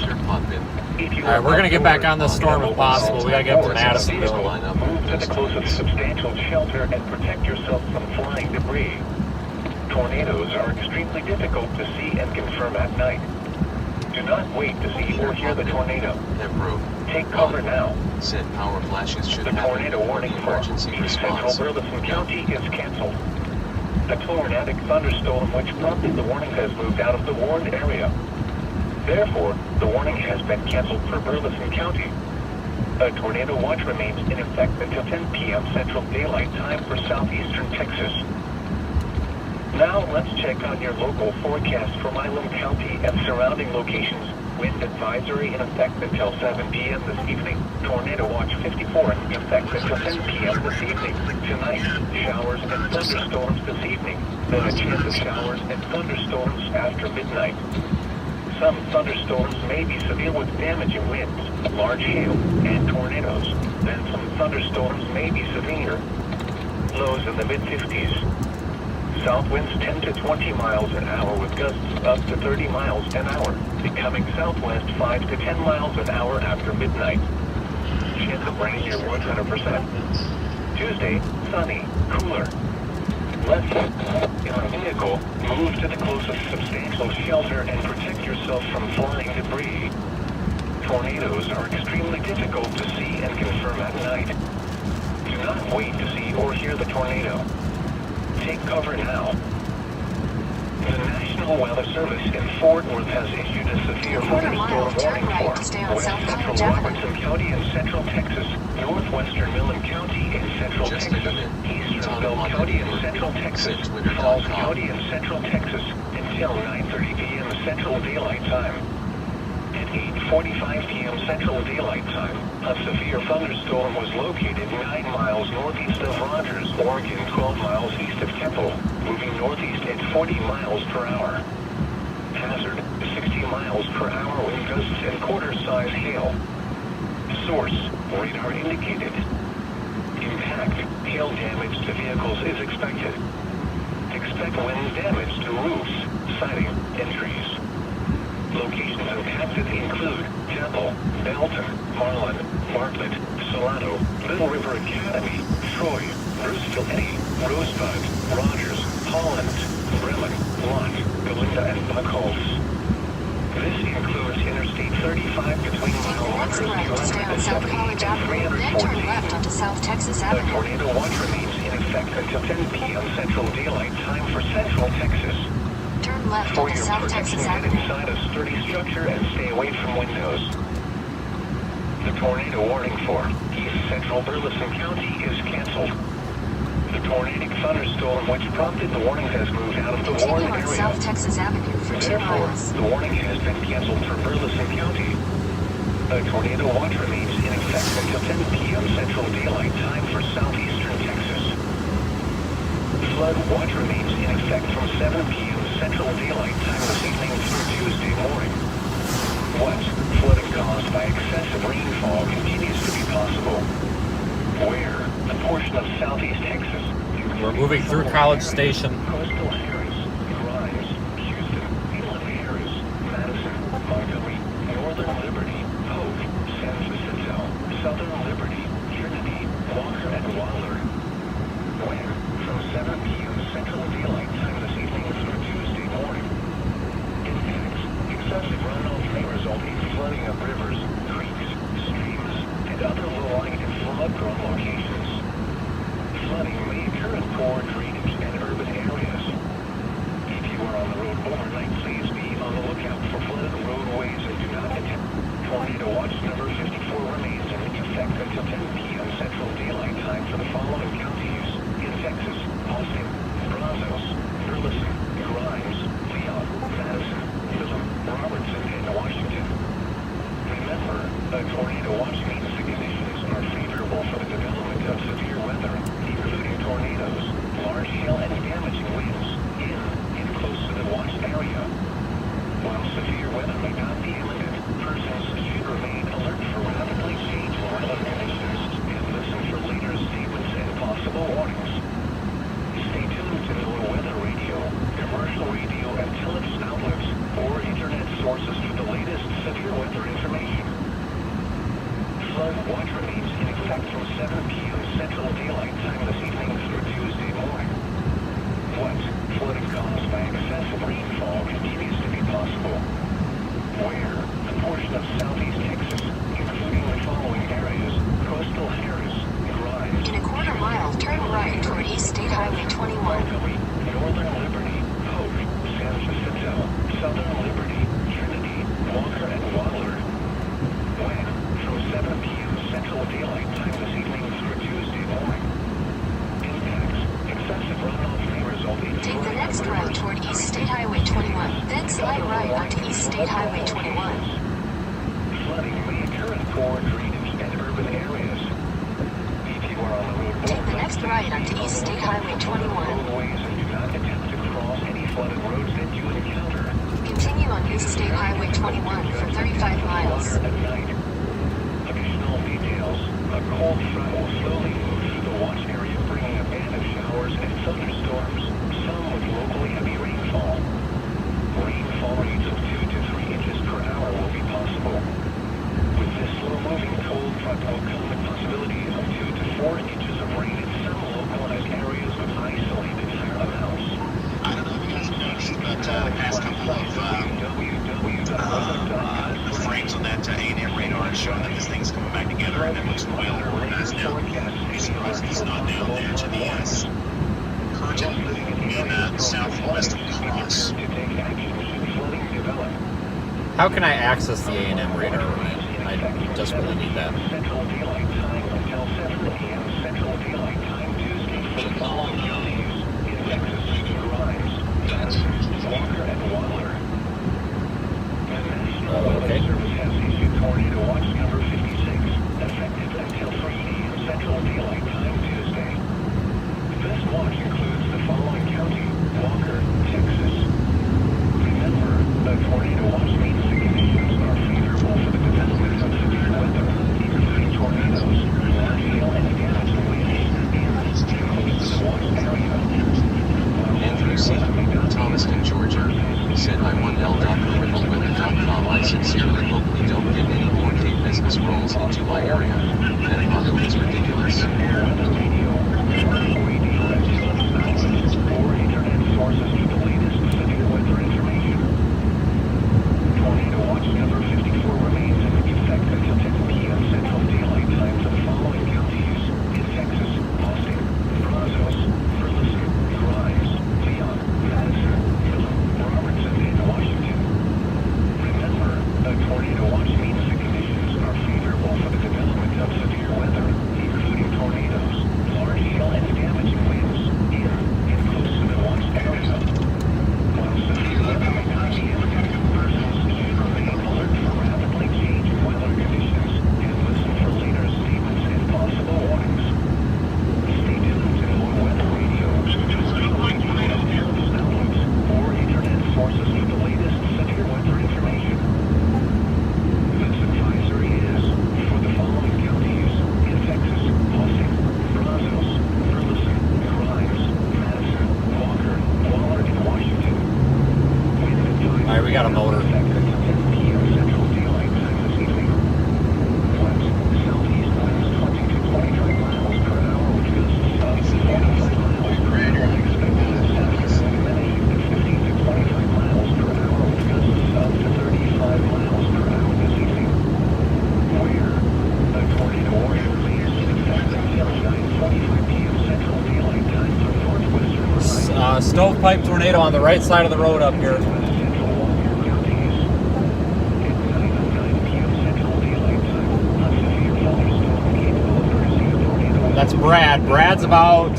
If you Alright, we're gonna get back on this storm if possible. We gotta get up to Madisonville. Move to the closest substantial shelter and protect yourself from flying debris. Tornadoes are extremely difficult to see and confirm at night. Do not wait to see or hear the tornado. Take cover now. Said power flashes should The happen tornado before warning the for emergency Central response. Burleson County is canceled. A tornadic thunderstorm which prompted the warning has moved out of the warned area. Therefore, the warning has been canceled for Burleson County. A tornado watch remains in effect until 10 p.m. Central Daylight Time for southeastern Texas. Now let's check on your local forecast for Milam County and surrounding locations. Wind advisory in effect until 7 p.m. this evening. Tornado watch 54 in effect until 10 p.m. this evening. Tonight, showers and thunderstorms this evening. Then a chance of showers and thunderstorms after midnight. Some thunderstorms may be severe with damaging winds, large hail, and tornadoes. Then some thunderstorms may be severe. Lows in the mid-50s. South winds 10 to 20 miles an hour with gusts up to 30 miles an hour, becoming southwest 5 to 10 miles an hour after midnight. Chance of rain near 100%. Tuesday, sunny, cooler. Less heat. In a vehicle, move to the closest substantial shelter and protect yourself from flying debris. Tornadoes are extremely difficult to see and confirm at night. Do not wait to see or hear the tornado. Take cover now. The National Weather Service in Fort Worth has issued a severe thunderstorm warning for west central Robertson County in central Texas, northwestern Millen County in central Texas, eastern Bell County in central Texas, Falls County in central Texas, until 9:30 p.m. Central Daylight Time. At 8:45 p.m. Central Daylight Time, a severe thunderstorm was located 9 miles northeast of Rogers, Oregon, 12 miles east of Temple, moving northeast at 40 miles per hour. Hazard, 60 miles per hour wind gusts and quarter-size hail. Source, radar indicated. Impact, hail damage to vehicles is expected. Expect wind damage to roofs, siding, and trees. Locations impacted include Temple, Belton, Roseville Eddy, Rosebud, Rogers, Holland, Bremen, Lot, Galinda, and Buckholz. This includes Interstate 35 between mile Next markers right to stay on 207 South College and Avenue, then turn 314. left onto South Texas The Avenue. tornado watch remains in effect until 10 p.m. Central Daylight Time for Central Texas. Turn left For onto your South protection, Texas get Avenue. inside a sturdy structure and stay away from windows. The tornado warning for East Central Burleson County is canceled. The tornadic thunderstorm which prompted the warning has moved out of the warned Continue on area. South Texas Avenue for 2 Therefore, miles. the warning has been canceled for Burleson County. A tornado watch remains in effect until 10 p.m. Central Daylight Time for southeastern Texas. Flood watch remains in effect from 7 p.m. Central Daylight Time this evening through Tuesday morning. What? Flooding caused by excessive rainfall continues to be possible. Where? A portion of southeast Texas. We're moving through College Station. Coastal Harris, Grimes, Houston, Inland Harris, Madison, Montgomery, Northern Liberty, Polk, San Jacinto, Southern Liberty, Trinity, Walker, and Waller. When? From 7 p.m. Central Daylight Time this evening through Tuesday morning. Impacts. Excessive runoff may result in flooding of rivers, creeks, streams, and other low-lying and flood-prone locations. Flooding may occur in poor drainage and urban areas. If you are on the road overnight, please be on the lookout for flooded roadways and do not attempt. Tornado watch number 54 remains in effect until 10 p.m. Central Daylight Time for the following counties in Texas: Austin, Brazos, Burleson, Grimes, Leon, Madison, Hillam, Robertson, and Washington. Remember, a tornado watch means the conditions are favorable for the development of severe weather, including tornadoes, large hail, and damaging winds in and close to the watch area. While severe weather may not be imminent, persons should remain alert for rapidly changing weather conditions and listen for later statements and possible warnings. Stay tuned to NOAA weather radio, commercial radio, and television outlets, or internet sources for the latest severe weather information. Flood watch remains in effect from 7 p.m. Central Daylight Time this evening through Tuesday morning. What? Flooding caused by excessive rainfall continues to be possible. Where? A portion of southeast Texas, including the following areas: Coastal Harris, Grimes. In a quarter mile, turn right toward East State Highway 21. Montgomery, Northern Liberty, Polk, San Jacinto, Southern Liberty, Trinity, Walker, and Waller. When? From 7 p.m. Central Daylight Time this evening through Tuesday morning. Impacts. Excessive runoff may result in Take the flooding next of right rivers, toward East State Highway 21, then slide right onto East State Highway 21. Flooding may occur in poor drainage and urban areas. If you are on the road Take the overnight, next right onto East State Highway 21. roadways and do not attempt to cross any flooded roads that you encounter. Continue on East State Highway 21 for 35 miles. Water at night. Additional details. A cold front will slowly move through the watch area, bringing a band of showers and thunderstorms, some with locally heavy rainfall. Rainfall rates of 2 to 3 inches per hour will be possible. With this slow-moving cold front will come the possibility of 2 to 4 inches of rain in some localized areas with isolated fair amounts. I don't know if you guys have noticed, but the past couple of the frames on that A&M radar are showing that this thing's coming back together and it looks way organized now. Be surprised if it's not down there to the Curtin and southwest of Cross. How can I access the A&M radar, Ryan? I desperately need that. Central Daylight Time until 7 p.m. Central Daylight Time Tuesday for the following counties in Texas: Grimes, Madison, Walker, and Waller. The National Weather Service has issued tornado watch number 56, effective until 3 a.m. Central Daylight Time Tuesday. This watch includes the following county: Walker, Texas. Remember, a tornado watch means the conditions are favorable for the development of severe weather, including tornadoes, large hail, and damaging winds in and close to the watch area. Andrew C., Thomaston, Georgia, said I1L.commercialweather.com I sincerely hope we don't get any more Cape business rolls into my area. That Apollo is ridiculous. Weather radio. got a motor. Stovepipe tornado on the right side of the road up here. That's Brad. Brad's about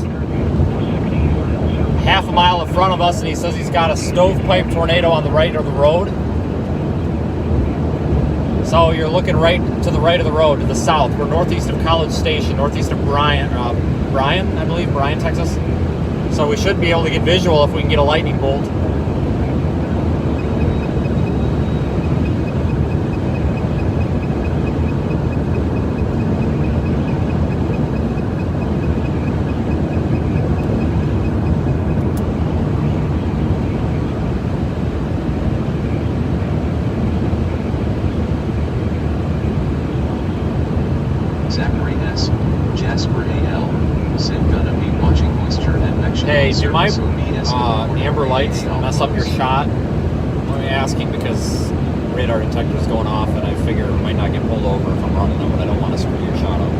half a mile in front of us, and he says he's got a stovepipe tornado on the right of the road. So you're looking right to the right of the road, to the south. We're northeast of College Station, northeast of Bryan, I believe, Bryan, Texas. So we should be able to get visual if we can get a lightning bolt. Zachary S. Jasper A.L. Sim gonna be watching moisture advection. Hey, do my amber lights mess up your shot? I'm only asking because radar detector's going off, and I figure I might not get pulled over if I'm running them, but I don't want to screw your shot up.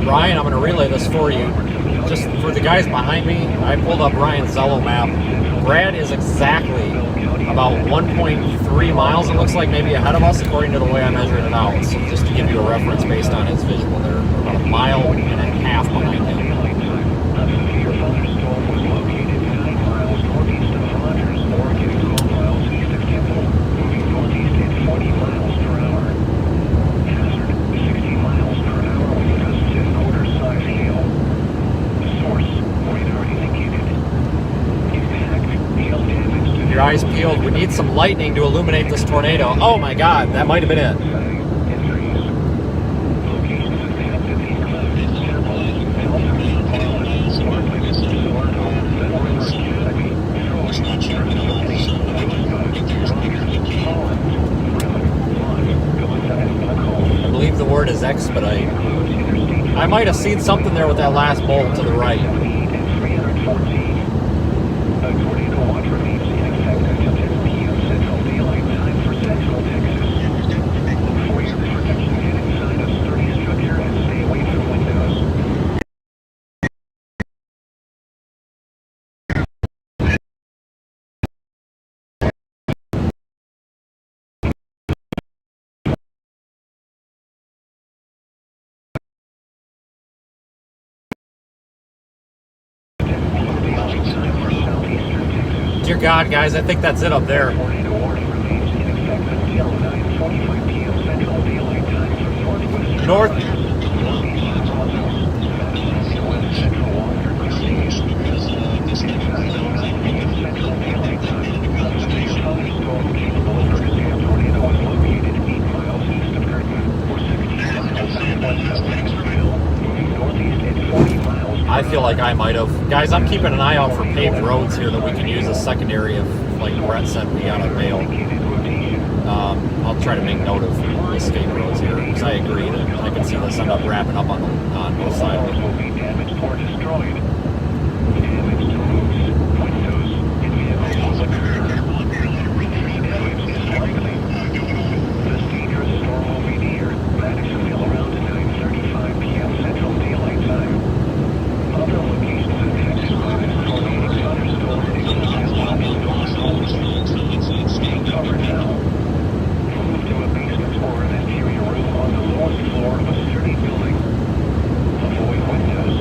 Ryan, I'm going to relay this for you. Just for the guys behind me, I pulled up Ryan's Zello map. Brad is exactly about 1.3 miles, it looks like, maybe ahead of us, according to the way I measured it out. So just to give you a reference based on his visual, they're about a mile and a half behind him. Your eyes peeled. We need some lightning to illuminate this tornado. Oh my God, that might have been it. I believe the word is expedite. I might have seen something there with that last bolt to the right. Dear God, guys, I think that's it up there. North. I feel like I might have. Guys, I'm keeping an eye out for paved roads here that we can use as secondary if, like Brett said, we got a bail. I'll try to make note of escape roads here, because I agree that I can see this end up wrapping up on both sides. Will be damaged or destroyed. Damage to roofs, windows, and vehicles will occur. Tree damage is likely. This dangerous storm will be near Madisonville around 9:35 p.m. Central Daylight Time. Other locations affected by this tornadic thunderstorm include Take cover now. Move to a basement or an interior room on the lowest floor of a sturdy building. Avoid windows.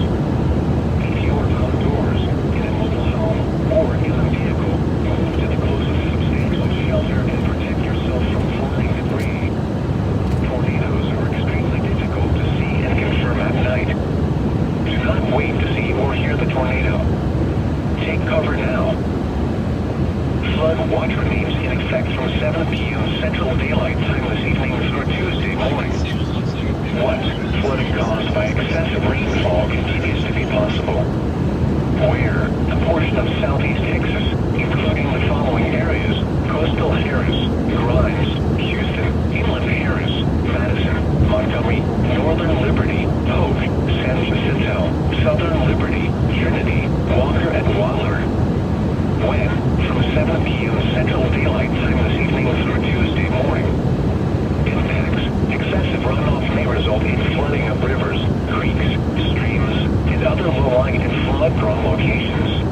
If you are outdoors, in a mobile home, or in a vehicle, move to the closest substantial shelter and protect yourself from flying debris. Tornadoes are extremely difficult to see and confirm at night. Do not wait to see or hear the tornado. Take cover now. Flood watch remains in effect from 7 p.m. Central Daylight Time this evening through Tuesday morning. What? Flooding caused by excessive rainfall continues to be possible. Where? A portion of southeast Texas, including the following areas: coastal Harris, Grimes, Houston, inland Harris, Madison, Montgomery, northern Liberty, Polk, San Jacinto, southern Liberty, Trinity, Walker, and Waller. When? From 7 p.m. Central Daylight Time this evening through Tuesday morning. Impacts. Excessive runoff may result in flooding of rivers, creeks, streams, and other low-lying and flood-prone locations.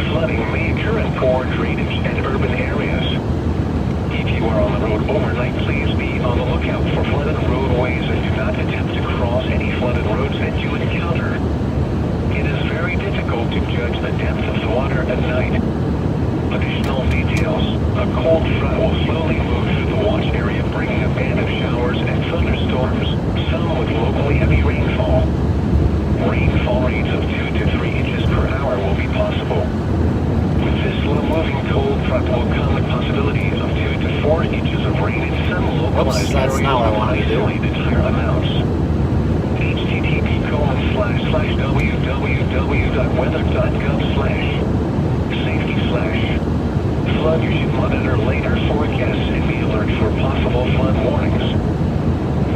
Flooding may occur in poor drainage and urban areas. If you are on the road overnight, please be on the lookout for flooded roadways and do not attempt to cross any flooded roads that you encounter. It is very difficult to judge the depth of the water at night. Additional details. A cold front will slowly move through the watch area, bringing a band of showers and thunderstorms, some with locally heavy rainfall. Rainfall rates of 2 to 3 inches per hour will be possible. With this slow-moving cold front will come the possibility of 2 to 4 inches of rain in some localized That's areas not what I with wanted to do. isolated higher amounts. http://www.weather.gov/safety/. Flood. You should monitor later forecasts and be alert for possible flood warnings.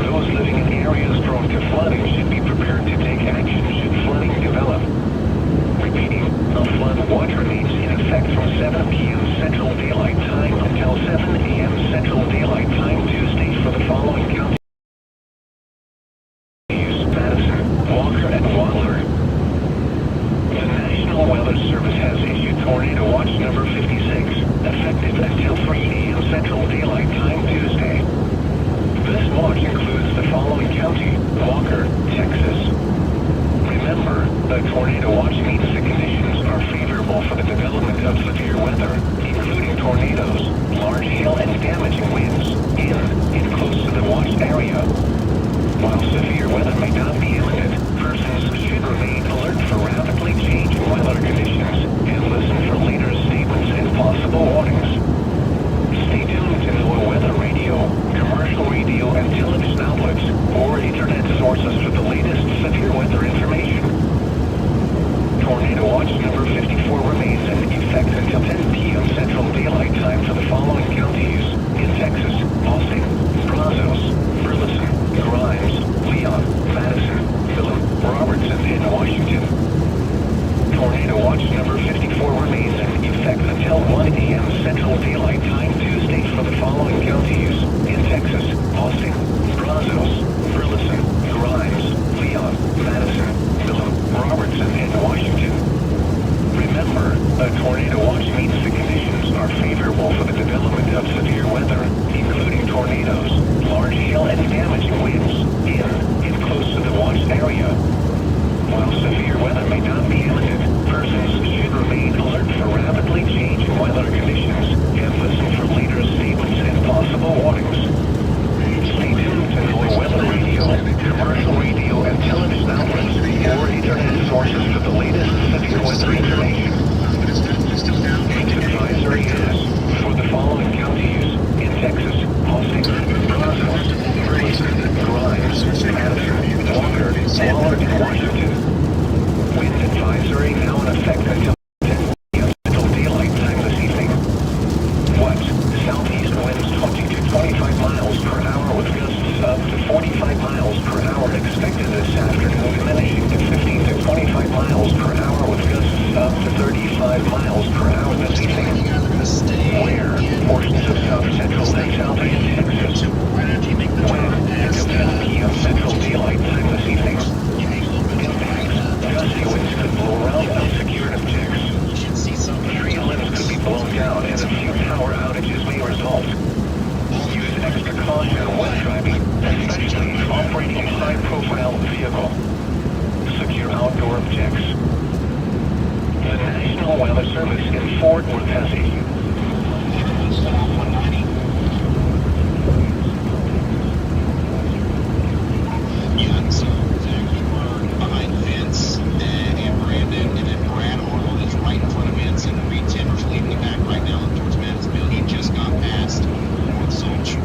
Those living in areas prone to flooding should be prepared to take action should flooding develop. Repeating, a flood watch remains in effect from 7 p.m. Central Daylight Time until 7 a.m. Central Daylight Time Tuesday for the following counties: Madison, Walker, and Waller. The National Weather Service has issued Tornado Watch number 56, effective until 3 a.m. Central Daylight Time Tuesday. This watch includes the following county: Walker, Texas. Remember, a tornado watch means the conditions are favorable for the development of severe weather, including tornadoes, large hail, and damaging winds, in and close to the watched area. While severe weather may not be imminent, persons should remain alert for rapidly changing weather conditions and listen for later statements and possible warnings. Stay tuned to NOAA weather radio, commercial radio and television outlets, or internet sources for the latest severe weather information. Tornado Watch number 54 remains in effect until 10 p.m. Central Daylight Time for the following counties: in Texas: Austin, Brazos, Burleson, Grimes, Leon, Madison, Gillum, Robertson, and Washington. Tornado Watch number 54 remains in effect until 1 a.m. Central Daylight Time Tuesday for the following counties: in Texas: Austin, Brazos, Burleson, Grimes, Leon, Madison, Gillum, Robertson, and Washington. Remember, a tornado watch means the conditions are favorable for the development of severe weather, including tornadoes, large hail, and damaging winds, in and close to the watched area. While severe weather may not be imminent, persons should remain alert for rapidly changing weather conditions and listen for later statements and possible warnings. Stay tuned to NOAA weather radio, commercial radio and television outlets, or internet sources for the latest severe weather information. Its advisory is for the following counties: in Texas: Austin, Brazos, Burleson, Grimes, Madison, Walker, Waller, and Washington. Wind advisory now in effect until 10 p.m. Central Daylight Time this evening. What? Southeast winds 20 65 miles per hour this evening. You guys are gonna stay Where? in Portions of South Central and Southeast Texas. right after you make the turn When? past Until 10 p.m. Central Daylight Time this evening. you hang a little bit to the right. Gusty winds could blow around unsecured objects. You should see some Tree limbs could be blown down and a few power outages may result. Use extra caution when driving, especially operating a high-profile vehicle. Secure outdoor objects. The National Weather Service in Fort Worth has Yeah, so Zach, you are behind Vince and Brandon, and then Brad Arnold is right in front of Vince, and Reed Timmer's leading the back right now towards Madisonville. He just got past North Solch.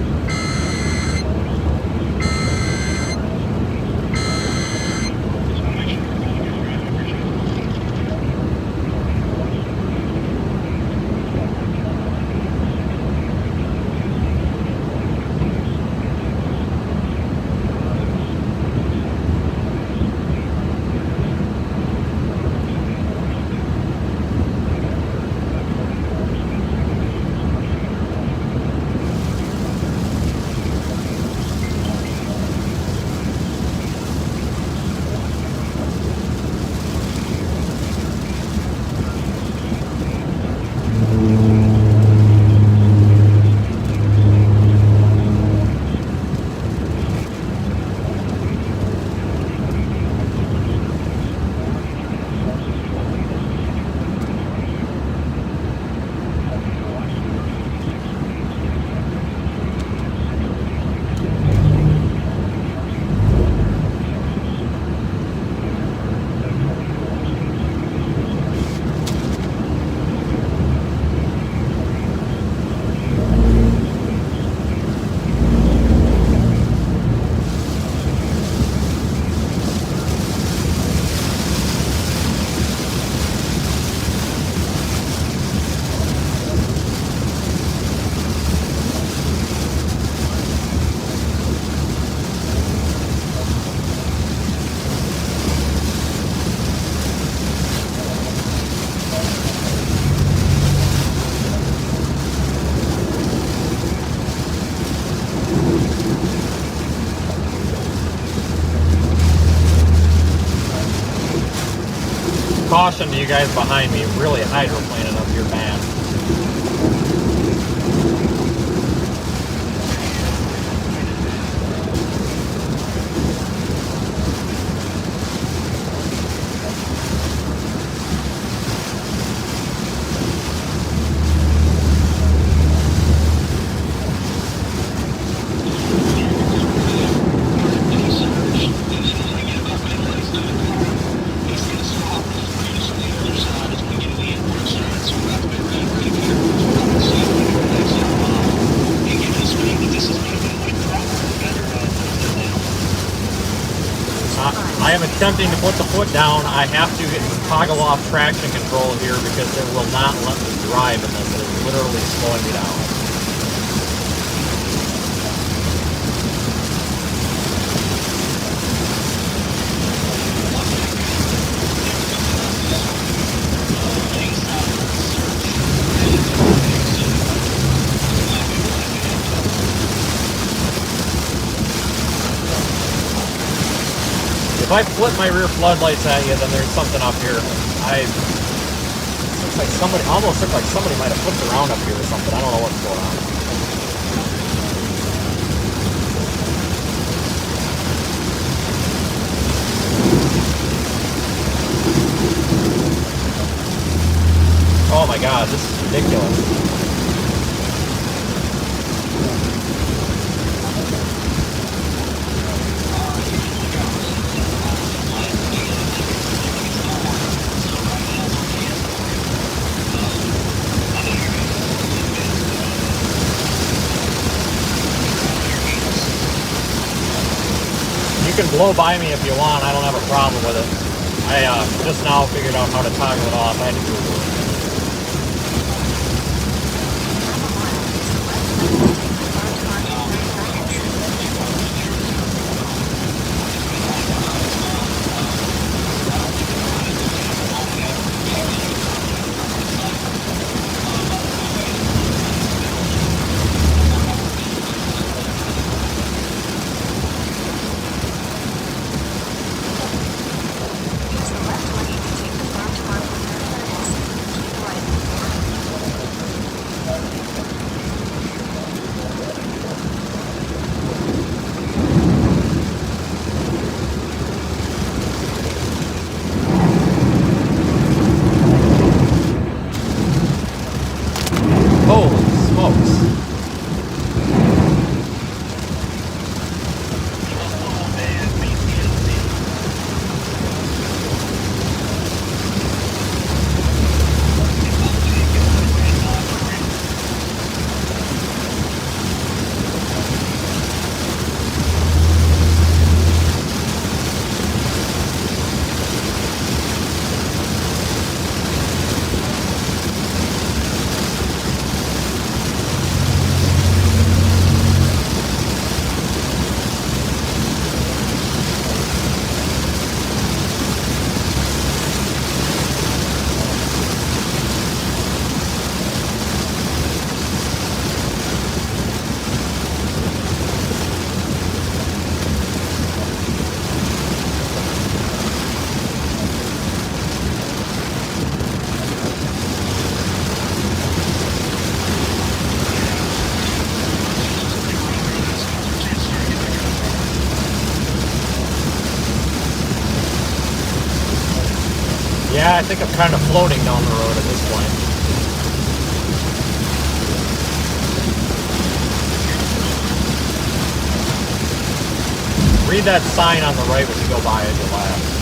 Caution to you guys behind me, really hydroplaning up your bad. I am attempting to put the foot down. I have to toggle off traction control here because it will not let me drive in this. It is literally slowing me down. If I flip my rear floodlights at you, then there's something up here. Looks like somebody, almost looked like somebody might have flipped around up here or something. I don't know what's going on. Oh my God, this is ridiculous. You can blow by me if you want. I don't have a problem with it. I just now figured out how to toggle it off. I had to Google it. I think I'm kind of floating down the road at this point. Read that sign on the right when you go by as you laugh.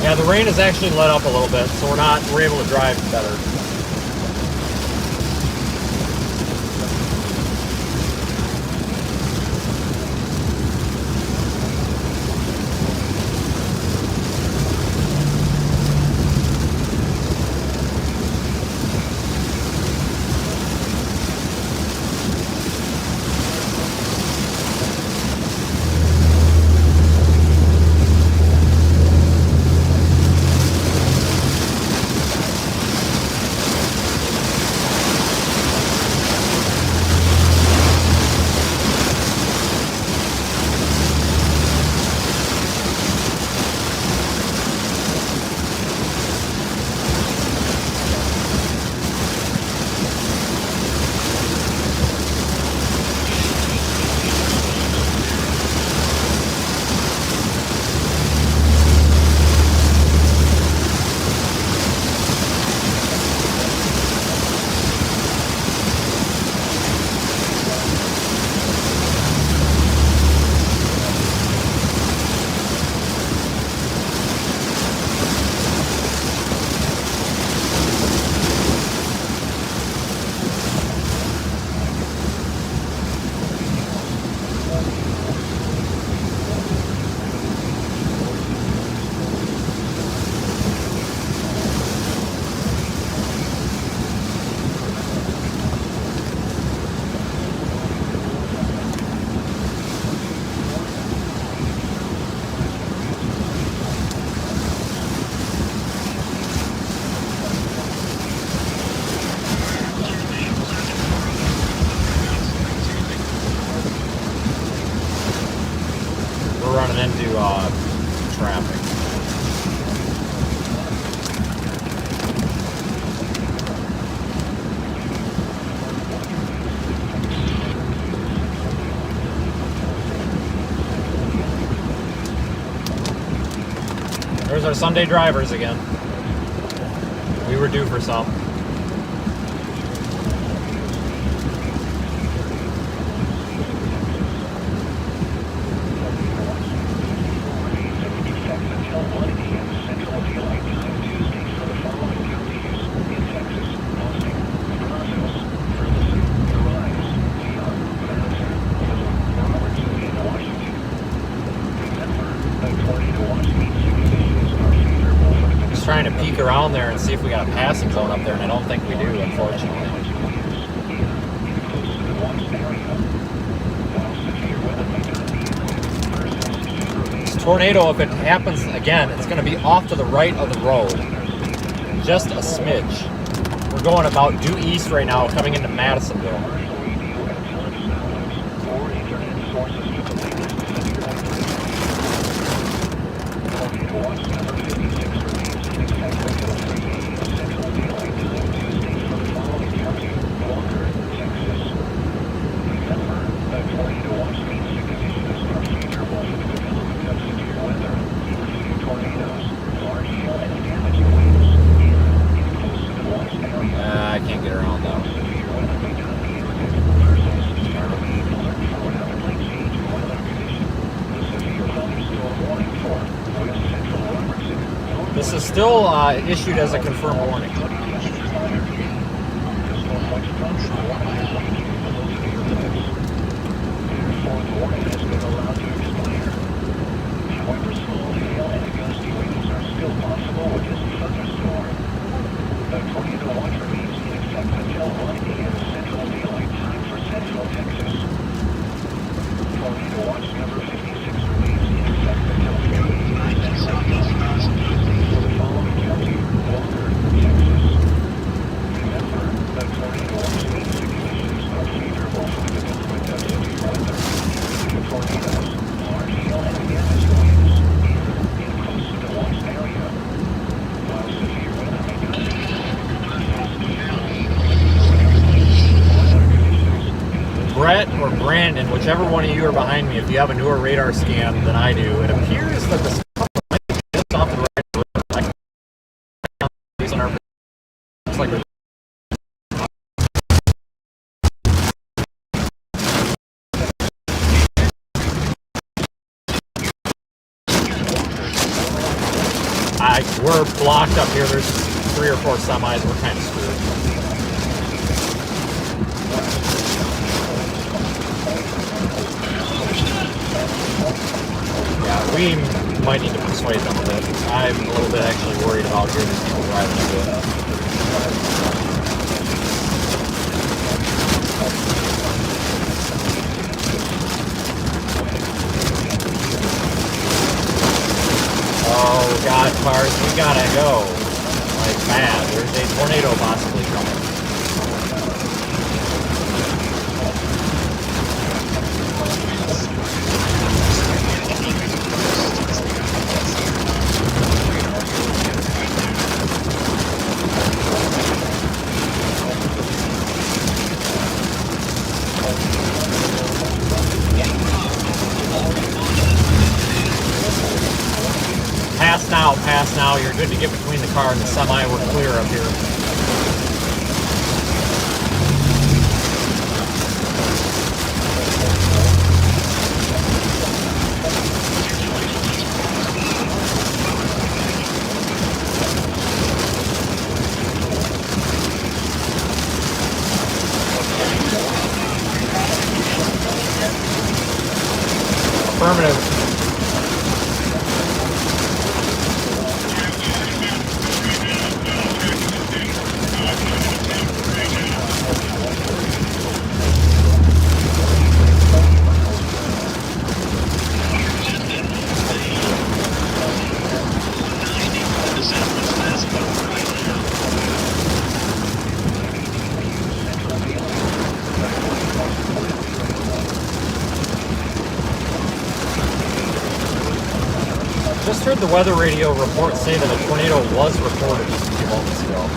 Yeah, the rain has actually let up a little bit, so we're able to drive better. Running into traffic. There's our Sunday drivers again. We were due for some. Trying to peek around there and see if we got a passing zone up there, and I don't think we do, unfortunately. This tornado, if it happens again, it's going to be off to the right of the road, just a smidge. We're going about due east right now, coming into Madisonville. This is still issued as a confirmed warning. Brett or Brandon, whichever one of you are behind me, if you have a newer radar scan than I do, it appears that the just off the right road. Looks like we're blocked up here. There's 3 or 4 semis. We're kind of screwed. Yeah, we might need to persuade them a bit. I'm a little bit actually worried about hearing these people driving into it. Oh God, cars, we gotta go. Like mad. There's a tornado possibly coming. Pass now. You're good to get between the car and the semi. We're clear up here. Affirmative. Just heard the weather radio report say that a tornado was reported just a few moments ago.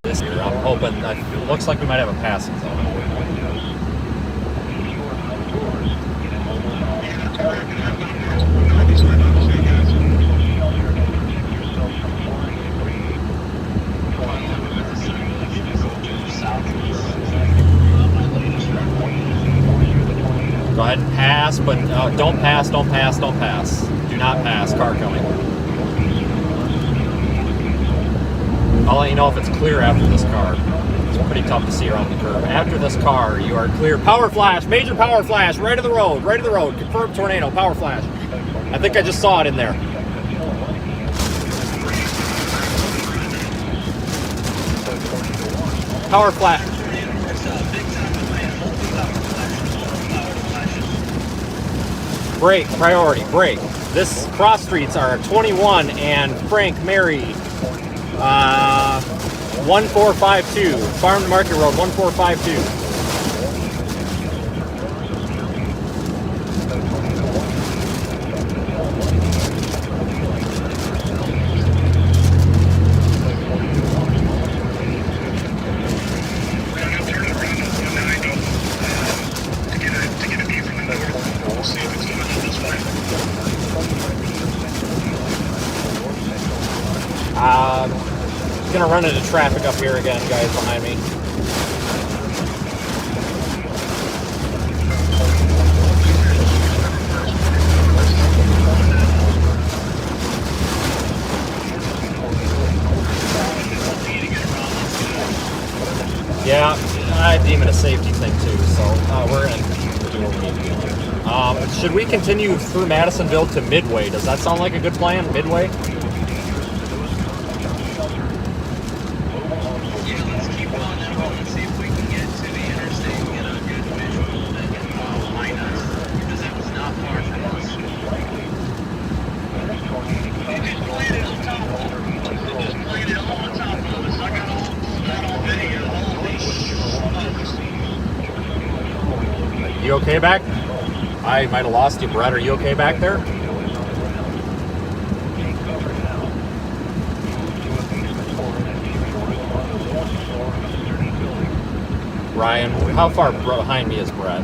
This year, I'm hoping that it looks like we might have a passing zone. Go ahead and pass, but don't pass, don't pass, don't pass. Do not pass, car coming. I'll let you know if it's clear after this car. It's pretty tough to see around the curve. After this car, you are clear. Power flash, major power flash, right of the road, right of the road. Confirmed tornado, power flash. I think I just saw it in there. Power flash. Brake, priority, brake. This cross streets are 21 and Frank Mary. 1452, Farm to Market Road, 1452. Gonna run into traffic up here again, guys, behind me. Yeah, I deem it a safety thing too, so we're in. We'll do what we need to do. Should we continue through Madisonville to Midway? Does that sound like a good plan, Midway? Yeah, let's keep on that road and see if we can get to the interstate and get a good visual that can behind us, because that was not far from us. They just played it on top of us. They just played it all on top of us. I got all video, all these smokes. You okay back? I might have lost you, Brett. Are you okay back there? Ryan, how far behind me is Brett?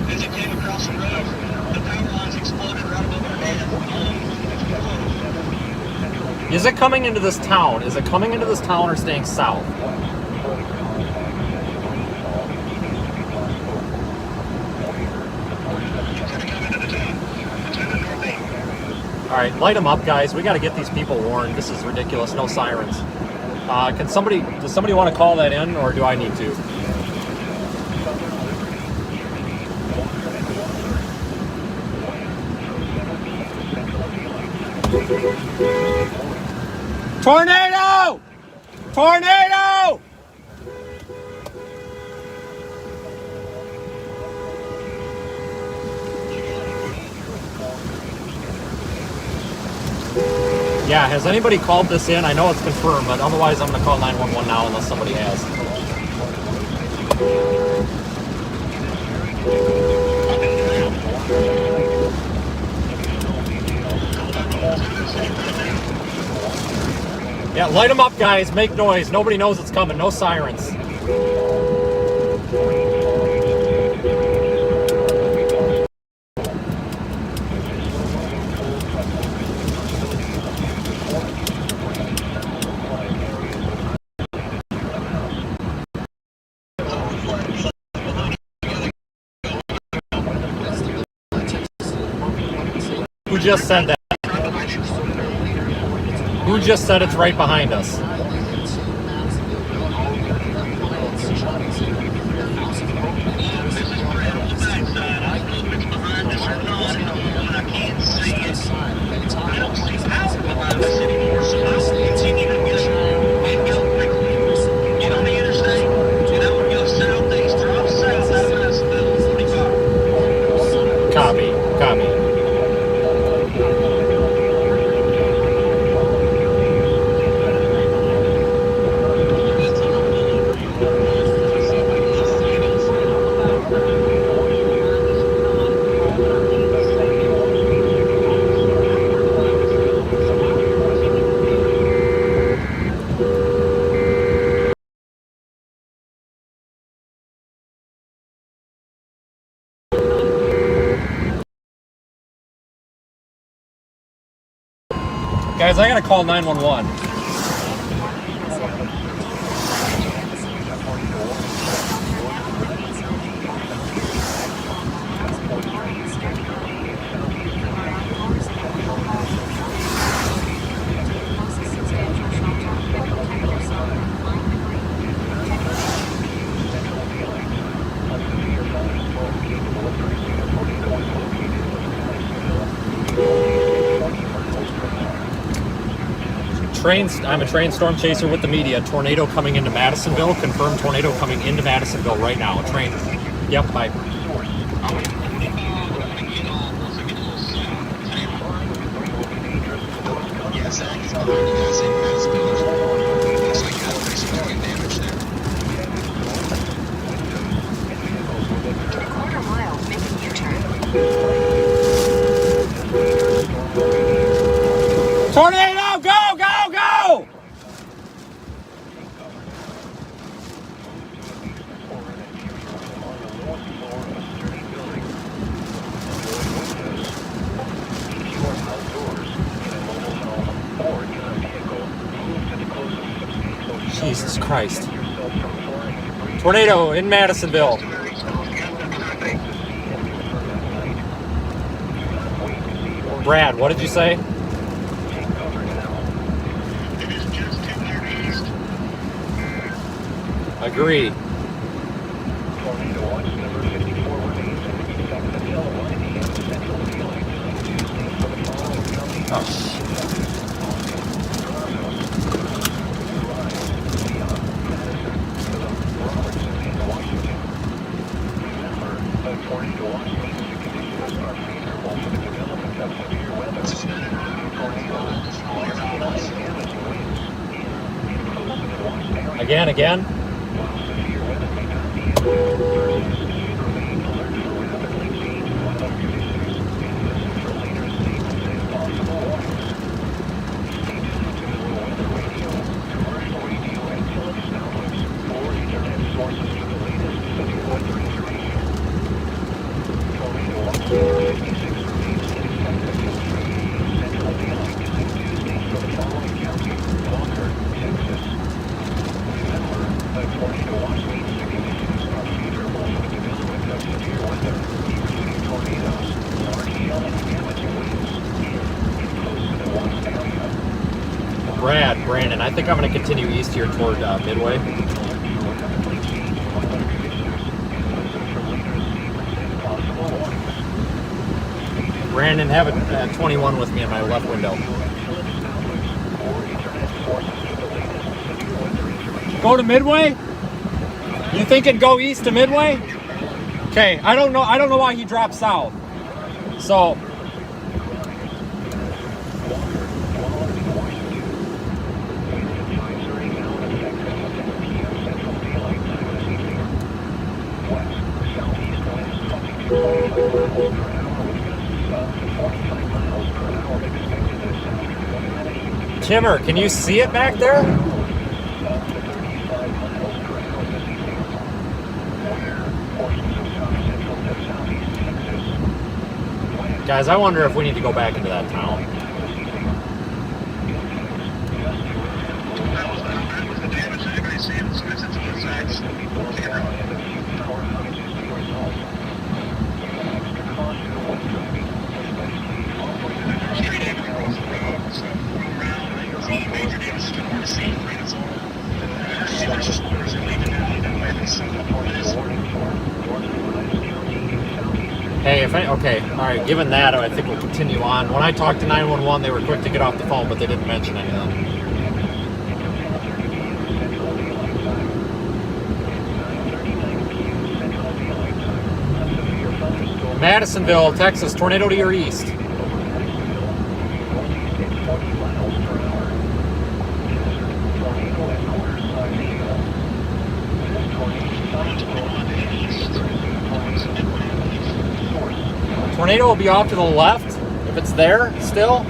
As it came across the road, the power lines exploded right above our head. Is it coming into this town? Is it coming into this town or staying south? Alright, light them up, guys. We got to get these people warned. This is ridiculous. No sirens. Does somebody want to call that in, or do I need to? Tornado! Tornado! Yeah, has anybody called this in? I know it's confirmed, but otherwise I'm going to call 911 now unless somebody has. Yeah, light them up, guys. Make noise. Nobody knows it's coming. No sirens. Who just said that? Who just said it's right behind us? Copy, copy. Guys, I gotta call 911. I'm a trained storm chaser with the media. Tornado coming into Madisonville. Confirmed tornado coming into Madisonville right now. Trained. Yep, bye. Quarter mile, make a U-turn. Tornado! Go, go, go! Jesus Christ. Tornado in Madisonville. Brad, what did you say? Agree. Tornado watch number 54 remains in effect until 1 a.m. Central Daylight Time Tuesday for the following counties. Robertson, and Washington. Remember, a tornado watch means the conditions are favorable for the development of severe weather. Tornadoes, large hail, and damaging winds in close to the watch area. Again. While severe weather may not be imminent, persons should remain alert for rapidly changing weather conditions and listen for later statements and possible warnings. Stay tuned to the weather radio, commercial radio, and television outlets or internet sources for the latest severe weather information. Tornado watch number 56 remains in effect until 3 a.m. Central Daylight Time Tuesday for the following county: Walker, Texas. Remember, a tornado watch means the conditions are favorable for the development of severe weather, including tornadoes, large hail, and damaging winds in close to the watch area. Brandon, I think I'm going to continue east here toward Midway. Rapidly changing weather conditions and listen for later statements and possible warnings. Stay tuned Brandon, have a 21 with me in my left window. television outlets or internet sources for the latest severe weather information. Go to Midway? You thinking go east to Midway? Okay, I don't know why he dropped south. So Timmer, can you see it back there? Guys, I wonder if we need to go back into that town. Hey, okay, all right, given that, I think we'll continue on. When I talked to 911, they were quick to get off the phone, but they didn't mention anything. Madisonville, Texas, tornado to your east. Tornado will be off to the left, if it's there still,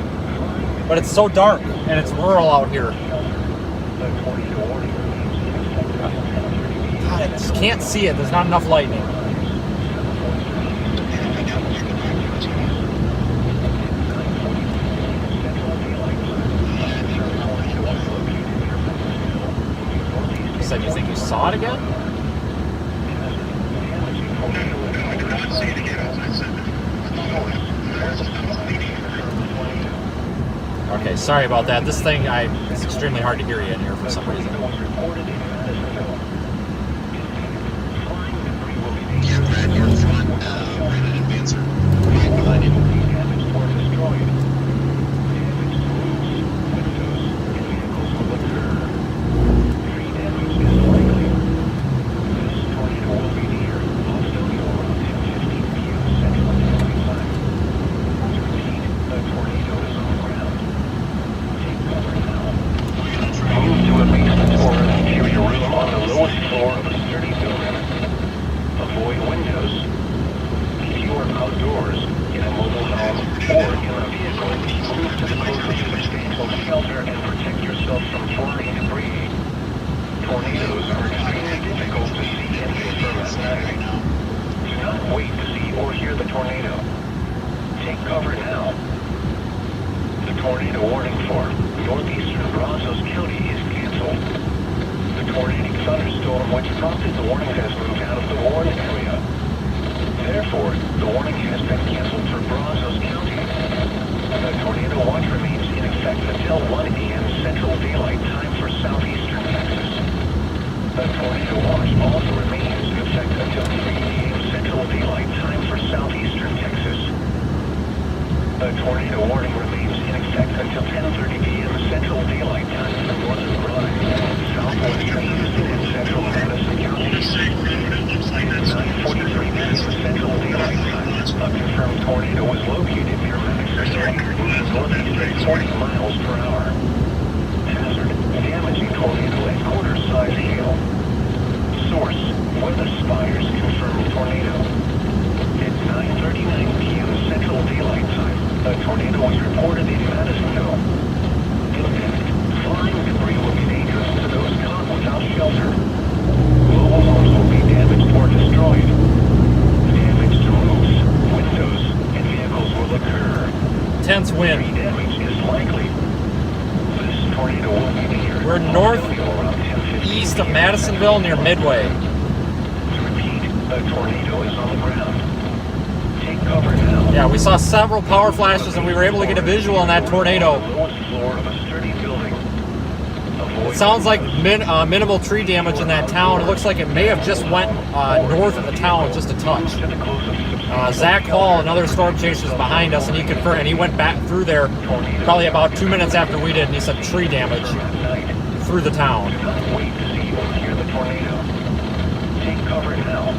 but it's so dark and it's rural out here. God, I just can't see it. There's not enough lightning. You said you think you saw it again? Okay, sorry about that. This thing, it's extremely hard to hear you in here for some reason. tornadic thunderstorm which prompted the warning has moved out of the warned area. Therefore, the warning has been canceled for Brazos County. The tornado watch remains in effect until 1 a.m. Central Daylight Time for southeastern Texas. The tornado watch also remains in effect until 3 a.m. Central Daylight Time for southeastern Texas. The tornado warning remains in effect until 10:30 p.m. Central Daylight Time for northern Grimes, southwestern Houston, and central Madison counties. At 9:43 p.m. Central Daylight Time, a confirmed tornado was located near Madison, moving northeast at 40 miles per hour. Hazard: damaging tornado at quarter-size hail. Source: Weather Spires confirmed tornado. At 9:39 p.m. Central Daylight Time, a tornado was reported in Madisonville. Impact: flying debris will be dangerous to those caught without shelter. Mobile homes will be damaged or destroyed. Damage to roofs, windows, and vehicles will occur. Intense wind. Tree damage is likely. This tornado will be near. We're northeast of Madisonville near Midway. To repeat, a tornado is on the ground. Take cover now. Yeah, we saw several power flashes and we were able to get a visual on that tornado. The lowest floor of a sturdy building. It sounds like minimal tree damage in that town. It looks like it may have just went north of the town just a touch. Zach Hall, another storm chaser, is behind us, and he confirmed, and he went back through there probably about 2 minutes after we did, and he said tree damage through the town. Wait to see or hear the tornado. Take cover now.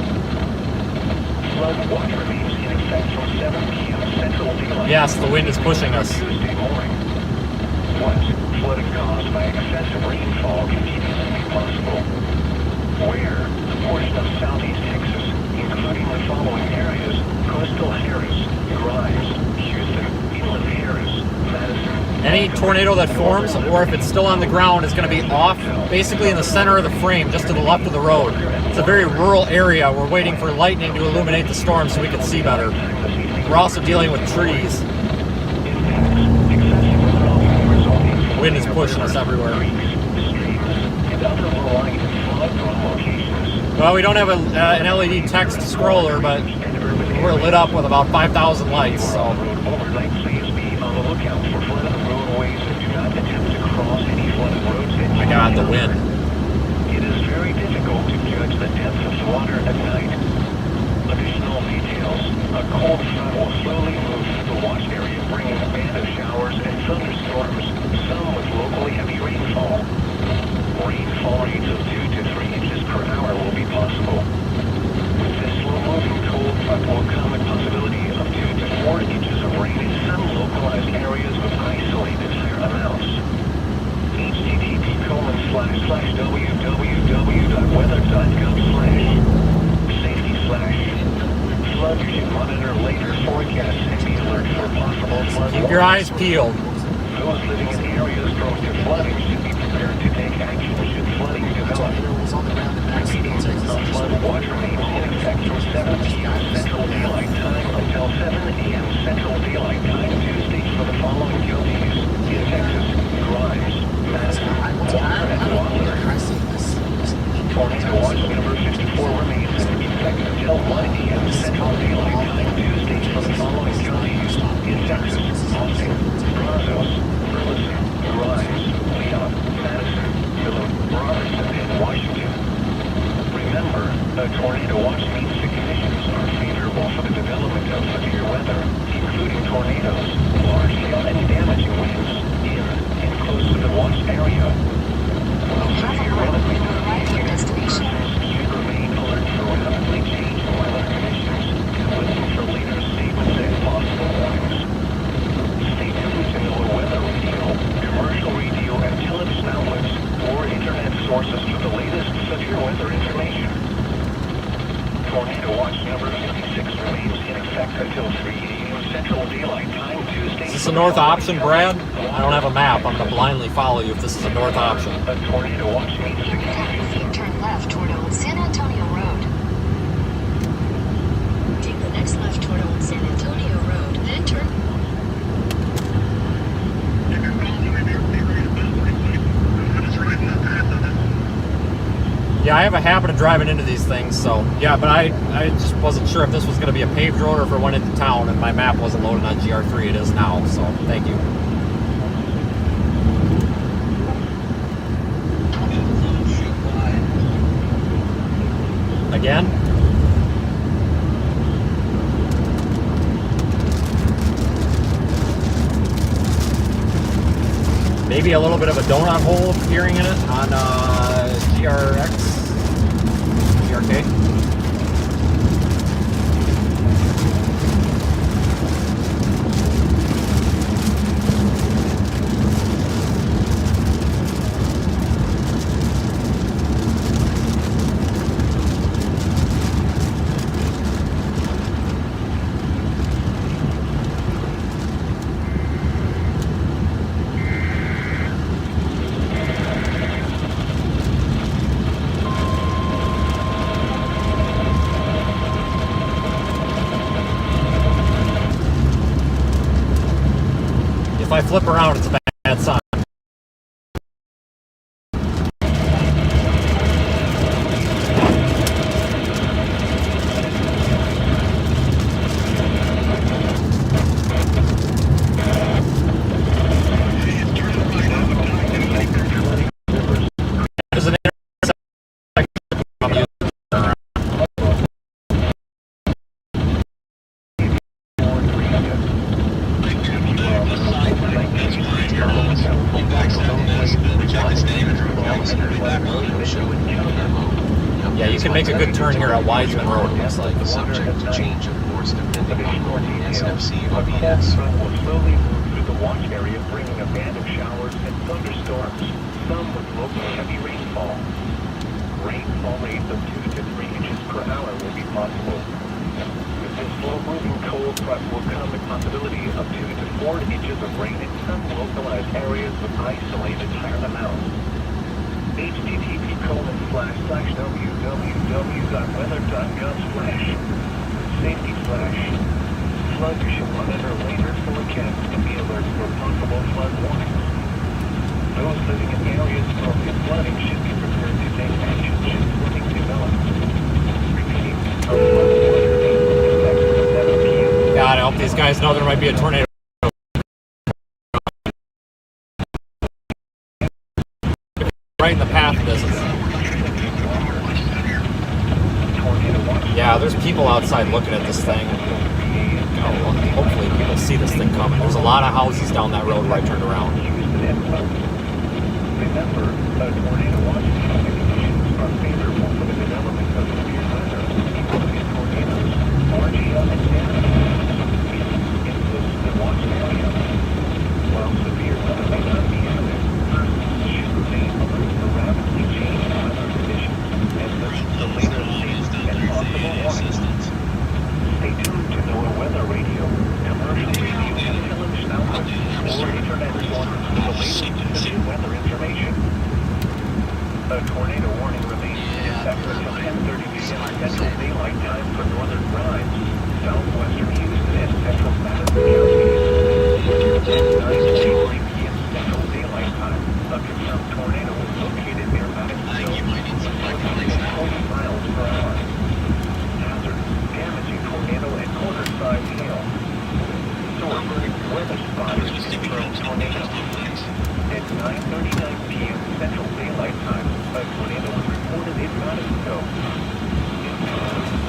Flood watch remains in effect from 7 p.m. Central Daylight. Yes, the wind is pushing us. Tuesday morning. Once, flooding caused by excessive rainfall continues to be possible. Where? A portion of southeast Texas, including the following areas: Coastal Harris, Grimes, Houston, Inland Harris, Madison. Any tornado that forms, or if it's still on the ground, is going to be off, basically in the center of the frame, just to the left of the road. It's a very rural area. We're waiting for lightning to illuminate the storm so we can see better. We're also dealing with trees. Wind is pushing us everywhere. Well, we don't have an LED text scroller, but we're lit up with about 5,000 lights, so. My God, the wind. It is very difficult to judge the depth of water at night. Additional details: a cold front will slowly move through the watch area, bringing a band of showers and thunderstorms, some with locally heavy rainfall. Rainfall rates of 2 to 3 inches per hour will be possible. With this slow-moving cold front will come a possibility of 2 to 4 inches of rain in some localized areas with isolated higher amounts. http://www.weather.gov/safety/flood. You should monitor later forecasts and be alert for possible flood. Keep your eyes peeled. Those living in areas prone to flooding should be prepared to take action should flooding develop. Repeating, a flood watch remains in effect from 7 p.m. Central Daylight Time until 7 a.m. Central Daylight Time Tuesday for the following counties in Texas: Grimes, Madison, Walker, and Waelti. Tornado watch number 54 remains in effect until 1 a.m. Central Daylight Time Tuesday for the following counties in Texas: Austin, Brazos, Burleson, Grimes, Leon, Madison, Phillip, Robertson, and Washington. Remember, a tornado watch means the conditions are favorable for the development of severe weather, including tornadoes, large hail, and damaging winds in and close to the watch area. While severe weather may not be persons should remain alert for rapidly changing weather conditions and listen for later statements and possible warnings. Stay tuned to NOAA weather radio, commercial radio and television outlets, or internet sources for the latest severe weather information. Tornado watch number 56 remains in effect until 3 a.m. Central Daylight Time Tuesday. Is this a north option, Brad? I don't have a map. I'm going to blindly follow you if this is a north option. A tornado watch means the conditions. Turn left toward Old San Antonio Road. Take the next left toward Old San Antonio Road, then turn. Yeah, I have a habit of driving into these things, so yeah, but I just wasn't sure if this was going to be a paved road or if it went into town, and my map wasn't loaded on GR3. It is now, so thank you. Again? Maybe a little bit of a donut hole appearing in it on GRK. If I flip around, it's a bad sign. There's an intersection I'm using to turn around. Yeah, you can make a good turn here at Wiseman Road, it looks like. Subject to change of course depending on local SFC or A cold front will slowly move through the watch area, bringing a band of showers and thunderstorms, some with local heavy rainfall. Rainfall rates of 2 to 3 inches per hour will be possible. With this slow-moving cold front will come the possibility of 2 to 4 inches of rain in some localized areas with isolated higher amounts. http://www.weather.gov/safety/. Flood should monitor later forecasts and be alert for possible flood warnings. Those living in areas prone to flooding should be prepared to take action should flooding develop. Repeating, our flood warning remains in effect from 7 p.m. God, I hope these guys know there might be a tornado. Right in the path of this. Yeah, there's people outside looking at this thing. Oh, hopefully people see this thing coming. There's a lot of houses down that road where I turned around. Remember, tornado watching conditions are favorable for the development of severe weather, including tornadoes, RGL, and damage. In the watch area, while severe weather may not be imminent, persons should remain alert for rapidly changing weather conditions and listen to later states and possible warnings. Stay tuned to NOAA Weather Radio, commercial radio, and television outlets, or internet sources for the latest severe weather information. A tornado warning remains in effect until 10:30 p.m. Central Daylight Time for northern Grimes, southwestern Houston, and central Madison counties. At 9:43 p.m. Central Daylight Time, a confirmed tornado was located near Madisonville, with 20 miles per hour. Hazard, damaging tornado and quarter-size hail. Source, weather spotters confirmed tornado. At 9:39 p.m. Central Daylight Time, a tornado was reported in Madisonville.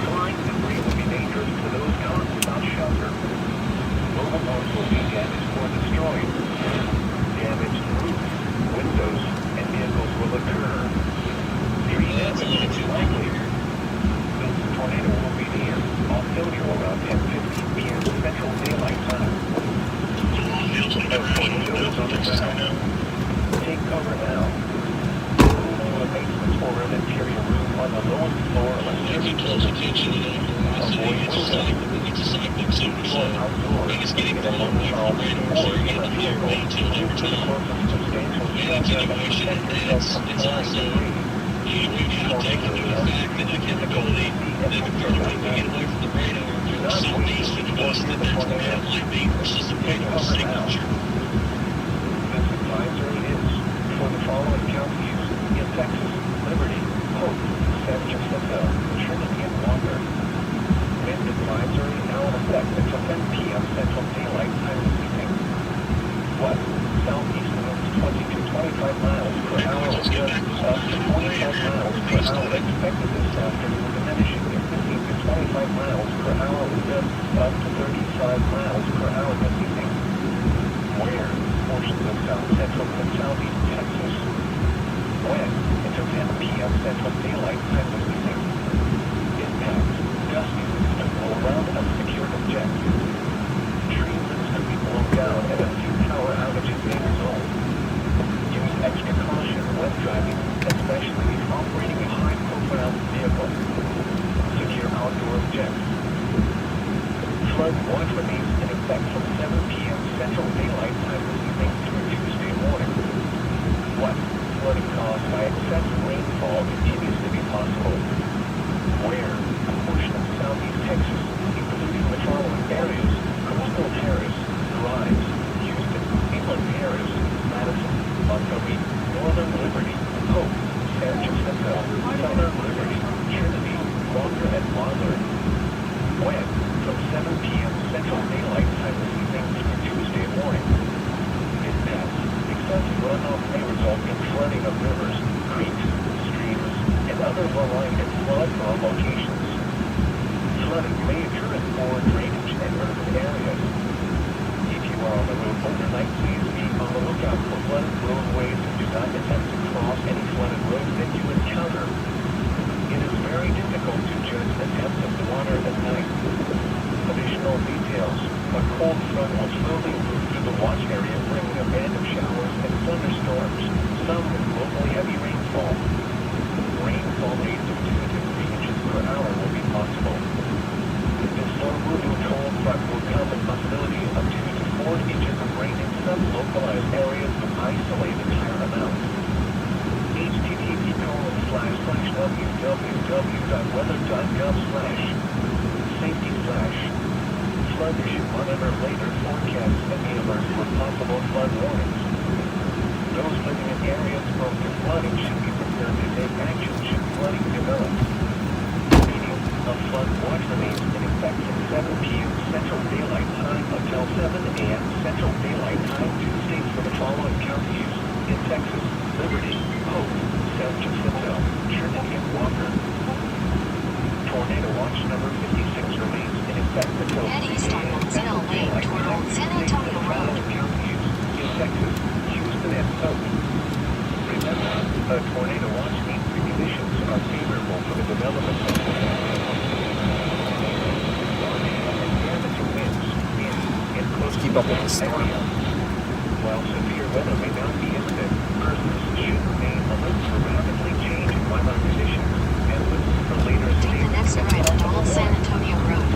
Flying debris will be dangerous to those caught without shelter. Mobile homes will be damaged or destroyed. Damaged roofs, windows, and vehicles will occur. Tree damage is likely. This tornado will be near Australia around 10:15 p.m. Central Daylight Time. A tornado is on the ground. Take cover now. Move to a basement or an interior room on the lowest floor of a certain building. Avoid windows. Or outdoors. In a hotel or in a vehicle, move to the closest substantial shelter and protect yourself from falling debris. Tornadoes are difficult to see and uncertain. Do not wait to see or hear the tornado. Take cover now. This advisory is for the following counties in Texas: Liberty, Hope, expected this afternoon, diminishing to 15 to 25 miles per hour with gusts up to 35 miles per hour this evening. Where? Portions of south central and southeast Texas. When? Until 10 p.m. Central Daylight Time this evening. Impact. Gusty winds to blow around unsecured objects. Tree limbs could be blown down and a few power outages may result. Use extra caution when driving, especially if operating a high-profile vehicle. Secure outdoor objects. Flood watch remains in effect from 7 p.m. Central Daylight Time this evening through Tuesday morning. What? Flooding caused by excessive rainfall continues to be possible. Where? A portion of southeast Texas, including the following areas: Coastal Terrace, Grimes, Houston, Inland Terrace, Madison, Montgomery, Northern Liberty, Hope, San Jacinto, Southern Liberty, Trinity, Walker, and Waelti. When? From 7 p.m. Central Daylight Time this evening through Tuesday morning. Impacts. Excessive runoff may result in flooding of rivers, creeks, streams, and other low-lying and flood-prone locations. Flooding may occur in poor drainage and urban areas. If you are on the road overnight, please be on the lookout for flooded roadways and do not attempt to cross any flooded roads that you encounter. It is very difficult to judge the depth of the water at night. Additional details. A cold front will slowly move through the watch area, bringing a band of showers and thunderstorms, some with locally heavy rainfall. Rainfall rates of 2 to 3 inches per hour will be possible. This slow-moving cold front will come with possibility of 2 to 4 inches of rain in some localized areas with isolated higher amounts. http://www.weather.gov/safety/ Flood issue monitor later forecasts and alerts for possible flood warnings. Those living in areas prone to flooding should be prepared to take action should flooding develop. Meaning, a flood watch remains in effect from 7 p.m. Central Daylight Time until 7 a.m. Central Daylight Time Tuesday for the following counties in Texas: Liberty, Hope, San Jacinto, Trinity, and Walker. Tornado watch number 56 remains in effect until Head east on Mozilla Lane toward Old San Antonio Road. Counties in Texas, Houston, and Hope. Remember, a tornado watch means the conditions are favorable for the development of damaging winds in close Keep up with the storm. areas. While severe weather may not be imminent, persons should remain alert for rapidly changing weather conditions and listen for later Take the next right onto Old San Antonio Road.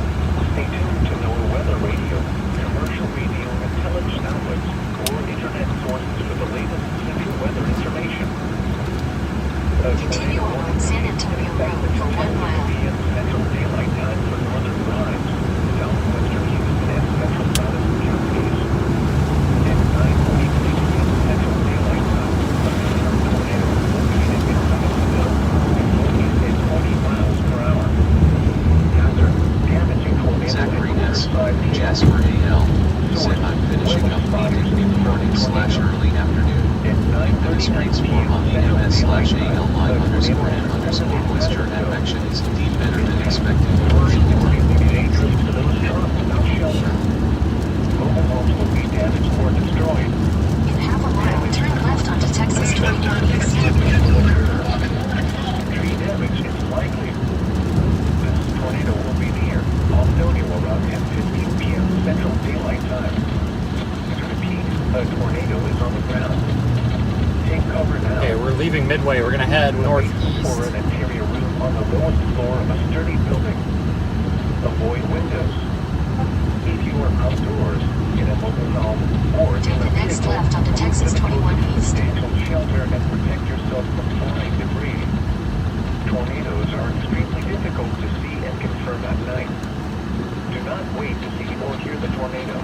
Stay tuned to NOAA weather radio, commercial radio, and television outlets, or internet sources for the latest central weather information. Continue on San Antonio Road for 1 mile. Central Daylight Time for northern Grimes, southwestern Houston, and central Madison counties. At 9:43 p.m. Central Daylight Time, a storm tornado located in Madisonville, northeast at 20 miles per hour. Hazard, damaging tornado. Zachary S. Jasper AL said I'm finishing up meeting in the morning/early afternoon. The discretes form on the MS/AL line_N_moisture advection is indeed better than expected. Dangerous to those jobs without shelter. Mobile homes will be damaged or destroyed. In half a mile, turn left onto Texas 21 East. Tree damage is likely. This tornado will be near Altonia around 10:15 p.m. Central Daylight Time. To repeat, a tornado is on the ground. Take cover now. Okay, we're leaving Midway. We're gonna head northeast. Or an interior room on the lowest floor of a sturdy building. Avoid windows. If you are outdoors, in a mobile home, or Take the next left onto Texas 21 East. substantial shelter and protect yourself from flying debris. Tornadoes are extremely difficult to see and confirm at night. Do not wait to see or hear the tornado.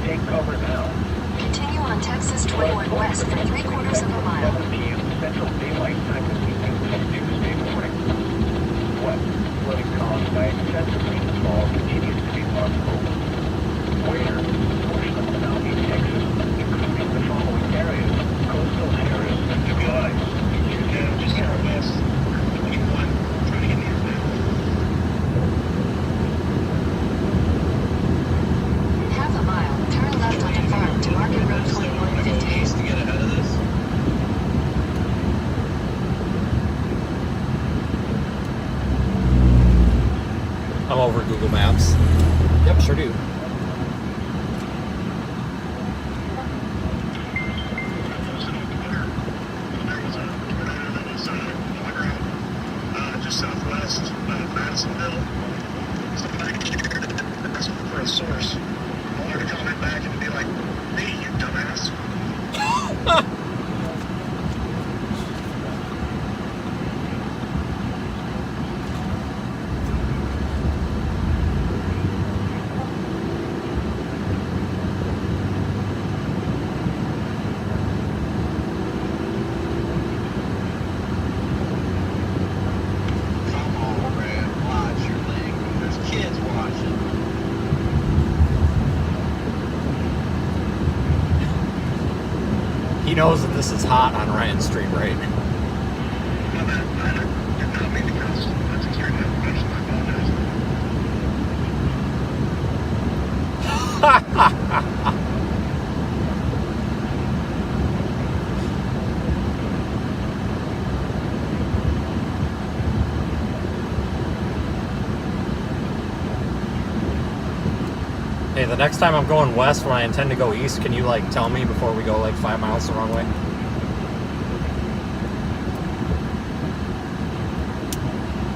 Take cover now. Continue on Texas 21 West for 3/4 of a mile. 7 p.m. Central Daylight Time this evening from Tuesday morning. What? Flooding caused by excessive rainfall continues to be possible. Where? Portion of southeast Texas, including the following areas: Coastal Terrace, Google Maps. Yep, sure do. Just southwest of Madisonville. That's for a source. I want her to comment back and be like, "Hey, you dumbass." Come on, Brad, watch your language. There's kids watching. He knows that this is hot on Ryan Street, right? My bad. I did not mean to cuss. That's a cute name. I just apologize. Hey, the next time I'm going west when I intend to go east, can you like tell me before we go like 5 miles the wrong way?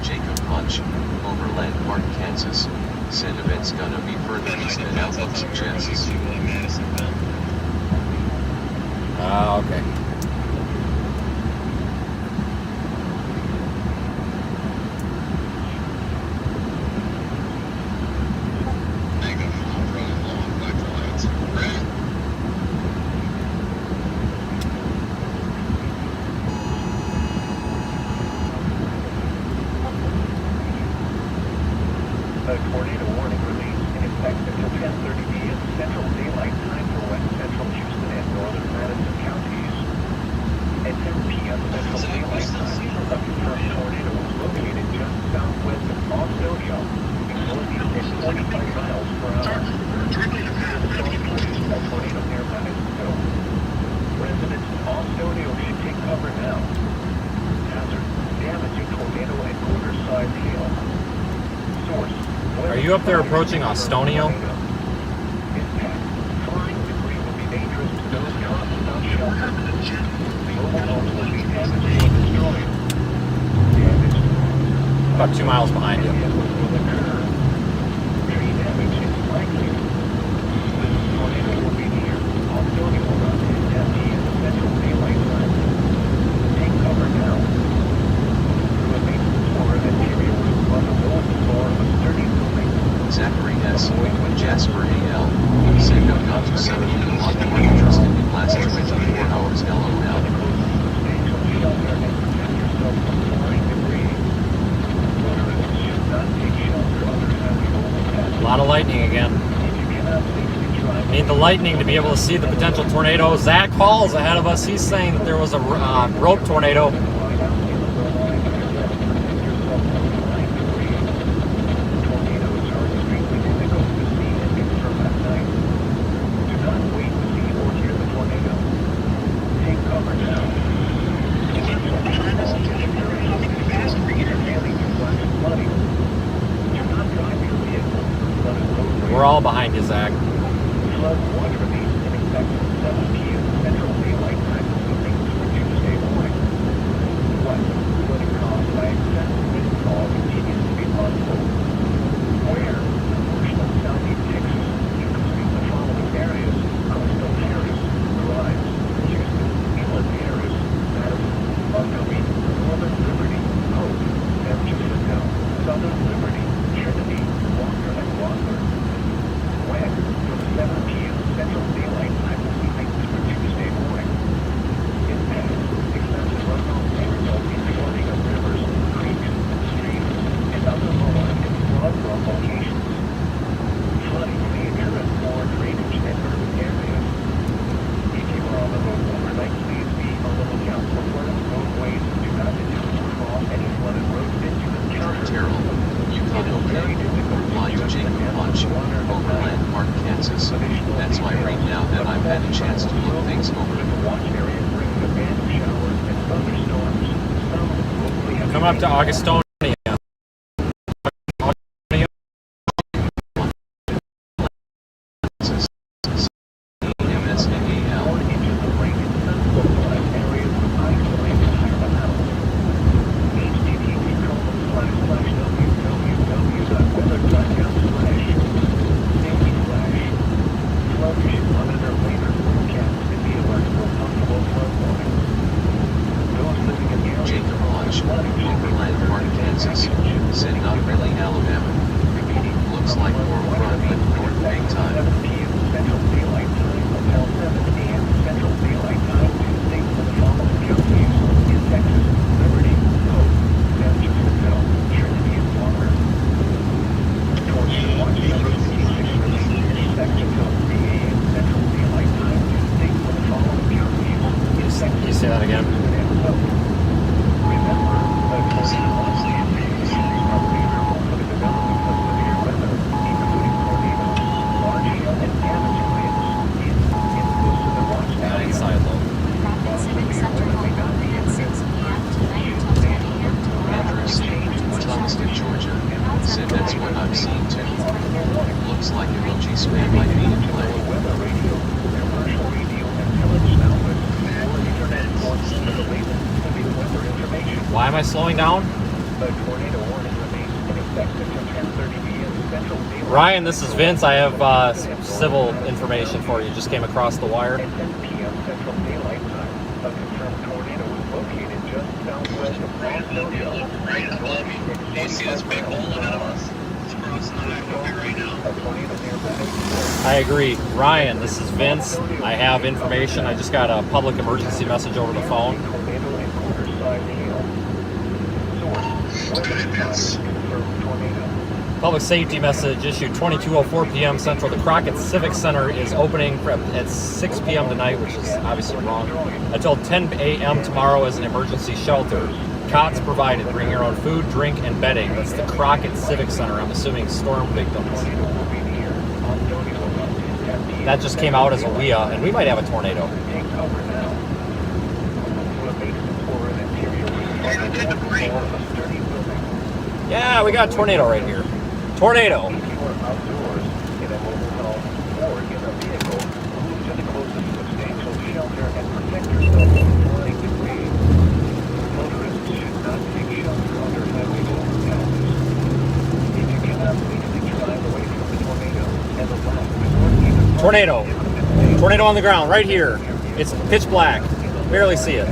Jacob Punch, Overland Park, Kansas, said event's gonna be further east than Outlook suggests. Okay. A tornado warning released in effect until 10:30 p.m. Central Daylight Time for west central Houston and northern Madison counties. At 10 p.m. Central Daylight Time, a confirmed tornado was located just southwest of Australia, moving northeast at 45 miles per hour. A tornado near Madisonville. Residents in Australia should take cover now. Hazard: damaging tornado and quarter-size hail. Source: Are you up there approaching Ostonio? Impact. Flying debris will be dangerous to those caught without shelter. Mobile homes will be damaged or destroyed. Damaged. About 2 miles behind you. Vehicles will occur. Tree damage is likely. This tornado will be near Australia around 10 p.m. Central Daylight Time. Take cover now. Through a basement floor and interior roof on the lowest floor of a sturdy building. Zachary S. Jasper A.L. said no got to settle in a lot more interested in last 24 hours LOL. Substantial shelter and protect yourself from flying debris. Motorists should not take shelter under heavy overpass. A lot of lightning again. If you cannot safely drive, Need the lightning to be able to see the potential tornado. Zach Hall's ahead of us. He's saying that there was a rope tornado. lie down in the line of your left to protect yourself from flying debris. Tornadoes are extremely difficult to see and confirm at night. Do not wait to see or hear the tornado. Take cover now. We're all behind you, Zach. Flood watch release in effect from 7 p.m. Central Daylight Time this evening through Tuesday morning. What? Flooding caused by excessive rainfall continues to be possible. Where? A portion of southeast Texas, including the following areas: Coastal Harris, Grimes, Houston, inland Harris, Madison, Montgomery, Northern Liberty, Hope, San Jacinto, Southern Liberty, Trinity, Walker, and Walker. When? From 7 p.m. Central Daylight Time this evening through Tuesday morning. Impact: excessive runoff may result in flooding of rivers, creeks, streams, and other lower and flood-prone locations. Flooding may occur in poor drainage and urban areas. If you are on the road overnight, please be on the lookout for flooded roadways. Do not attempt to cross any flooded roads that you encounter. Terrell, Yukon OK, reply to Jacob Punch, Overland Park, Kansas. That's my read now that I've had a chance to look things over. The watch area brings a band of showers and thunderstorms. Some locally have Coming up to Augustonia. Overland Park, Kansas. Said not really Alabama. Looks like warm front, but north big time. 7 p.m. Central Daylight Time until 7 a.m. Central Daylight Time. Stay for the following counties in Texas: Liberty, Hope, San Jacinto, Trinity, and Palmer. Tornado watch number 56 released expect until 3 a.m. Central Daylight Time. Stay for the following counties in Texas. Can you say that again? Remember, a tornado watch are favorable for the development of severe weather, including tornadoes, large hail, and damaging winds. Inputs to the watch Not area. inside though. Rapid Civic Center will open at 6 p.m. tonight until 10 a.m. tomorrow. Andrews, Tongiston, Georgia. Said that's what I'm seeing too. Looks like emoji spam might be in play. Weather radio, commercial radio, and television outlets, or internet reports for the latest severe weather information. Why am I slowing down? A tornado warning remains in effect until 10:30 p.m. Central Daylight. Ryan, this is Vince. I have civil information for you. Just came across the wire. At 10 p.m. Central Daylight Time, a confirmed tornado was located just southwest of Brownsville. Right above me. Do you see this big hole ahead of us? It's crossing the highway right now. A tornado nearby. I agree. Ryan, this is Vince. I have information. I just got a public emergency message over the phone. Tornado and quarter-size hail. Source: Weather Department confirmed tornado. Public safety message issued 22:04 p.m. Central. The Crockett Civic Center is opening at 6 p.m. tonight, which is obviously wrong, until 10 a.m. tomorrow as an emergency shelter. Cots provided. Bring your own food, drink, and bedding. That's the Crockett Civic Center. I'm assuming storm victims. That just came out as a WIA, and we might have a tornado. Take cover now. We're based for an interior of a sturdy building. Yeah, we got a tornado right here. Tornado. If you are outdoors in a mobile home or in a vehicle, move to the closest substantial shelter and protect yourself from flying debris. Motorists should not take shelter under highway overpasses. If you cannot safely drive away from the tornado, as a last resort, even Tornado. Tornado on the ground right here. It's pitch black. Barely see it.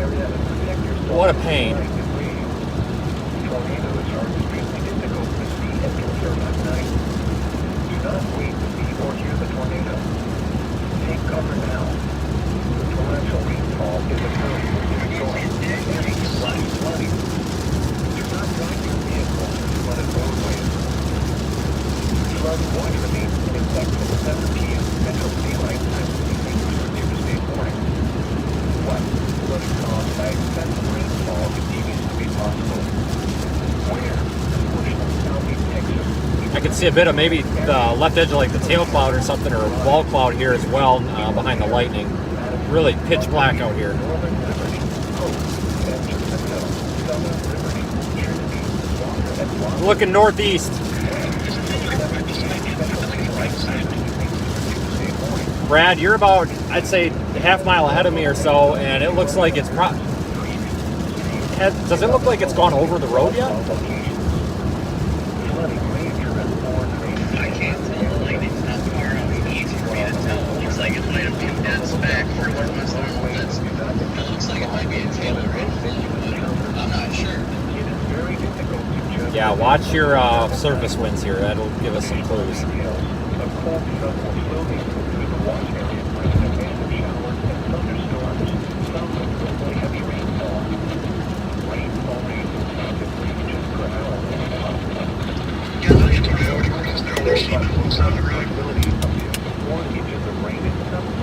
What a pain. Tornadoes are extremely difficult to see and confirm at night. Do not wait to see or hear the tornado. Take cover now. Torrential rainfall is occurring with this storm, and flash flooding. Do not drive your vehicle through flooded roadways. Flood watch remains in effect until 7 p.m. Central Daylight Time for Tuesday morning. What? Flooding caused by excessive rainfall continues to be possible. Where? Portion of southeast Texas. I can see a bit of maybe the left edge of like the tail cloud or something, or a wall cloud here as well behind the lightning. Really pitch black out here. Northern Liberty, Hope, San Jacinto, Southern Liberty, Trinity, Walker, and Waelti. Looking northeast. Brad, you're about, I'd say, a half mile ahead of me or so, and it looks like it's does it look like it's gone over the road yet? I can't tell. The lightning's not far out. It's easy for me to tell. It looks like it might have been dense back further west on the fence. It looks like it might be a tail of rain, but I'm not sure. Yeah, watch your surface winds here. That'll give us some clues.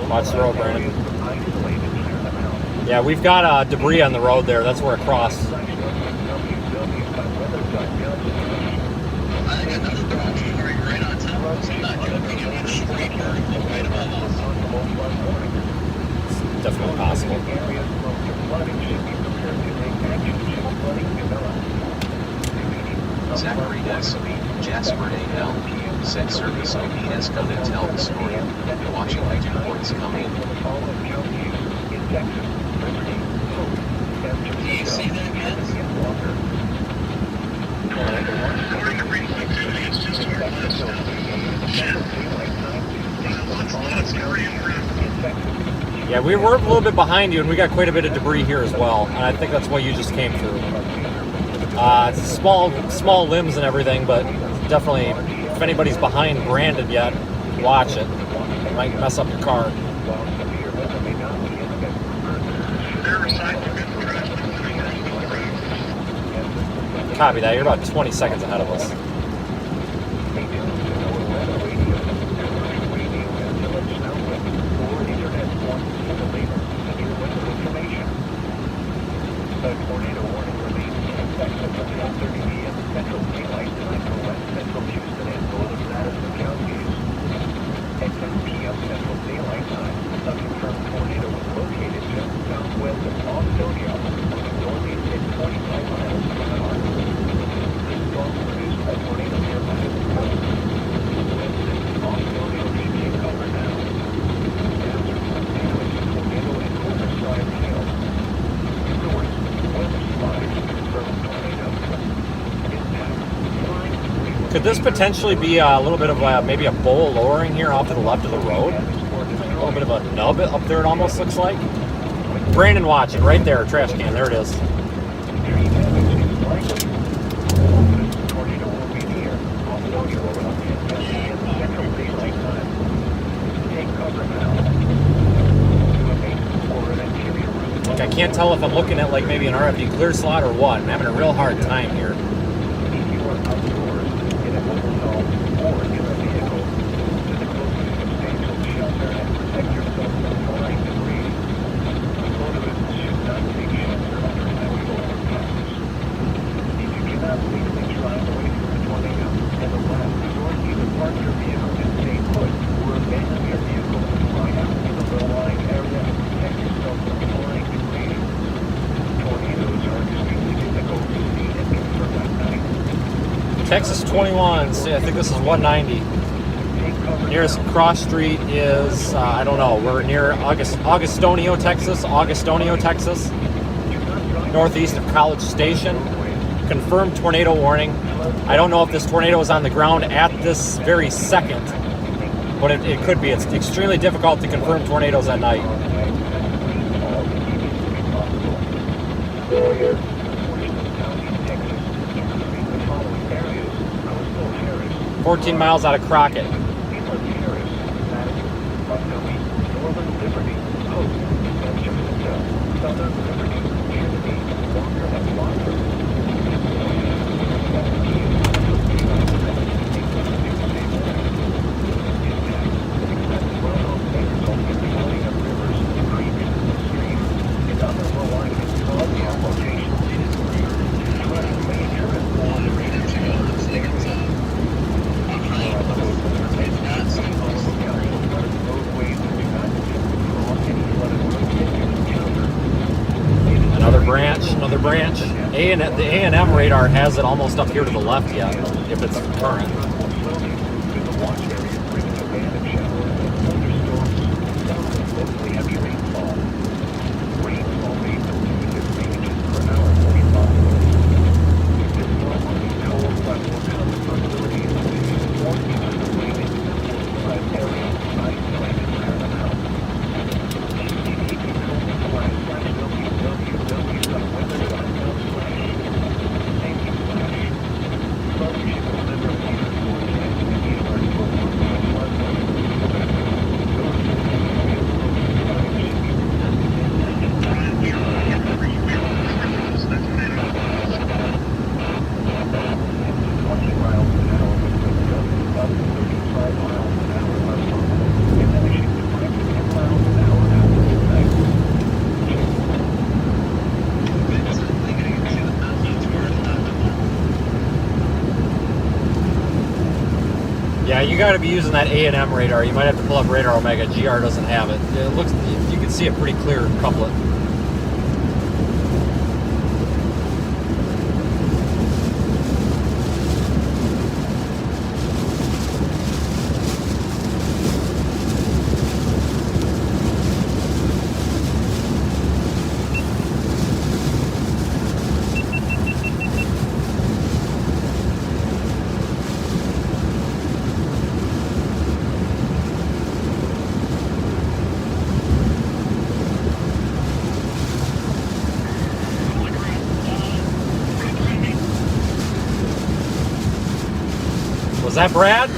Watch the road, Brandon. Yeah, we've got debris on the road there. That's where it crossed. I think another dog story right on top of us. I'm not joking. It went straight vertical right above us. It's definitely possible. Zachary S. Jasper A.L. said service OBS gonna tell the story. Watching news reports come in. Do you see that, Vince? According to recent activity, it's just to our west now. It's carrying around. Yeah, we were a little bit behind you, and we got quite a bit of debris here as well. And I think that's what you just came through. It's small limbs and everything, but definitely, if anybody's behind branded yet, watch it. It might mess up your car. Copy that. You're about 20 seconds ahead of us. The tornado warning remains in effect until 12:30 p.m. Central Daylight Time for West Central Houston and Northern Madison counties. At 10 p.m. Central Daylight Time, a confirmed tornado was located just southwest of Australia, moving northeast at 25 miles per hour. This storm produced a tornado near Madison Coast. Residents in Australia should take cover now. Hazard from damage, tornado and quarter-size hail. Source, weather spies confirmed tornado. Impact, flying. Could this potentially be a little bit of maybe a bowl lowering here off to the left of the road? A little bit of a nub up there, it almost looks like. Brandon, watch it right there, trash can. There it is. Tree damage is likely. This tornado will be near Australia around 10 p.m. Central Daylight Time. Take cover now. To a main or an interior route. Like, I can't tell if I'm looking at like maybe an RFD clear slot or what. I'm having a real hard time here. If you are outdoors, in a mobile home, or in a vehicle, to the closest substantial shelter and protect yourself from flying debris. Motorists should not take shelter under heavy overpasses. If you cannot safely drive away from a tornado, as a last resort, either park your vehicle and stay put, or abandon your vehicle and fly out to the low-lying area and protect yourself from flying debris. Tornadoes are extremely difficult to see and confirm at night. Texas 21, see, I think this is 190. Take cover Nearest now. cross street is, I don't know, we're near Augustonio, Texas. Northeast of College Station. Confirmed tornado warning. I don't know if this tornado is on the ground at this very second, but it could be. It's extremely difficult to confirm tornadoes at night. 14 miles out of Crockett. Another branch. The A&M radar has it almost up here to the left yet, if it's current. Yeah, you got to be using that A&M radar. You might have to pull up Radar Omega. GR doesn't have it. It looks, you can see a pretty clear couplet. that Brad?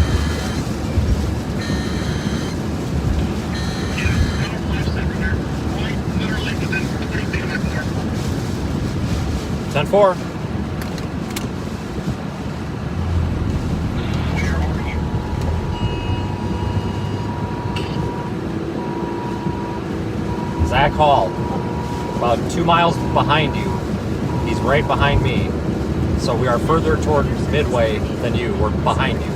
Literally within 30 feet of my car. 10-4. Where are you? Zach Hall, about 2 miles behind you. He's right behind me. So we are further towards Midway than you. We're behind you.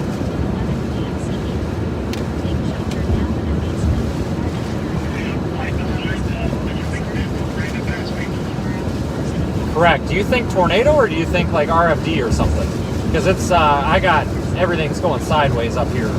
Correct. Do you think tornado or do you think like RFD or something? Because it's, I got, everything's going sideways up here.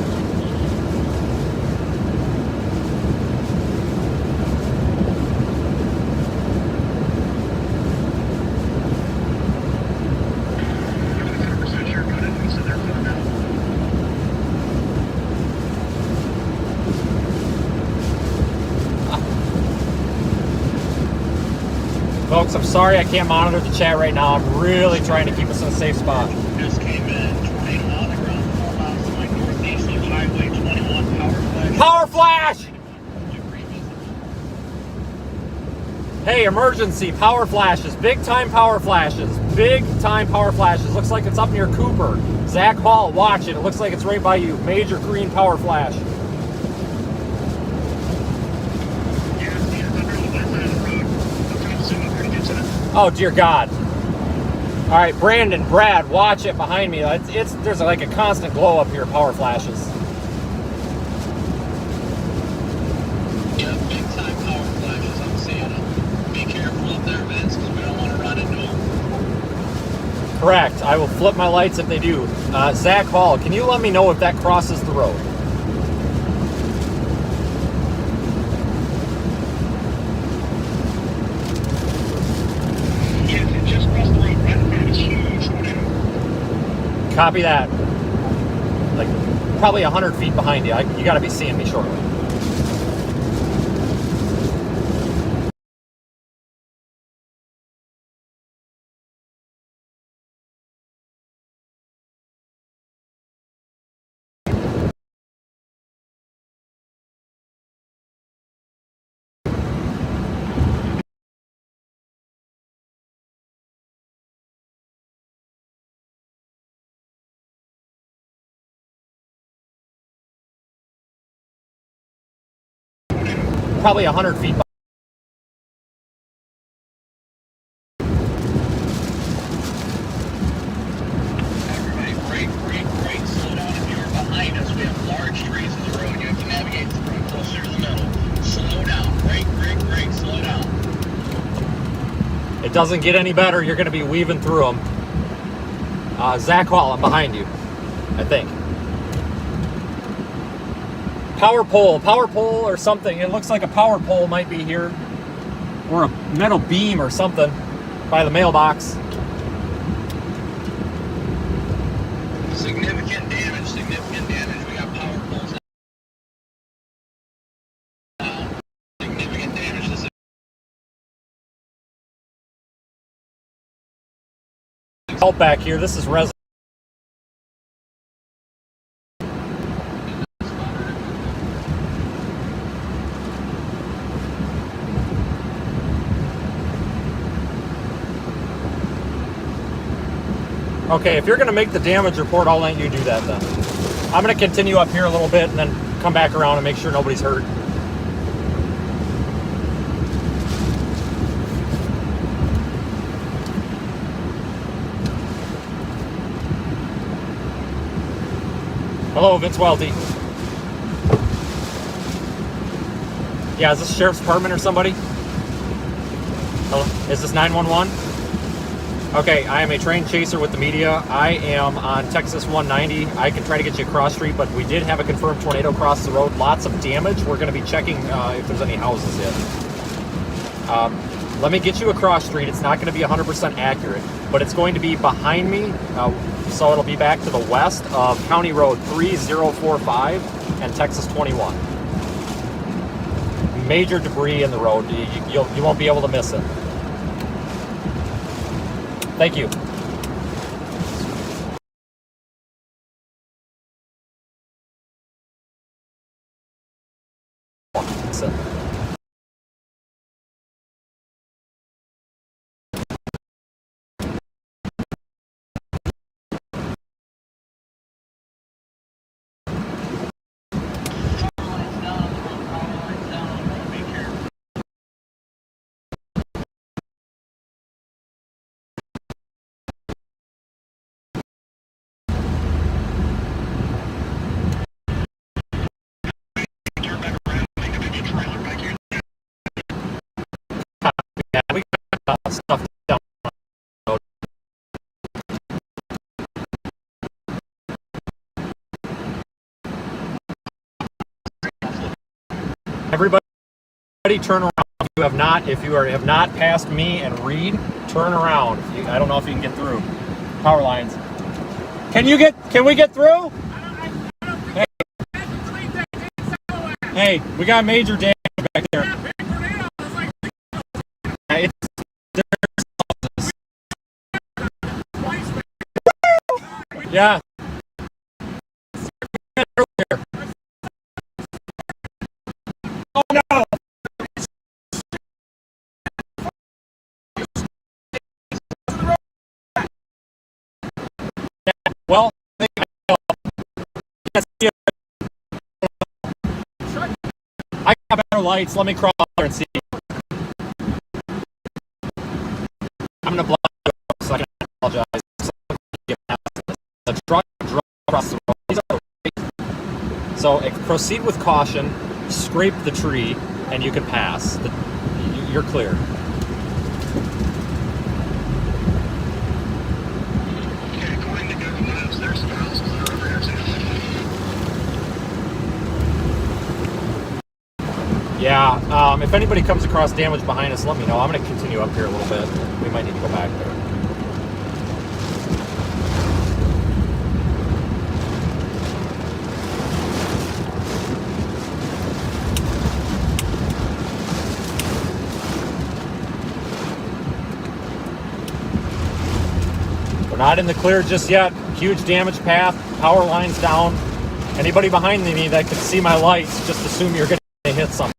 Folks, I'm sorry I can't monitor the chat right now. I'm really trying to keep us in a safe spot. Just came in, tornado on the ground, 4 miles to my northeast of Highway 21, power flash. Power flash! Hey, emergency, power flashes, big time power flashes, big time power flashes. Looks like it's up near Cooper. Zach Hall, watch it. It looks like it's right by you. Major green power flash. Oh dear God. All right, Brandon, Brad, watch it behind me. There's like a constant glow up here, power flashes. Yeah, big time power flashes, I'm seeing them. Be careful up there, Vince, because we don't want to run into them. Correct. I will flip my lights if they do. Zach Hall, can you let me know if that crosses the road? Copy that. Like probably 100 feet behind you. You got to be seeing me shortly. Probably 100 feet behind. Everybody, break, slow down if you're behind us. We have large trees in the road. You have to navigate through closer to the middle. Slow down, break, slow down. It doesn't get any better. You're going to be weaving through them. Zach Hall, I'm behind you, I think. Power pole or something. It looks like a power pole might be here. Or a metal beam or something by the mailbox. Significant damage. We got power poles now. Significant damage. Help back here. This is resident. Okay, if you're going to make the damage report, I'll let you do that then. I'm going to continue up here a little bit and then come back around and make sure nobody's hurt. Hello, Vince Waelti. Yeah, is this Sheriff's Department or somebody? Hello? Is this 911? Okay, I am a trained chaser with the media. I am on Texas 190. I can try to get you across street, but we did have a confirmed tornado across the road. Lots of damage. We're going to be checking if there's any houses hit. Let me get you across street. It's not going to be 100% accurate, but it's going to be behind me. So it'll be back to the west of County Road 3045 and Texas 21. Major debris in the road. You won't be able to miss it. Thank you. Everybody turn around. If you have not passed me and Reed, turn around. I don't know if you can get through. Power lines. Can we get through? Hey, we got major damage back there. Yeah. Oh no! Well, I got better lights. Let me crawl there and see. I'm gonna block you so I can apologize. The truck across the road. So proceed with caution. Scrape the tree, and you can pass. You're clear. Okay, according to Google Maps, there's some houses that are over here too. Yeah, if anybody comes across damage behind us, let me know. I'm going to continue up here a little bit. We might need to go back there. We're not in the clear just yet. Huge damage path, power lines down. Anybody behind me that can see my lights, just assume you're going to hit something.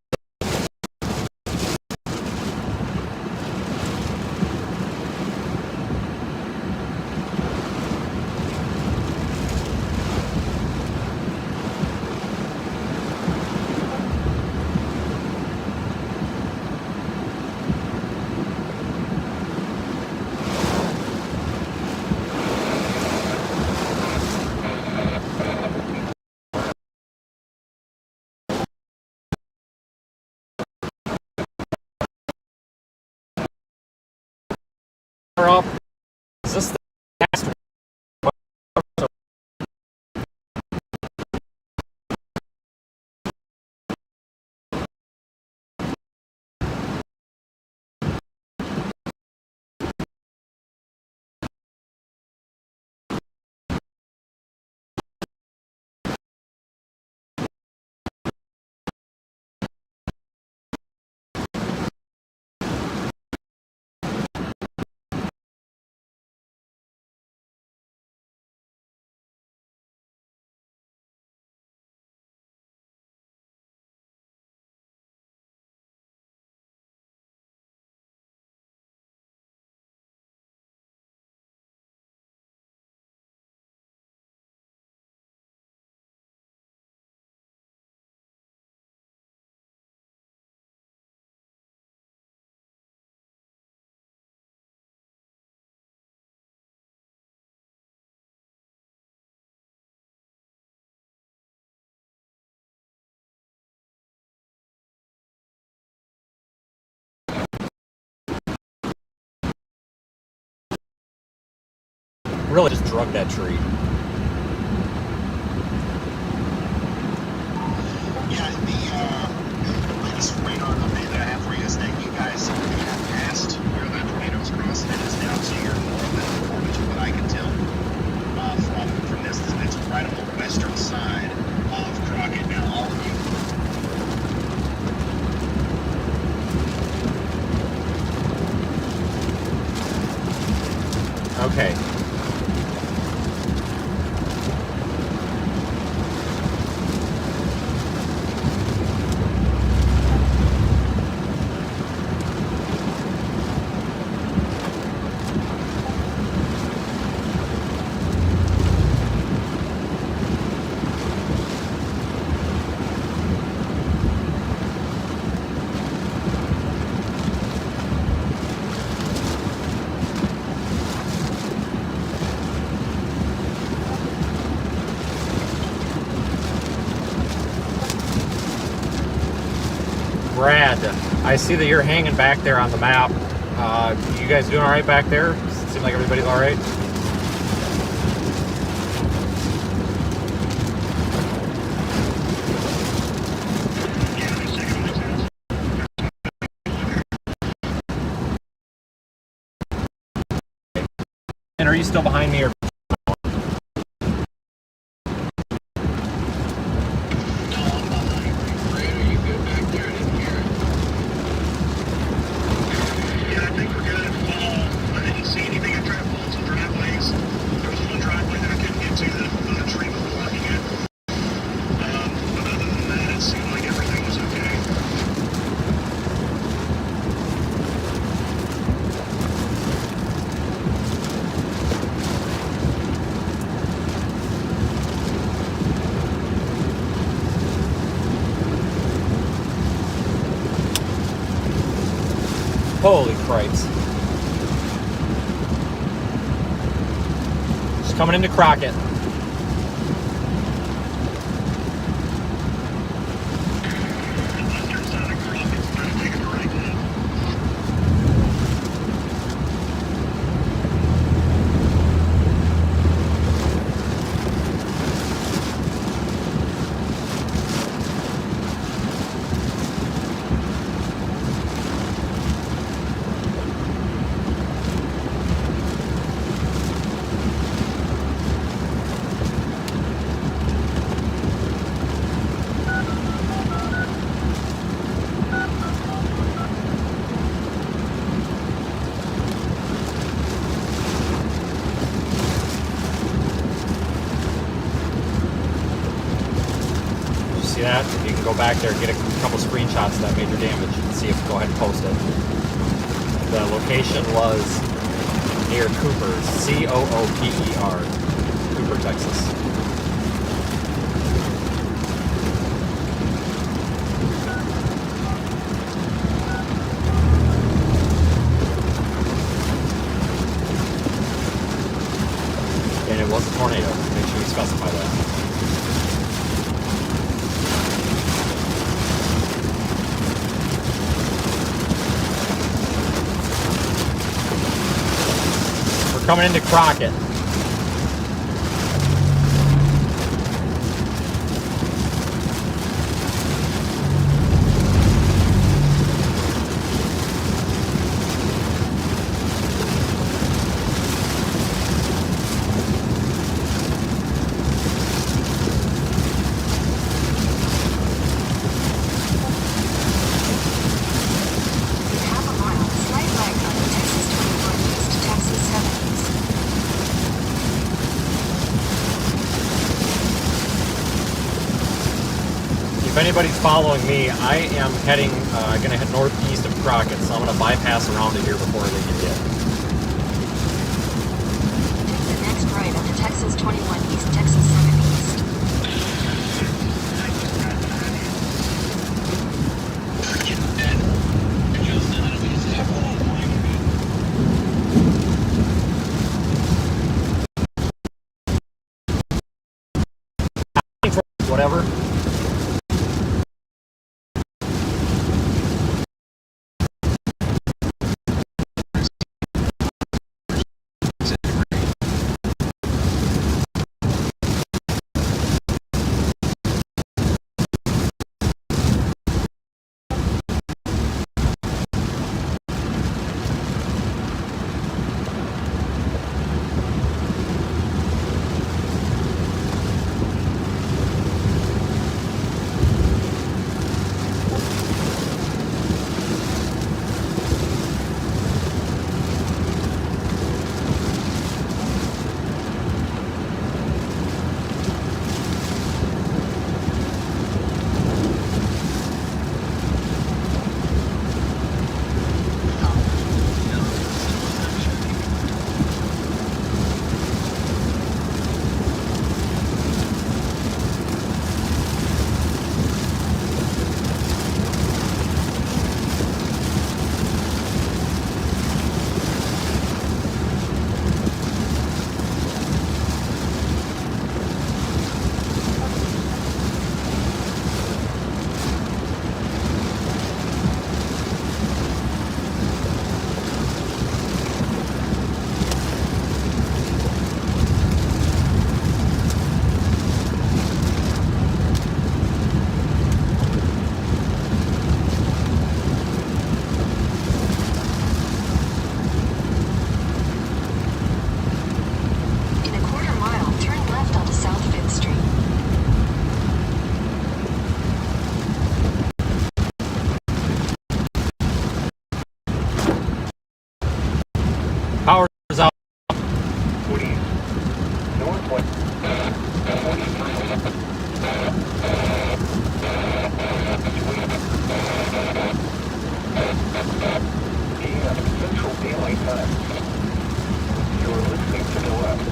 Up. Is this the last really just drug that tree? Yeah, the latest radar update that I have for you is that you guys have passed where that tornado's crossing. It is now to your north, and according to what I can tell from this, it's right on the western side of Crockett. Now, all of you. Okay. Brad, I see that you're hanging back there on the map. You guys doing all right back there? Seems like everybody's all right. Yeah, in a second, Brandon, are you still behind me or? Holy cripes. Just coming into Crockett. See that? You can go back there and get a couple screenshots of that major damage and see if go ahead and post it. The location was near Cooper's, C-O-O-P-E-R, Cooper, Texas. And it was a tornado. Make sure you specify that. Coming into Crockett. If anybody's following me, I am heading, going to head northeast of Crockett, so I'm going to bypass around it here before they get hit. Take the next right onto Texas 21 East, Texas 7 East. Whatever.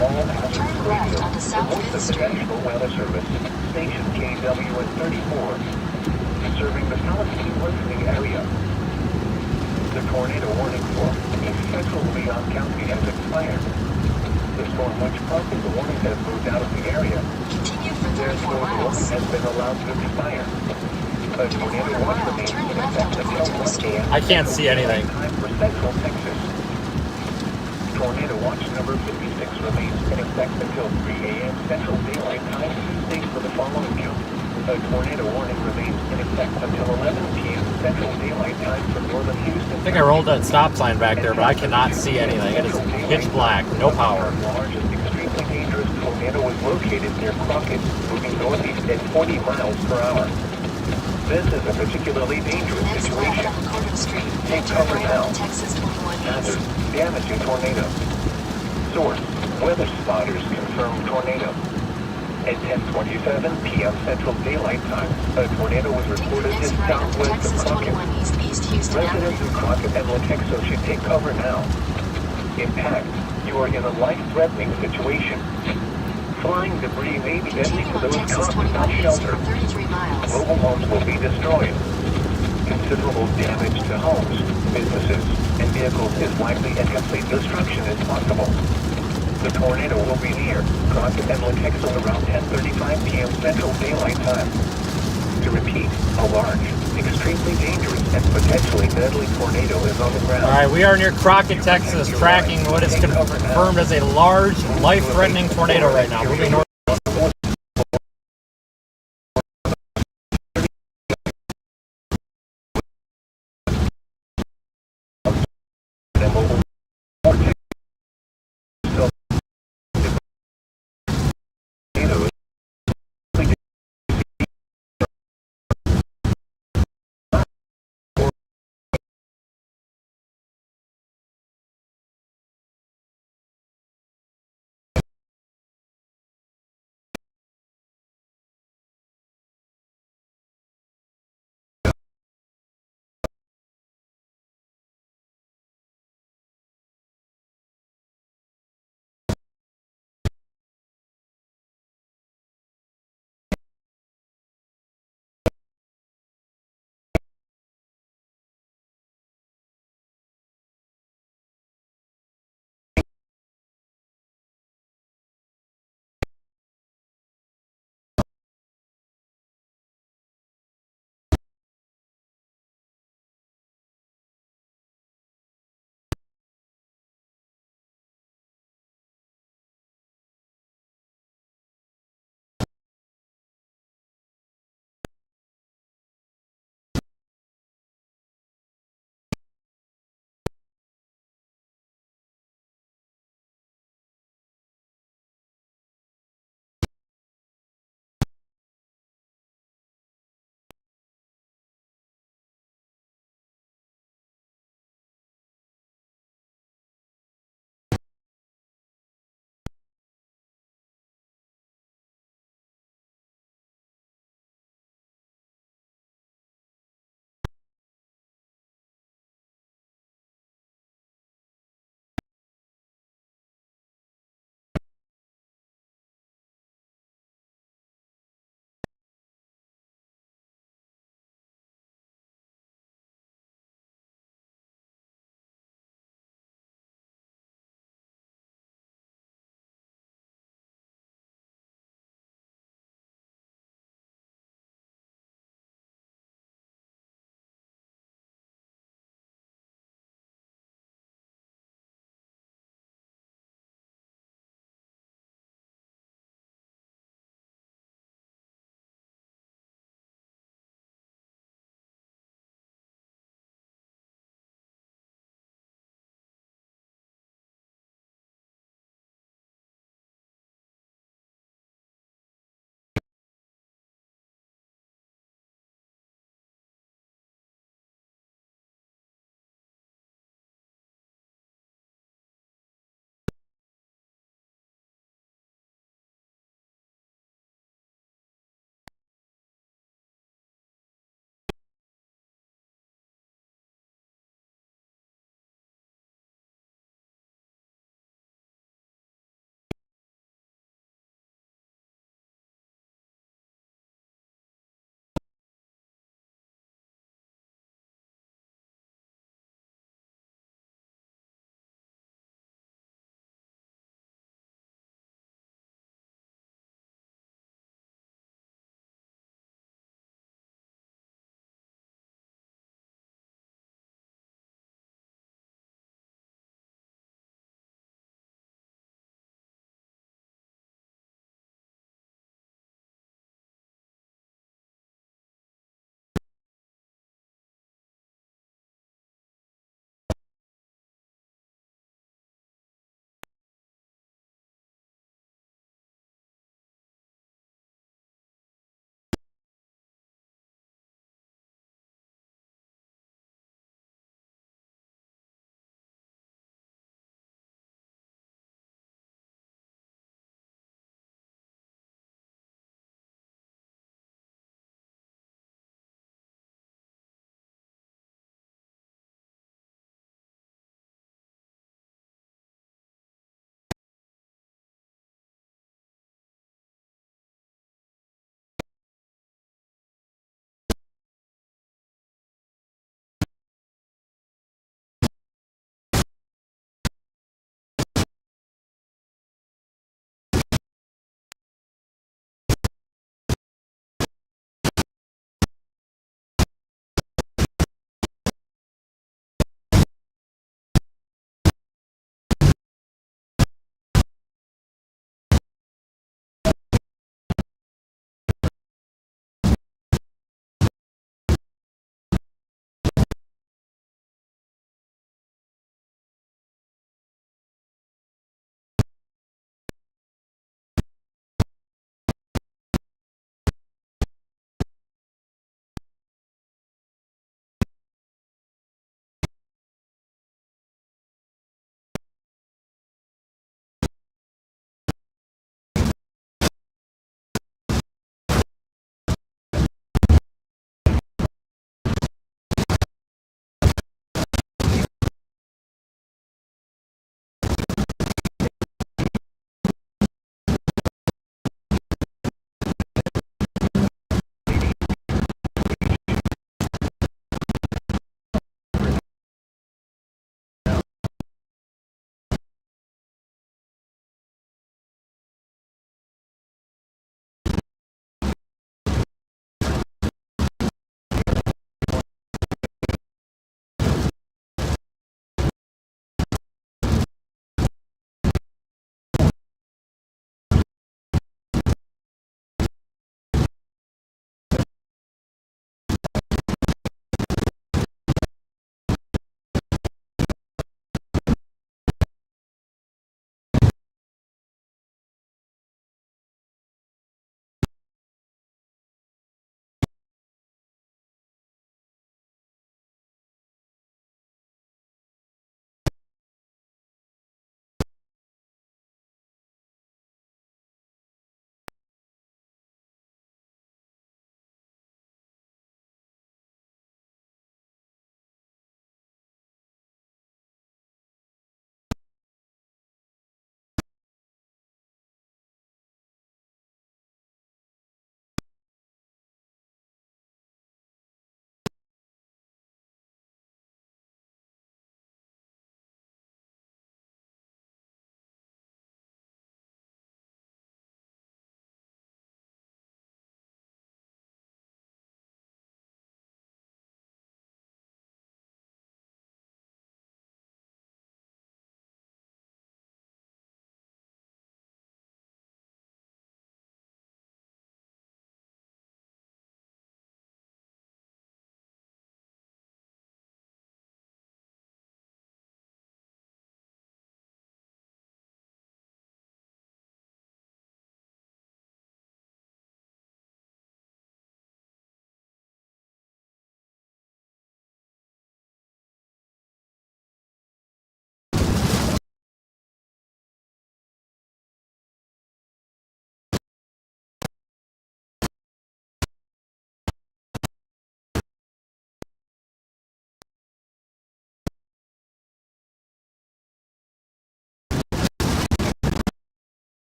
all hazards Turn radio. left onto South Report Fifth the Street. National Weather Service, station KW at 34, serving the Palestine listening area. The tornado warning for East Central Leon County has expired. The storm which prompted the warning has moved out of the area. Continue for 34 Therefore, the warning miles. has been allowed to expire. A In a tornado quarter watch mile, remains turn in left effect onto until Waelti 1 Street. a.m. I can't see anything. Time for Central Texas. Tornado watch number 56 remains in effect until 3 a.m. Central Daylight Time Tuesday for the following county. A tornado warning remains in effect until 11 p.m. Central Daylight Time for northern Houston. I think I rolled that stop sign back there, but I cannot see anything. It is pitch black, no power. The largest extremely dangerous tornado is located near Crockett, moving northeast at 40 miles per hour. This is a particularly dangerous Next left situation. on Corbin Street. Take Then turn cover right now. onto Texas 21 Hazard, East. damaging tornado. Source, weather spotters confirm tornado. At 10:27 p.m. Central Daylight Time, a tornado was reported Next just right onto southwest of Texas Crockett. 21 East, East Houston Residents Avenue. in Crockett and Latexo should take cover now. Impact, you are in a life-threatening situation. Flying debris may be deadly Continue to on those Texas caught 21 without East shelter. for 33 miles. Mobile homes will be destroyed. Considerable damage to homes, businesses, and vehicles is likely and complete destruction is possible. The tornado will be near Crockett and Latexo around 10:35 p.m. Central Daylight Time. To repeat, a large, extremely dangerous, and potentially deadly tornado is on the ground. All right, we are near Crockett, Texas, tracking what is confirmed as a large, life-threatening tornado right now, moving north. And mobile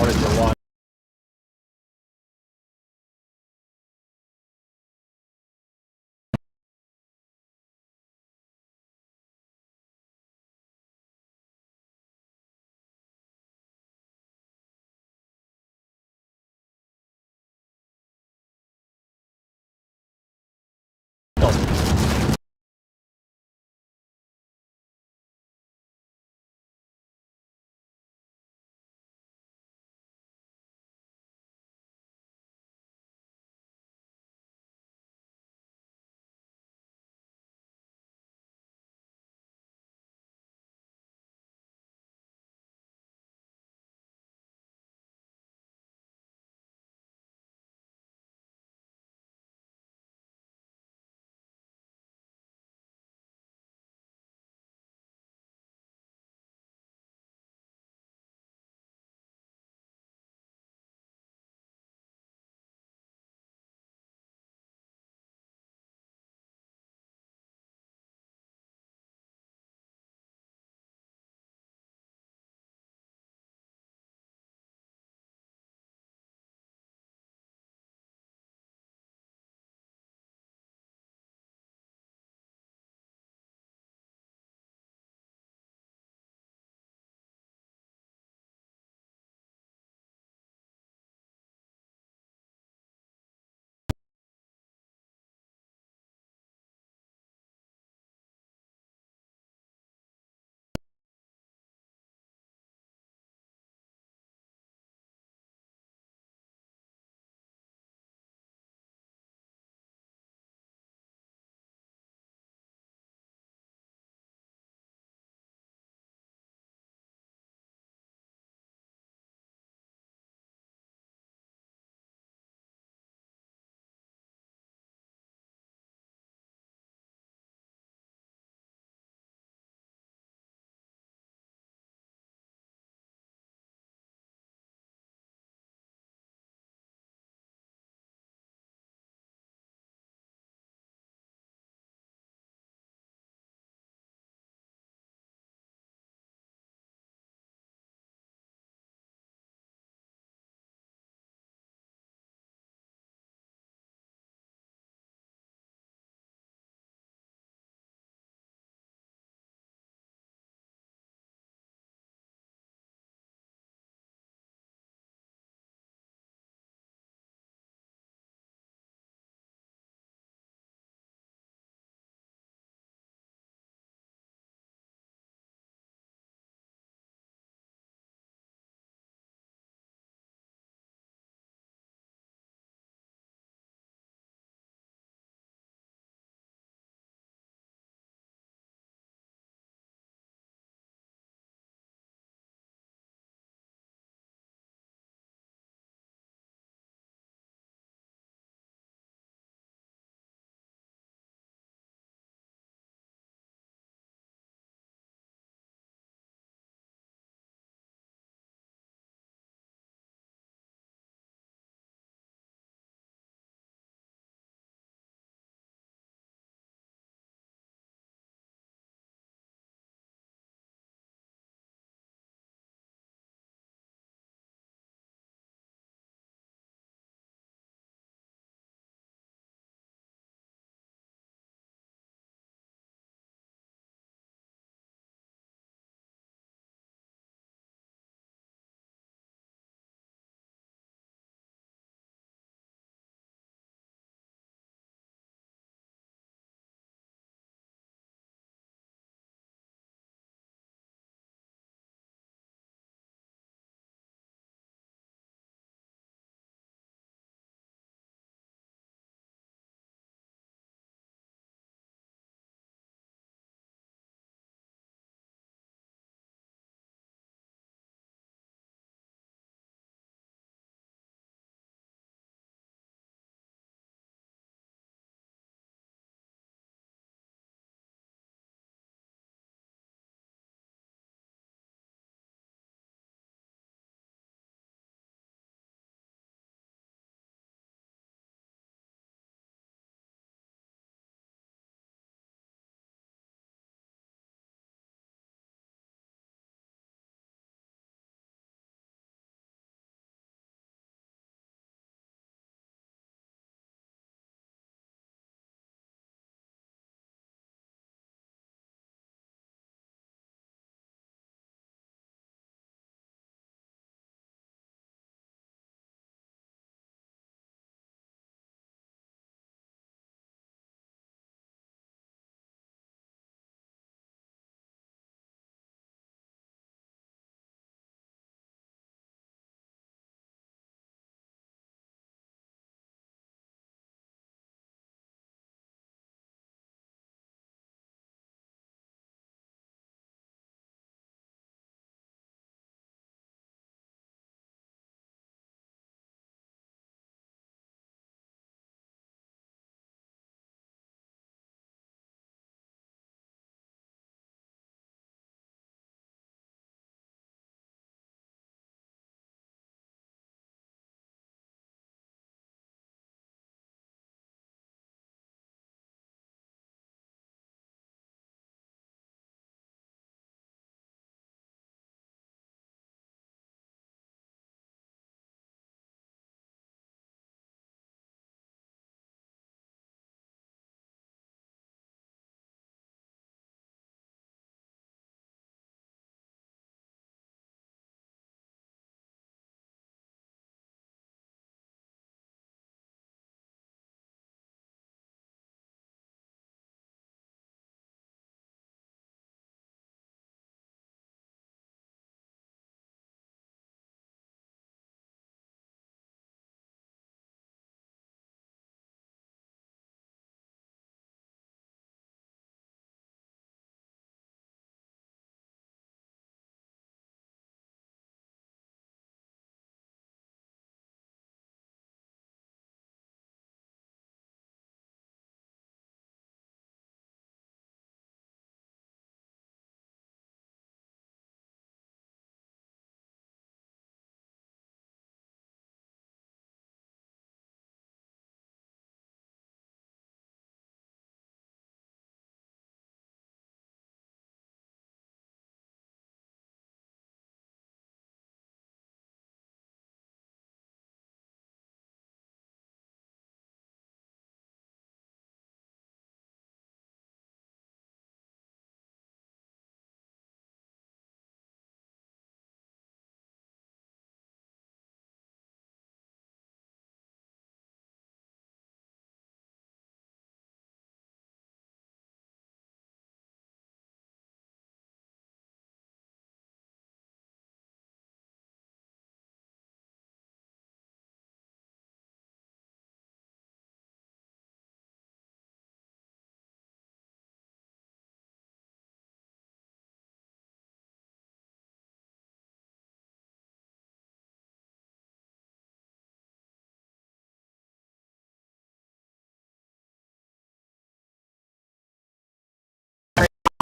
outage or what.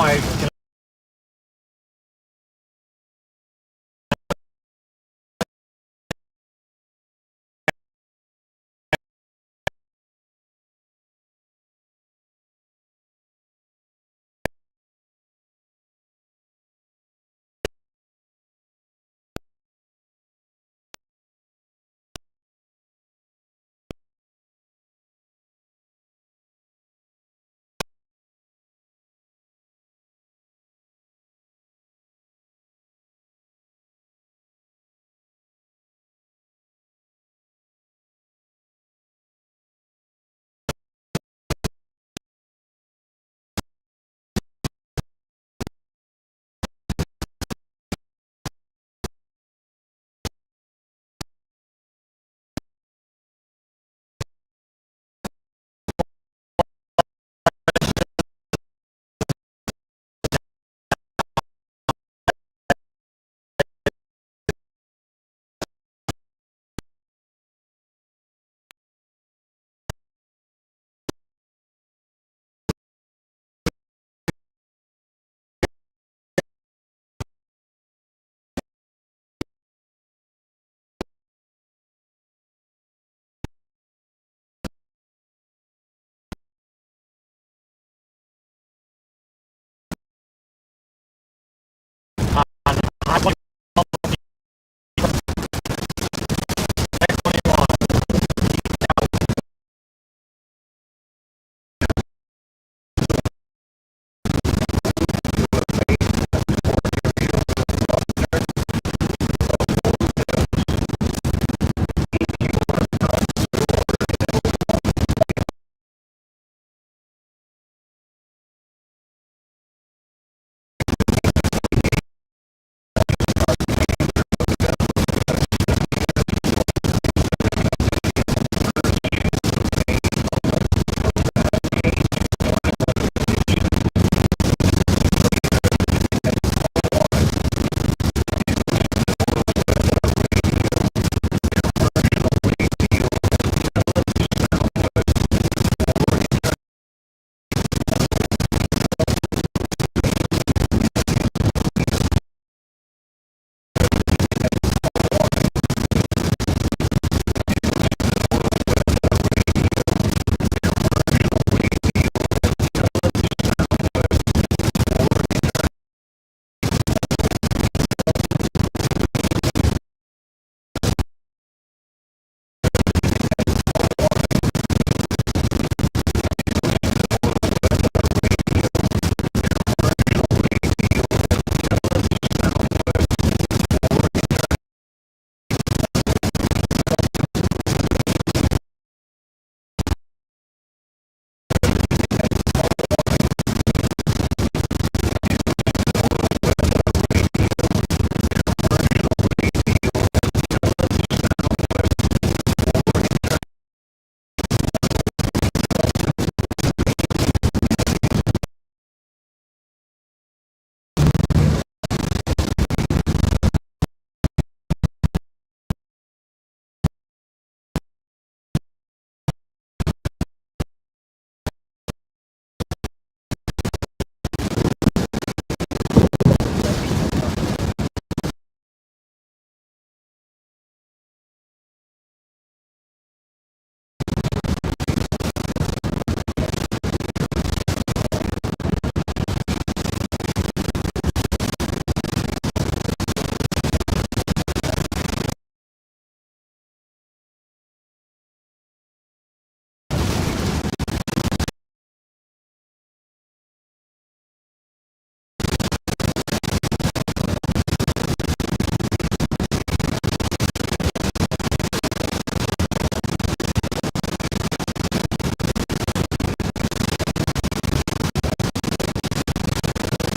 I can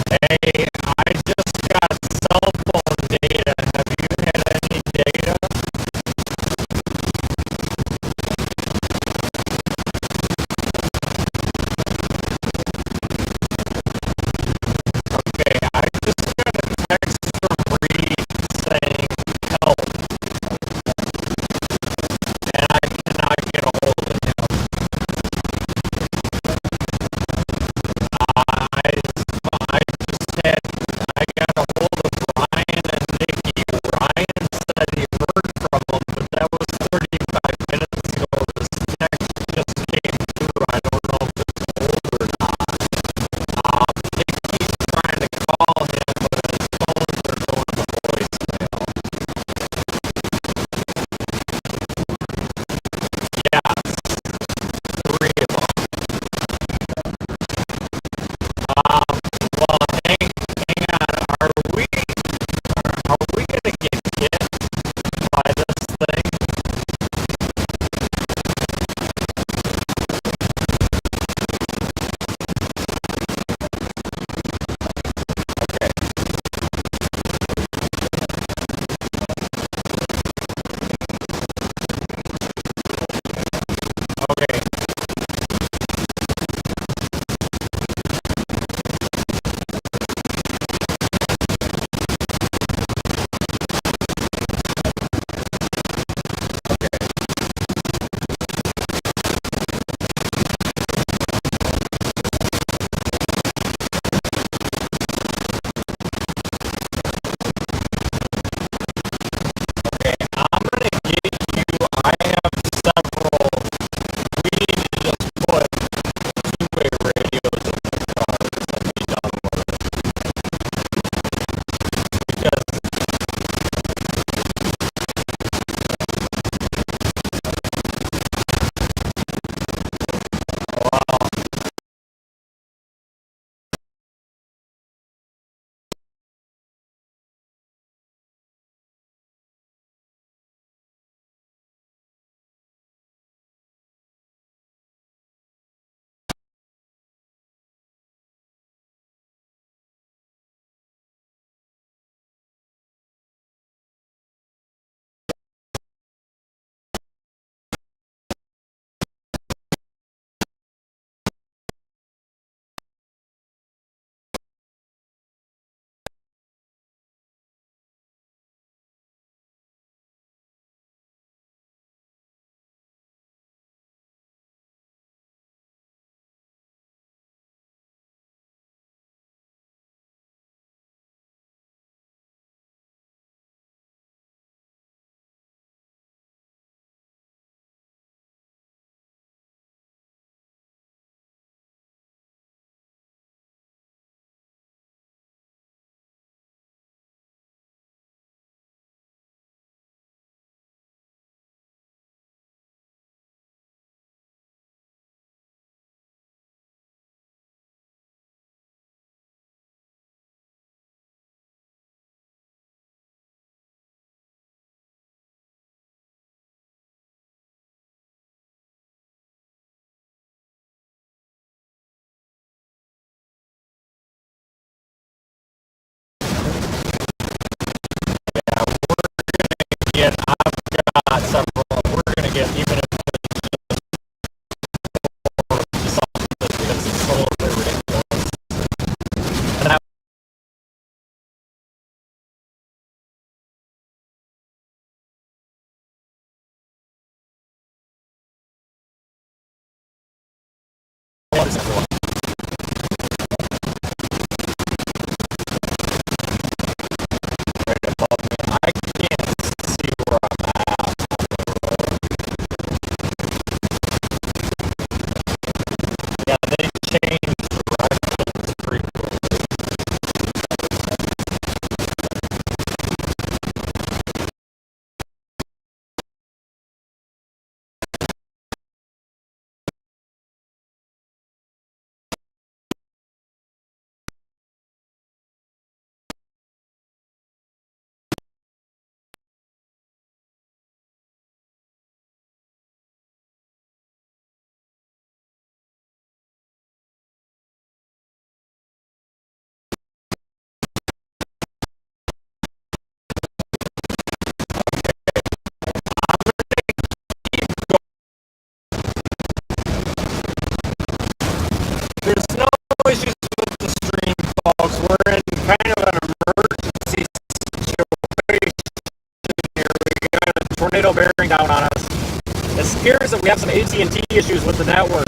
Hey, I just got cell phone data. Have you had any data? Okay, I just got a text from Reed saying help, and I cannot get a hold of him. I tornado bearing down on us. It scares that we have some AT&T issues with the network.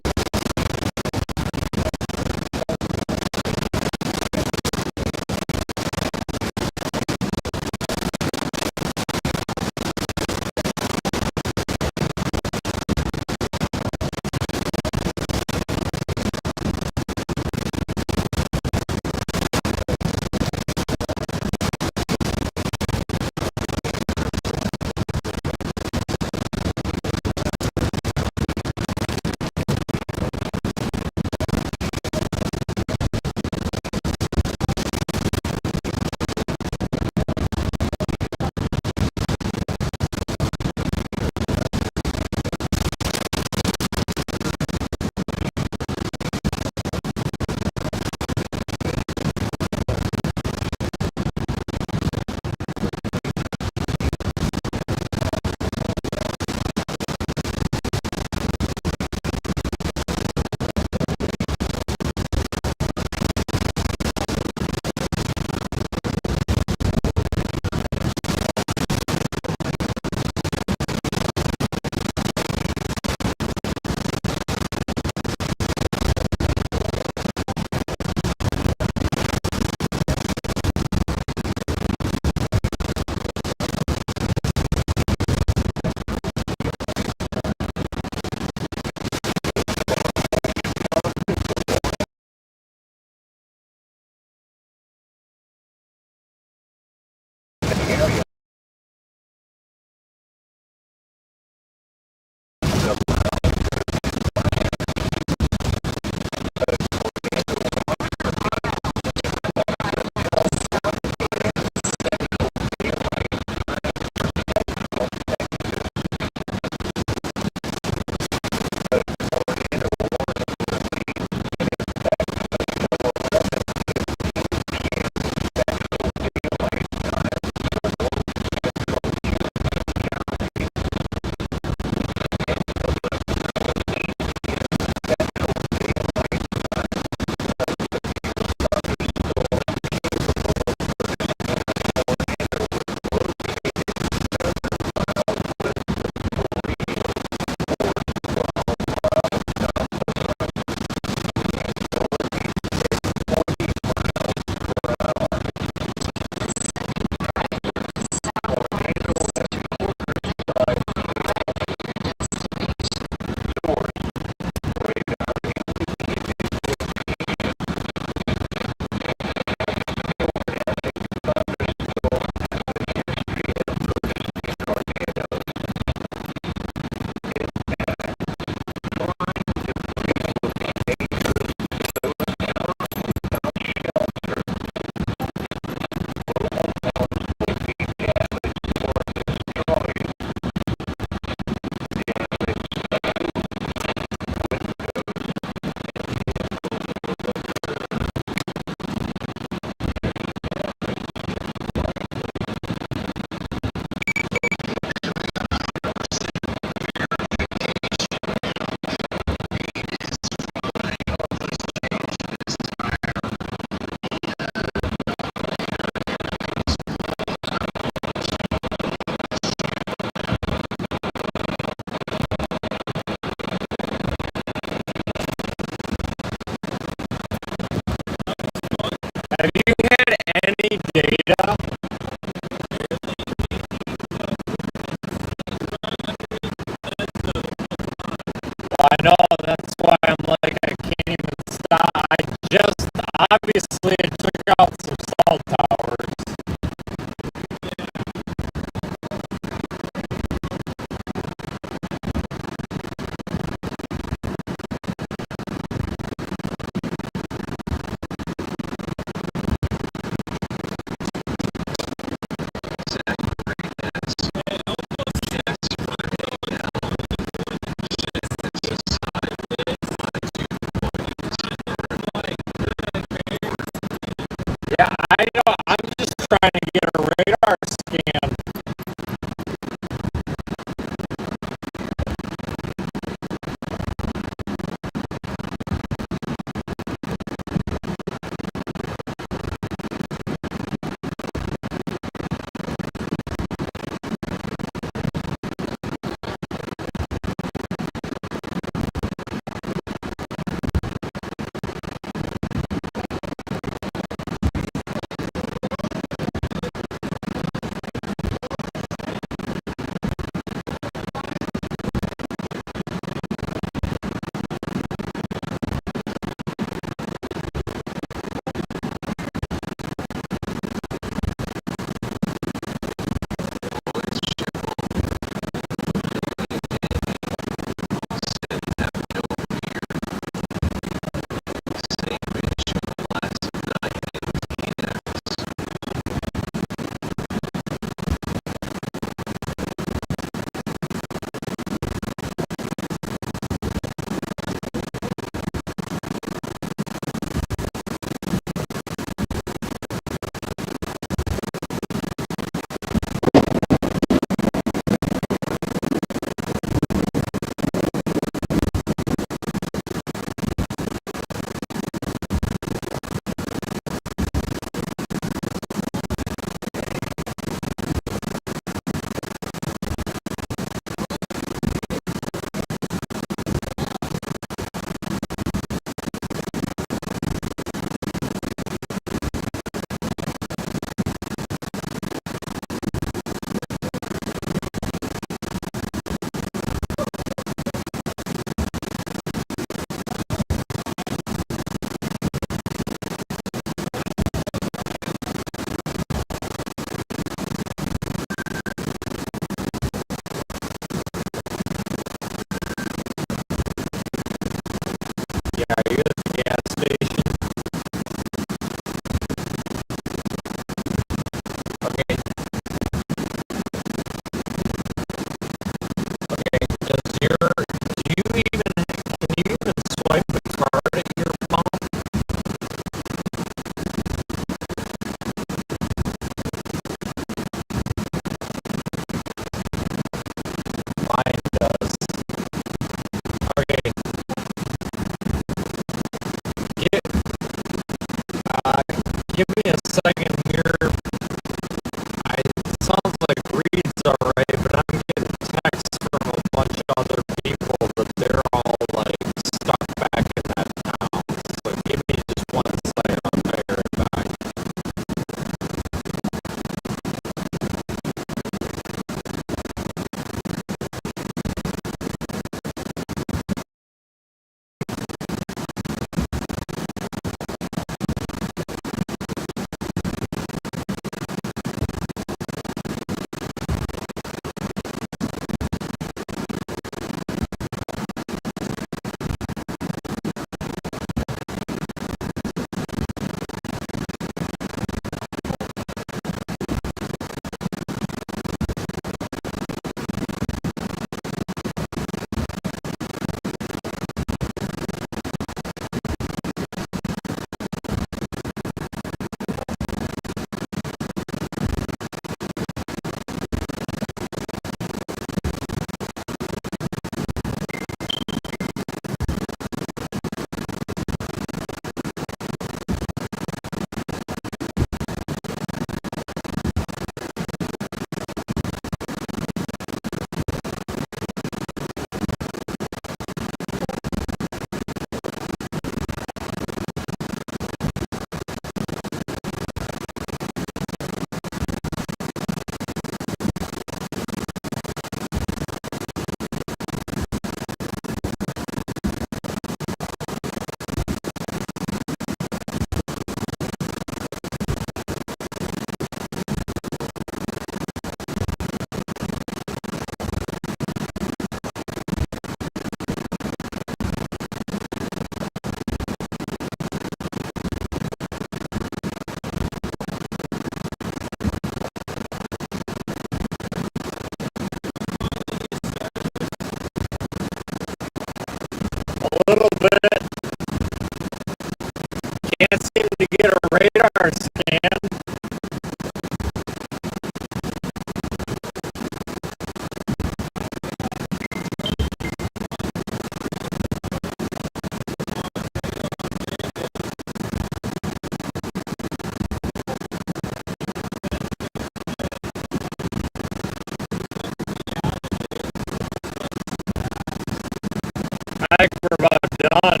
like we're about done.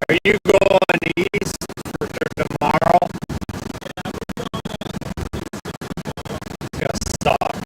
Are you going east for tomorrow? It's gonna suck.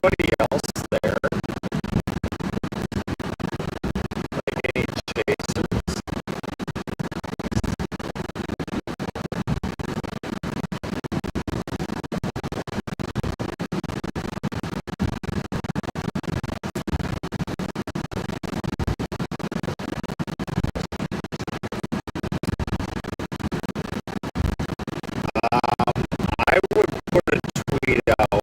anybody else there? Like any chasers? I would put a tweet out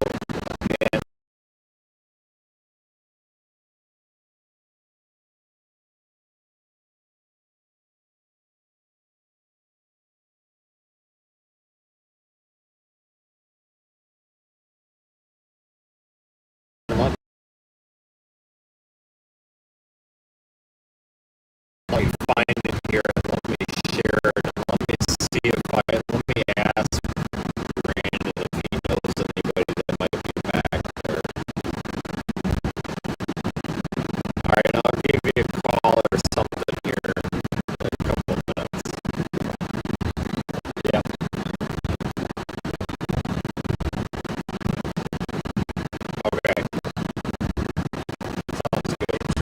and let me find it here and let me share it and let me see if let me ask Brandon if he knows anybody that might be back there. Alright, I'll give you a call or something here in a couple minutes. Yeah. Okay. Sounds good.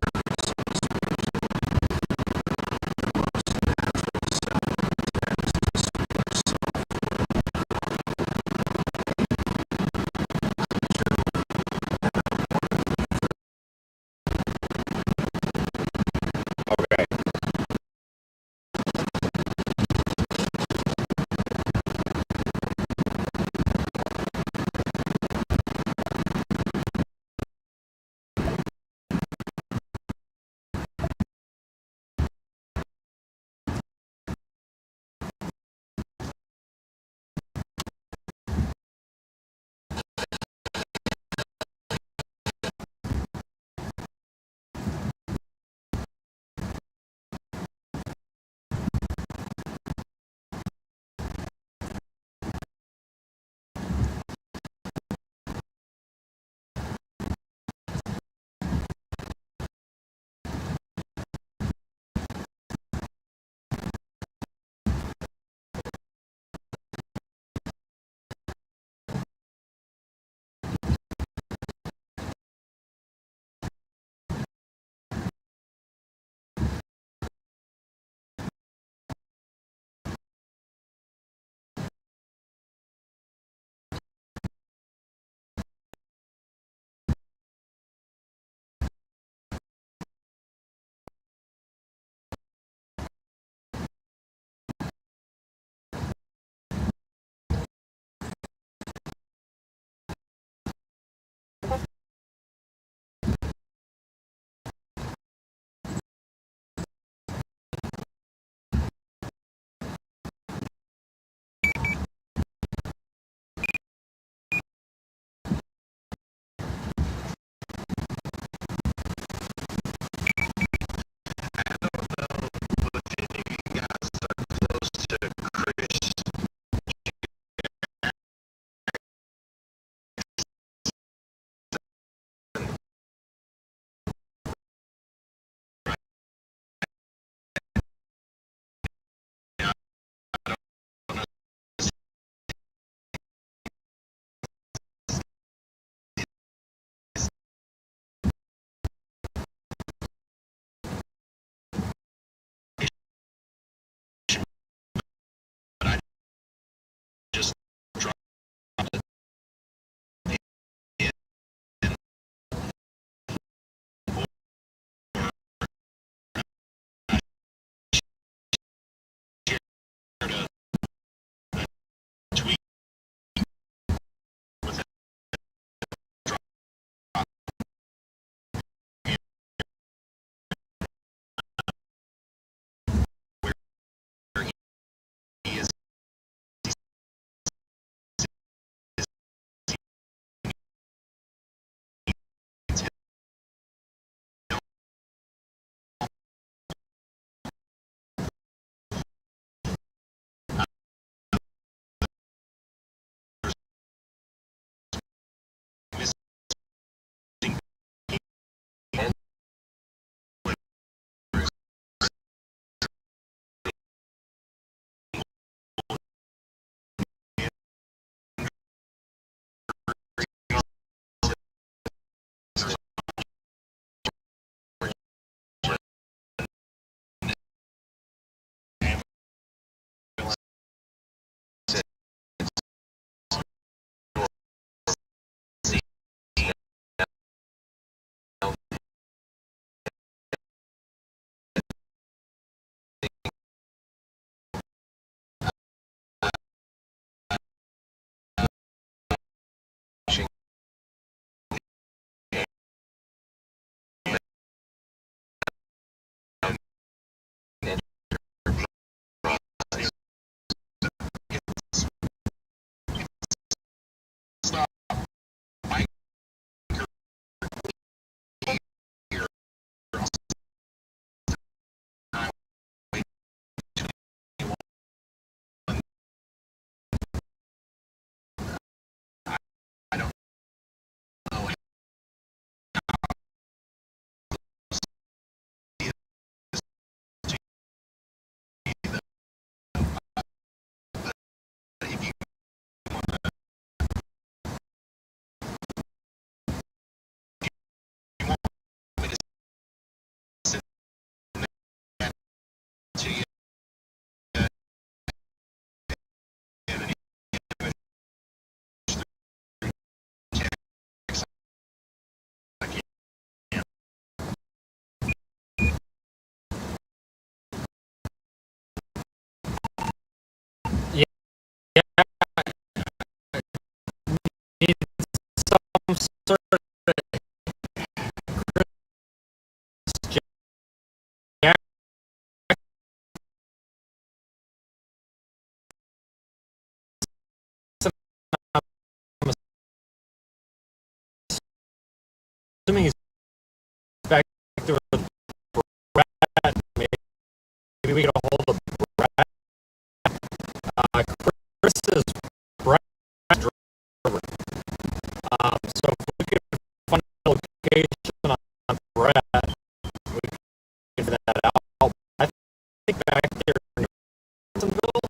sort of Jackson, I'm assuming he's back there with Brett. Maybe we get a hold of Brett. Chris is Brett's driver. So if we could find a location on Brett, we can figure that out. I think back there in Jacksonville,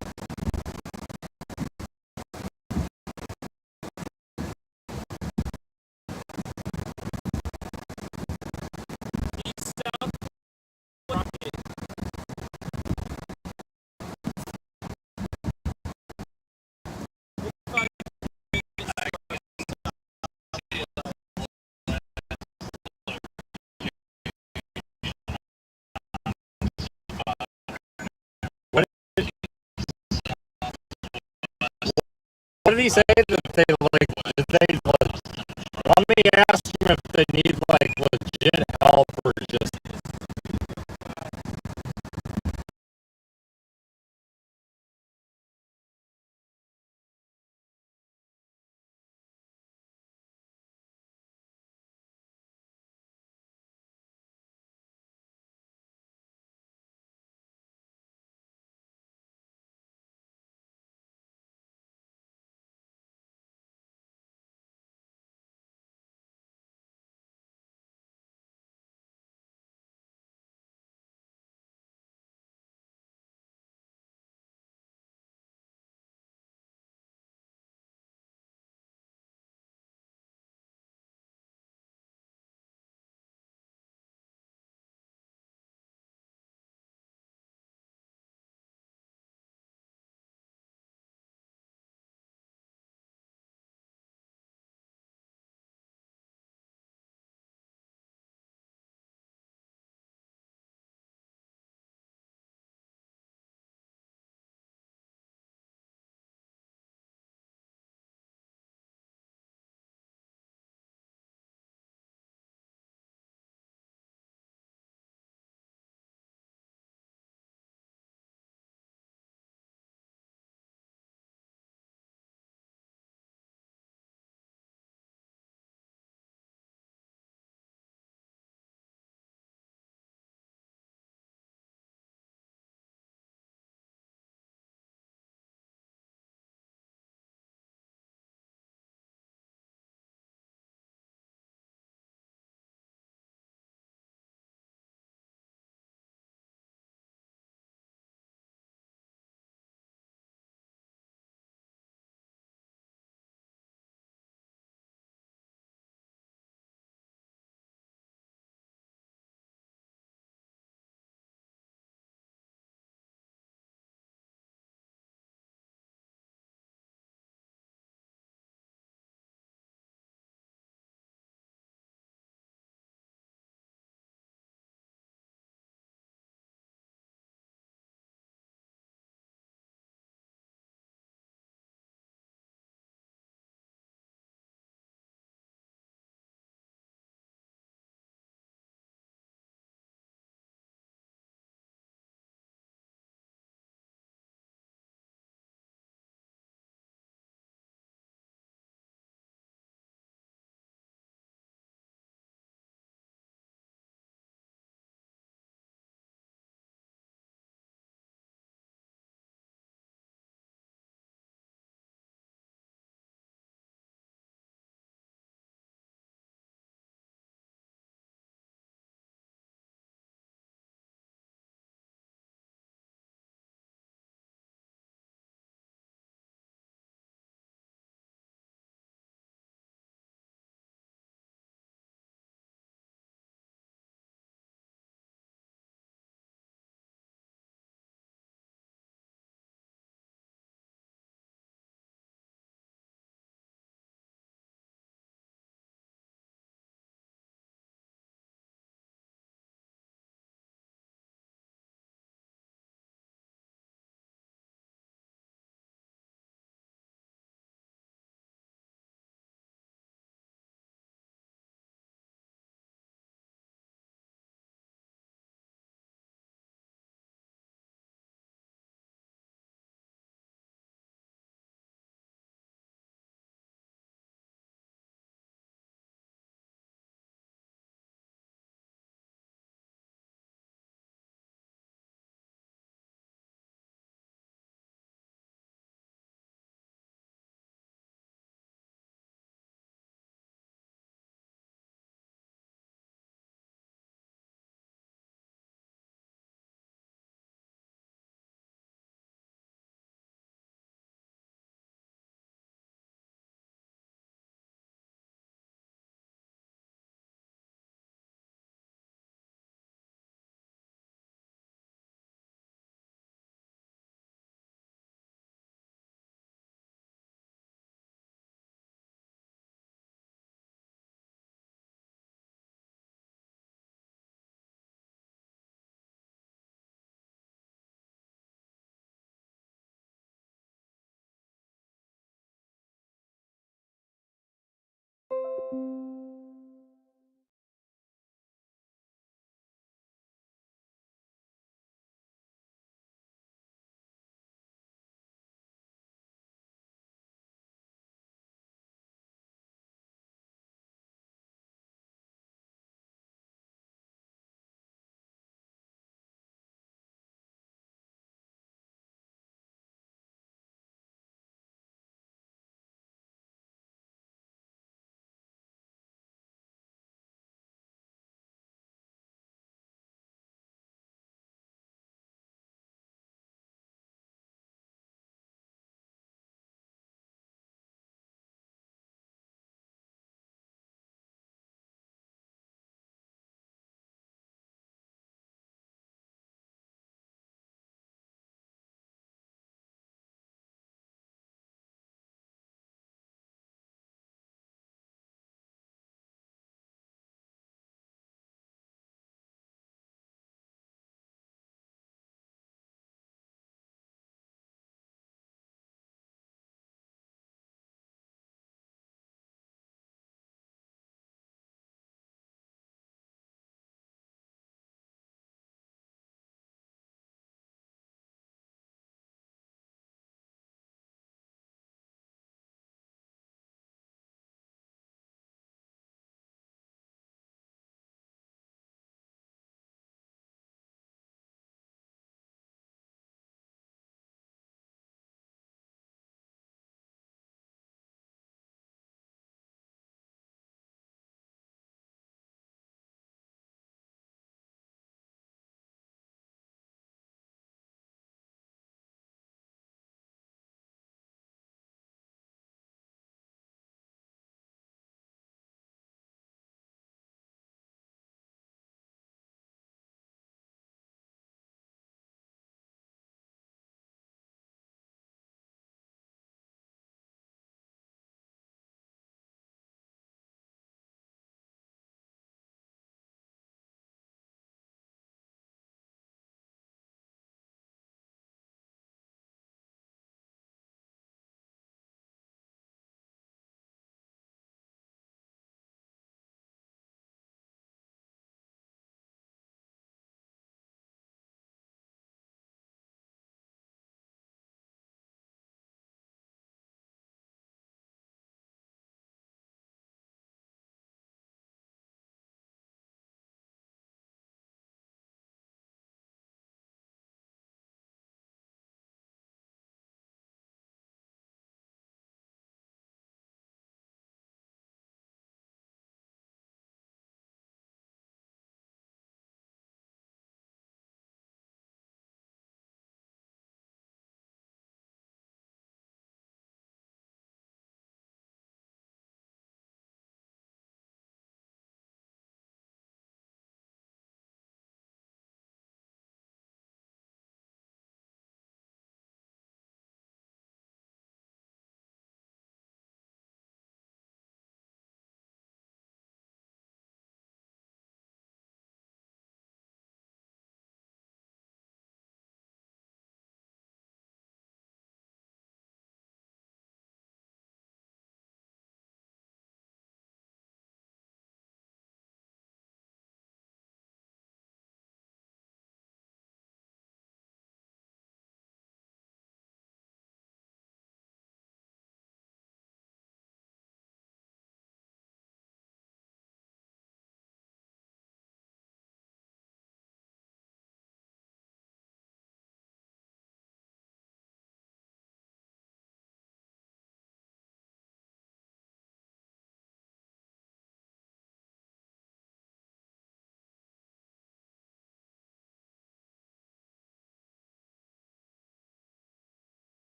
what did he say that they like? Did they like? Let me ask them if they need like legit help or just